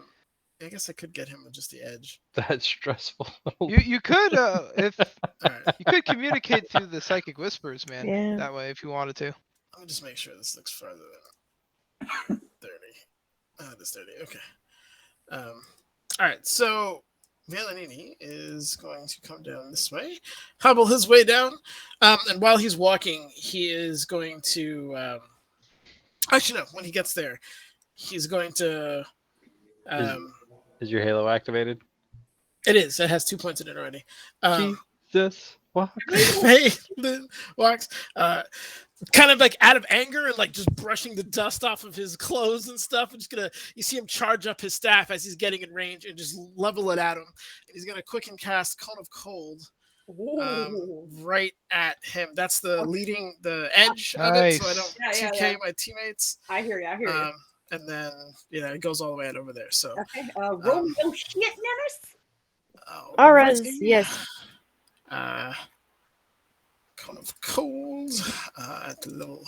Speaker 4: guess I could get him with just the edge.
Speaker 2: That's stressful.
Speaker 6: You could if
Speaker 4: All right.
Speaker 6: you could communicate through the psychic whispers, man.
Speaker 3: Yeah.
Speaker 6: That way, if you wanted to.
Speaker 4: Let me just make sure this looks farther than 30. This 30. Okay. All right. So Valenini is going to come down this way, hobble his way down, and while he's walking, he is going to. Actually, no. When he gets there, he's going to.
Speaker 2: Is your halo activated?
Speaker 4: It is. It has 2 points in it already.
Speaker 2: See, this? What?
Speaker 4: Wax, kind of like out of anger and like just brushing the dust off of his clothes and stuff. And you see him charge up his staff as he's getting in range and just level it at him. And he's gonna quicken cast Cone of Cold right at him. That's the edge of it, so I don't TK my teammates.
Speaker 8: I hear you.
Speaker 4: And then it goes all the way out over there. So
Speaker 8: okay, roll no shit, Nanners.
Speaker 3: Auras, yes.
Speaker 4: Cone of Cold at the level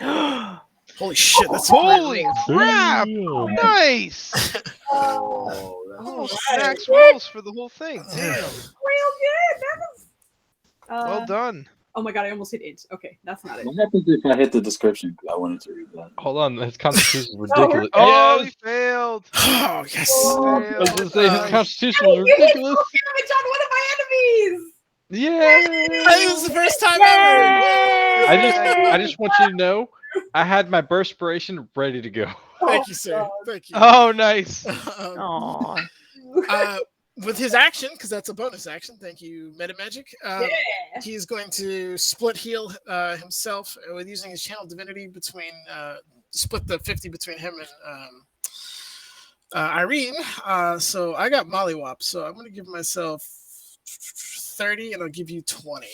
Speaker 4: 5. Holy shit! That's
Speaker 6: Holy crap! Nice. Almost max rolls for the whole thing. Damn.
Speaker 8: Real good. That was.
Speaker 6: Well done.
Speaker 8: Oh my god! I almost hit int. Okay, that's not it.
Speaker 5: What happens if I hit the description? Because I wanted to read that.
Speaker 2: Hold on, his constitution is ridiculous.
Speaker 6: Oh, he failed.
Speaker 4: Oh yes.
Speaker 2: I was gonna say his constitution was ridiculous.
Speaker 8: Damage on one of my enemies.
Speaker 2: Yeah.
Speaker 4: It was the first time ever.
Speaker 2: I just want you to know, I had my Burspiration ready to go.
Speaker 4: Thank you, sir. Thank you.
Speaker 6: Oh, nice.
Speaker 4: With his action, because that's a bonus action. Thank you, Metamagic. He's going to split heal himself with using his Channel Divinity between split the 50 between him and Irene. So I got Mollywop. So I'm going to give myself 30, and I'll give you 20.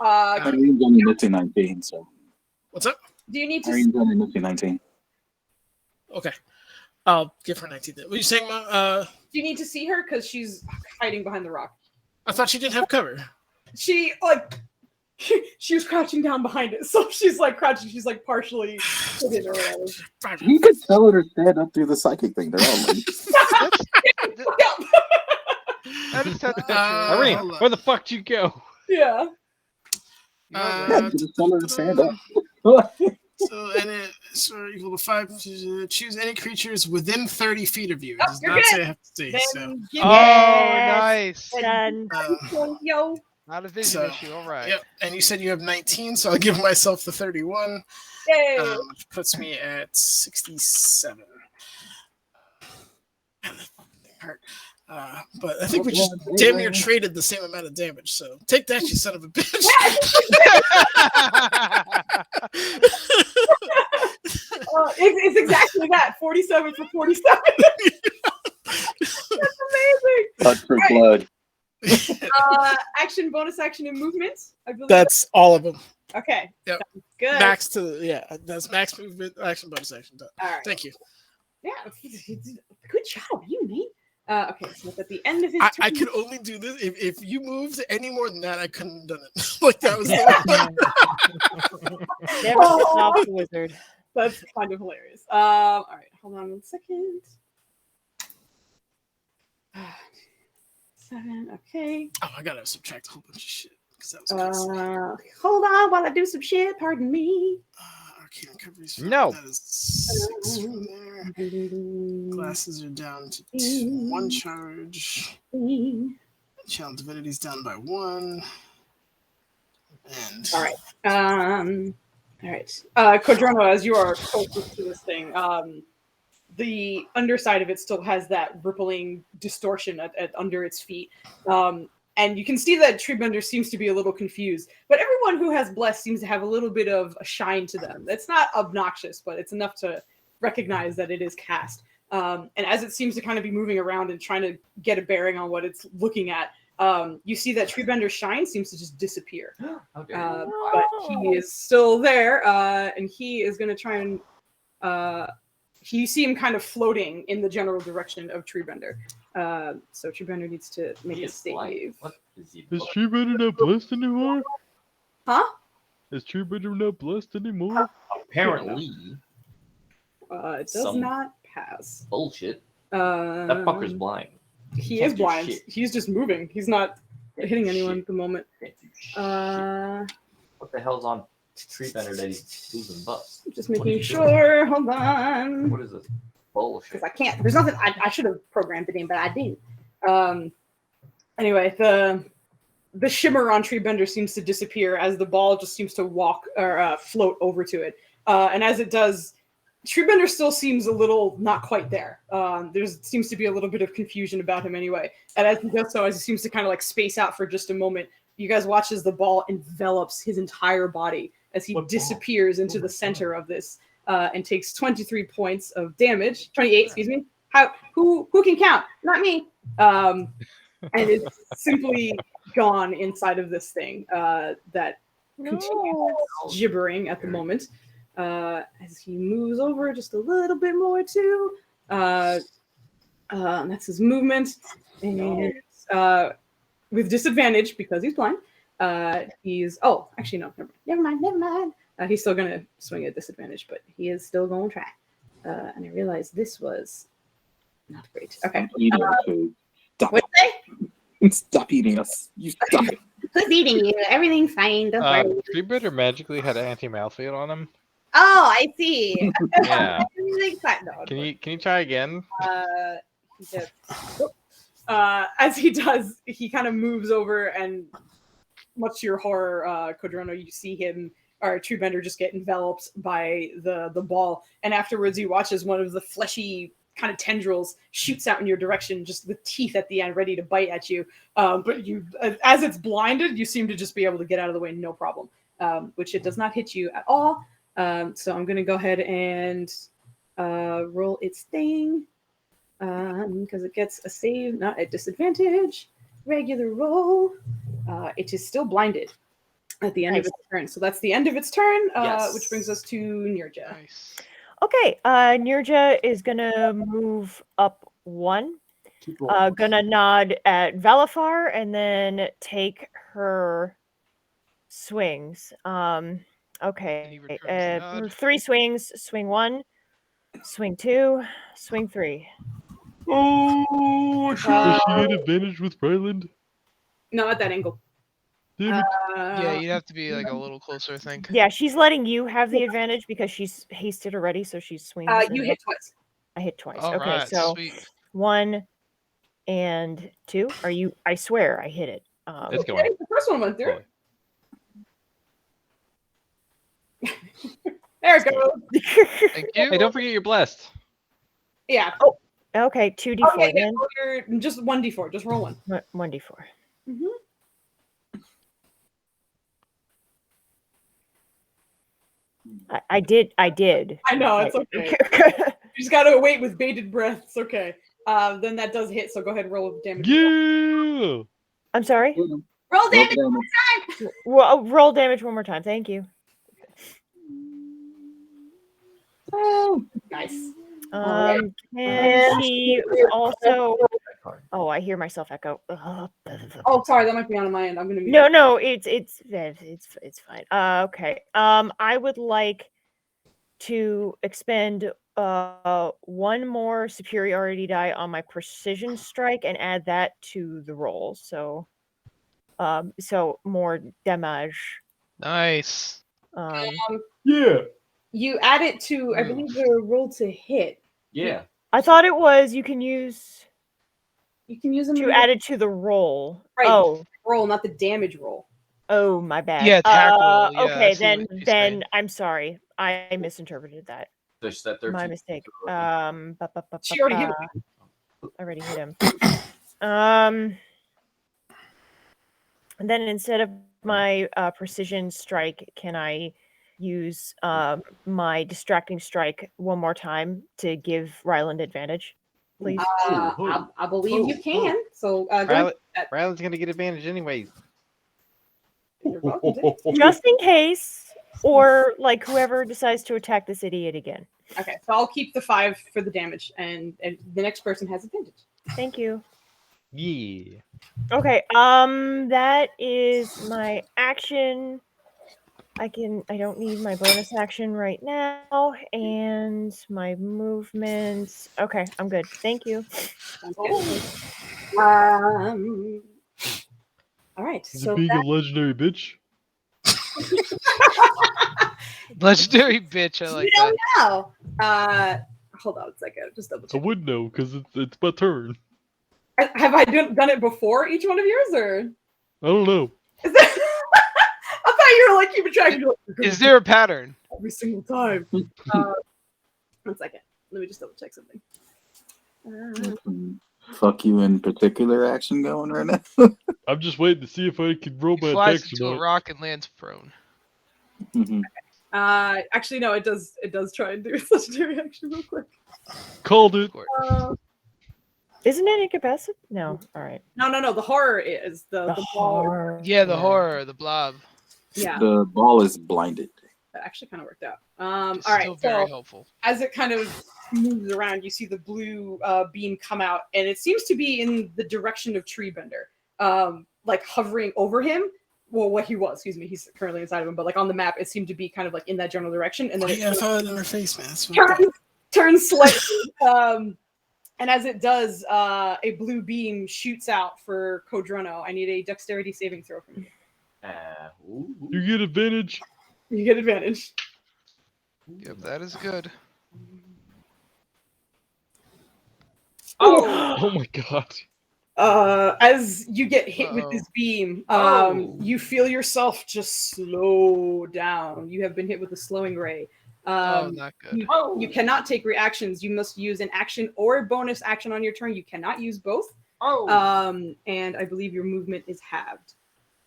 Speaker 5: Irene's only missing 19, so.
Speaker 4: What's up?
Speaker 8: Do you need to?
Speaker 5: Irene's only missing 19.
Speaker 4: Okay. I'll give her 19. What are you saying, Mom?
Speaker 8: Do you need to see her? Because she's hiding behind the rock.
Speaker 4: I thought she didn't have cover.
Speaker 8: She was crouching down behind it, so she's like crouching. She's like partially hidden or whatever.
Speaker 5: You could tell her to stand up through the psychic thing. They're all like,
Speaker 6: That is
Speaker 2: Irene, where the fuck did you go?
Speaker 8: Yeah.
Speaker 5: just tell her to stand up.
Speaker 4: So equal to 5. Choose any creatures within 30 feet of you. It does
Speaker 8: you're
Speaker 4: not
Speaker 8: good.
Speaker 4: say I have to see.
Speaker 8: Then
Speaker 4: So.
Speaker 6: Nice.
Speaker 3: Done.
Speaker 8: Yo.
Speaker 6: Not a vision issue. All right.
Speaker 4: Yep. And you said you have 19, so I'll give myself the 31.
Speaker 8: Yay.
Speaker 4: Which puts me at 67. Hurt. But I think we just damn near traded the same amount of damage. So take that, you son of a bitch.
Speaker 8: It's exactly that. 47 for 47. That's amazing.
Speaker 5: Blood for blood.
Speaker 8: Action, bonus action, and movement. I believe
Speaker 4: That's all of them.
Speaker 8: Okay.
Speaker 4: Yep.
Speaker 8: Good.
Speaker 4: Max that's max movement, action, bonus action. Done.
Speaker 8: All right.
Speaker 4: Thank you.
Speaker 8: Yeah. Good job, you Nate. Okay, so at the end of his
Speaker 4: I could only do this if you moved any more than that. I couldn't have done it. Like that was the
Speaker 3: Never stop the wizard.
Speaker 8: That's kind of hilarious. All right, hold on 1 second. 7. Okay.
Speaker 4: Oh, I gotta subtract a whole bunch of shit because that was crazy.
Speaker 8: Hold on while I do some shit. Pardon me.
Speaker 4: Arcane recoveries.
Speaker 2: No.
Speaker 4: That is 6 from there. Glasses are down to 1 charge. Channel Divinity's down by 1. And
Speaker 8: all right. All right. Codrono, as you are closest to this thing, the underside of it still has that rippling distortion at under its feet. And you can see that Treebender seems to be a little confused. But everyone who has Bless seems to have a little bit of a shine to them. It's not obnoxious, but it's enough to recognize that it is cast. And as it seems to kind of be moving around and trying to get a bearing on what it's looking at, you see that Treebender's shine seems to just disappear. But he is still there, and he is going to try and... you see him kind of floating in the general direction of Treebender. So Treebender needs to make a save.
Speaker 2: Is Treebender not blessed anymore?
Speaker 8: Huh?
Speaker 2: Is Treebender not blessed anymore?
Speaker 12: Apparently.
Speaker 8: It does not pass.
Speaker 12: Bullshit. That fucker's blind.
Speaker 8: He is blind. Shit. He's just moving. He's not hitting anyone at the moment.
Speaker 12: What the hell's on Treebender that he's losing buffs?
Speaker 8: Just making sure. Hold on.
Speaker 12: What is this? Bullshit.
Speaker 8: Because I can't. There's nothing. I should have programmed it in, but I didn't. Anyway, the shimmer on Treebender seems to disappear as the ball just seems to walk or float over to it. And as it does,
Speaker 1: Treebender still seems a little not quite there. There seems to be a little bit of confusion about him anyway. And as he does so, as he seems to kind of like space out for just a moment, you guys watch as the ball envelops his entire body as he disappears into the center of this and takes 23 points of damage. 28, excuse me. Who can count? Not me. And it's simply gone inside of this thing that continues gibbering at the moment. As he moves over just a little bit more too. That's his movement. And with disadvantage because he's blind, he's actually no, never mind. He's still gonna swing at disadvantage, but he is still gonna try. And I realized this was not great. Okay.
Speaker 5: Eating our food. Stop
Speaker 1: What'd
Speaker 5: it. Stop eating us. You stop it.
Speaker 9: Who's eating you? Everything's fine. Don't worry.
Speaker 2: Treebender magically had an anti-mouthfeel on him.
Speaker 9: Oh, I see.
Speaker 2: Yeah.
Speaker 9: No,
Speaker 2: Can you try again?
Speaker 1: As he does, he kind of moves over, and much to your horror, Kodrono, you see him or Treebender just get enveloped by the ball, and afterwards you watch as one of the fleshy kind of tendrils shoots out in your direction, just with teeth at the end, ready to bite at you. But you, as it's blinded, you seem to just be able to get out of the way, no problem. Which it does not hit you at all. So I'm going to go ahead and roll its thing because it gets a save, not at disadvantage. Regular roll. It is still blinded at the end of its turn. So that's the end of its turn, which brings us to Nirja.
Speaker 6: Nice.
Speaker 3: Okay, Nirja is gonna move up one. Gonna nod at Velafar and then take her swings. Okay. 3 swings. Swing 1, swing 2, swing 3.
Speaker 2: Oh, does she get advantage with Ryland?
Speaker 1: No, at that angle.
Speaker 6: Yeah, you'd have to be like a little closer, I think.
Speaker 3: Yeah, she's letting you have the advantage because she's hasted already, so she's swinging.
Speaker 1: You hit twice.
Speaker 3: I hit twice.
Speaker 6: All
Speaker 3: okay,
Speaker 6: right,
Speaker 3: so
Speaker 6: sweet.
Speaker 3: 1 and 2. Are you? I swear, I hit it.
Speaker 2: It's going.
Speaker 1: The first one went through. There it goes.
Speaker 6: Thank you.
Speaker 2: Hey, don't forget you're blessed.
Speaker 1: Yeah.
Speaker 3: Oh, okay. 2d4
Speaker 1: Okay,
Speaker 3: then.
Speaker 1: just 1d4. Just roll 1.
Speaker 3: 1d4.
Speaker 1: Mm-hmm.
Speaker 3: I did.
Speaker 1: I know, it's okay. You just gotta wait with bated breath. It's okay. Then that does hit, so go ahead and roll damage.
Speaker 2: Yeah.
Speaker 3: I'm sorry.
Speaker 9: Roll damage one more time.
Speaker 3: Roll damage one more time. Thank you.
Speaker 1: Oh, nice.
Speaker 3: And she also. Oh, I hear myself echo.
Speaker 1: Oh, sorry, that might be on my end. I'm gonna.
Speaker 3: No, it's fine. Okay. I would like to expend 1 more superiority die on my precision strike and add that to the roll. So more damage.
Speaker 6: Nice.
Speaker 5: Yeah.
Speaker 1: You add it to, I believe, the roll to hit.
Speaker 12: Yeah.
Speaker 3: I thought it was you can use
Speaker 1: them
Speaker 3: to add it to the roll.
Speaker 1: Right.
Speaker 3: Oh,
Speaker 1: roll, not the damage roll.
Speaker 3: Oh, my bad.
Speaker 6: Yeah, attack roll. Yeah,
Speaker 3: okay,
Speaker 6: I see what she's saying.
Speaker 3: I'm sorry. I misinterpreted that.
Speaker 12: There's that 13.
Speaker 3: My mistake.
Speaker 1: She already hit him.
Speaker 3: I already hit him. And then instead of my precision strike, can I use my distracting strike one more time to give Ryland advantage, please?
Speaker 1: I believe you can. So
Speaker 2: Ryland's gonna get advantage anyways.
Speaker 3: Just in case, or like whoever decides to attack this idiot again.
Speaker 1: Okay, so I'll keep the 5 for the damage, and the next person has advantage.
Speaker 3: Thank you.
Speaker 2: Yeah.
Speaker 3: Okay, that is my action. I don't need my bonus action right now, and my movements. Okay, I'm good. Thank you.
Speaker 1: All right.
Speaker 2: Is
Speaker 1: so
Speaker 2: it being a legendary bitch?
Speaker 6: Legendary bitch. I like
Speaker 1: you
Speaker 6: that.
Speaker 1: don't know. Hold on a second. Just double
Speaker 2: I
Speaker 1: check.
Speaker 2: would know because it's my turn.
Speaker 1: Have I done it before each one of yours, or?
Speaker 2: I don't know.
Speaker 1: Is that... I thought you were like keeping track.
Speaker 6: Is there a pattern?
Speaker 1: Every single time.
Speaker 8: 1 second. Let me just double check something.
Speaker 5: Fuck you in particular action going right now.
Speaker 2: I'm just waiting to see if I can roll
Speaker 6: He
Speaker 2: my
Speaker 6: flies
Speaker 2: attacks
Speaker 6: into
Speaker 2: or
Speaker 6: a
Speaker 2: not.
Speaker 6: rock and lands prone.
Speaker 8: Actually, no, it does try and do a legendary action real quick.
Speaker 2: Called it.
Speaker 3: Isn't it incapacitated? No. All right.
Speaker 8: No. The horror is the ball.
Speaker 3: horror.
Speaker 6: Yeah, the horror, the blob.
Speaker 8: Yeah,
Speaker 5: The ball is blinded.
Speaker 8: that actually kind of worked out.
Speaker 6: It's
Speaker 8: All right,
Speaker 6: still very
Speaker 8: so
Speaker 6: helpful.
Speaker 8: as it kind of moves around, you see the blue beam come out, and it seems to be in the direction of Treebender, like hovering over him. Well, what he was, excuse me, he's currently inside of him, but like on the map, it seemed to be kind of like in that general direction, and then
Speaker 13: Yeah, I found it in her face, man.
Speaker 8: turns slightly, and as it does, a blue beam shoots out for Kodrono. I need a dexterity saving throw from you.
Speaker 2: You get advantage.
Speaker 8: You get advantage.
Speaker 6: Yep, that is good.
Speaker 2: Oh my god.
Speaker 8: As you get hit with this beam, you feel yourself just slow down. You have been hit with a slowing ray.
Speaker 6: Not good.
Speaker 8: You cannot take reactions. You must use an action or a bonus action on your turn. You cannot use both. And I believe your movement is halved.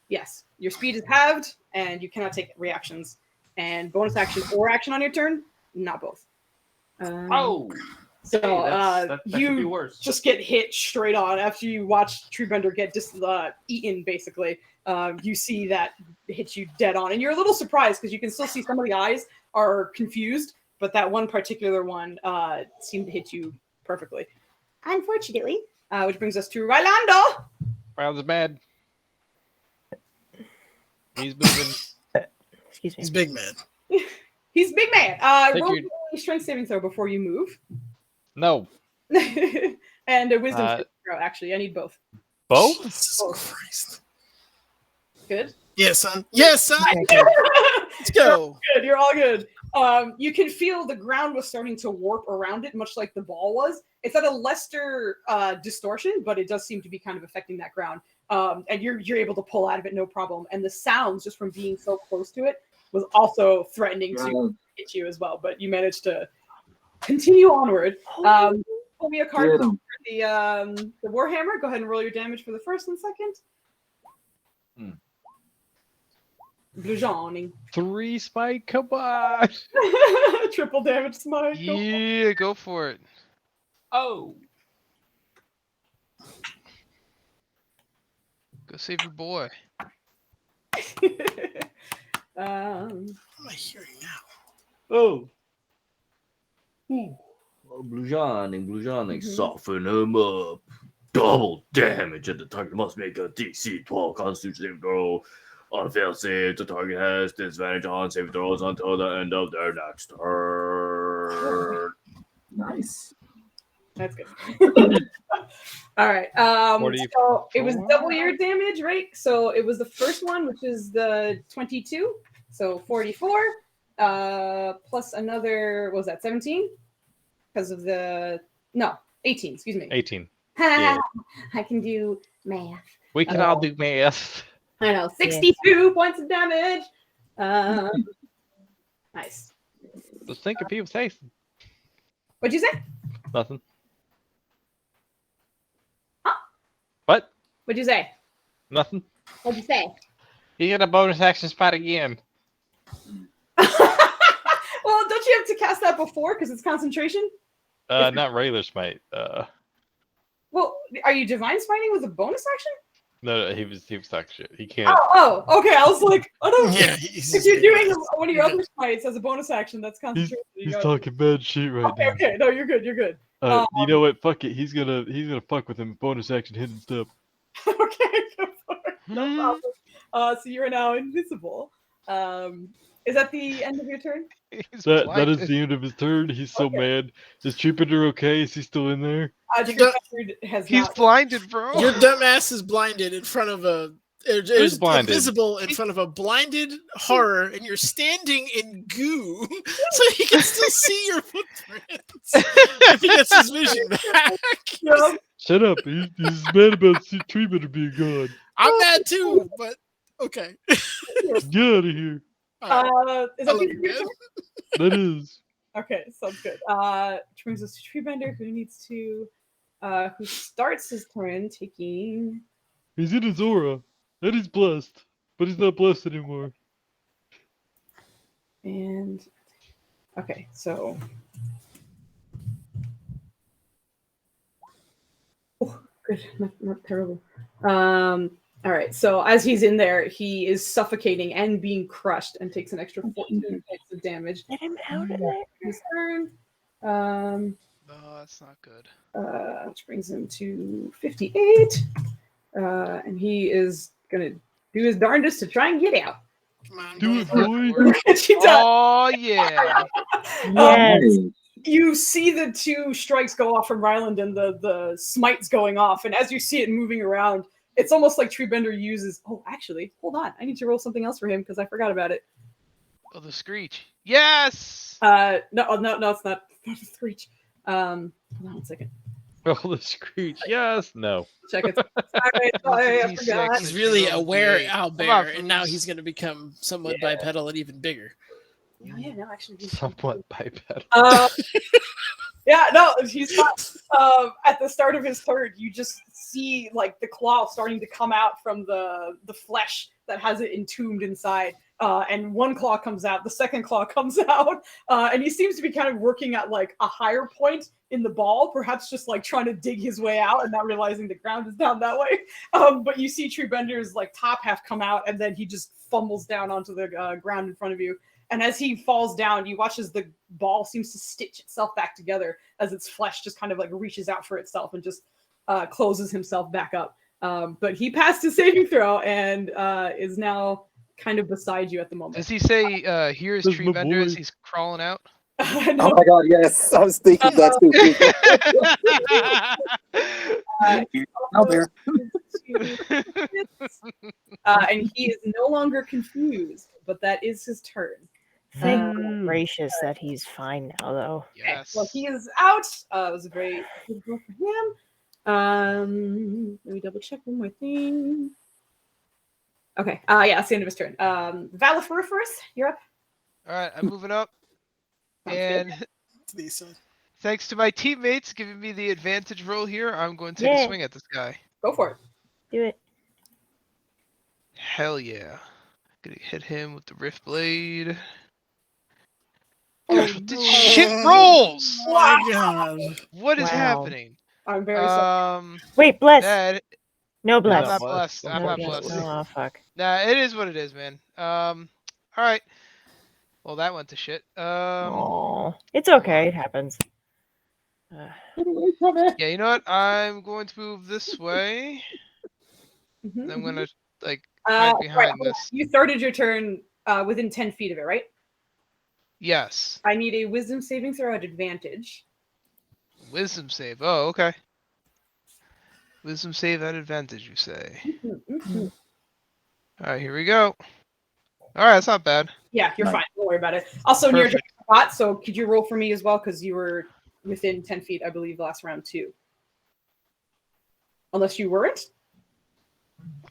Speaker 8: Yes, your speed is halved, and you cannot take reactions. And bonus action or action on your turn, not both. So
Speaker 12: that could be
Speaker 8: you
Speaker 12: worse.
Speaker 8: just get hit straight on after you watch Treebender get eaten, basically. You see that hits you dead on, and you're a little surprised because you can still see some of the eyes are confused, but that one particular one seemed to hit you perfectly. Unfortunately. Which brings us to Rylando.
Speaker 2: Round's mad. He's moving.
Speaker 3: Excuse me.
Speaker 13: He's big man.
Speaker 8: He's big man. Roll
Speaker 2: your-
Speaker 8: a strength saving throw before you move.
Speaker 2: No.
Speaker 8: And a wisdom saving throw, actually. I need both.
Speaker 2: Both?
Speaker 13: Jesus
Speaker 8: Both.
Speaker 13: Christ.
Speaker 8: Good.
Speaker 13: Yes, son. Yes, son. Let's go.
Speaker 8: Good. You're all good. You can feel the ground was starting to warp around it, much like the ball was. It's at a lesser distortion, but it does seem to be kind of affecting that ground. And you're able to pull out of it, no problem. And the sounds, just from being so close to it, was also threatening to hit you as well. But you managed to continue onward. Pull me a card for the Warhammer. Go ahead and roll your damage for the first and second. Blue Johnny.
Speaker 2: 3 spike, come on.
Speaker 8: Triple damage smite.
Speaker 6: Yeah, go for it.
Speaker 12: Oh.
Speaker 6: Go save your boy.
Speaker 13: What am I hearing now?
Speaker 12: Oh. Blue Johnny, soften him up. Double damage, and the target must make a DC 12 Constitution saving throw. On a failed save, the target has disadvantage on saving throws until the end of their next turn.
Speaker 5: Nice.
Speaker 8: That's good. All right. So it was double your damage, right? So it was the first one, which is the 22. So 44. Plus another, what was that, 17? Because of the 18, excuse me.
Speaker 2: 18.
Speaker 8: Yeah. I can do math.
Speaker 2: We can all do math.
Speaker 8: I know. 62 points of damage. Nice.
Speaker 2: Just think of people's taste.
Speaker 8: What'd you say?
Speaker 2: Nothing.
Speaker 8: Huh?
Speaker 2: What?
Speaker 8: What'd you say?
Speaker 2: Nothing.
Speaker 8: What'd you say?
Speaker 2: You get a bonus action spot again.
Speaker 8: Well, don't you have to cast that before because it's concentration?
Speaker 2: Not regular smite.
Speaker 8: Well, are you divine smiting with a bonus action?
Speaker 2: No, he was talking shit. He can't.
Speaker 8: Oh, okay. I was like, I don't.
Speaker 13: Yeah,
Speaker 8: if you're doing one of your other smites as a bonus action, that's concentration.
Speaker 2: He's talking bad shit right now.
Speaker 8: Okay. No, you're good. You're good.
Speaker 2: You know what? Fuck it. He's gonna fuck with him. Bonus action hidden step.
Speaker 8: Okay, go for it. No problem. So you are now invisible. Is that the end of your turn?
Speaker 2: That is the end of his turn. He's so mad. Is Jupiter okay? Is he still in there?
Speaker 6: He's blinded, bro.
Speaker 13: Your dumbass is blinded in front of a.
Speaker 2: Who's blinded?
Speaker 13: Invisible in front of a blinded horror, and you're standing in goo, so he can still see your footprints if he gets his vision back.
Speaker 8: Yep.
Speaker 2: Shut up. He's mad about treatment being gone.
Speaker 13: I'm mad too, but okay.
Speaker 2: Get out of here.
Speaker 8: Is that your turn?
Speaker 2: That is.
Speaker 8: Okay, sounds good. Which brings us to Treebender, who starts his turn taking.
Speaker 2: He's in his aura, and he's blessed, but he's not blessed anymore.
Speaker 8: And okay, so good, not terrible. All right, so as he's in there, he is suffocating and being crushed, and takes an extra 14 points of damage.
Speaker 3: Get him out of there.
Speaker 8: His turn.
Speaker 6: Oh, that's not good.
Speaker 8: Which brings him to 58. And he is gonna do his darndest to try and get out.
Speaker 13: Come on,
Speaker 2: Do it,
Speaker 13: boy.
Speaker 2: boy.
Speaker 8: She does.
Speaker 6: Oh yeah.
Speaker 3: Yes.
Speaker 8: You see the two strikes go off from Ryland and the smites going off, and as you see it moving around, it's almost like Treebender uses. Oh, actually, hold on. I need to roll something else for him because I forgot about it.
Speaker 6: Oh, the screech. Yes.
Speaker 8: No, it's not the screech. Hold on 1 second.
Speaker 2: Oh, the screech. Yes. No.
Speaker 8: Check it. Sorry, I forgot.
Speaker 13: He's really aware
Speaker 6: Come on,
Speaker 13: owlbear, and now
Speaker 6: Foos.
Speaker 13: he's going to become somewhat bipedal and even bigger.
Speaker 8: Yeah, no, actually, he's
Speaker 2: Somewhat bipedal.
Speaker 8: yeah, no, he's not. At the start of his turn, you just see like the claw starting to come out from the flesh that has it entombed inside. And one claw comes out, the second claw comes out, and he seems to be kind of working at like a higher point in the ball, perhaps just like trying to dig his way out and not realizing the ground is down that way. But you see Treebender's like top half come out, and then he just fumbles down onto the ground in front of you. And as he falls down, you watch as the ball seems to stitch itself back together as its flesh just kind of like reaches out for itself and just closes himself back up. But he passed his saving throw and is now kind of beside you at the moment.
Speaker 6: Does he say, "Here's
Speaker 2: There's my
Speaker 6: Treebender" as
Speaker 2: boy.
Speaker 6: he's crawling out?
Speaker 8: No.
Speaker 5: Oh my god, yes. I was thinking that too. Owlbear.
Speaker 8: And he is no longer confused, but that is his turn.
Speaker 3: Thank gracious that he's fine now, though.
Speaker 6: Yes.
Speaker 8: Well, he is out. It was a very good roll for him. Let me double check one more thing. Okay. Yeah, that's the end of his turn. Valiferiferous, you're up.
Speaker 6: All right, I'm moving up,
Speaker 8: Sounds
Speaker 6: and thanks to my teammates giving me the advantage roll here, I'm going to take a swing at this guy.
Speaker 8: Go for it.
Speaker 3: Do it.
Speaker 6: Hell yeah! Gonna hit him with the Rift Blade.
Speaker 3: Oh,
Speaker 6: Shit rolls!
Speaker 13: Oh my god.
Speaker 6: What is
Speaker 3: Wow.
Speaker 6: happening?
Speaker 8: I'm very sorry.
Speaker 3: Wait, bless.
Speaker 6: That,
Speaker 3: No
Speaker 6: I'm
Speaker 3: bless.
Speaker 6: not blessed. I'm not
Speaker 3: blessed.
Speaker 6: blessed.
Speaker 3: Oh, fuck.
Speaker 6: Nah, it is what it is, man. All right. Well, that went to shit.
Speaker 3: Oh, it's okay. It happens.
Speaker 6: Yeah, you know what? I'm going to move this way. And I'm gonna like hide behind
Speaker 8: hold on.
Speaker 6: this.
Speaker 8: You started your turn within 10 feet of it, right?
Speaker 6: Yes.
Speaker 8: I need a wisdom saving throw at advantage.
Speaker 6: Wisdom save. Oh, okay. Wisdom save at advantage, you say?
Speaker 8: Mm-hmm.
Speaker 6: All right, here we go. All right, that's not bad.
Speaker 8: Yeah, you're fine. Don't worry about it. Also, near
Speaker 6: Perfect.
Speaker 8: spot. So could you roll for me as well? Because you were within 10 feet, I believe, last round too. Unless you weren't.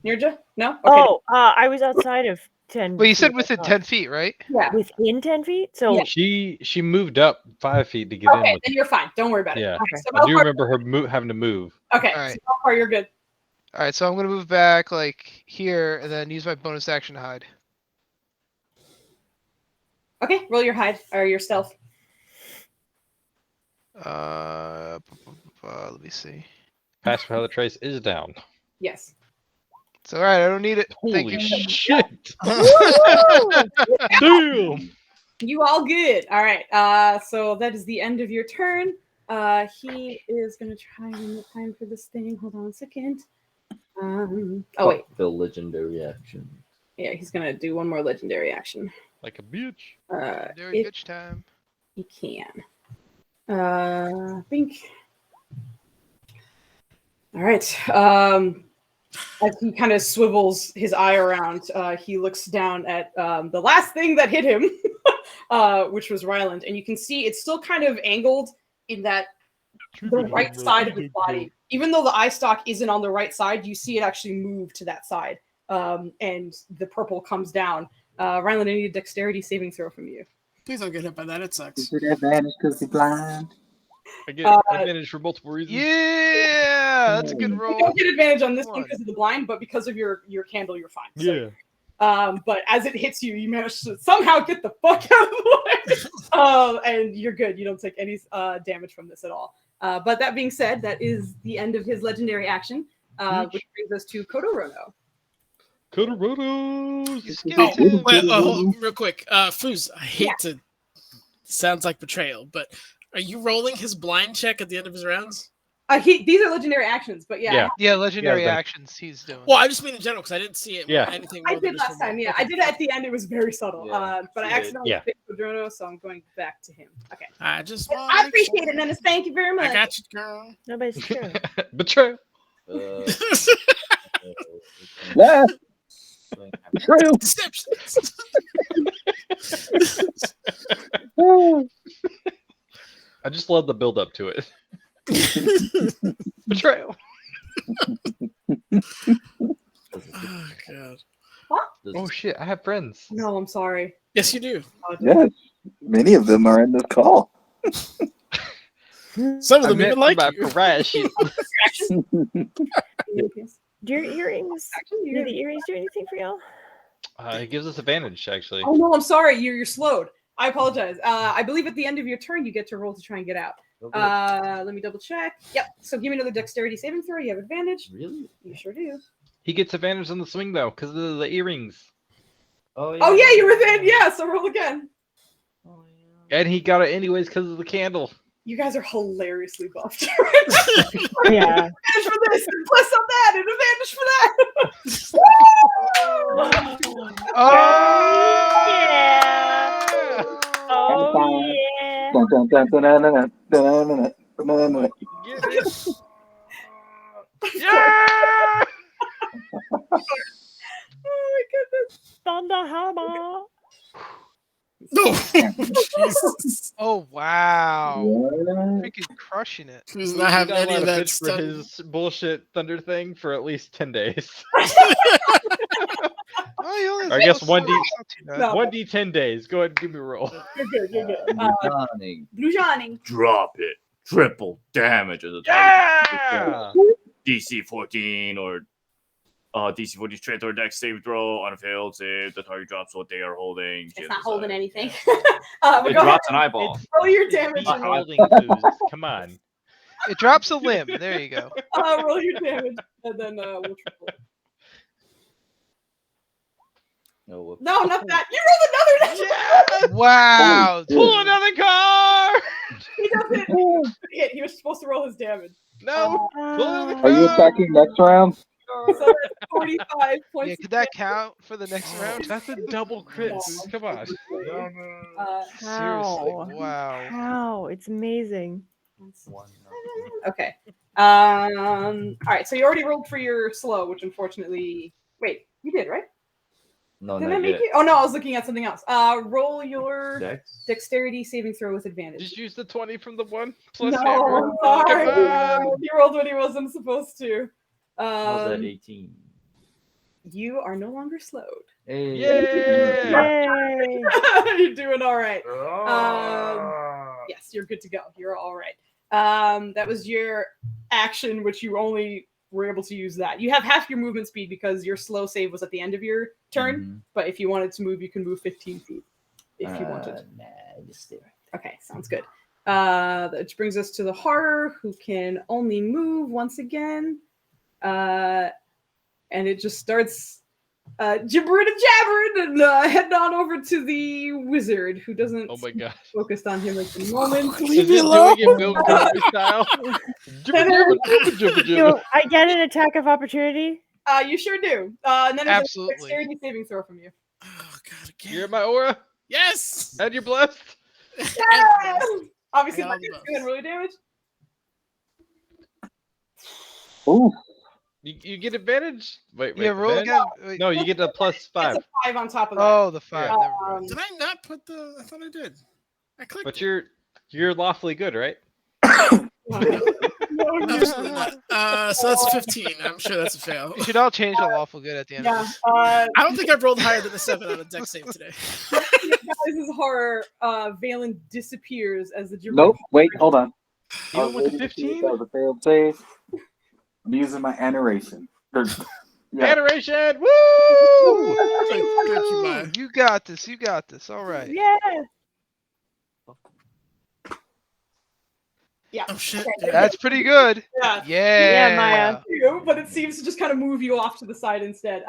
Speaker 8: Nirja? No? Okay.
Speaker 3: Oh, I was outside of 10.
Speaker 6: Well, you said
Speaker 3: feet, I
Speaker 6: within
Speaker 3: thought.
Speaker 6: 10 feet, right?
Speaker 8: Yeah.
Speaker 3: Within 10 feet? So
Speaker 8: Yeah.
Speaker 2: She moved up 5 feet to get in.
Speaker 8: Okay,
Speaker 2: With
Speaker 8: then you're fine. Don't worry about it.
Speaker 2: Yeah,
Speaker 8: Okay, so
Speaker 2: I do
Speaker 8: Malphar-
Speaker 2: remember her having to move.
Speaker 8: Okay,
Speaker 6: All right.
Speaker 8: so Malphar, you're good.
Speaker 6: All right, so I'm gonna move back like here, and then use my bonus action to hide.
Speaker 8: Okay, roll your hide or your stealth.
Speaker 6: Let me see.
Speaker 2: Pass without a trace is down.
Speaker 8: Yes.
Speaker 6: It's all right. I don't need it. Thank
Speaker 2: Holy
Speaker 6: you.
Speaker 2: shit!
Speaker 8: Woo!
Speaker 2: Damn!
Speaker 8: You all good. All right. So that is the end of your turn. He is gonna try one more time for this thing. Hold on a second. Oh wait.
Speaker 12: The legendary action.
Speaker 8: Yeah, he's gonna do one more legendary action.
Speaker 2: Like a bitch.
Speaker 6: Very
Speaker 8: If
Speaker 6: bitch time.
Speaker 8: he can. I think. All right. As he kind of swivels his eye around, he looks down at the last thing that hit him, which was Ryland, and you can see it's still kind of angled in that the right side of his body. Even though the eye stalk isn't on the right side, you see it actually move to that side, and the purple comes down. Ryland, I need a dexterity saving throw from you.
Speaker 13: Please don't get hit by that. It sucks.
Speaker 5: Is it advantage because he's blind?
Speaker 2: I get advantage for multiple reasons.
Speaker 6: Yeah, that's a good
Speaker 1: You
Speaker 6: roll.
Speaker 1: don't get advantage on this
Speaker 6: Come
Speaker 1: one
Speaker 6: on.
Speaker 1: because of the blind, but because of your candle, you're fine. So,
Speaker 2: Yeah.
Speaker 1: but as it hits you, you manage to somehow get the fuck out of the way. And you're good. You don't take any damage from this at all. But that being said, that is the end of his legendary action, which brings us to Kodorono.
Speaker 2: Kodorono!
Speaker 13: Real quick. Foos, I hate to... Sounds like betrayal, but are you rolling his blind check at the end of his rounds?
Speaker 1: These are legendary actions, but yeah.
Speaker 6: Yeah, legendary actions he's doing.
Speaker 13: Well, I just mean in general because I didn't see it. Anything more
Speaker 1: I did last time. Yeah, I did it at the end. It was very subtle. But I accidentally picked Kodorono, so I'm going back to him. Okay.
Speaker 13: I
Speaker 1: appreciate it, Dennis. Thank you very much.
Speaker 13: I got you, girl.
Speaker 3: Nobody's sure.
Speaker 2: Betrayal.
Speaker 5: Yeah. True.
Speaker 13: Deception.
Speaker 2: I just love the build up to it. Betrayal.
Speaker 13: Oh god.
Speaker 1: What?
Speaker 2: Oh shit! I have friends.
Speaker 1: No, I'm sorry.
Speaker 13: Yes, you do.
Speaker 5: Yes, many of them are in this call.
Speaker 13: Some of them even like you.
Speaker 2: Pariah shit.
Speaker 3: Do your earrings? Do the earrings do anything for y'all?
Speaker 2: It gives us advantage, actually.
Speaker 1: Oh no, I'm sorry. You're slowed. I apologize. I believe at the end of your turn, you get to roll to try and get out. Let me double check. Yep. So give me another dexterity saving throw. You have advantage.
Speaker 12: Really?
Speaker 1: You sure do.
Speaker 2: He gets advantage on the swing though, because of the earrings.
Speaker 12: Oh
Speaker 1: Oh yeah, you were within. Yeah. So roll again.
Speaker 2: And he got it anyways because of the candle.
Speaker 1: You guys are hilariously buffed.
Speaker 3: Yeah.
Speaker 1: Advantage for this, and plus on that, and advantage for that.
Speaker 6: Oh
Speaker 3: yeah. Oh yeah.
Speaker 5: Dun, dun, dun, dun, dun, dun, dun, dun, dun, dun, dun.
Speaker 2: Yeah!
Speaker 1: Oh my goodness.
Speaker 3: Thunderhammer.
Speaker 13: No. Jesus.
Speaker 6: Oh wow!
Speaker 5: Yeah.
Speaker 6: Freaking crushing it.
Speaker 13: Who's not having
Speaker 2: He's
Speaker 13: any
Speaker 2: not
Speaker 13: of
Speaker 2: allowed to
Speaker 13: that
Speaker 2: pitch for
Speaker 13: stuff?
Speaker 2: his bullshit thunder thing for at least 10 days.
Speaker 6: Oh,
Speaker 2: Or I guess 1d
Speaker 1: No.
Speaker 2: 1d10 days. Go ahead and give me a roll.
Speaker 1: You're good. You're good.
Speaker 12: Johnny,
Speaker 1: Blue Johnny.
Speaker 12: drop it. Triple damage as a
Speaker 2: Yeah!
Speaker 12: DC 14 or DC 14 strength or dex save throw on a failed save. The target drops what they are holding.
Speaker 9: It's not holding anything.
Speaker 12: It drops an eyeball.
Speaker 1: Roll your damage.
Speaker 2: He's holding booze. Come on.
Speaker 6: It drops a limb. There you go.
Speaker 1: Roll your damage, and then we'll triple it.
Speaker 12: No,
Speaker 1: No, not that. You rolled another.
Speaker 6: Wow!
Speaker 2: Pull another card!
Speaker 1: He doesn't hit. He was supposed to roll his damage.
Speaker 2: No! Pull another
Speaker 5: Are you
Speaker 2: card!
Speaker 5: attacking next round?
Speaker 1: So that's 45 points.
Speaker 6: Yeah, could that count for the next round?
Speaker 2: That's a double crit. Come on.
Speaker 6: Seriously,
Speaker 3: How?
Speaker 6: wow.
Speaker 3: How? It's amazing.
Speaker 1: Okay. All right. So you already rolled for your slow, which unfortunately, wait, you did, right?
Speaker 12: No,
Speaker 1: Didn't I
Speaker 12: not
Speaker 1: make
Speaker 12: yet.
Speaker 1: you? Oh no, I was looking at something else. Roll your
Speaker 12: Dex?
Speaker 1: dexterity saving throw with advantage.
Speaker 2: Just use the 20 from the one plus
Speaker 1: No,
Speaker 2: hammer.
Speaker 1: I'm sorry.
Speaker 2: Come on.
Speaker 1: He rolled when he wasn't supposed to.
Speaker 12: How's that 18?
Speaker 1: You are no longer slowed.
Speaker 12: Hey.
Speaker 3: Yay!
Speaker 1: You're doing all right. Yes, you're good to go. You're all right. That was your action, which you only were able to use that. You have half your movement speed because your slow save was at the end of your turn. But if you wanted to move, you can move 15 feet if you wanted.
Speaker 12: Nah, just stay right.
Speaker 1: Okay, sounds good. That brings us to the horror, who can only move once again. And it just starts gibbering and jabbering and heading on over to the wizard, who doesn't
Speaker 2: Oh my god.
Speaker 1: focused on him at the moment.
Speaker 2: Is it doing it Bill Cosby style?
Speaker 3: I get an attack of opportunity.
Speaker 1: You sure do. And then it's a
Speaker 6: Absolutely.
Speaker 1: dexterity saving throw from you.
Speaker 13: Oh god, again.
Speaker 2: You're in my aura,
Speaker 13: Yes.
Speaker 2: and you're blessed.
Speaker 1: Yes! Obviously,
Speaker 13: I got all the
Speaker 1: go ahead and roll your damage.
Speaker 5: Ooh.
Speaker 2: You get advantage? Wait.
Speaker 6: Yeah, roll
Speaker 2: advantage?
Speaker 6: again. Wait.
Speaker 2: No, you get a plus 5.
Speaker 1: It's a 5 on top of that.
Speaker 6: Oh, the 5.
Speaker 2: Yeah.
Speaker 6: Never mind.
Speaker 13: Did I not put the? I thought I did. I clicked.
Speaker 2: But you're lawfully good, right?
Speaker 13: Absolutely not. So that's 15. I'm sure that's a fail.
Speaker 6: You should all change to lawful good at the end
Speaker 1: Yeah.
Speaker 6: of this.
Speaker 13: I don't think I've rolled higher than a 7 on a dex save today.
Speaker 1: guys' horror, Valen disappears as the gibbering.
Speaker 5: Nope. Wait, hold on.
Speaker 2: Even with the 15?
Speaker 5: That was a failed save. I'm using my aneration. Yeah.
Speaker 2: Adoration! Woo!
Speaker 6: You got this. You got this. All right.
Speaker 3: Yeah.
Speaker 1: Yeah.
Speaker 13: Oh shit.
Speaker 1: Okay.
Speaker 6: That's pretty good.
Speaker 1: Yeah.
Speaker 6: Yeah.
Speaker 3: Maya.
Speaker 1: But it seems to just kind of move you off to the side instead.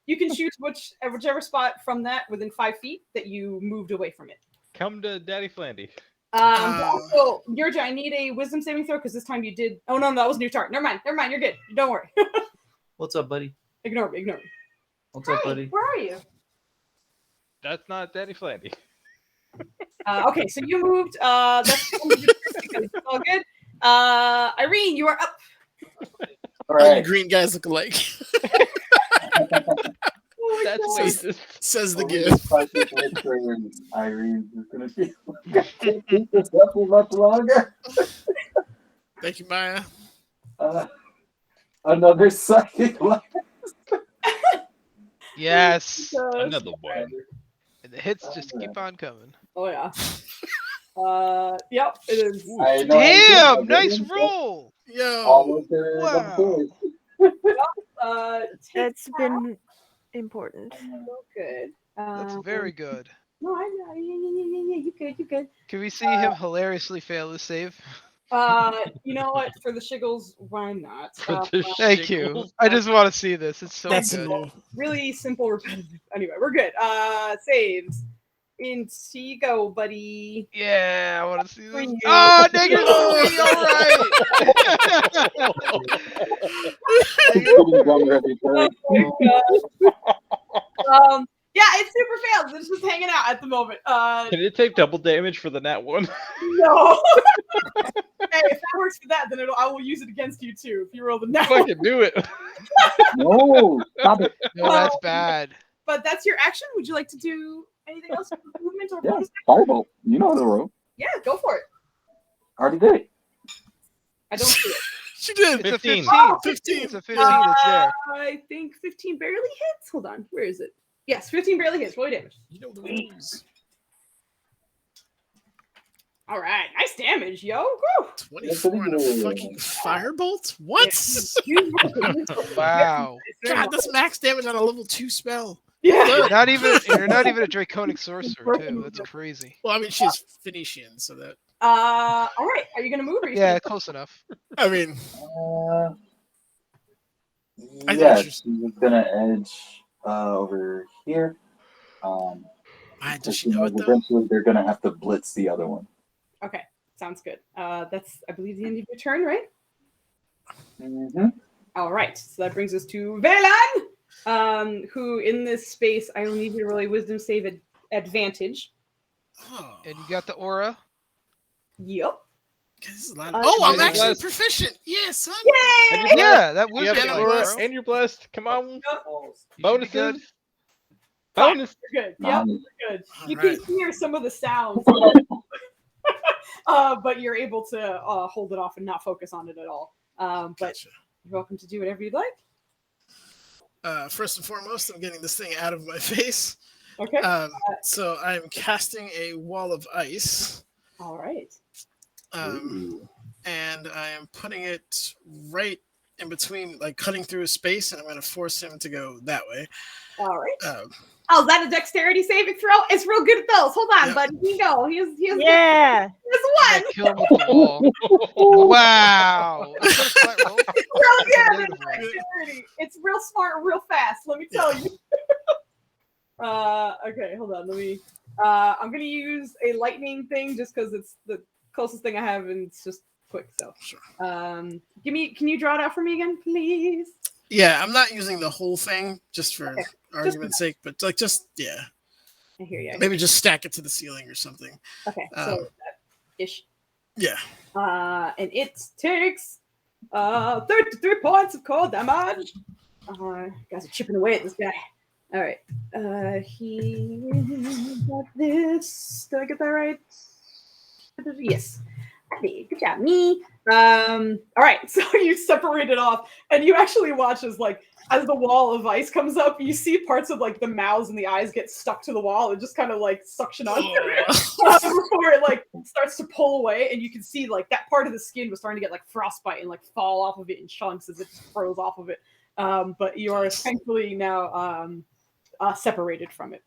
Speaker 1: You can shoot whichever spot from that within 5 feet that you moved away from it.
Speaker 2: Come to Daddy Flandy.
Speaker 1: But also, Yurja, I need a wisdom saving throw because this time you did. Oh no, that wasn't your turn. Never mind. You're good. Don't worry.
Speaker 14: What's up, buddy?
Speaker 1: Ignore me.
Speaker 14: What's up, buddy?
Speaker 1: Where are you?
Speaker 2: That's not Daddy Flandy.
Speaker 1: Okay, so you moved. That's all good. Irene, you are up.
Speaker 5: All
Speaker 13: All the
Speaker 5: right.
Speaker 13: green guys look alike.
Speaker 2: That's
Speaker 13: says,
Speaker 2: racist.
Speaker 13: says the
Speaker 5: Well,
Speaker 13: gift.
Speaker 5: Irene is gonna keep this up for much longer.
Speaker 13: Thank you, Maya.
Speaker 5: Another psychic blast.
Speaker 6: Yes.
Speaker 2: Another one.
Speaker 6: And the hits just keep on coming.
Speaker 1: Oh yeah. Yep, it is.
Speaker 5: I know I
Speaker 6: Damn!
Speaker 5: did,
Speaker 6: Nice
Speaker 5: but
Speaker 6: roll.
Speaker 13: Yo.
Speaker 5: almost there.
Speaker 6: Wow.
Speaker 3: That's been important.
Speaker 1: Good.
Speaker 6: That's very good.
Speaker 1: No, yeah, you good.
Speaker 6: Can we see him hilariously fail the save?
Speaker 1: You know what? For the shiggles, why not?
Speaker 6: Thank you. I just want to see this. It's so
Speaker 13: That's
Speaker 6: good.
Speaker 13: new.
Speaker 1: Really simple, repetitive. Anyway, we're good. Saves. Into you go, buddy.
Speaker 6: Yeah, I want to see this.
Speaker 1: you.
Speaker 6: Oh, negative 3. All right.
Speaker 1: Yeah, it's super failed. It's just hanging out at the moment.
Speaker 2: Can it take double damage for the nat one?
Speaker 1: No. Hey, if that works for that, then I will use it against you too. If you roll the nat one.
Speaker 2: Fucking do it.
Speaker 5: No, stop it.
Speaker 6: No, that's bad.
Speaker 1: But that's your action. Would you like to do anything else with movement or
Speaker 5: Yeah,
Speaker 1: bonus?
Speaker 5: firebolt. You know the rope.
Speaker 1: Yeah, go for it.
Speaker 5: Already did it.
Speaker 1: I don't see it.
Speaker 13: She did.
Speaker 6: It's
Speaker 2: 15.
Speaker 6: a 15.
Speaker 13: 15.
Speaker 6: It's a 15 that's there.
Speaker 1: I think 15 barely hits. Hold on. Where is it? Yes, 15 barely hits. Roll your damage.
Speaker 13: You know the rules.
Speaker 1: All right. Nice damage, yo. Woo.
Speaker 13: 24 on a fucking firebolt? What?
Speaker 6: Wow.
Speaker 13: God, that's max damage on a level 2 spell.
Speaker 1: Yeah.
Speaker 6: You're not even a draconic sorcerer too. That's crazy.
Speaker 13: Well, I mean, she's Phoenician, so that.
Speaker 1: All right. Are you gonna move? Or you
Speaker 6: Yeah, close enough.
Speaker 13: I mean, I
Speaker 5: Yeah,
Speaker 13: thought
Speaker 5: she's gonna edge over here.
Speaker 13: does she know it though?
Speaker 5: Eventually, they're gonna have to blitz the other one.
Speaker 1: Okay. Sounds good. That's I believe the end of your turn, right?
Speaker 5: Mm-hmm.
Speaker 1: All right. So that brings us to Velan, who in this space I will need you to roll a wisdom save advantage.
Speaker 13: Oh,
Speaker 6: And you got the aura.
Speaker 1: Yep.
Speaker 13: this is a lot of- oh, I'm
Speaker 2: Yeah,
Speaker 13: actually
Speaker 2: blessed.
Speaker 13: proficient. Yeah, son.
Speaker 1: Yay!
Speaker 6: Yeah, that was
Speaker 2: You have
Speaker 13: Yeah,
Speaker 2: the
Speaker 13: I'm
Speaker 2: aura
Speaker 13: blessed.
Speaker 2: and you're blessed. Come on.
Speaker 6: You should be
Speaker 2: Bonuses.
Speaker 6: good.
Speaker 2: Bonus.
Speaker 1: You're good. Yep.
Speaker 5: Nice.
Speaker 1: You're good.
Speaker 13: All
Speaker 1: You
Speaker 13: right.
Speaker 1: can hear some of the sounds, but you're able to hold it off and not focus on it at all. But
Speaker 13: Gotcha.
Speaker 1: you're welcome to do whatever you'd like.
Speaker 13: First and foremost, I'm getting this thing out of my face.
Speaker 1: Okay.
Speaker 13: So I'm casting a wall of ice.
Speaker 1: All right.
Speaker 13: And I am putting it right in between, like cutting through a space, and I'm going to force him to go that way.
Speaker 1: All right.
Speaker 13: Um,
Speaker 1: Oh, is that a dexterity saving throw? It's real good at those. Hold on,
Speaker 13: Yep.
Speaker 1: bud. He go. He has
Speaker 3: Yeah.
Speaker 1: one.
Speaker 6: Kill him with the wall. Wow. Is that a flat roll?
Speaker 1: Real good
Speaker 6: Negative
Speaker 1: at
Speaker 6: one.
Speaker 1: dexterity. It's real smart and real fast. Let me tell you. Okay, hold on. Let me. I'm gonna use a lightning thing just because it's the closest thing I have, and it's just quick. So,
Speaker 13: Sure.
Speaker 1: Can you draw it out for me again, please?
Speaker 13: yeah, I'm not using the whole thing just for
Speaker 1: Okay.
Speaker 13: argument's sake, but like yeah,
Speaker 1: I hear you.
Speaker 13: maybe just stack it to the ceiling or something.
Speaker 1: Okay, so that ish.
Speaker 13: Yeah.
Speaker 1: And it takes 33 points of cold damage. Guys are chipping away at this guy. All right. He got this. Did I get that right? Yes.
Speaker 8: Happy. Good job, me. All right, so you separate it off, and you actually watch as the wall of ice comes up, you see parts of like the mouths and the eyes get stuck to the wall and just kind of like suction on before it like starts to pull away, and you can see like that part of the skin was starting to get like frostbite and like fall off of it in chunks as it just froze off of it. But you are thankfully now separated from it.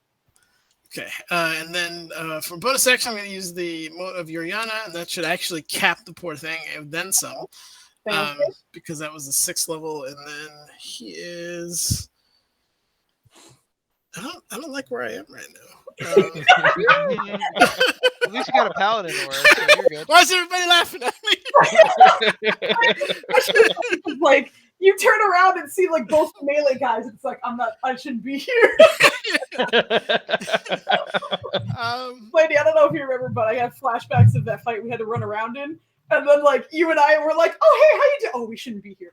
Speaker 13: Okay, and then for bonus action, I'm going to use the Mote of Yoriana, and that should actually cap the poor thing and then some. Because that was the 6th level, and then he is. I don't like where I am right now.
Speaker 6: At least you got a paladin aura, so you're good.
Speaker 13: Why is everybody laughing at me?
Speaker 8: Like you turn around and see like both the melee guys. It's like I shouldn't be here. Lady, I don't know if you remember, but I had flashbacks of that fight we had to run around in. And then, like, you and I were like, "Oh, hey, how you doing? Oh, we shouldn't be here."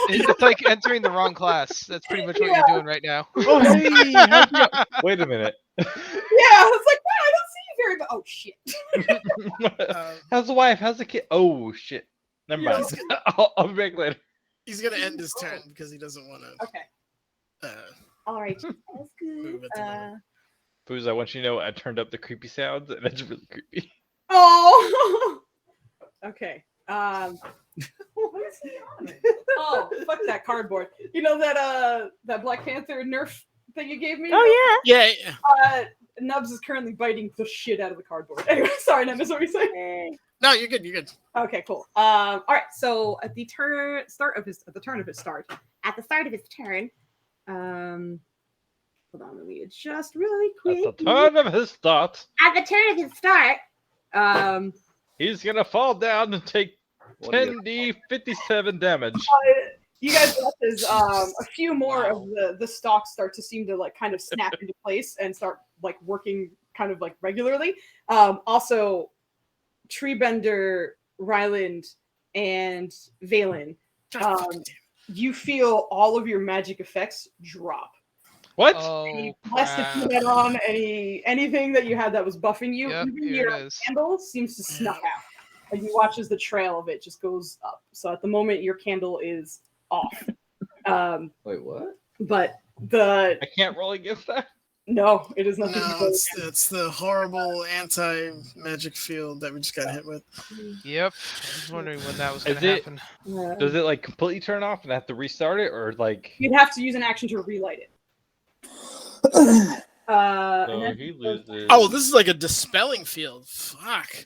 Speaker 6: It's like entering the wrong class. That's pretty much what you're doing right now.
Speaker 2: Oh, hey, wait a minute.
Speaker 8: Yeah, it's like, wow, I don't see you very much. Oh shit.
Speaker 2: How's the wife? How's the kid? Oh shit. Never mind. I'll be back later.
Speaker 13: He's gonna end his turn because he doesn't want to.
Speaker 8: Okay. All right. That's good.
Speaker 2: Booze, I want you to know I turned up the creepy sounds, and it's really creepy.
Speaker 8: Oh. Okay. What is he on? Oh, fuck that cardboard. You know that Black Panther Nerf thing you gave me?
Speaker 3: Oh
Speaker 13: yeah.
Speaker 8: Nubs is currently biting the shit out of the cardboard. Anyway, sorry, Nubs, what were you saying?
Speaker 13: No, you're good. You're good.
Speaker 8: Okay, cool. All right. So at the start of his turn, hold on, let me adjust really quick.
Speaker 2: At the turn of his start.
Speaker 8: At the turn of his start,
Speaker 2: he's gonna fall down and take 10d57 damage.
Speaker 8: You guys watch as a few more of the stalks start to seem to like kind of snap into place and start like working kind of like regularly. Also, Treebender, Ryland, and Valen, you feel all of your magic effects drop.
Speaker 2: What?
Speaker 8: Any bless that you had on, anything that you had that was buffing you,
Speaker 6: Yep,
Speaker 8: even
Speaker 6: here
Speaker 8: your
Speaker 6: it is.
Speaker 8: candle seems to snuff out. And you watch as the trail of it just goes up. So at the moment, your candle is off.
Speaker 14: Wait, what?
Speaker 8: But
Speaker 2: I can't roll against that.
Speaker 8: No, it is nothing.
Speaker 13: No, it's the horrible anti-magic field that we just got hit with.
Speaker 6: Yep. I was wondering when that was going
Speaker 2: Is
Speaker 6: to
Speaker 2: it-
Speaker 6: happen.
Speaker 2: Does it like completely turn off and I have to restart it, or like?
Speaker 8: You'd have to use an action to relight it.
Speaker 2: So
Speaker 8: And then-
Speaker 2: he loses.
Speaker 13: Oh, this is like a dispelling field. Fuck.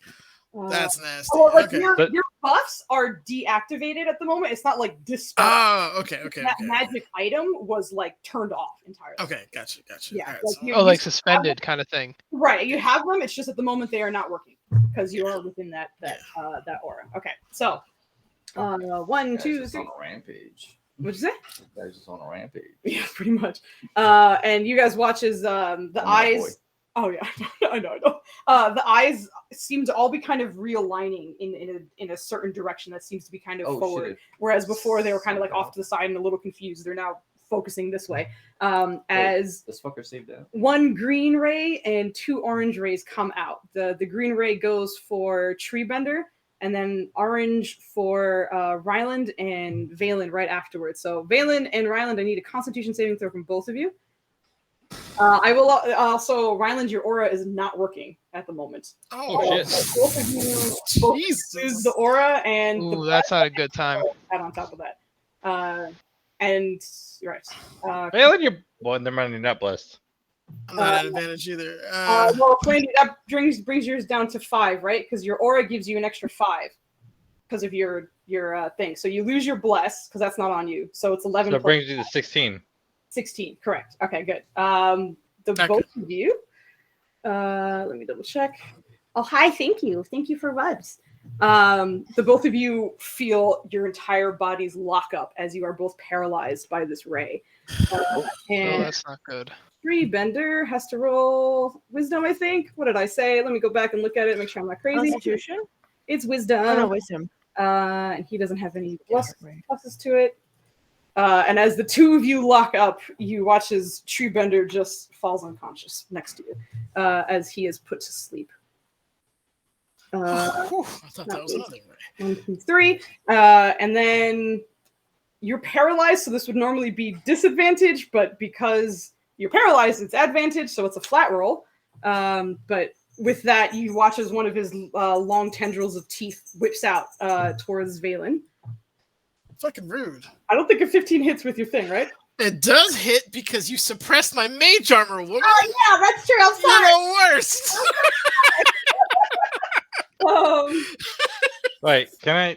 Speaker 13: That's nasty.
Speaker 8: Well, like
Speaker 13: Okay.
Speaker 8: your buffs are deactivated at the moment. It's not like dispelled.
Speaker 13: Oh, okay.
Speaker 8: That magic item was like turned off entirely.
Speaker 13: Okay, gotcha.
Speaker 8: Yeah.
Speaker 13: All right,
Speaker 8: like,
Speaker 13: so-
Speaker 8: you-
Speaker 6: Oh,
Speaker 8: you
Speaker 6: like
Speaker 8: still have
Speaker 6: suspended
Speaker 8: them.
Speaker 6: kind of thing.
Speaker 8: Right, you have them. It's just at the moment they are not working because you are within that aura. Okay, so 1, 2,
Speaker 14: Just
Speaker 8: 3.
Speaker 14: on a rampage.
Speaker 8: What'd you say?
Speaker 14: Guys just on a rampage.
Speaker 8: Yeah, pretty much. And you guys watch as the
Speaker 14: my
Speaker 8: eyes.
Speaker 14: boy.
Speaker 8: Oh yeah, I know. The eyes seem to all be kind of realigning in a certain direction that seems to be kind of
Speaker 14: Oh,
Speaker 8: forward.
Speaker 14: shit.
Speaker 8: Whereas before they were kind of like off to the side and a little confused. They're now focusing this way. As
Speaker 14: This fucker saved that.
Speaker 8: 1 green ray and 2 orange rays come out. The green ray goes for Treebender, and then orange for Ryland and Valen right afterwards. So Valen and Ryland, I need a Constitution saving throw from both of you. I will also, Ryland, your aura is not working at the moment.
Speaker 13: Oh,
Speaker 2: shit.
Speaker 8: Both of you both use the aura and
Speaker 6: Ooh, that's not a good time.
Speaker 8: add on top of that. And right.
Speaker 2: Valen, you're well. Never mind, you're not blessed.
Speaker 13: I'm not at advantage either.
Speaker 8: Well, Brandy, that brings yours down to 5, right? Because your aura gives you an extra 5 because of your thing. So you lose your bless because that's not on you. So it's 11.
Speaker 2: So it
Speaker 8: plus
Speaker 2: brings you to 16.
Speaker 8: 16, correct. Okay, good. The both of you. Let me double check. Oh, hi, thank you for Rubs. The both of you feel your entire bodies lock up as you are both paralyzed by this ray.
Speaker 6: Oh,
Speaker 8: And
Speaker 6: that's not good.
Speaker 8: Treebender has to roll wisdom, I think. What did I say? Let me go back and look at it, make sure I'm not crazy.
Speaker 3: Constitution?
Speaker 8: It's wisdom.
Speaker 3: Oh, no, wisdom.
Speaker 8: And he doesn't have any pluses to it. And as the two of you lock up, you watch as Treebender just falls unconscious next to you as he is put to sleep.
Speaker 13: I thought that was another way.
Speaker 1: 1, 2, 3. And then you're paralyzed, so this would normally be disadvantage, but because you're paralyzed, it's advantage, so it's a flat roll. But with that, you watch as one of his long tendrils of teeth whips out towards Valen.
Speaker 13: Fucking rude.
Speaker 1: I don't think a 15 hits with your thing, right?
Speaker 13: It does hit because you suppressed my mage armor, woman.
Speaker 9: Oh yeah, that's true. I'm sorry.
Speaker 13: You're the worst.
Speaker 2: Wait, can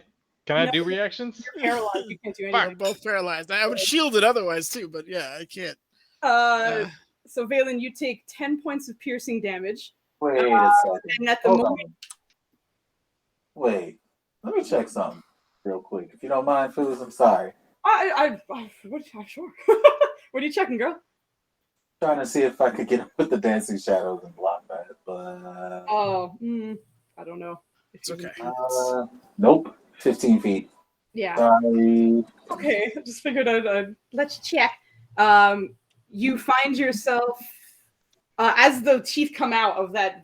Speaker 2: I do reactions?
Speaker 1: You're paralyzed. You can't do
Speaker 13: We're
Speaker 1: anything.
Speaker 13: both paralyzed. I would shield it otherwise too, but yeah, I can't.
Speaker 1: So Valen, you take 10 points of piercing damage.
Speaker 5: Wait a second.
Speaker 1: And at the
Speaker 5: Hold
Speaker 1: moment,
Speaker 5: on. Wait, let me check something real quick, if you don't mind, Phyllis. I'm sorry.
Speaker 1: Sure. What are you checking, girl?
Speaker 5: Trying to see if I could get up with the dancing shadows and block that, but
Speaker 1: I don't know.
Speaker 13: It's okay.
Speaker 5: Nope. 15 feet.
Speaker 1: Yeah.
Speaker 5: Sorry.
Speaker 1: Okay, I just figured I'd let you check. You find yourself as the teeth come out of that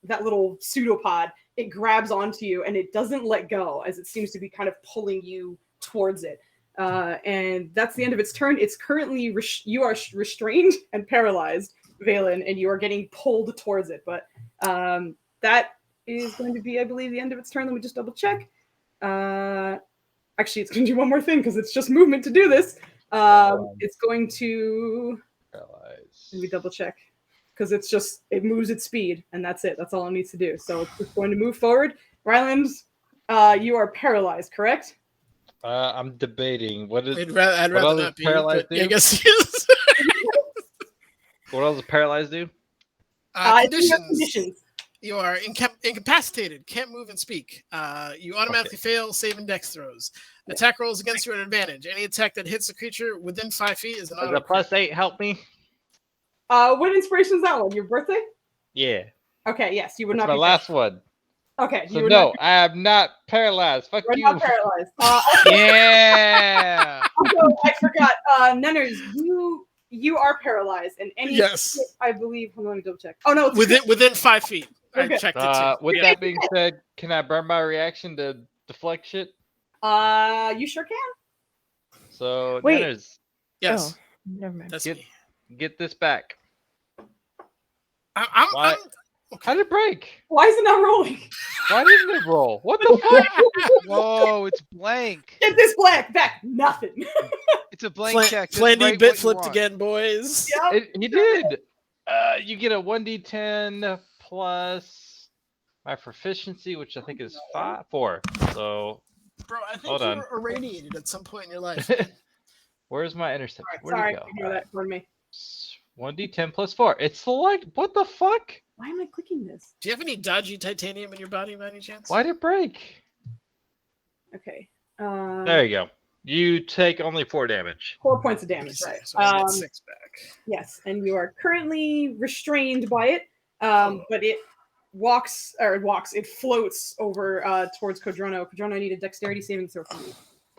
Speaker 1: little pseudopod, it grabs onto you and it doesn't let go as it seems to be kind of pulling you towards it. And that's the end of its turn. It's currently you are restrained and paralyzed, Valen, and you are getting pulled towards it. But that is going to be, I believe, the end of its turn. Let me just double check. Actually, it's going to do one more thing because it's just movement to do this. It's going to paralyze. Let me double check because it moves its speed and that's it. That's all it needs to do. So it's just going to move forward. Ryland, you are paralyzed, correct?
Speaker 2: I'm debating.
Speaker 13: I'd rather not be.
Speaker 2: Paralyzed
Speaker 13: Yeah, I guess he is.
Speaker 2: What else does paralyzed do?
Speaker 13: Conditions. You are incapacitated, can't move and speak. You automatically fail save and dex throws. Attack rolls against you at advantage. Any attack that hits a creature within 5 feet is an auto.
Speaker 2: Does a +8 help me?
Speaker 1: What inspiration is that one? Your birthday?
Speaker 2: Yeah.
Speaker 1: Okay, yes, you would
Speaker 2: That's
Speaker 1: not
Speaker 2: my
Speaker 1: be
Speaker 2: last one.
Speaker 1: Okay.
Speaker 2: So no, I am not paralyzed. Fuck
Speaker 1: You're
Speaker 2: you.
Speaker 1: not paralyzed.
Speaker 2: Yeah.
Speaker 1: Also, I forgot. Nenners, you are paralyzed, and any
Speaker 13: Yes.
Speaker 1: I believe. Hold on, let me double check. Oh no, it's
Speaker 13: within 5 feet.
Speaker 1: Okay.
Speaker 13: I checked it too.
Speaker 2: With that being said, can I burn my reaction to deflect shit?
Speaker 1: You sure can.
Speaker 2: So
Speaker 3: Wait.
Speaker 2: Nenners,
Speaker 13: Yes.
Speaker 3: Oh, never mind.
Speaker 13: That's
Speaker 2: get,
Speaker 13: me.
Speaker 2: get this back.
Speaker 13: I'm
Speaker 2: How did it break?
Speaker 1: Why is it not rolling?
Speaker 2: Why didn't it roll? What the fuck?
Speaker 6: Whoa, it's blank.
Speaker 1: Get this black back. Nothing.
Speaker 6: It's a blank check. Just
Speaker 13: Flandy
Speaker 6: write
Speaker 13: bit
Speaker 6: what you
Speaker 13: flipped
Speaker 6: want.
Speaker 13: again, boys.
Speaker 1: Yep.
Speaker 2: He did. You get a 1d10 plus my proficiency, which I think is 4. So,
Speaker 13: Bro, I think
Speaker 2: hold
Speaker 13: you
Speaker 2: on.
Speaker 13: were irradiated at some point in your life.
Speaker 2: Where's my intercept? Where'd
Speaker 1: Sorry,
Speaker 2: it go?
Speaker 1: ignore that. Pardon me.
Speaker 2: 1d10 plus 4. It's select. What the fuck?
Speaker 1: Why am I clicking this?
Speaker 13: Do you have any dodgy titanium in your body by any chance?
Speaker 2: Why'd it break?
Speaker 1: Okay.
Speaker 2: There you go. You take only 4 damage.
Speaker 1: 4 points of damage. Right.
Speaker 13: So I get 6 back.
Speaker 1: Yes, and you are currently restrained by it. But it it floats over towards Codrono. Codrono, I need a dexterity saving throw from you.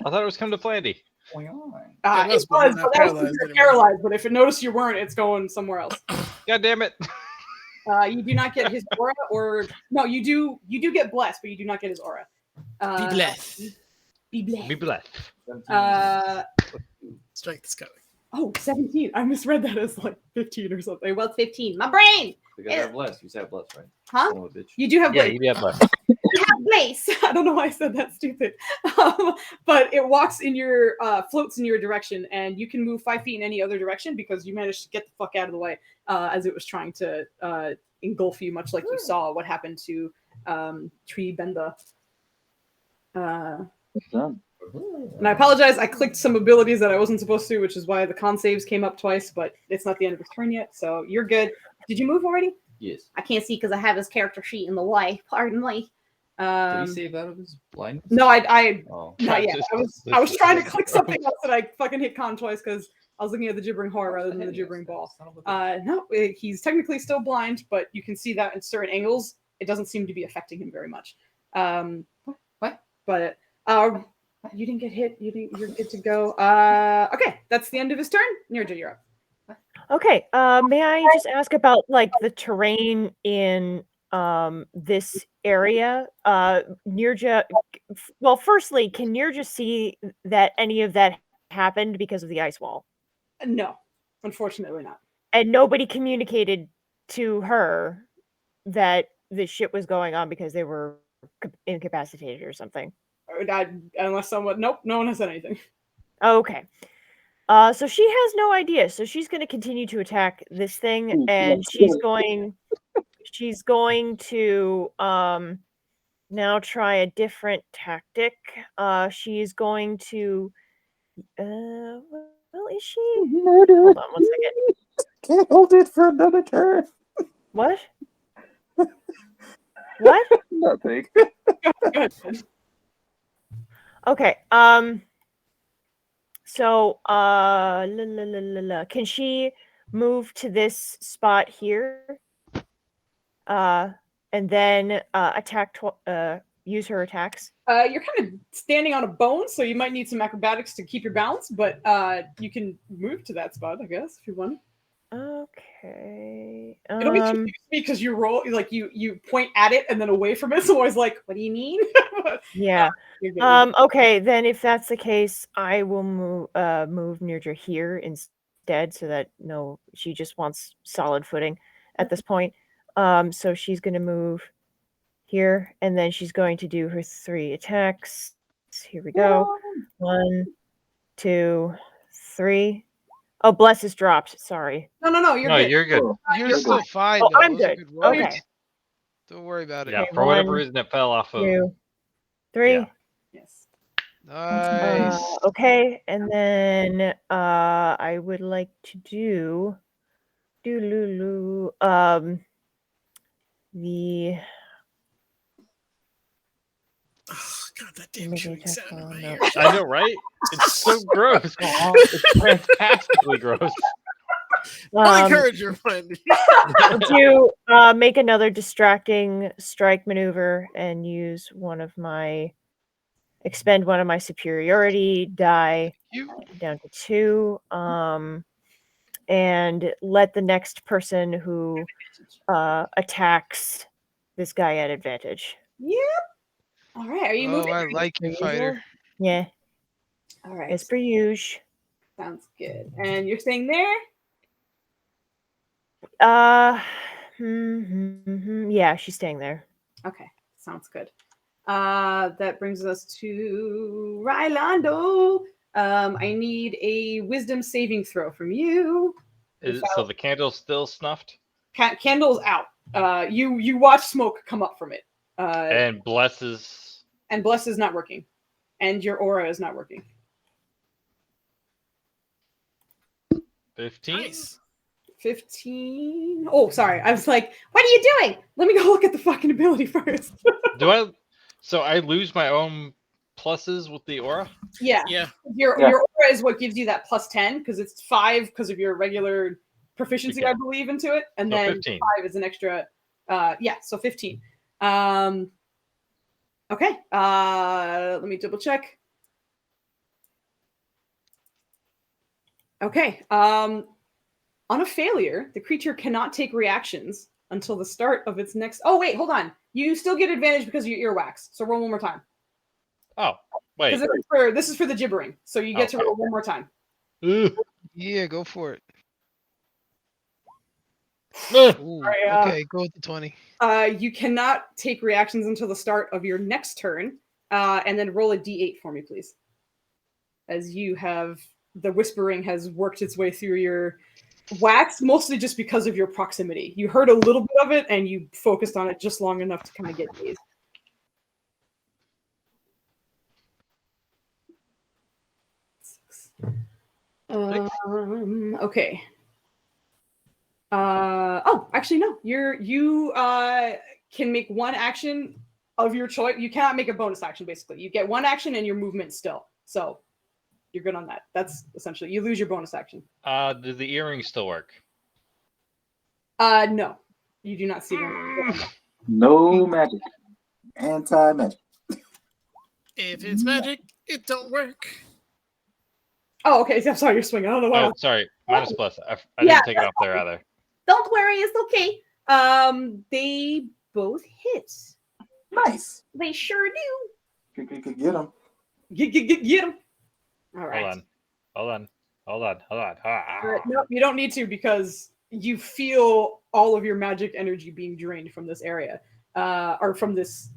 Speaker 2: I thought it was coming to Flandy.
Speaker 1: It was, but that was because you're paralyzed. But if it noticed you weren't, it's going somewhere else.
Speaker 2: God damn it.
Speaker 1: You do not get his aura, or no, you do get blessed, but you do not get his aura.
Speaker 13: Be blessed.
Speaker 1: Be blessed.
Speaker 2: Be blessed.
Speaker 13: Strength is coming.
Speaker 1: Oh, 17. I misread that as like 15 or something. Well, it's 15. My brain.
Speaker 14: You gotta have blessed. You said blessed, right?
Speaker 1: Huh?
Speaker 14: Son of a bitch.
Speaker 1: You do have
Speaker 2: Yeah,
Speaker 1: blessed.
Speaker 2: you do have blessed.
Speaker 1: You have blessed. I don't know why I said that stupid. But it walks in your floats in your direction, and you can move 5 feet in any other direction because you managed to get the fuck out of the way as it was trying to engulf you, much like you saw what happened to Tree Benda. And I apologize, I clicked some abilities that I wasn't supposed to, which is why the con saves came up twice, but it's not the end of his turn yet, so you're good. Did you move already?
Speaker 14: Yes.
Speaker 9: I can't see because I have his character sheet in the way. Pardon me.
Speaker 14: Did he save out of his blindness?
Speaker 1: No, I
Speaker 14: Oh.
Speaker 1: not yet. I was trying to click something else and I fucking hit con twice because I was looking at the gibbering horror rather than the gibbering ball. No, he's technically still blind, but you can see that in certain angles. It doesn't seem to be affecting him very much.
Speaker 14: What?
Speaker 1: But you didn't get hit. You're good to go. Okay, that's the end of his turn. Nirja, you're up.
Speaker 3: Okay. May I just ask about like the terrain in this area. Nirja, well, firstly, can Nirja see that any of that happened because of the ice wall?
Speaker 8: No, unfortunately not.
Speaker 3: And nobody communicated to her that this shit was going on because they were incapacitated or something.
Speaker 8: Unless someone, nope, no one has said anything.
Speaker 3: Okay. So she has no idea. So she's going to continue to attack this thing, and she's going to now try a different tactic. She's going to well, is she? Hold on 1 second.
Speaker 5: Can't hold it for another turn.
Speaker 3: What? What?
Speaker 5: Nothing.
Speaker 3: Okay. So, can she move to this spot here? And then attack. Use her attacks.
Speaker 8: You're kind of standing on a bone, so you might need some acrobatics to keep your balance, but you can move to that spot, I guess, if you want.
Speaker 3: Okay.
Speaker 8: It'll be confusing because you roll, like you point at it and then away from it. So always like, what do you mean?
Speaker 3: Yeah. Okay, then if that's the case, I will move Nirja here instead, so that she just wants solid footing at this point. So she's gonna move here, and then she's going to do her 3 attacks. Here we go. 1, 2, 3. Oh, Bless is dropped. Sorry.
Speaker 8: No, you're good.
Speaker 2: You're good.
Speaker 6: You're still fine.
Speaker 3: Oh,
Speaker 6: though.
Speaker 3: I'm
Speaker 6: Those are
Speaker 3: good.
Speaker 6: rolls.
Speaker 3: Okay.
Speaker 6: Don't worry about it.
Speaker 2: Yeah,
Speaker 3: Okay,
Speaker 2: for whatever
Speaker 3: 1,
Speaker 2: reason it fell off of.
Speaker 3: 2, 3.
Speaker 2: Yeah.
Speaker 8: Yes.
Speaker 6: Nice.
Speaker 3: Okay, and then I would like to do the
Speaker 13: God, that damn chewing sound in my ear.
Speaker 2: I know, right? It's so gross. It's fantastically gross.
Speaker 13: I'll encourage your friend.
Speaker 3: do make another distracting strike maneuver and expend one of my superiority die down to 2, and let the next person who attacks this guy at advantage.
Speaker 8: Yep. All right. Are you moving?
Speaker 6: I like you, fighter.
Speaker 3: Yeah.
Speaker 8: All right.
Speaker 3: As per usual.
Speaker 8: Sounds good. And you're staying there?
Speaker 3: Yeah, she's staying there.
Speaker 8: Okay. Sounds good. That brings us to Rylando. I need a wisdom saving throw from you.
Speaker 2: So the candle's still snuffed?
Speaker 8: Candle's out. You watch smoke come up from it.
Speaker 2: And Bless
Speaker 8: is not working. And your aura is not working.
Speaker 2: 15?
Speaker 8: Nice. 15. Oh, sorry. I was like, what are you doing? Let me go look at the fucking ability first.
Speaker 2: So I lose my own pluses with the aura?
Speaker 8: Yeah. Your aura is what gives you that plus 10 because it's 5 because of your regular proficiency, I believe, into it. And then
Speaker 2: 15.
Speaker 8: 5 is an extra. So 15. Okay. Let me double check. Okay. On a failure, the creature cannot take reactions until the start of its next. Oh, wait, hold on. You still get advantage because of your earwax. So roll one more time.
Speaker 2: Oh, wait.
Speaker 8: Because this is for the gibbering. So you get to roll one more time.
Speaker 6: Yeah, go for it.
Speaker 8: Ooh,
Speaker 6: okay, go with the 20.
Speaker 8: You cannot take reactions until the start of your next turn. And then roll a d8 for me, please. As the whispering has worked its way through your wax, mostly just because of your proximity. You heard a little bit of it and you focused on it just long enough to kind of get dazed. Okay. Actually, no. You can make one action of your choice. You cannot make a bonus action, basically. You get one action and your movement still. So you're good on that. That's essentially, you lose your bonus action.
Speaker 2: Do the earrings still work?
Speaker 8: No. You do not see them.
Speaker 5: No magic. Anti-magic.
Speaker 13: If it's magic, it don't work.
Speaker 8: Oh, okay. I'm sorry, you're swinging. I don't know why.
Speaker 2: Oh, sorry. Minus plus. I didn't take it off there either.
Speaker 8: Don't worry, it's okay. They both hit.
Speaker 5: Nice.
Speaker 8: They sure do.
Speaker 5: Get him.
Speaker 8: Get him. All right.
Speaker 2: Hold on.
Speaker 8: No, you don't need to because you feel all of your magic energy being drained from this area, or from this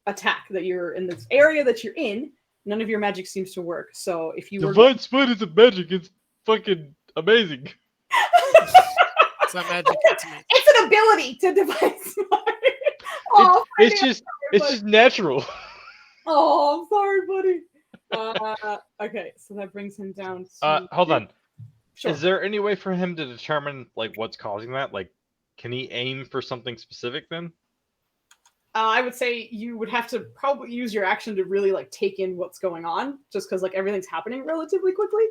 Speaker 8: attack that you're in. This area that you're in, none of your magic seems to work. So if you
Speaker 2: Divine Smite is a magic. It's fucking amazing.
Speaker 13: It's not magic.
Speaker 8: It's an ability to divine smite.
Speaker 2: It's just natural.
Speaker 8: Oh, I'm sorry, buddy. Okay, so that brings him down to...
Speaker 2: Hold on.
Speaker 8: Sure.
Speaker 2: Is there any way for him to determine like what's causing that? Like, can he aim for something specific then?
Speaker 8: I would say you would have to probably use your action to really like take in what's going on, just because like everything's happening relatively quickly.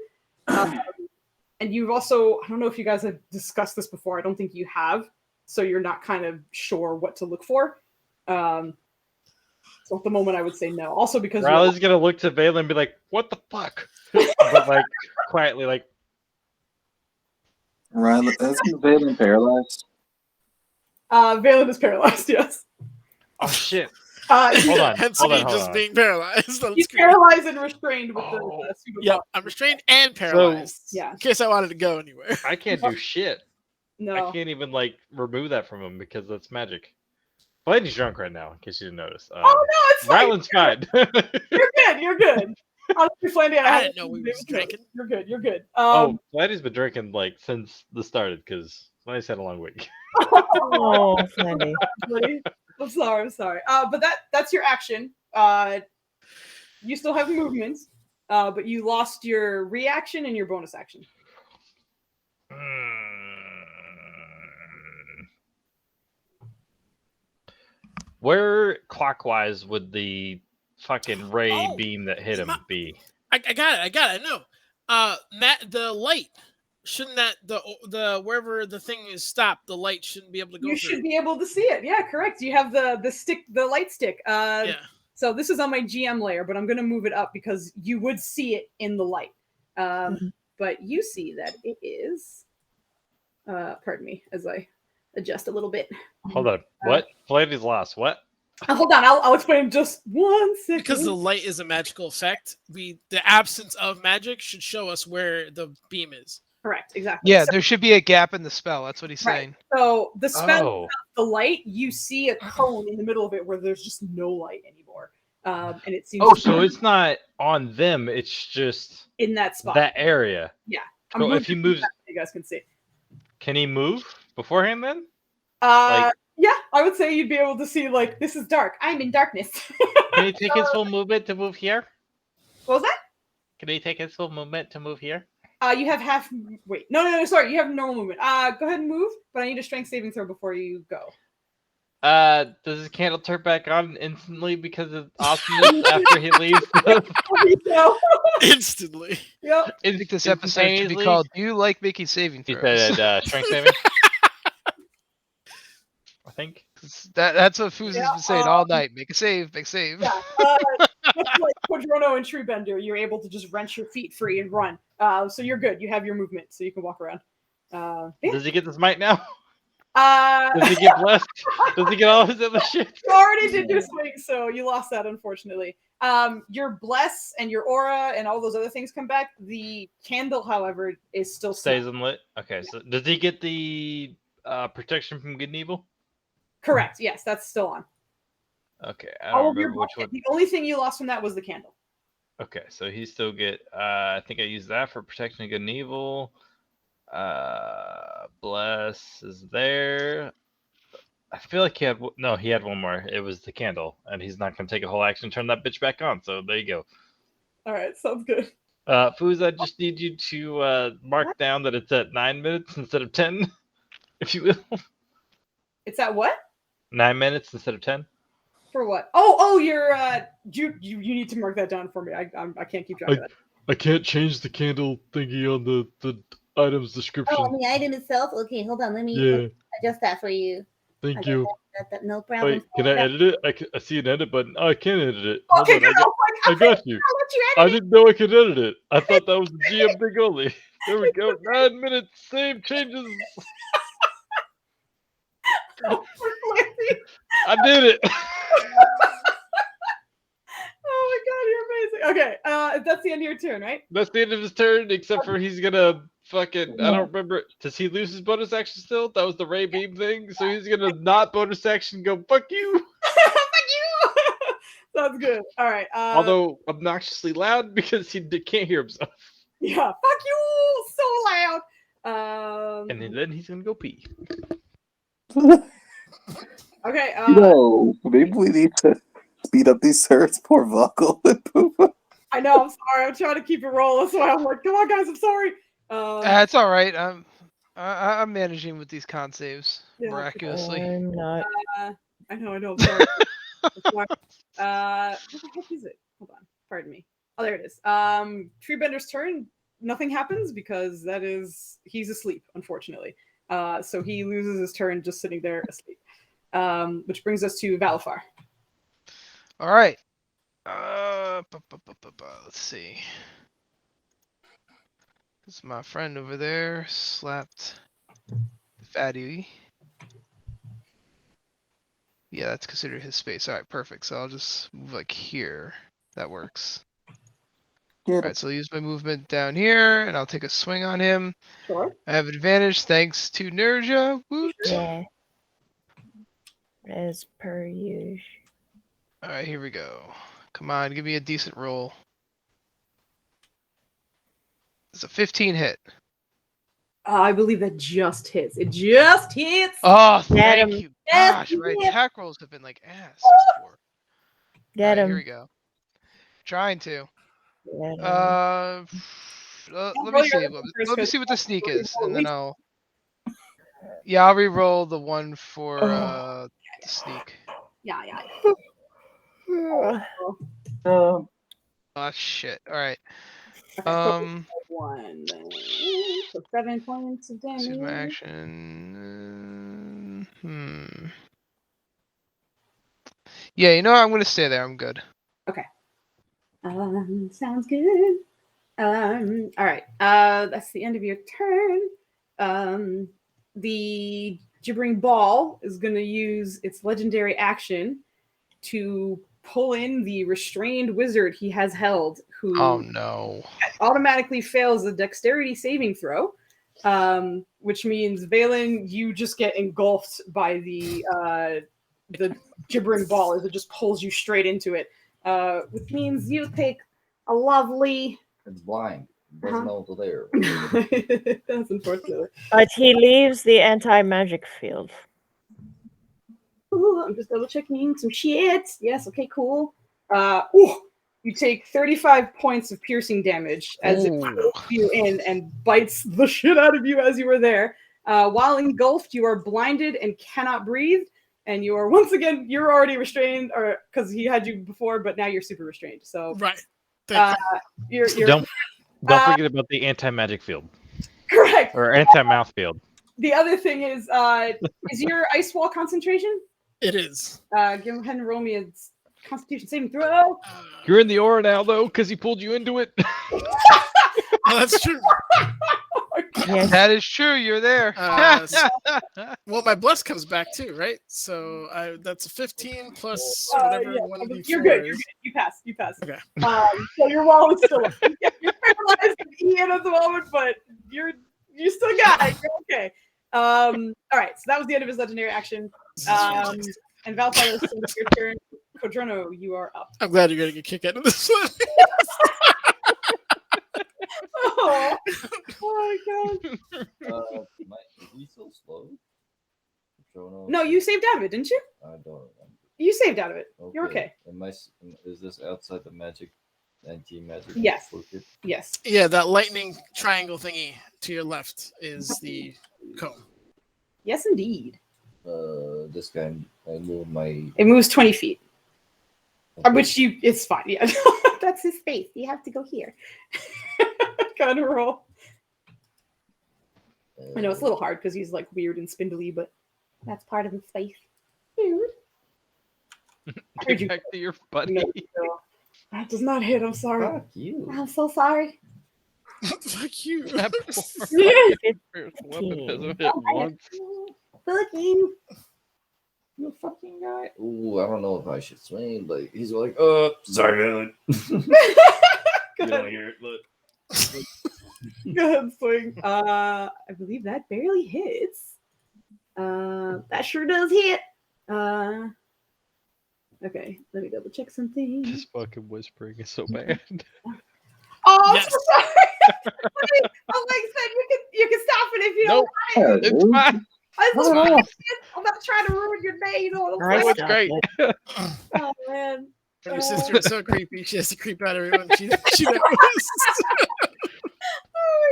Speaker 8: And you've also, I don't know if you guys have discussed this before. I don't think you have, so you're not kind of sure what to look for. So at the moment, I would say no. Also because
Speaker 2: Riley's gonna look to Valen and be like, "What the fuck?" But like quietly, like,
Speaker 5: Riley, isn't Valen paralyzed?
Speaker 8: Valen is paralyzed. Yes.
Speaker 2: Oh shit.
Speaker 8: Hold
Speaker 2: on.
Speaker 13: Hence
Speaker 2: Hold
Speaker 13: me
Speaker 2: on.
Speaker 13: just being paralyzed.
Speaker 8: He's paralyzed and restrained with the super
Speaker 13: Yeah, I'm restrained and paralyzed.
Speaker 8: Yeah.
Speaker 13: In case I wanted to go anywhere.
Speaker 2: I can't do shit.
Speaker 8: No.
Speaker 2: I can't even like remove that from him because that's magic. Blady's drunk right now, in case you didn't notice.
Speaker 8: Oh no, it's fine.
Speaker 2: Ryland's fine.
Speaker 8: You're good. Honestly, Flandy,
Speaker 13: I didn't know we were drinking.
Speaker 8: You're good.
Speaker 2: Oh, Blady's been drinking like since the started because Blady's had a long week.
Speaker 3: Oh, Flandy.
Speaker 8: I'm sorry. But that's your action. You still have movements, but you lost your reaction and your bonus action.
Speaker 2: Where clockwise would the fucking ray beam that hit him be?
Speaker 13: I got it. I know. Matt, the light. Shouldn't that the wherever the thing is stopped, the light shouldn't be able to go
Speaker 8: You
Speaker 13: through.
Speaker 8: should be able to see it. Yeah, correct. You have the stick, the light stick.
Speaker 13: Yeah.
Speaker 8: So this is on my GM layer, but I'm going to move it up because you would see it in the light. But you see that it is. Pardon me as I adjust a little bit.
Speaker 2: Hold on. What? Blady's lost. What?
Speaker 8: Hold on. I'll explain in just 1 second.
Speaker 13: Because the light is a magical effect, the absence of magic should show us where the beam is.
Speaker 8: Correct, exactly.
Speaker 6: Yeah,
Speaker 8: So-
Speaker 6: there should be a gap in the spell. That's what he's
Speaker 8: Right.
Speaker 6: saying.
Speaker 8: So the spell,
Speaker 2: Oh.
Speaker 8: the light, you see a cone in the middle of it where there's just no light anymore, and it seems.
Speaker 2: Oh, so it's not on them. It's just
Speaker 8: in that spot.
Speaker 2: that area.
Speaker 8: Yeah.
Speaker 2: So if he moves,
Speaker 8: so you guys can see.
Speaker 2: can he move beforehand then?
Speaker 8: Yeah, I would say you'd be able to see like this is dark. I'm in darkness.
Speaker 2: Can he take his full movement to move here?
Speaker 8: What was that?
Speaker 2: Can he take his full movement to move here?
Speaker 8: You have half. Wait, no. Sorry, you have normal movement. Go ahead and move, but I need a strength saving throw before you go.
Speaker 2: Does his candle turn back on instantly because of awesomeness after he leaves?
Speaker 13: Instantly.
Speaker 8: Yep.
Speaker 6: I think this episode should be
Speaker 2: Instantaneously?
Speaker 6: called "Do you like making saving
Speaker 2: He
Speaker 6: throws?"
Speaker 2: said strength saving. I think.
Speaker 6: That's what Foos has been saying all night. Make a save. Make a save.
Speaker 8: Yeah. Much like Quadrono and Treebender, you're able to just wrench your feet free and run. So you're good. You have your movement, so you can walk around. Yeah.
Speaker 2: Does he get this might now?
Speaker 8: Does
Speaker 2: Does he get blessed? Does he get all his other shit?
Speaker 8: You already did your swing, so you lost that, unfortunately. Your bless and your aura and all those other things come back. The candle, however, is still
Speaker 2: Stays
Speaker 8: set.
Speaker 2: unlit. Okay, so does he get the protection from good and evil?
Speaker 8: Correct. Yes, that's still on.
Speaker 2: Okay, I
Speaker 8: All
Speaker 2: don't
Speaker 8: of your
Speaker 2: remember which one.
Speaker 8: The only thing you lost from that was the candle.
Speaker 2: Okay, so he still get. I think I used that for protection of good and evil. Bless is there. I feel like he had he had one more. It was the candle, and he's not gonna take a whole action, turn that bitch back on. So there you go.
Speaker 8: All right, sounds good.
Speaker 2: Foos, I just need you to mark down that it's at 9 minutes instead of 10, if you will.
Speaker 8: It's at what?
Speaker 2: 9 minutes instead of 10.
Speaker 8: For what? Oh, you're you need to mark that down for me. I can't keep track of that.
Speaker 2: I can't change the candle thingy on the item's description.
Speaker 9: Oh, the item itself? Okay, hold on. Let me adjust that for you.
Speaker 2: Thank you.
Speaker 9: No problem.
Speaker 2: Wait, can I edit it? I see an edit button. Oh, I can't edit it.
Speaker 8: Okay,
Speaker 2: Hold on, I got you. I didn't know I could edit it. I thought that was the GM thing only. There we go. 9 minutes. Save changes. I did it.
Speaker 1: Oh my god, you're amazing. Okay, that's the end of your turn, right?
Speaker 2: That's the end of his turn, except for he's gonna fucking. I don't remember. Does he lose his bonus action still? That was the Ray Beam thing. So he's gonna not bonus action go fuck you.
Speaker 1: Fuck you. Sounds good. All right.
Speaker 2: Although obnoxiously loud because he can't hear himself.
Speaker 1: Yeah, fuck you, so loud.
Speaker 2: And then he's gonna go pee.
Speaker 1: Okay.
Speaker 5: No, maybe we need to speed up these turns. Poor Vuckle and Poopa.
Speaker 1: I know. I'm sorry. I'm trying to keep it rolling. So I'm like, come on, guys. I'm sorry.
Speaker 6: It's all right. I'm managing with these con saves
Speaker 1: Yeah.
Speaker 6: miraculously.
Speaker 3: I'm not.
Speaker 1: I know. I'm sorry. What the heck is it? Hold on. Pardon me. Oh, there it is. Treebender's turn. Nothing happens because he's asleep, unfortunately. So he loses his turn just sitting there asleep. Which brings us to Valifar.
Speaker 6: All right. Let's see. This is my friend over there slapped the fatty. Yeah, that's considered his space. All right, perfect. So I'll just move like here. That works. All right, so I'll use my movement down here, and I'll take a swing on him.
Speaker 1: Sure.
Speaker 6: I have advantage thanks to Nerja. Woot.
Speaker 3: Yeah. As per usual.
Speaker 6: All right, here we go. Come on, give me a decent roll. It's a 15 hit.
Speaker 1: I believe that just hits. It just hits.
Speaker 6: Oh, thank you.
Speaker 1: Yes,
Speaker 6: Gosh, my
Speaker 1: yes.
Speaker 6: attack rolls have been like ass before.
Speaker 3: Get
Speaker 6: All right,
Speaker 3: him.
Speaker 6: here we go. Trying to.
Speaker 3: Get him.
Speaker 6: Let me see. Let me see what the sneak is, and then I'll. Yeah, I'll re-roll the one for the sneak.
Speaker 1: Yeah.
Speaker 6: Oh shit! All right.
Speaker 1: One. So 7 points of damage.
Speaker 6: This is my action. Yeah, you know what? I'm gonna stay there. I'm good.
Speaker 1: Okay. Sounds good. All right. That's the end of your turn. The Gibbering Ball is going to use its legendary action to pull in the restrained wizard he has held, who automatically fails a dexterity saving throw, which means Valen, you just get engulfed by the Gibbering Ball as it just pulls you straight into it, which means you take a lovely.
Speaker 14: It's blind. It doesn't know until there.
Speaker 1: That's unfortunate.
Speaker 3: But he leaves the anti-magic field.
Speaker 1: Ooh, I'm just double checking some shit. Yes, okay, cool. You take 35 points of piercing damage as it pulls you in and bites the shit out of you as you were there. While engulfed, you are blinded and cannot breathe. And you are once again, you're already restrained, or because he had you before, but now you're super restrained. So
Speaker 13: right.
Speaker 1: You're
Speaker 2: Don't forget about the anti-magic field.
Speaker 1: Correct.
Speaker 2: Or anti-mouth field.
Speaker 1: The other thing is your ice wall concentration?
Speaker 13: It is.
Speaker 1: Go ahead and roll me a Constitution saving throw.
Speaker 2: You're in the aura now, though, because he pulled you into it.
Speaker 13: Oh, that's true.
Speaker 3: Yes.
Speaker 6: That is true. You're there.
Speaker 13: Well, my bless comes back too, right? So that's a 15 plus whatever one of
Speaker 1: you're good.
Speaker 13: is.
Speaker 1: You pass.
Speaker 13: Okay.
Speaker 1: So your wall is still up. You're paralyzed and Ian at the moment, but you still got it. You're okay. All right. So that was the end of his legendary action. And Valfire, this is your turn. Codrono, you are up.
Speaker 13: I'm glad you're gonna get a kick out of this one.
Speaker 1: Oh my god.
Speaker 14: Is he so slow?
Speaker 1: No, you saved out of it, didn't you?
Speaker 14: I don't remember.
Speaker 1: You saved out of it. You're okay.
Speaker 14: Is this outside the magic, anti-magic?
Speaker 1: Yes.
Speaker 14: Toolkit?
Speaker 1: Yes.
Speaker 13: Yeah, that lightning triangle thingy to your left is the cone.
Speaker 1: Yes, indeed.
Speaker 14: This guy, I moved my.
Speaker 1: It moves 20 feet.
Speaker 14: Okay.
Speaker 1: Which it's fine. Yeah. That's his space. You have to go here. Kind of roll. I know it's a little hard because he's like weird and spindly, but that's part of his space.
Speaker 2: Get back to your buddy.
Speaker 1: No, that does not hit. I'm sorry.
Speaker 14: Fuck you.
Speaker 1: I'm so sorry.
Speaker 13: Fuck you.
Speaker 2: That poor weapon doesn't hit once.
Speaker 1: Fuck you.
Speaker 12: You fucking guy. Ooh, I don't know if I should swing, but he's like, sorry, man. You don't hear it, look.
Speaker 8: Go ahead, swing. I believe that barely hits. That sure does hit. Okay, let me double check something.
Speaker 2: This fucking whispering is so bad.
Speaker 8: Oh, I'm
Speaker 13: Yes.
Speaker 8: so sorry. I'm like, said you can stop it if you
Speaker 2: Nope.
Speaker 8: don't want it.
Speaker 2: It's fine.
Speaker 8: I'm not trying to ruin your day. You know what I'm
Speaker 3: I
Speaker 8: saying?
Speaker 2: It's
Speaker 3: stopped
Speaker 2: great.
Speaker 3: it.
Speaker 8: Oh man.
Speaker 13: Your sister is so creepy. She has to creep out everyone. She knows.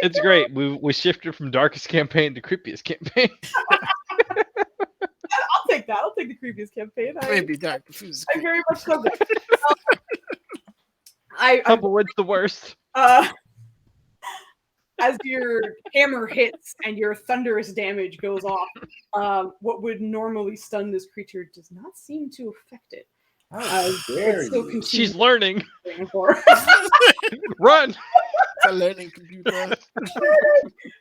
Speaker 2: It's great. We shifted from darkest campaign to creepiest campaign.
Speaker 8: I'll take that. I'll take the creepiest campaign.
Speaker 13: Maybe dark. But who's
Speaker 8: I very much so.
Speaker 2: Humblewood's the worst.
Speaker 8: As your hammer hits and your thunderous damage goes off, what would normally stun this creature does not seem to affect it. It still continues
Speaker 2: She's learning.
Speaker 8: for.
Speaker 2: Run.
Speaker 13: It's a learning computer.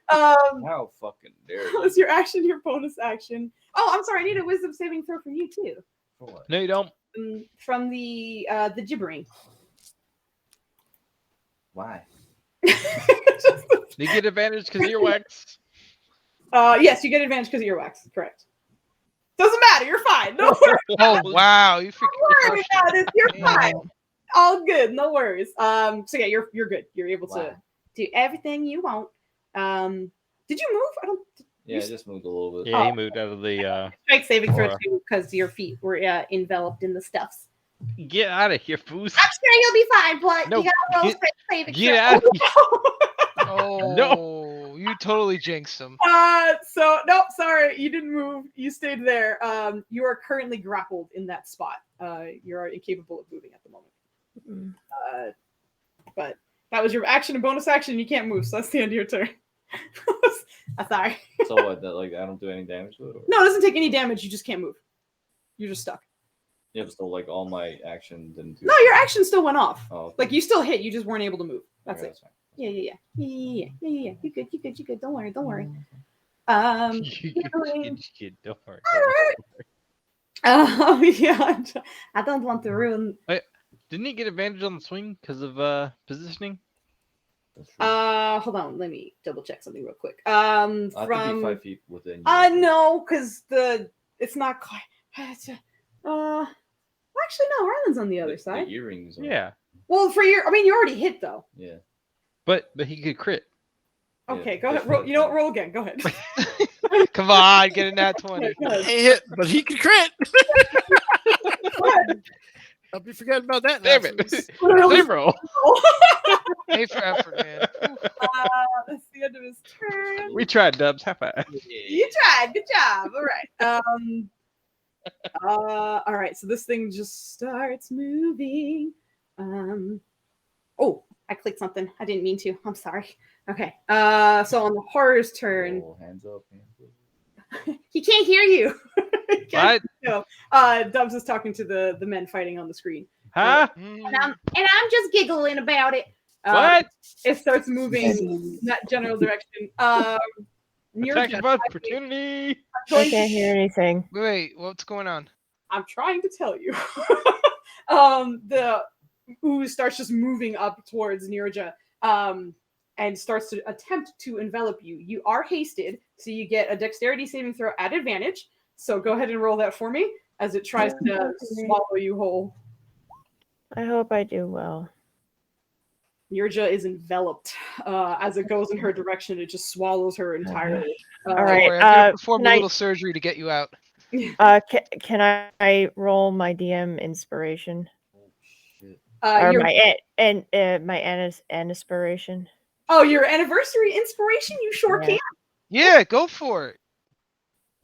Speaker 12: How fucking dare you?
Speaker 8: Was your action your bonus action? Oh, I'm sorry. I need a wisdom saving throw from you too.
Speaker 12: For what?
Speaker 2: No, you don't.
Speaker 8: From the gibbering.
Speaker 12: Why?
Speaker 2: You get advantage because earwax.
Speaker 8: Yes, you get advantage because of earwax. Correct. Doesn't matter. You're fine. No worries.
Speaker 6: Oh wow, you
Speaker 8: Don't worry
Speaker 6: freaking
Speaker 8: about it. You're fine. All good. No worries. So yeah, you're good. You're able to do everything you want. Did you move? I don't.
Speaker 12: Yeah, I just moved a little bit.
Speaker 2: Yeah, he moved out of the.
Speaker 8: Strike saving throw
Speaker 2: aura.
Speaker 8: too because your feet were enveloped in the stuffs.
Speaker 2: Get out of here, foos.
Speaker 8: I'm sure you'll be fine, but
Speaker 2: No,
Speaker 8: you gotta roll
Speaker 2: get-
Speaker 8: straight saving
Speaker 2: Get
Speaker 8: throw.
Speaker 2: out of here.
Speaker 6: Oh, you totally jinxed him.
Speaker 8: So nope, sorry, you didn't move. You stayed there. You are currently grappled in that spot. You are incapable of moving at the moment. But that was your action and bonus action. You can't move, so that's the end of your turn. I'm sorry.
Speaker 12: So what? That like I don't do any damage to it? Or?
Speaker 8: No, it doesn't take any damage. You just can't move. You're just stuck.
Speaker 12: Yeah, but still, like all my action didn't do.
Speaker 8: No, your action still went off.
Speaker 12: Oh, okay.
Speaker 8: Like you still hit. You just weren't able to move. That's
Speaker 12: Okay,
Speaker 8: it.
Speaker 12: fine.
Speaker 8: Yeah. You good. You good. Don't worry.
Speaker 2: Don't worry.
Speaker 8: Yeah. I don't want to ruin.
Speaker 2: Wait, didn't he get advantage on the swing because of positioning?
Speaker 8: Hold on. Let me double check something real quick.
Speaker 12: I have to be 5 feet within.
Speaker 8: No, because it's not quite. Actually, no. Ryland's on the other side.
Speaker 12: The earrings. Are...
Speaker 2: Yeah.
Speaker 8: Well, you already hit though.
Speaker 12: Yeah.
Speaker 2: But he could crit.
Speaker 8: Okay, go ahead. Roll, you know what? Roll again. Go ahead.
Speaker 6: Come on, get in that 20.
Speaker 13: He hit, but he could crit. I'll be forgetting about that.
Speaker 2: Damn
Speaker 13: now.
Speaker 2: it. Same roll.
Speaker 6: Pay for effort, man.
Speaker 8: That's the end of his turn.
Speaker 2: We tried, Dubs. High five.
Speaker 8: You tried. Good job. All right. All right. So this thing just starts moving. Oh, I clicked something. I didn't mean to. I'm sorry. Okay. So on the horror's turn,
Speaker 12: Oh, hands up.
Speaker 8: he can't hear you.
Speaker 2: What?
Speaker 8: No. Dubs is talking to the men fighting on the screen.
Speaker 2: Huh?
Speaker 8: And I'm just giggling about it.
Speaker 2: What?
Speaker 8: It starts moving in that general direction.
Speaker 2: Attack of opportunity.
Speaker 3: I can't hear anything.
Speaker 6: Wait, what's going on?
Speaker 8: I'm trying to tell you. The ooze starts just moving up towards Nirja, and starts to attempt to envelop you. You are hasted, so you get a dexterity saving throw at advantage. So go ahead and roll that for me as it tries to swallow you whole.
Speaker 3: I hope I do well.
Speaker 8: Nirja is enveloped. As it goes in her direction, it just swallows her entirely.
Speaker 3: All
Speaker 6: Don't
Speaker 3: right.
Speaker 6: worry, I'm gonna perform a
Speaker 3: can I-
Speaker 6: little surgery to get you out.
Speaker 3: Can I roll my DM inspiration or
Speaker 8: Your-
Speaker 3: my inspiration?
Speaker 8: Oh, your anniversary inspiration? You sure
Speaker 3: Yeah.
Speaker 8: can.
Speaker 6: Yeah, go for it.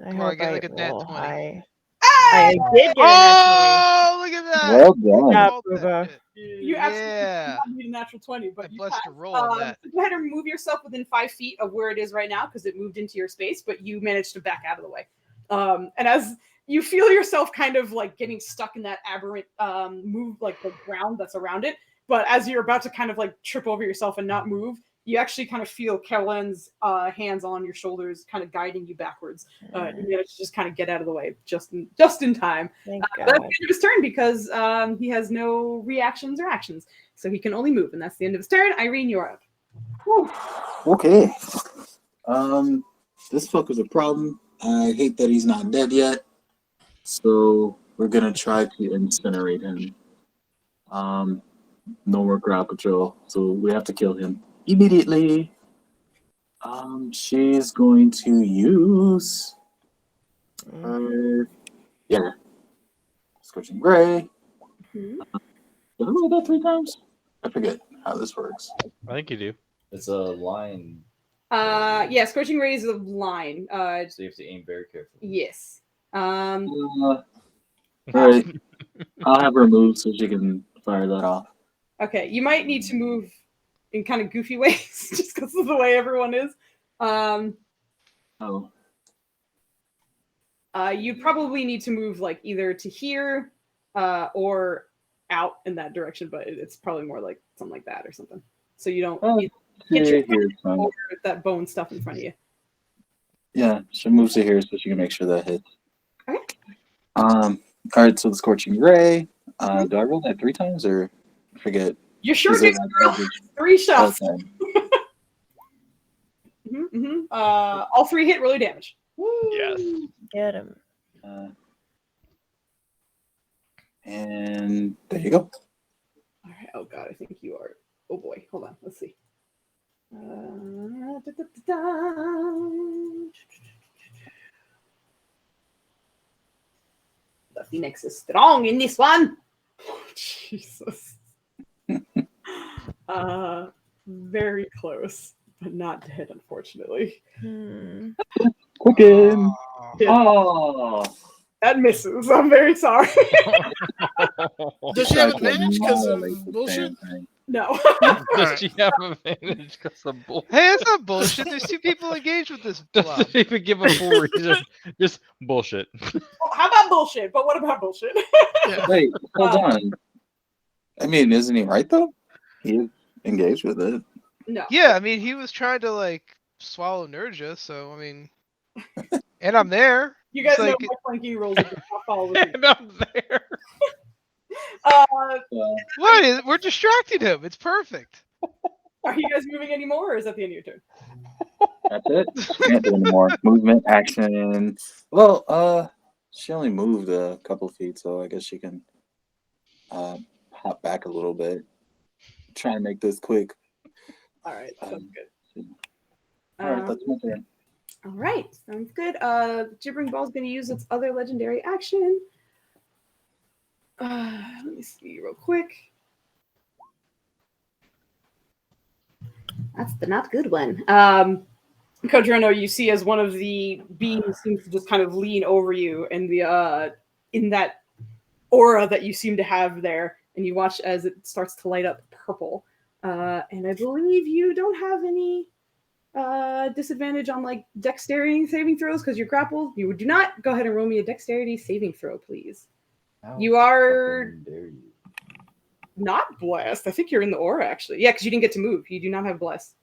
Speaker 3: I
Speaker 6: Come on,
Speaker 3: hope
Speaker 6: get
Speaker 3: I
Speaker 6: like a nat
Speaker 3: roll
Speaker 6: 20.
Speaker 3: high. I did get a
Speaker 6: Oh, look at that.
Speaker 5: Well
Speaker 3: nat
Speaker 5: done.
Speaker 3: 20.
Speaker 6: Vault
Speaker 3: Job,
Speaker 6: that
Speaker 3: Buba.
Speaker 6: shit.
Speaker 8: You absolutely
Speaker 6: Yeah.
Speaker 8: do not need a natural 20, but you
Speaker 6: Bless
Speaker 8: passed.
Speaker 6: the roll on that.
Speaker 8: So go ahead and move yourself within 5 feet of where it is right now because it moved into your space, but you managed to back out of the way. And as you feel yourself kind of like getting stuck in that aberrant move, like the ground that's around it, but as you're about to kind of like trip over yourself and not move,
Speaker 1: you actually kind of feel Kellen's hands on your shoulders, kind of guiding you backwards. You manage to just kind of get out of the way just in time.
Speaker 3: Thank
Speaker 1: That's the
Speaker 3: God.
Speaker 1: end of his turn because he has no reactions or actions, so he can only move, and that's the end of his turn. Irene, you're up.
Speaker 5: Okay. This fucker's a problem. I hate that he's not dead yet. So we're gonna try to incinerate him. No more crowd control, so we have to kill him immediately. She's going to use her, Scorching Ray. Did I roll that 3 times? I forget how this works.
Speaker 2: I think you do.
Speaker 14: It's a line,
Speaker 1: Yeah, Scorching Ray is a line.
Speaker 14: so you have to aim very carefully.
Speaker 1: Yes.
Speaker 5: All right. I'll have her move so she can fire that off.
Speaker 1: Okay, you might need to move in kind of goofy ways just because of the way everyone is. You'd probably need to move like either to here or out in that direction, but it's probably more like something like that or something. So you don't get your over that bone stuff in front of you.
Speaker 5: Yeah, she moves to here so she can make sure that hits.
Speaker 1: Okay.
Speaker 5: All right, so the Scorching Ray. Do I roll that 3 times or I forget?
Speaker 1: You're sure
Speaker 5: Is it
Speaker 1: good.
Speaker 5: like
Speaker 1: 3 shots.
Speaker 5: Okay.
Speaker 1: All 3 hit, roll your damage.
Speaker 2: Yes.
Speaker 3: Get him.
Speaker 5: And there you go.
Speaker 1: All right. Oh god, I think you are. Oh boy, hold on. Let's see. The Phoenix is strong in this one. Oh, Jesus. Very close, but not dead, unfortunately.
Speaker 5: Quicken.
Speaker 1: Oh. That misses. I'm very sorry.
Speaker 13: Does she have advantage because of bullshit?
Speaker 1: No.
Speaker 2: Does she have advantage because of bullshit?
Speaker 6: Hey, that's not bullshit. There's 2 people engaged with this blob.
Speaker 2: Doesn't even give a full reason. Just bullshit.
Speaker 1: How about bullshit? But what about bullshit?
Speaker 5: Wait, hold on. I mean, isn't he right though? He's engaged with it.
Speaker 1: No.
Speaker 6: Yeah, I mean, he was trying to like swallow Nurja, so I mean, and I'm there.
Speaker 1: You guys
Speaker 6: It's
Speaker 1: know
Speaker 6: like,
Speaker 1: my flanky rolls if you follow with
Speaker 2: And I'm there.
Speaker 6: what? We're distracting him. It's perfect.
Speaker 1: Are you guys moving anymore, or is that the end of your turn?
Speaker 5: That's it. Can't do any more movement, action. Well, she only moved a couple feet, so I guess she can hop back a little bit. Try and make this quick.
Speaker 1: All right, sounds good.
Speaker 5: All right, that's my turn.
Speaker 1: All right, sounds good. Gibbering Ball's going to use its other legendary action. Let me see real quick. That's the not good one. Kodrono, you see as one of the beams seems to just kind of lean over you, and the in that aura that you seem to have there, and you watch as it starts to light up purple. And I believe you don't have any disadvantage on like dexterity saving throws because you're grappled. You do not. Go ahead and roll me a dexterity saving throw, please. You are not blessed. I think you're in the aura actually. Yeah, because you didn't get to move. You do not have blessed.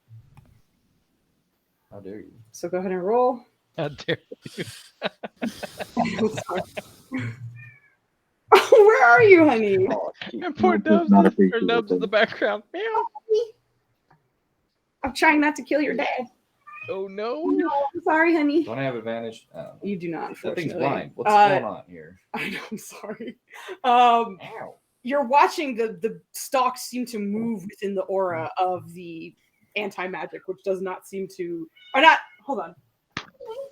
Speaker 14: How dare you?
Speaker 1: So go ahead and roll.
Speaker 2: How dare you?
Speaker 1: I'm sorry. Oh, where are you, honey?
Speaker 2: And poor Nubs. Her Nubs in the background. Meow.
Speaker 1: I'm trying not to kill your dad.
Speaker 2: Oh no.
Speaker 1: No, I'm sorry, honey.
Speaker 14: Don't I have advantage?
Speaker 1: You do not,
Speaker 14: That
Speaker 1: unfortunately.
Speaker 14: thing's blind. What's going on here?
Speaker 1: I know, I'm sorry.
Speaker 14: Ow.
Speaker 1: You're watching the stalks seem to move within the aura of the anti-magic, which does not seem to or not hold on.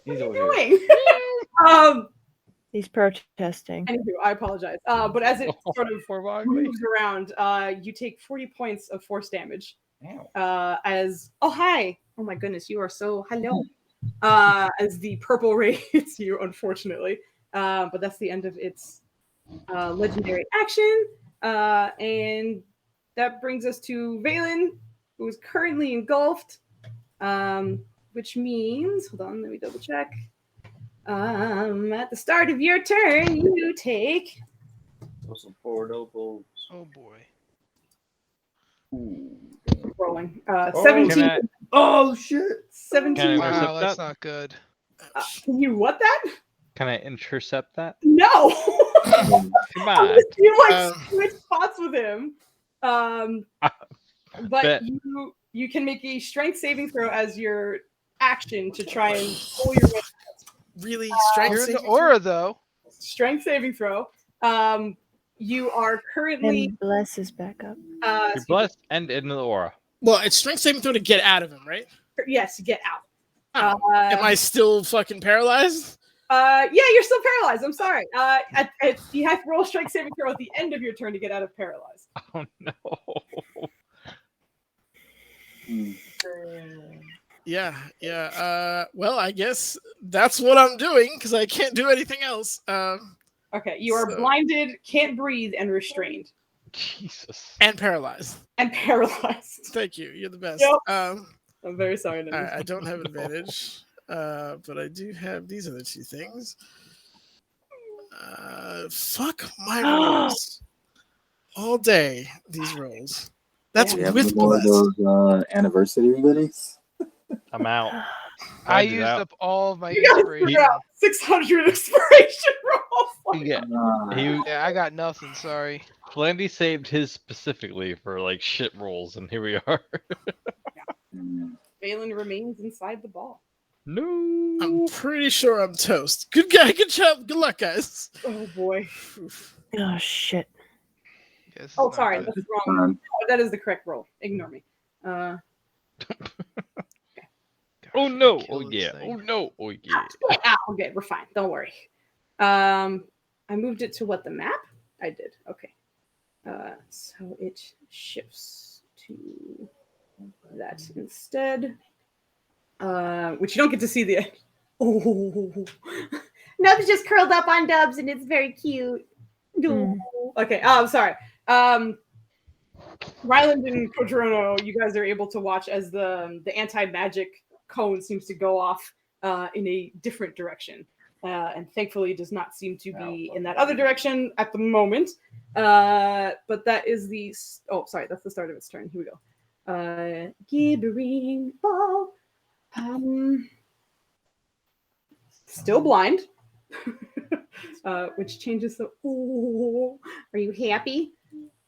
Speaker 14: He's
Speaker 1: What
Speaker 14: over
Speaker 1: are
Speaker 14: here.
Speaker 1: you doing?
Speaker 3: He's protesting.
Speaker 1: Anywho, I apologize. But as it sort of moves around, you take 40 points of force damage. As hi. Oh my goodness, you are so hello. As the purple ray hits you, unfortunately. But that's the end of its legendary action. And that brings us to Valen, who is currently engulfed. Which means, hold on, let me double check. At the start of your turn, you take
Speaker 14: Some forward elbows.
Speaker 6: Oh boy.
Speaker 8: Rolling.
Speaker 2: Oh,
Speaker 8: 17.
Speaker 5: Oh shit!
Speaker 8: 17.
Speaker 2: Can I
Speaker 6: Wow,
Speaker 2: intercept
Speaker 6: that's
Speaker 2: that?
Speaker 6: not good.
Speaker 8: Can you what that?
Speaker 2: Can I intercept that?
Speaker 8: No.
Speaker 2: Come on.
Speaker 8: Unless you like
Speaker 13: Um,
Speaker 8: switch spots with him. But
Speaker 2: Bet.
Speaker 8: you can make a strength saving throw as your action to try and pull your way.
Speaker 13: really strength
Speaker 6: You're in the
Speaker 13: saving
Speaker 6: aura though.
Speaker 8: Strength saving throw. You are currently
Speaker 3: And bless is back up.
Speaker 2: You're blessed and in the aura.
Speaker 13: Well, it's strength saving throw to get out of him, right?
Speaker 8: yes, get out.
Speaker 13: Am I still fucking paralyzed?
Speaker 8: Yeah, you're still paralyzed. I'm sorry. You have to roll a strength saving throw at the end of your turn to get out of paralyzed.
Speaker 2: Oh no.
Speaker 13: Yeah. Well, I guess that's what I'm doing because I can't do anything else.
Speaker 8: Okay, you are blinded, can't breathe, and restrained.
Speaker 2: Jesus.
Speaker 13: And paralyzed.
Speaker 8: And paralyzed.
Speaker 13: Thank you. You're the best.
Speaker 8: Yep.
Speaker 13: I'm
Speaker 8: very sorry.
Speaker 13: I don't have advantage, but I do have these other two things. Fuck my rolls. All day, these rolls. That's
Speaker 5: Yeah,
Speaker 13: with
Speaker 5: more of
Speaker 13: bless.
Speaker 5: those anniversary goodies.
Speaker 2: I'm out.
Speaker 6: I
Speaker 2: Find it
Speaker 6: used
Speaker 2: out.
Speaker 6: up all of my
Speaker 8: You guys
Speaker 6: inspiration.
Speaker 8: threw out 600 inspiration rolls.
Speaker 2: Yeah.
Speaker 6: Yeah, I got nothing. Sorry.
Speaker 2: Flandy saved his specifically for like shit rolls, and here we are.
Speaker 8: Valen remains inside the ball.
Speaker 2: No.
Speaker 13: I'm pretty sure I'm toast. Good guy. Good job. Good luck, guys.
Speaker 8: Oh boy.
Speaker 3: Oh shit.
Speaker 6: Yes,
Speaker 8: Oh, sorry, that's wrong. No, that is the correct roll. Ignore me.
Speaker 2: Oh no.
Speaker 6: Kill
Speaker 2: Oh
Speaker 6: this
Speaker 2: yeah.
Speaker 6: thing.
Speaker 2: Oh no. Oh yeah.
Speaker 8: Okay, we're fine. Don't worry. I moved it to what the map? I did. Okay. So it shifts to that instead. Which you don't get to see the end. Oh.
Speaker 9: Nub's just curled up on Dubs, and it's very cute.
Speaker 8: Okay. I'm sorry. Ryland and Codrono, you guys are able to watch as the anti-magic cone seems to go off in a different direction. And thankfully does not seem to be in that other direction at the moment. But that is the... Oh, sorry. That's the start of its turn. Here we go. Gibbering ball. Still blind. Which changes the... Oh, are you happy?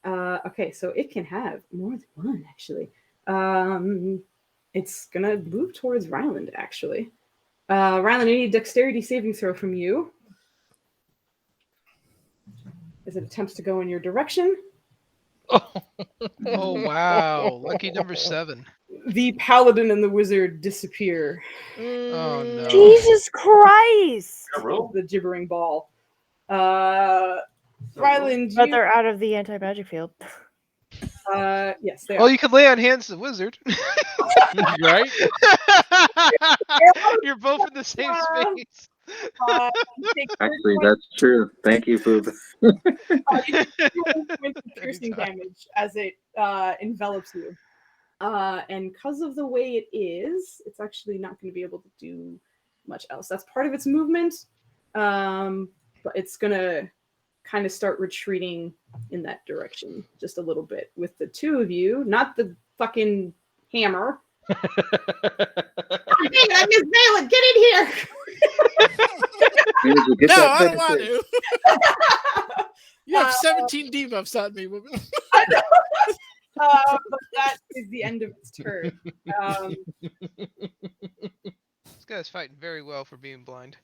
Speaker 8: Okay, so it can have more than one, actually. It's going to move towards Ryland, actually. Ryland, I need a dexterity saving throw from you. As it attempts to go in your direction.
Speaker 6: Oh wow! Lucky number 7.
Speaker 8: The paladin and the wizard disappear.
Speaker 6: Oh no!
Speaker 3: Jesus Christ!
Speaker 8: The gibbering ball. Ryland,
Speaker 3: But they're out of the anti-magic field.
Speaker 8: yes, they are.
Speaker 6: Well, you could lay on hands to the wizard,
Speaker 2: right?
Speaker 6: You're both in the same space.
Speaker 5: Actually, that's true. Thank you, Boob.
Speaker 8: Piercing damage as it envelops you. And because of the way it is, it's actually not going to be able to do much else. That's part of its movement. But it's going to kind of start retreating in that direction just a little bit with the two of you, not the fucking hammer.
Speaker 9: Dang it, I missed Valen. Get in here.
Speaker 13: No, I don't want to. You have 17 debuffs on me, woman.
Speaker 8: But that is the end of its turn.
Speaker 6: This guy's fighting very well for being blind.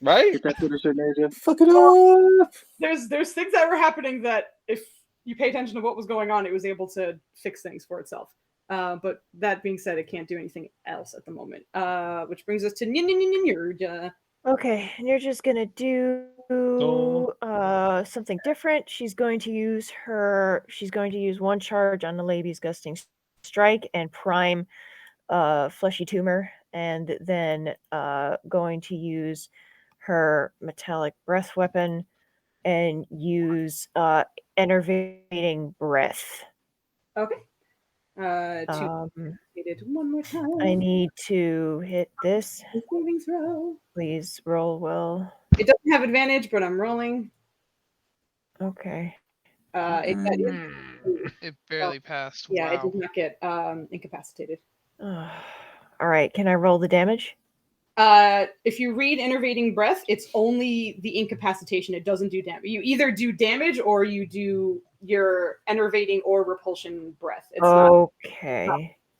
Speaker 2: Right?
Speaker 5: Get that finisher, Major. Fuck it up.
Speaker 8: There's things that were happening that if you pay attention to what was going on, it was able to fix things for itself. But that being said, it can't do anything else at the moment. Which brings us to Nirja.
Speaker 3: Okay, and you're just gonna do something different. She's going to use one charge on the lady's gusting strike and prime fleshy tumor, and then going to use her metallic breath weapon and use enervating breath.
Speaker 8: Okay. One more time.
Speaker 3: I need to hit this.
Speaker 8: Saving throw.
Speaker 3: Please roll well.
Speaker 8: It doesn't have advantage, but I'm rolling.
Speaker 3: Okay.
Speaker 8: It
Speaker 6: It barely passed.
Speaker 8: Yeah, it
Speaker 6: Wow.
Speaker 8: did not get incapacitated.
Speaker 3: All right, can I roll the damage?
Speaker 8: If you read Enervating Breath, it's only the incapacitation. It doesn't do damage. You either do damage or you do your enervating or repulsion breath. It's not,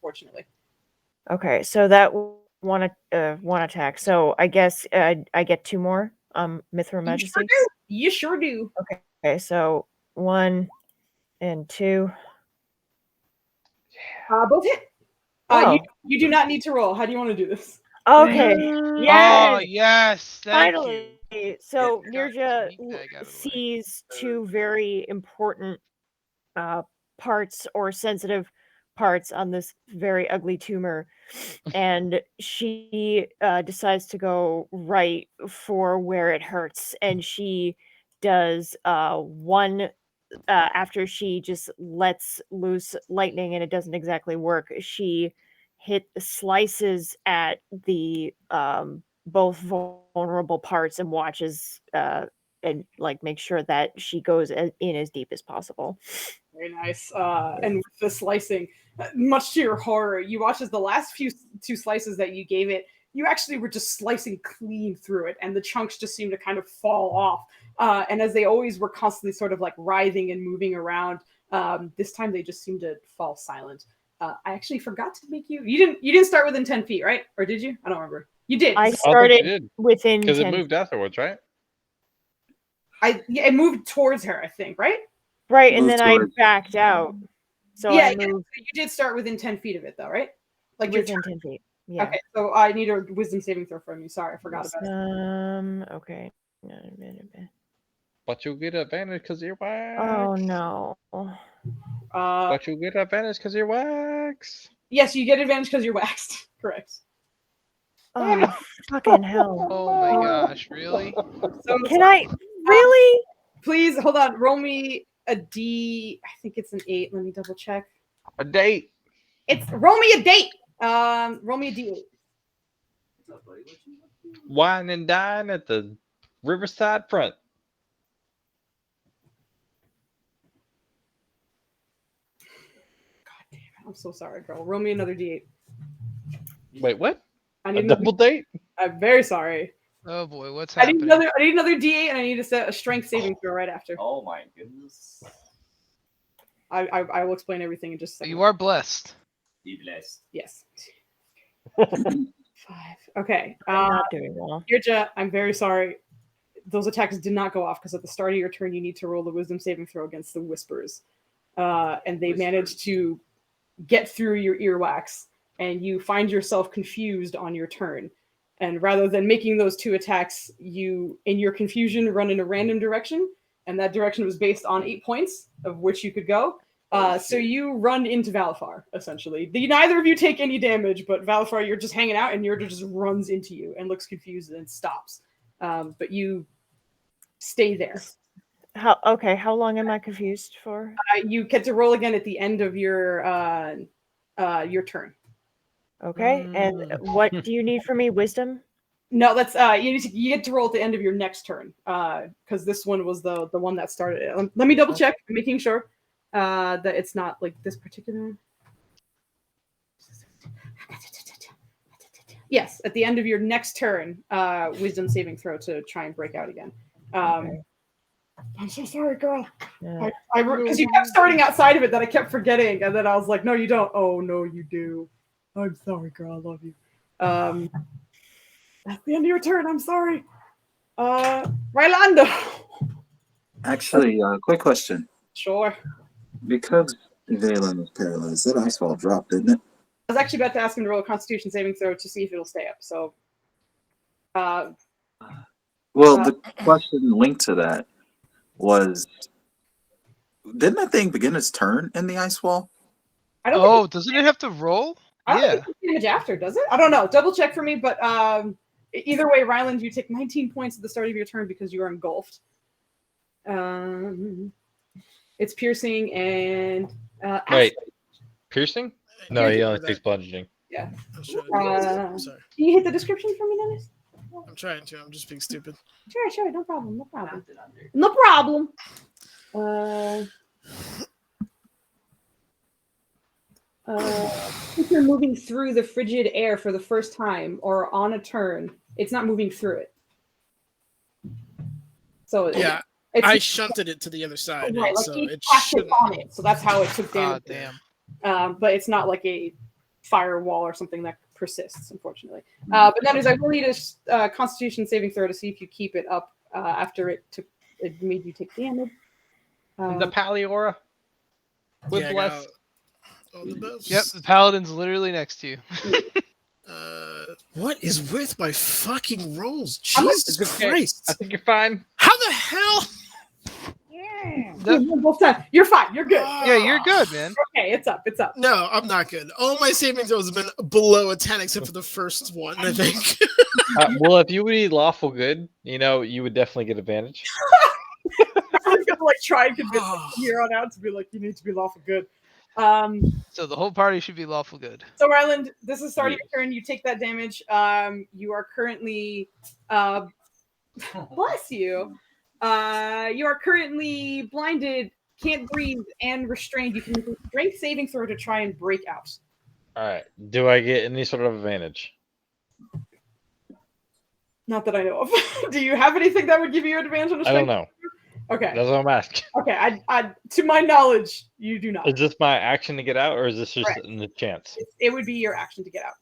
Speaker 8: fortunately.
Speaker 3: Okay, so that one attack. So I guess I get 2 more. Mithril Majesty.
Speaker 8: You sure do.
Speaker 3: Okay, so 1 and 2.
Speaker 8: Both hit.
Speaker 3: Oh.
Speaker 8: You do not need to roll. How do you want to do this?
Speaker 3: Okay.
Speaker 6: Oh
Speaker 3: Yes.
Speaker 6: yes. Thank
Speaker 3: Finally.
Speaker 6: you.
Speaker 3: So Nirja sees 2 very important parts or sensitive parts on this very ugly tumor, and she decides to go right for where it hurts, and she does one after she just lets loose lightning and it doesn't exactly work. She slices at the both vulnerable parts and watches and like make sure that she goes in as deep as possible.
Speaker 8: Very nice. And with the slicing, much to your horror, you watch as the last 2 slices that you gave it, you actually were just slicing clean through it, and the chunks just seemed to kind of fall off. And as they always were constantly sort of like writhing and moving around, this time they just seemed to fall silent. I actually forgot to make you. You didn't start within 10 feet, right? Or did you? I don't remember. You did.
Speaker 3: I started within
Speaker 2: because
Speaker 3: 10
Speaker 2: it moved afterwards, right?
Speaker 8: It moved towards her, I think, right?
Speaker 3: Right, and then I backed out. So
Speaker 8: yeah,
Speaker 3: I moved
Speaker 8: you did start within 10 feet of it, though, right? Like
Speaker 3: within 10 feet. Yeah.
Speaker 8: Okay, so I need a wisdom saving throw from you. Sorry, I forgot about it.
Speaker 3: Okay.
Speaker 2: But you get advantage because you're wax.
Speaker 3: Oh no.
Speaker 2: But you get advantage because you're wax.
Speaker 8: Yes, you get advantage because you're waxed. Correct.
Speaker 3: Oh, fucking hell.
Speaker 6: Oh my gosh, really?
Speaker 8: So
Speaker 3: Can I really?
Speaker 8: Please hold on. Roll me a D. I think it's an 8. Let me double check.
Speaker 2: A date.
Speaker 8: It's roll me a date. Roll me a D8.
Speaker 2: Wine and dine at the Riverside front.
Speaker 8: God damn it! I'm so sorry, girl. Roll me another D8.
Speaker 2: Wait, what?
Speaker 8: I need
Speaker 2: a double date?
Speaker 8: I'm very sorry.
Speaker 6: Oh boy, what's
Speaker 8: I need
Speaker 6: happening?
Speaker 8: another D8, and I need to set a strength saving throw right after.
Speaker 12: Oh my goodness.
Speaker 8: I will explain everything in just a second.
Speaker 6: You are blessed.
Speaker 12: Be blessed.
Speaker 8: Yes. 5. Okay.
Speaker 3: I'm not doing well.
Speaker 8: Yirja, I'm very sorry. Those attacks did not go off because at the start of your turn, you need to roll the wisdom saving throw against the whispers. And they managed to get through your earwax, and you find yourself confused on your turn. And rather than making those 2 attacks, you, in your confusion, run in a random direction, and that direction was based on 8 points of which you could go. So you run into Valafar, essentially. Neither of you take any damage, but Valafar, you're just hanging out, and Yirja just runs into you and looks confused and stops. But you stay there.
Speaker 3: How long am I confused for?
Speaker 8: You get to roll again at the end of your turn.
Speaker 3: Okay, and what do you need from me? Wisdom?
Speaker 8: No, that's you get to roll at the end of your next turn. Because this one was the one that started it. Let me double check, making sure that it's not like this particular one. Yes, at the end of your next turn, wisdom saving throw to try and break out again.
Speaker 3: Okay.
Speaker 8: I'm so sorry, girl.
Speaker 3: Yeah.
Speaker 8: Because you kept starting outside of it that I kept forgetting, and then I was like, no, you don't. Oh, no, you do. I'm sorry, girl. I love you. That's the end of your turn. I'm sorry. Rylando.
Speaker 5: Actually, quick question.
Speaker 8: Sure.
Speaker 5: Because Valen was paralyzed, that ice wall dropped, didn't it?
Speaker 8: I was actually about to ask him to roll a Constitution saving throw to see if it'll stay up. So,
Speaker 5: well, the question linked to that was, didn't that thing begin its turn in the ice wall?
Speaker 8: I don't.
Speaker 6: Oh, doesn't it have to roll?
Speaker 8: I don't think it's damage after, does it? I don't know. Double check for me. But either way, Ryland, you take 19 points at the start of your turn because you are engulfed. It's piercing and
Speaker 2: wait, piercing? No,
Speaker 13: can't
Speaker 2: he
Speaker 13: do
Speaker 2: only
Speaker 13: that.
Speaker 2: takes bludgeoning.
Speaker 8: Yeah.
Speaker 13: I'm sorry.
Speaker 8: Can you hit the description for me, Dennis?
Speaker 13: I'm trying to. I'm just being stupid.
Speaker 8: Sure. No problem. No problem. moving through the frigid air for the first time or on a turn, it's not moving through it. So
Speaker 13: Yeah, I shunted it to the other side,
Speaker 8: right, like
Speaker 13: so
Speaker 8: he
Speaker 13: it
Speaker 8: tapped it
Speaker 13: shouldn't.
Speaker 8: on it, so that's how it took damage.
Speaker 6: Damn.
Speaker 8: But it's not like a firewall or something that persists, unfortunately. But that is, I will need a Constitution saving throw to see if you keep it up after it made you take damage.
Speaker 2: The Paliora. With bless.
Speaker 13: The buffs.
Speaker 6: Yep, the paladin's literally next to you.
Speaker 13: What is with my fucking rolls?
Speaker 2: I'm like,
Speaker 13: Jesus
Speaker 2: it's okay.
Speaker 13: Christ!
Speaker 2: I think you're fine.
Speaker 13: How the hell?
Speaker 8: You're fine. You're good.
Speaker 6: Yeah, you're good, man.
Speaker 8: Okay, it's up. It's up.
Speaker 13: No, I'm not good. All my saving throws have been below a 10 except for the first one, I think.
Speaker 2: Well, if you would be lawful good, you would definitely get advantage.
Speaker 8: I was gonna try and convince him from here on out to be like, you need to be lawful good.
Speaker 6: So the whole party should be lawful good.
Speaker 8: So Ryland, this is starting your turn. You take that damage. You are currently, bless you. You are currently blinded, can't breathe, and restrained. You can make a strength saving throw to try and break out.
Speaker 2: All right. Do I get any sort of advantage?
Speaker 8: Not that I know of. Do you have anything that would give you advantage on a
Speaker 2: I
Speaker 8: strength?
Speaker 2: don't know.
Speaker 8: Okay.
Speaker 2: That's what I'm asking.
Speaker 8: Okay. I to my knowledge, you do not.
Speaker 2: Is this my action to get out, or is this just
Speaker 8: Correct.
Speaker 2: in the chance?
Speaker 8: It would be your action to get out.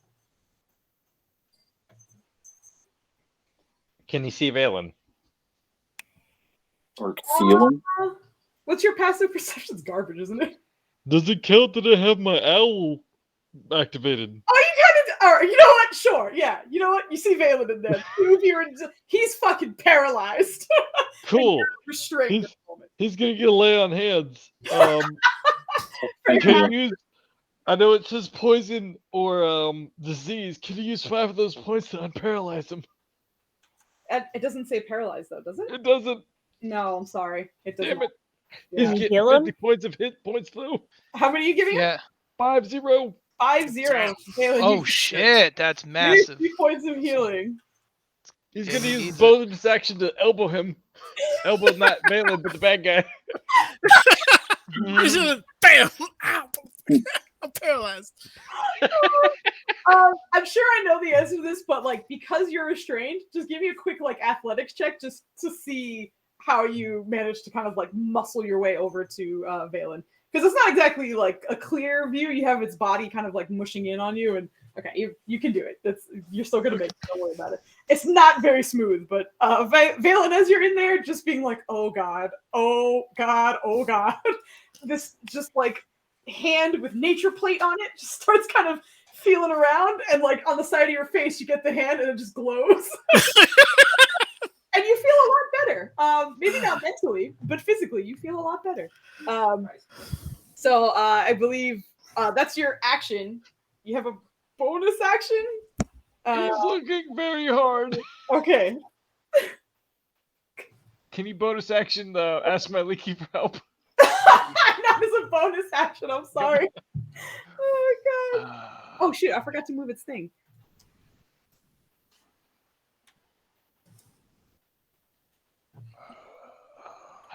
Speaker 2: Can you see Valen?
Speaker 5: Or feel him?
Speaker 8: What's your passive perception's garbage, isn't it?
Speaker 2: Does it count that I have my owl activated?
Speaker 8: Oh, you got it. All right, you know what? Sure. Yeah. You know what? You see Valen in there. He's fucking paralyzed.
Speaker 2: Cool.
Speaker 8: Restrained at the moment.
Speaker 2: He's gonna get a lay on hands. Can you use? I know it says poison or disease. Can you use 5 of those points to unparalyze him?
Speaker 8: It doesn't say paralyzed though, does it?
Speaker 2: It doesn't.
Speaker 8: No, I'm sorry. It doesn't.
Speaker 2: Damn it.
Speaker 8: Yeah.
Speaker 2: He's getting 50 points of hit points though.
Speaker 8: How many are you giving?
Speaker 6: Yeah.
Speaker 2: 5-0.
Speaker 8: 5-0. Valen,
Speaker 6: Oh shit, that's massive.
Speaker 8: 3 points of healing.
Speaker 2: He's gonna use bonus action to elbow him. Elbow not Valen, but the bad guy.
Speaker 13: Bam! Ow! I'm paralyzed.
Speaker 8: I'm sure I know the answer to this, but because you're restrained, just give me a quick athletics check just to see how you manage to kind of muscle your way over to Valen. Because it's not exactly a clear view. You have its body kind of mushing in on you, and okay, you can do it. You're still gonna make it. Don't worry about it. It's not very smooth, but Valen, as you're in there, just being like, oh god, oh god, oh god, this just hand with nature plate on it just starts kind of feeling around, and on the side of your face, you get the hand, and it just glows. And you feel a lot better. Maybe not mentally, but physically, you feel a lot better. So I believe that's your action. You have a bonus action.
Speaker 2: He's looking very hard.
Speaker 8: Okay.
Speaker 2: Can you bonus action ask my leaky for help?
Speaker 8: Not as a bonus action. I'm sorry. Oh my god. Oh shoot! I forgot to move its thing.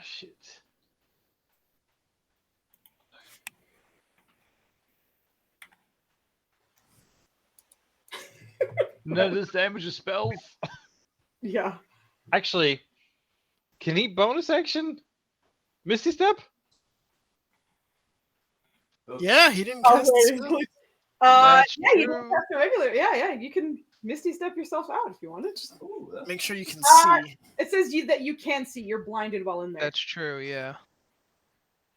Speaker 2: Shit. None of this damage is spells.
Speaker 8: Yeah.
Speaker 2: Actually, can he bonus action Misty Step?
Speaker 13: Yeah, he didn't cast the spell.
Speaker 8: Yeah, you don't cast a regular. Yeah, you can Misty Step yourself out if you wanted.
Speaker 13: Make sure you can see.
Speaker 8: It says that you can see. You're blinded while in there.
Speaker 6: That's true. Yeah.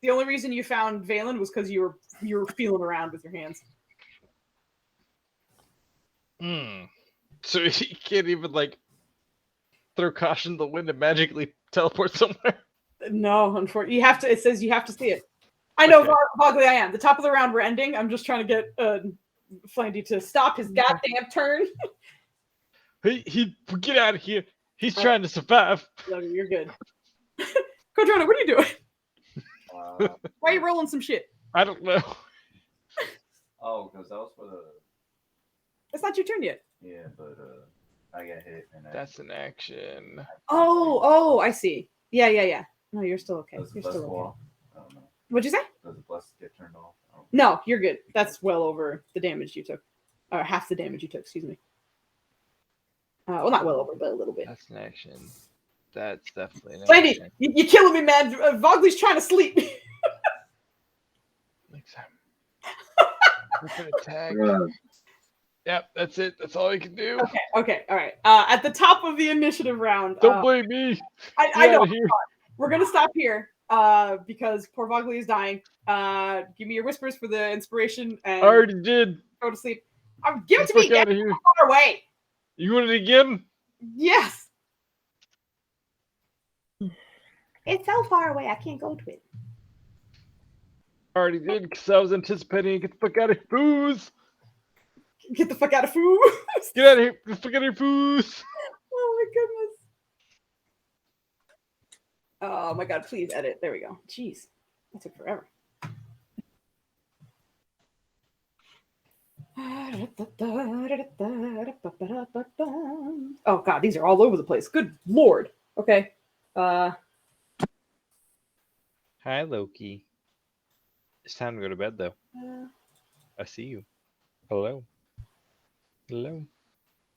Speaker 8: The only reason you found Valen was because you were feeling around with your hands.
Speaker 2: So he can't even throw caution to the wind and magically teleport somewhere.
Speaker 8: No, unfortunately, you have to. It says you have to see it. I know, Bogley. I am. The top of the round, we're ending. I'm just trying to get Flandy to stop his goddamn turn.
Speaker 2: He get out of here. He's trying to survive.
Speaker 8: No, you're good. Kodrona, what are you doing? Why are you rolling some shit?
Speaker 2: I don't know.
Speaker 14: Oh, because that was for the.
Speaker 8: It's not your turn yet.
Speaker 14: Yeah, but I got hit. And
Speaker 2: that's an action.
Speaker 8: Oh, I see. Yeah. No, you're still okay.
Speaker 14: Does the
Speaker 8: You're
Speaker 14: bless
Speaker 8: still
Speaker 14: go
Speaker 8: okay.
Speaker 14: off? I don't know.
Speaker 8: What'd you say?
Speaker 14: Does the bless get turned off? I don't
Speaker 8: No, you're good. That's well over the damage you took. Or half the damage you took, excuse me. Well, not well over, but a little bit.
Speaker 10: That's an action. That's definitely an
Speaker 8: Sandy,
Speaker 10: action.
Speaker 8: you're killing me, man. Vogley's trying to sleep.
Speaker 10: Next time. Weapon attack.
Speaker 5: Uh,
Speaker 10: Yep, that's it. That's all you can do.
Speaker 8: Okay, all right. At the top of the initiative round.
Speaker 2: Don't blame me.
Speaker 8: I
Speaker 2: Get
Speaker 8: know.
Speaker 2: outta here.
Speaker 8: We're gonna stop here because poor Vogley is dying. Give me your whispers for the inspiration and
Speaker 2: I already did.
Speaker 8: go to sleep. Give it to me.
Speaker 2: Fuck
Speaker 8: Get
Speaker 2: outta here.
Speaker 8: far away.
Speaker 2: You want it again?
Speaker 8: Yes.
Speaker 9: It's so far away, I can't go to it.
Speaker 2: I already did because I was anticipating. Get the fuck out of here, fools.
Speaker 8: Get the fuck out of food.
Speaker 2: Get out of here. Get the fuck out of here, fools.
Speaker 8: Oh my goodness. Oh my god, please edit. There we go. Jeez. That took forever. Oh god, these are all over the place. Good lord. Okay.
Speaker 2: Hi, Loki. It's time to go to bed, though. I see you. Hello. Hello.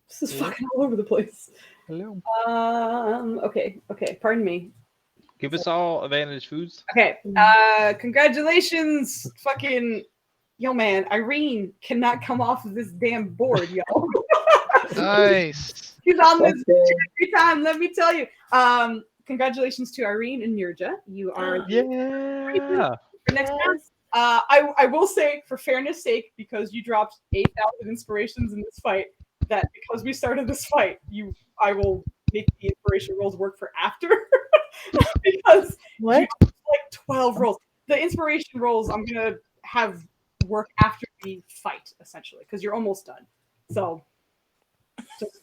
Speaker 8: This is fucking all over the place.
Speaker 2: Hello.
Speaker 8: Okay. Pardon me.
Speaker 2: Give us all advantage foods.
Speaker 8: Okay. Congratulations, fucking yo, man. Irene cannot come off of this damn board, yo.
Speaker 6: Nice.
Speaker 8: She's on this every time. Let me tell you. Congratulations to Irene and Nirja. You are
Speaker 2: Yeah.
Speaker 8: for next round. I will say, for fairness' sake, because you dropped 8,000 inspirations in this fight, that because we started this fight, I will make the inspiration rolls work for after. Because
Speaker 3: What?
Speaker 8: you took like 12 rolls. The inspiration rolls I'm gonna have work after the fight, essentially, because you're almost done. So, just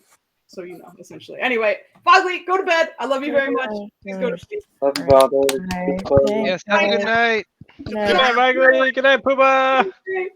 Speaker 8: so you know, essentially. Anyway, Vogley, go to bed. I love you very much. Please go to sleep.
Speaker 5: Love you, Bob.
Speaker 6: Yes, have a good night.
Speaker 2: Good night, Maggie. Good night, Pooba.
Speaker 8: Okay.